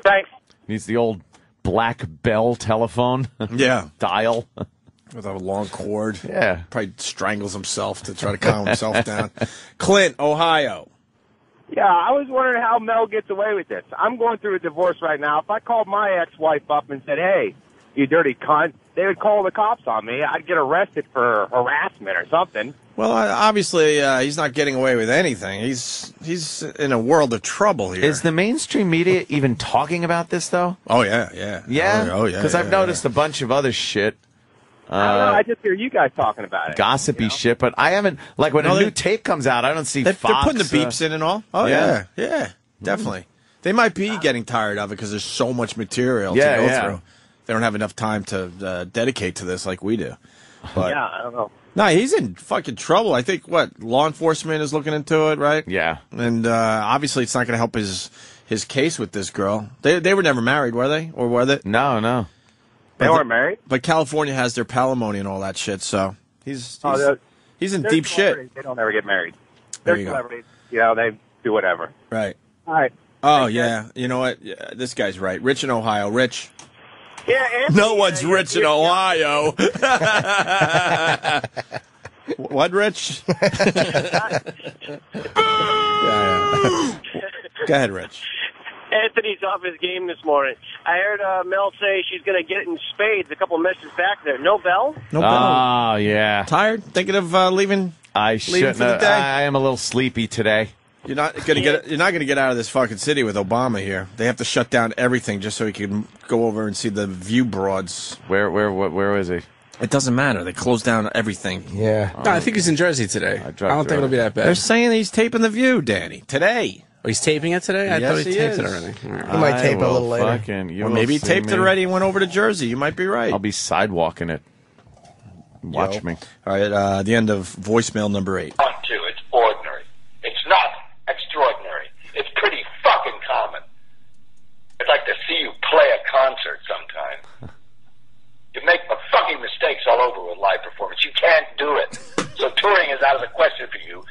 S10: Thanks.
S2: Needs the old black bell telephone.
S3: Yeah.
S2: Dial.
S3: With a long cord.
S2: Yeah.
S3: Probably strangles himself to try to calm himself down. Clint, Ohio.
S7: Yeah, I was wondering how Mel gets away with this. I'm going through a divorce right now. If I called my ex-wife up and said, hey, you dirty cunt, they would call the cops on me. I'd get arrested for harassment or something.
S3: Well, obviously, he's not getting away with anything. He's in a world of trouble here.
S2: Is the mainstream media even talking about this, though?
S3: Oh, yeah, yeah.
S2: Yeah?
S3: Oh, yeah.
S2: Because I've noticed a bunch of other shit.
S7: I don't know. I just hear you guys talking about it.
S2: Gossipy shit, but I haven't... Like, when a new tape comes out, I don't see
S3: They're
S2: Fox...
S3: putting the beeps in and all. Oh, yeah. Yeah, definitely. They might be getting tired of it because there's so much material to go through. They don't have enough time to dedicate to this like we do. But
S7: yeah, I don't know.
S3: No, he's in fucking trouble. I think, law enforcement is looking into it, right?
S2: Yeah.
S3: And obviously it's not going to help his case with this girl. They were never married, were they? Or were they?
S2: No.
S7: They weren't married?
S3: But California has their palimony and all that shit, so he's in
S7: they're
S3: deep shit.
S7: celebrities. They don't ever get married.
S3: There
S7: They're
S3: you go.
S7: celebrities. You know, they do whatever.
S3: Right.
S7: All right.
S3: Oh, yeah. You know what? Yeah, this guy's right. Rich in Ohio. Rich.
S7: Yeah, Anthony,
S3: No one's rich in Ohio. What, Rich? Go ahead, Rich.
S14: Anthony's off his game this morning. I heard Mel say she's going to get it in spades a couple messages back there. No bell?
S3: No
S2: Oh, yeah.
S3: Tired? Thinking of leaving?
S2: I
S3: Leaving
S2: shouldn't
S3: for the
S2: have.
S3: day?
S2: I am a little sleepy today.
S3: You're not gonna get out of this fucking city with Obama here. They have to shut down everything just so he can go over and see the view broads.
S2: Where is he?
S3: It doesn't matter. They closed down everything.
S4: Yeah.
S23: No, I think he's in Jersey today. I don't think it'll be that bad.
S3: They're saying he's taping the view, Danny, today.
S23: Oh, he's taping it today? I
S3: Yes,
S23: thought he
S3: he
S23: taped
S3: is.
S23: it already. All right.
S4: He might tape it a little later.
S3: Or maybe he taped it already and went over to Jersey. You might be right.
S2: I'll be sidewalking it. Watch me.
S3: All right, the end of voicemail number 8.
S15: Too. It's ordinary. It's not extraordinary. It's pretty fucking common. I'd like to see you play a concert sometime. You make fucking mistakes all over with live performance. You can't do it. So touring is out of the question for you.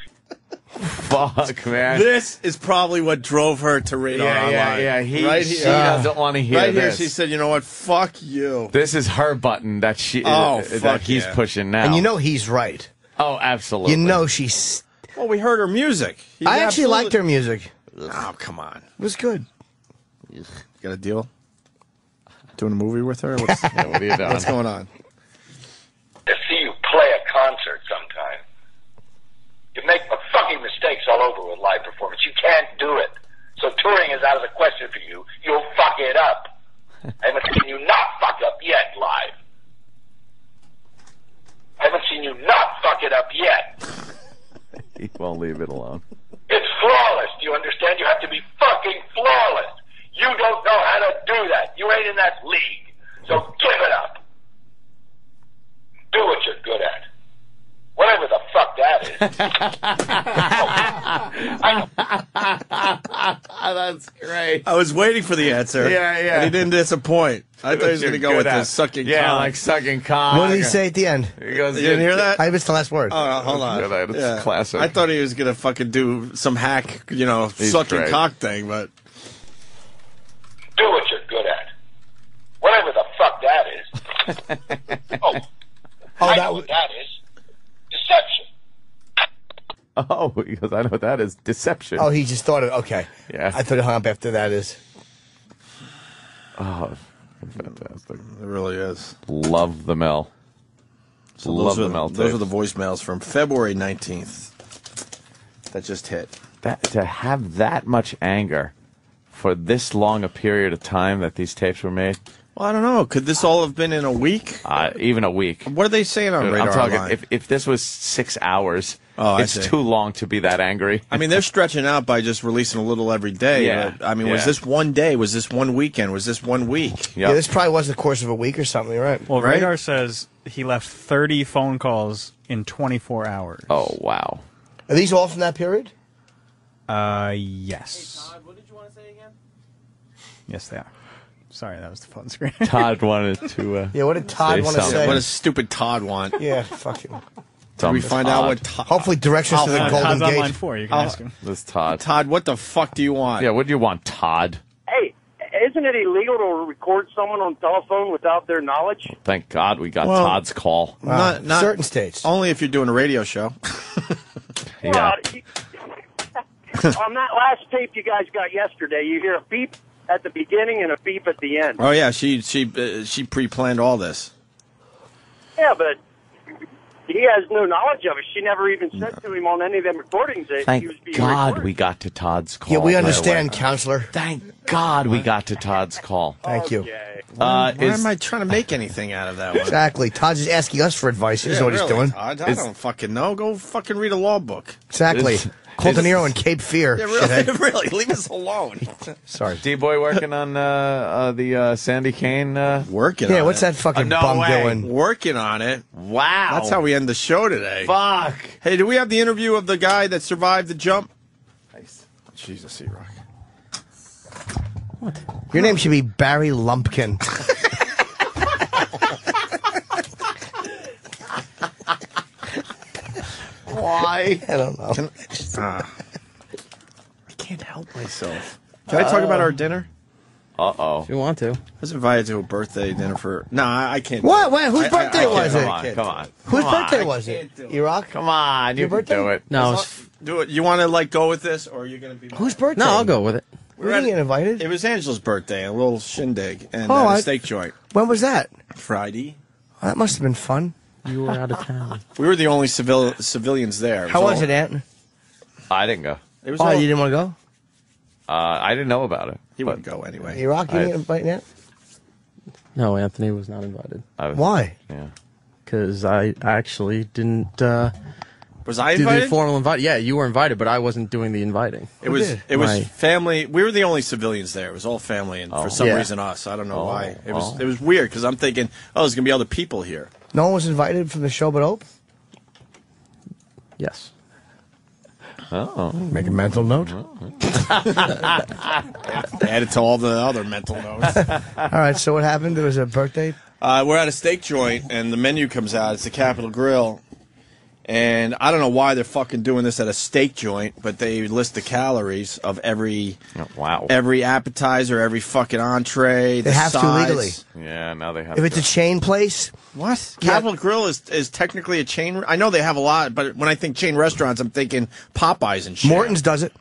S2: Fuck, man.
S3: This is probably what drove her to Radar Online.
S2: Yeah.
S3: Right
S2: She
S3: here.
S2: doesn't want to hear
S3: Right here,
S2: this.
S3: she said, "You know what? Fuck you."
S2: This is her button that
S3: fuck
S2: he's
S3: yeah.
S2: pushing now.
S4: And you know he's right.
S2: Oh, absolutely.
S4: You know she's...
S3: Well, we heard her music.
S4: I actually liked her music.
S3: Oh, come on.
S4: It was good.
S3: You got a deal? Doing a movie with her? What are you doing? What's going on?
S15: To see you play a concert sometime. You make fucking mistakes all over with live performance. You can't do it. So touring is out of the question for you. You'll fuck it up. I haven't seen you not fuck up yet live. I haven't
S2: won't leave it alone.
S15: It's flawless. Do you understand? You have to be fucking flawless. You don't know how to do that. You ain't in that league. So give it up. Do what you're good at. Whatever the fuck that is.
S2: That's great.
S3: I was waiting for the answer.
S2: Yeah.
S3: And he didn't disappoint. I thought he was going to go with the sucking cock.
S2: Yeah, like sucking cock.
S4: What did he say at the end?
S2: He goes,
S3: You didn't hear that?
S4: I missed the last word.
S3: Oh, hold on.
S2: It's classic.
S3: I thought he was going to fucking do some hack,
S2: He's
S3: sucking
S2: great.
S3: cock thing, but...
S15: Do what you're good at. Whatever the fuck that is. I know what that is. Deception.
S2: Oh, he goes, I know what that is. Deception.
S4: Oh, he just thought of okay.
S2: Yeah.
S4: I thought he hung up after that is.
S2: Oh, fantastic.
S3: It really is.
S2: Love the Mel.
S3: So
S2: Love
S3: those
S2: the Mel.
S3: Those are the voicemails from February 19th that just hit.
S2: To have that much anger for this long a period of time that these tapes were made.
S3: Well, I don't know. Could this all have been in a week?
S2: Even a week.
S3: What are they saying on Radar
S2: I'm talking,
S3: Line?
S2: if this was 6 hours,
S3: I
S2: it's
S3: see.
S2: too long to be that angry.
S3: I mean, they're stretching out by just releasing a little every day.
S2: Yeah.
S3: But, I mean, was
S2: Yeah.
S3: this one day? Was this one weekend? Was this 1 week?
S4: Yeah, this probably was the course of a week or something, right?
S13: Well,
S3: Right?
S13: Radar says he left 30 phone calls in 24 hours.
S2: Oh, wow.
S4: Are these all from that period?
S13: Yes.
S11: Todd, what did you want to say again?
S13: Yes, they are. Sorry, that was the phone screen.
S2: Todd wanted to.
S4: Yeah, what did Todd want to
S2: something.
S4: say?
S3: What does stupid Todd want?
S4: Yeah, fucking.
S3: Did we find out what Todd...
S4: Hopefully, directions to the Golden
S13: Todd's
S4: Gate.
S13: online 4. You can ask him.
S2: This Todd.
S3: Todd, what the fuck do you want?
S2: Yeah, what do you want, Todd?
S11: Hey, isn't it illegal to record someone on telephone without their knowledge?
S2: Thank God we got
S3: Well,
S2: Todd's call.
S3: Not
S4: certain states.
S3: Only if you're doing a radio show.
S2: Yeah.
S11: Well, on that last tape you guys got yesterday, you hear a beep at the beginning and a beep at the end.
S3: Oh yeah, she pre-planned all this.
S11: Yeah, but he has no knowledge of it. She never even said to him on any of them recordings that he was
S2: Thank
S11: being
S2: God
S11: recorded.
S2: we got to Todd's call.
S4: Yeah, we
S2: right
S4: understand,
S2: away.
S4: counselor.
S2: Thank God we got to Todd's call.
S4: Thank you.
S3: Why am I trying to make anything out of that one?
S4: Exactly. Todd's just asking us for advice. He doesn't know what he's doing.
S3: Todd, I don't fucking know. Go fucking read a law book.
S4: Exactly. Colt De Niro and Cape Fear.
S3: Yeah,
S4: shithead.
S3: really, leave us alone.
S4: Sorry.
S2: D-Boy working on the Sandy Kane.
S3: Working
S4: Yeah,
S3: on
S4: what's
S3: it.
S4: that fucking
S2: No
S4: bum
S2: way.
S4: doing?
S3: Working on it.
S2: Wow.
S3: That's how we end the show today.
S2: Fuck.
S3: Hey, do we have the interview of the guy that survived the jump?
S2: Nice.
S3: Jesus, E-Rock.
S4: Your name should be Barry Lumpkin.
S2: Why?
S4: I don't know.
S3: I can't help myself. Can I talk about our dinner?
S2: Uh-oh.
S20: If you want to.
S3: I was invited to a birthday dinner for... No, I can't.
S4: What? Wait, whose
S3: I
S4: birthday
S3: can't.
S4: was
S2: Come
S4: it?
S2: on, come on.
S4: Whose
S2: Come on.
S4: birthday was it? Iraq?
S2: Come on, you
S4: Your
S2: can
S4: birthday?
S2: do it.
S20: No,
S3: Do it. You want to like go with this, or are you going to be?
S4: Whose birthday?
S20: no, I'll go with it.
S4: We didn't get invited.
S3: It was Angela's birthday, a little shindig, and
S4: Oh,
S3: a steak joint.
S4: When was that?
S3: Friday.
S4: Oh, that must have been fun.
S20: You were out of town.
S3: We were the only civilians there.
S4: How was it, Ant?
S2: I didn't go.
S3: It was
S4: Oh,
S3: all,
S4: you didn't want to go?
S2: I didn't know about it.
S3: He wouldn't go anyway.
S4: Iraq, you didn't invite Ant?
S20: No, Anthony was not invited.
S4: Why?
S2: Yeah.
S20: Because I actually didn't
S3: Was I
S20: do the
S3: invited?
S20: formal invite. Yeah, you were invited, but I wasn't doing the inviting.
S3: It was
S4: did?
S3: it was
S20: Right.
S3: family. We were the only civilians there. It was all family, and for some
S20: Yeah.
S3: reason us. I don't know why. It was
S2: oh.
S3: it was weird because I'm thinking, oh, there's gonna be other people here.
S4: No one was invited from the show but Ope?
S20: Yes.
S2: Oh.
S4: Make a mental note.
S3: Add it to all the other mental notes.
S4: All right, so what happened? There was a birthday?
S3: We're at a steak joint, and the menu comes out. It's the Capitol Grill. And I don't know why they're fucking doing this at a steak joint, but they list the calories of every every appetizer, every fucking entree.
S4: They
S3: the
S4: have to
S3: sides.
S4: legally.
S2: Yeah, now they have
S4: If it's
S2: to.
S4: a chain place?
S3: What?
S4: Yeah.
S3: Capitol Grill is technically a chain. I know they have a lot, but when I think chain restaurants, I'm thinking Popeyes and shit.
S4: Morton's does it.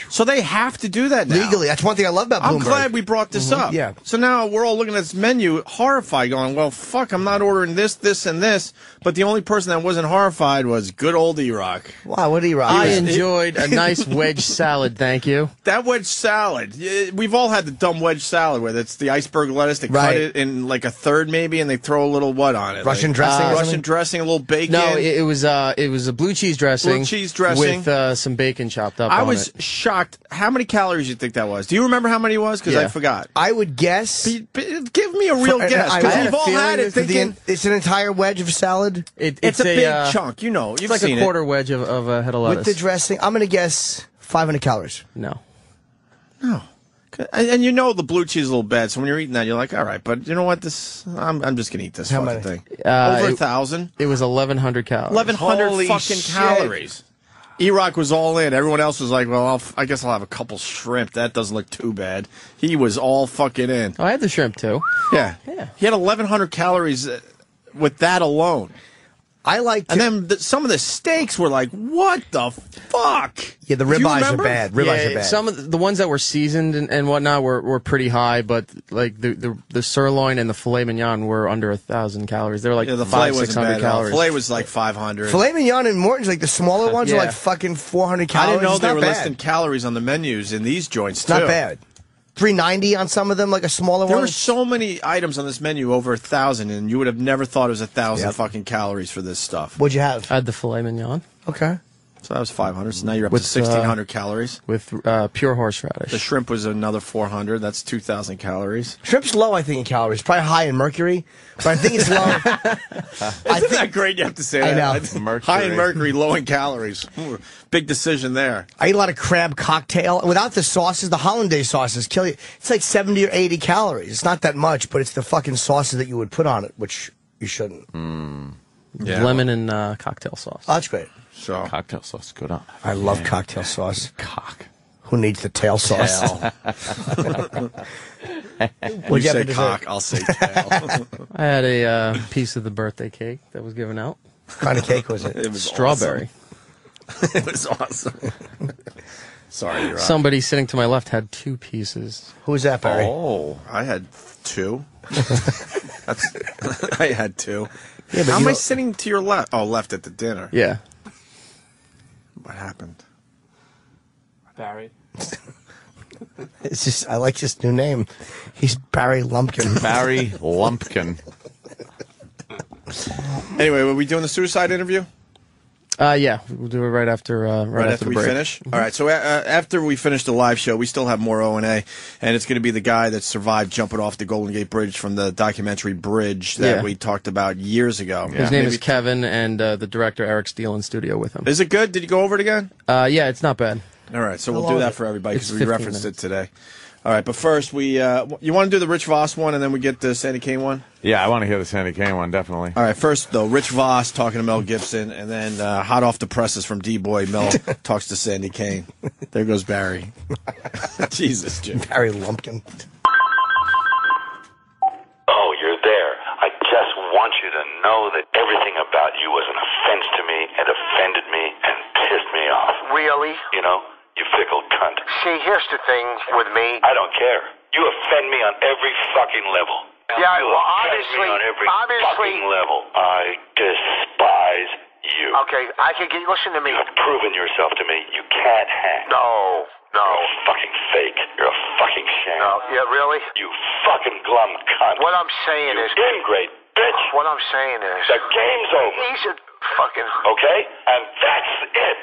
S3: So they have to do that now.
S4: Legally. That's one thing I love about Bloomberg.
S3: I'm glad we brought this up.
S4: Yeah.
S3: So now we're all looking at this menu horrified, going, well, fuck, I'm not ordering this, this, and this. But the only person that wasn't horrified was good old E-Rock.
S4: Wow, what E-Rock?
S20: I enjoyed a nice wedge salad, thank you.
S3: That wedge salad. We've all had the dumb wedge salad where it's the iceberg lettuce. They cut it in like a third maybe, and they throw a little what on it?
S4: Russian dressing?
S3: Russian dressing, a little bacon.
S20: No, it was a blue cheese dressing.
S3: Blue cheese dressing.
S20: With some bacon chopped up
S3: I
S20: on
S3: was
S20: it.
S3: shocked. How many calories do you think that was? Do you remember how many it was? Because I forgot.
S4: I would guess.
S3: Give me a real guess. Because we've all had it thinking.
S4: It's an entire wedge of salad?
S3: It's a big chunk. You know, you've
S20: it's like
S3: seen
S20: a quarter wedge of a head of lettuce.
S4: With the dressing, I'm going to guess 500 calories.
S20: No.
S3: And you know the blue cheese is a little bad, so when you're eating that, you're like, all right, but you know what? I'm just gonna eat this fucking thing. Over 1,000.
S20: It was 1,100 calories.
S3: 1,100
S20: Holy
S3: fucking
S20: shit.
S3: calories. E-Rock was all in. Everyone else was like, well, I guess I'll have a couple shrimp. That doesn't look too bad. He was all fucking in.
S20: Oh, I had the shrimp too.
S3: Yeah. He had 1,100 calories with that alone.
S4: I like
S3: and then some of the steaks were like, what the fuck?
S4: Yeah, the ribeyes are bad. Ribeyes are bad.
S20: Some of the ones that were seasoned and whatnot were pretty high, but like the sirloin and the filet mignon were under 1,000 calories. They were like
S3: the filet
S20: 500-600 calories.
S3: Filet was like 500.
S4: Filet mignon and Morton's, like the smaller ones, are like fucking 400 calories.
S3: I didn't know
S4: It's
S3: they
S4: not
S3: were
S4: bad.
S3: listing calories on the menus in these joints,
S4: It's
S3: too.
S4: not bad. 390 on some of them, like a smaller
S3: There
S4: one.
S3: were so many items on this menu, over 1,000, and you would have never thought it was 1,000 fucking calories for this stuff.
S4: What'd you have?
S20: I had the filet mignon.
S4: Okay.
S3: So that was 500. So now you're up
S20: With,
S3: to 1,600 calories.
S20: With pure horseradish.
S3: The shrimp was another 400. That's 2,000 calories.
S4: Shrimp's low, I think, in calories. Probably high in mercury, but I think it's low.
S3: Isn't that great you have to say
S4: I
S3: that?
S4: know.
S3: Mercury. High in mercury, low in calories. Big decision there.
S4: I eat a lot of crab cocktail. Without the sauces, the hollandaise sauces kill you. It's like 70 or 80 calories. It's not that much, but it's the fucking sauces that you would put on it, which you shouldn't.
S3: Yeah.
S20: Lemon and cocktail sauce.
S4: Oh, that's great.
S3: So
S2: cocktail sauce, good on.
S4: I love cocktail sauce.
S2: Cock.
S4: Who needs the tail sauce?
S3: You say cock, I'll say tail.
S20: I had a piece of the birthday cake that was given out.
S4: What kind of cake was it?
S3: It was
S20: strawberry.
S3: Awesome. It was awesome. Sorry, you're
S20: Somebody sitting to my left had 2 pieces.
S4: Who's that, Barry?
S3: Oh, I had 2. I had 2.
S4: Yeah, but
S3: How am I
S4: you-
S3: sitting to your left? Oh, left at the dinner.
S20: Yeah.
S3: What happened?
S2: Barry.
S4: It's just, I like this new name. He's Barry Lumpkin.
S2: Barry Lumpkin.
S3: Anyway, were we doing the suicide interview?
S20: Yeah, we'll do it right after
S3: After
S20: the
S3: we
S20: break.
S3: finish? All right, so after we finish the live show, we still have more O&A, and it's going to be the guy that survived jumping off the Golden Gate Bridge from the documentary Bridge that
S20: Yeah.
S3: we talked about years ago.
S20: His name is Kevin, and the director Eric Steele in studio with him.
S3: Is it good? Did you go over it again?
S20: Yeah, it's not bad.
S3: All right, so
S20: How
S3: we'll do
S20: long
S3: that
S20: is it?
S3: for everybody
S20: It's
S3: because we
S20: 15
S3: referenced
S20: minutes.
S3: it today. All right, but first, you want to do the Rich Voss one, and then we get the Sandy Kane one?
S2: Yeah, I want to hear the Sandy Kane one, definitely.
S3: All right, first, though, Rich Voss talking to Mel Gibson, and then hot off the presses from D-Boy, Mel talks to Sandy Kane. There goes Barry. Jesus, Jim.
S4: Barry Lumpkin.
S15: Oh, you're there. I just want you to know that everything about you was an offense to me and offended me and pissed me off.
S17: Really?
S15: You know, you fickle cunt.
S17: See, here's the thing with me.
S15: I don't care. You offend me on every fucking level.
S17: Yeah,
S15: you
S17: well,
S15: offend me on every fucking level. I despise you.
S17: Okay, I can get. Listen to me.
S15: You've proven yourself to me. You can't hang.
S17: No.
S15: You're a fucking fake. You're a fucking sham.
S17: No, yeah, really?
S15: You fucking glum cunt.
S17: What I'm saying
S15: you
S17: is.
S15: ingrate, bitch.
S17: What I'm saying is.
S15: The game's over.
S17: He's a fucking.
S15: Okay? And that's it.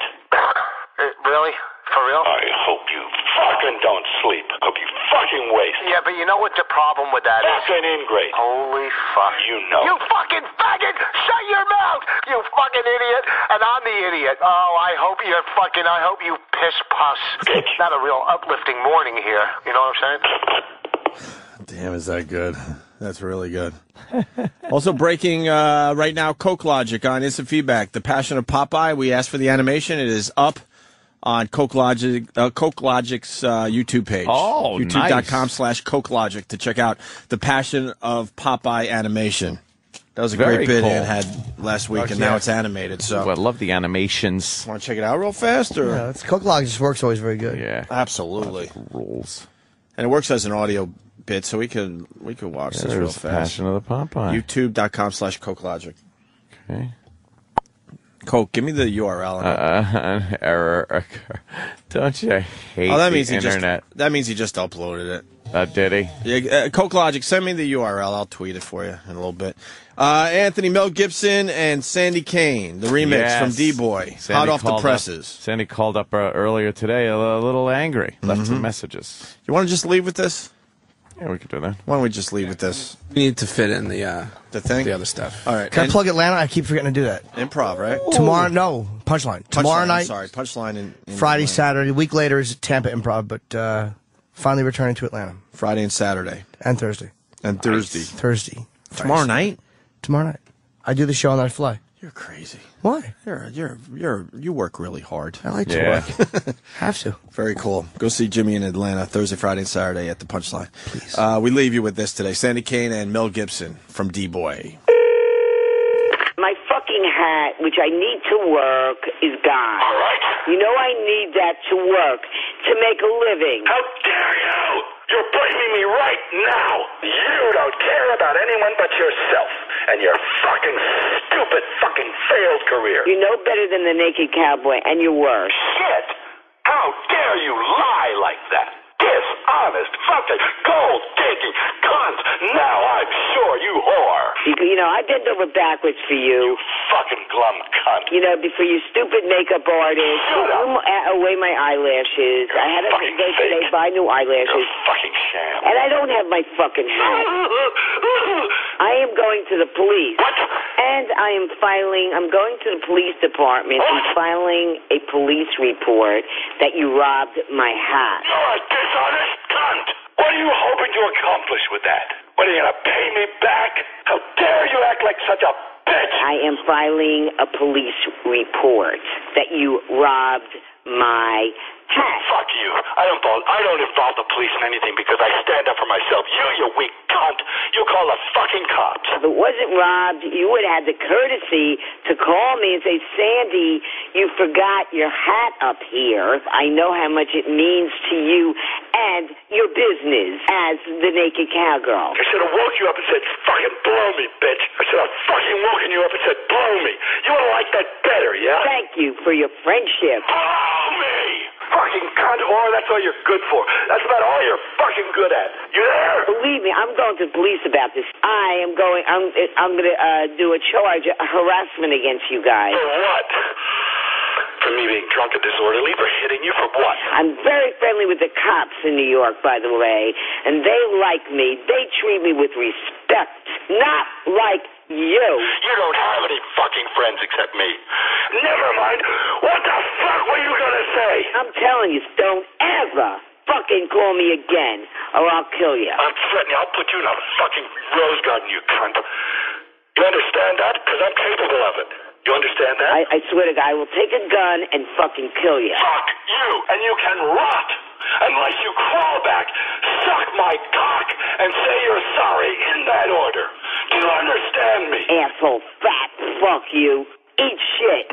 S17: Really? For real?
S15: I hope you fucking don't sleep. Hope you fucking waste.
S17: Yeah, but you know what the problem with that is?
S15: Fucking ingrate.
S17: Holy fuck.
S15: You know.
S17: You fucking faggot! Shut your mouth! You fucking idiot! And I'm the idiot. Oh, I hope you piss puss. It's not a real uplifting morning here. You know what I'm saying?
S3: Damn, is that good? That's really good. Also breaking right now, Coke Logic on Instant Feedback. The Passion of Popeye. We asked for the animation. It is up on Coke Logic's YouTube page.
S2: Oh,
S3: YouTube.com/Coke Logic to check out The Passion of Popeye animation. That was a
S2: Very
S3: great bit
S2: cool.
S3: Ann had last week, and now it's animated. So
S2: I love the animations.
S3: Want to check it out real fast? Or?
S4: Yeah, it's Coke Logic's work's always very good.
S2: Yeah,
S3: absolutely.
S2: Rules.
S3: And it works as an audio bit, so we could watch this real fast.
S2: Passion of the Popeye.
S3: YouTube.com/CokeLogic.
S2: Okay.
S3: Coke, give me the URL.
S2: An error. Don't you hate
S3: that means
S2: the internet?
S3: That means he just uploaded it.
S2: Did he?
S3: Yeah, Coke Logic, send me the URL. I'll tweet it for you in a little bit. Anthony, Mel Gibson, and Sandy Kane, the remix from D-Boy, hot off the presses.
S2: Sandy called up earlier today a little angry, left some messages.
S3: You want to just leave with this?
S2: Yeah, we could do that.
S3: Why don't we just leave with this?
S23: We need to fit in the
S3: thing?
S23: the other stuff.
S3: All right.
S4: Can I plug Atlanta? I keep forgetting to do that.
S3: Improv, right?
S4: Tomorrow, no. Punchline. Tomorrow night.
S3: Sorry, Punchline in
S4: Friday,
S3: Atlanta.
S4: Saturday. A week later is Tampa Improv, but finally returning to Atlanta.
S3: Friday and Saturday.
S4: And Thursday.
S3: And Thursday.
S4: Thursday.
S3: Tomorrow night?
S4: Tomorrow night. I do the show on that fly.
S3: You're crazy.
S4: Why?
S3: You work really hard.
S4: I like to work. Have to.
S3: Very cool. Go see Jimmy in Atlanta Thursday, Friday, and Saturday at the Punchline. Please. We leave you with this today. Sandy Kane and Mel Gibson from D-Boy.
S1: My fucking hat, which I need to work, is gone. All right. You know I need that to work, to make a living.
S17: How dare you! You're blaming me right now! You don't care about anyone but yourself and your fucking stupid fucking failed career.
S1: You know better than the naked cowboy, and you're worse.
S17: Shit! How dare you lie like that? Dishonest, fucking, gold-digging cunt! Now I'm sure you whore!
S1: You know, I bent over backwards for you.
S17: Fucking glum cunt.
S1: You know, for your stupid makeup artist.
S17: Shut up.
S1: Away my eyelashes. I had to go today buy new eyelashes.
S17: You're fucking sham.
S1: And I don't have my fucking hat. I am going to the police.
S17: What?
S1: And I'm going to the police department and filing a police report that you robbed my hat.
S17: You're a dishonest cunt! What are you hoping to accomplish with that? What, are you gonna pay me back? How dare you act like such a bitch!
S1: I am filing a police report that you robbed my hat.
S17: Fuck you. I don't involve the police in anything because I stand up for myself. You weak cunt. You call the fucking cops.
S1: If it wasn't robbed, you would have had the courtesy to call me and say, Sandy, you forgot your hat up here. I know how much it means to you and your business as the naked cowgirl.
S17: I should have woke you up and said, fucking blow me, bitch. I should have fucking woken you up and said, blow me. You would have liked that better, yeah?
S1: Thank you for your friendship.
S17: Blow me! Fucking cunt whore, that's all you're good for. That's about all you're fucking good at. You there?
S1: Believe me, I'm going to the police about this. I'm going to do a charge of harassment against you guys.
S17: For what? For me being drunk and disorderly? For hitting you? For what?
S1: I'm very friendly with the cops in New York, by the way, and they like me. They treat me with respect, not like you.
S17: You don't have any fucking friends except me. Never mind. What the fuck were you gonna say?
S1: I'm telling you, don't ever fucking call me again, or I'll kill you.
S17: I'm threatening you. I'll put you in a fucking rose garden, you cunt. You understand that? Because I'm capable of it. You understand that?
S1: I swear to God, I will take a gun and fucking kill you.
S17: Fuck you, and you can rot unless you crawl back, suck my cock, and say you're sorry in that order. Do you understand me?
S1: Asshole, fat, fuck you. Eat shit.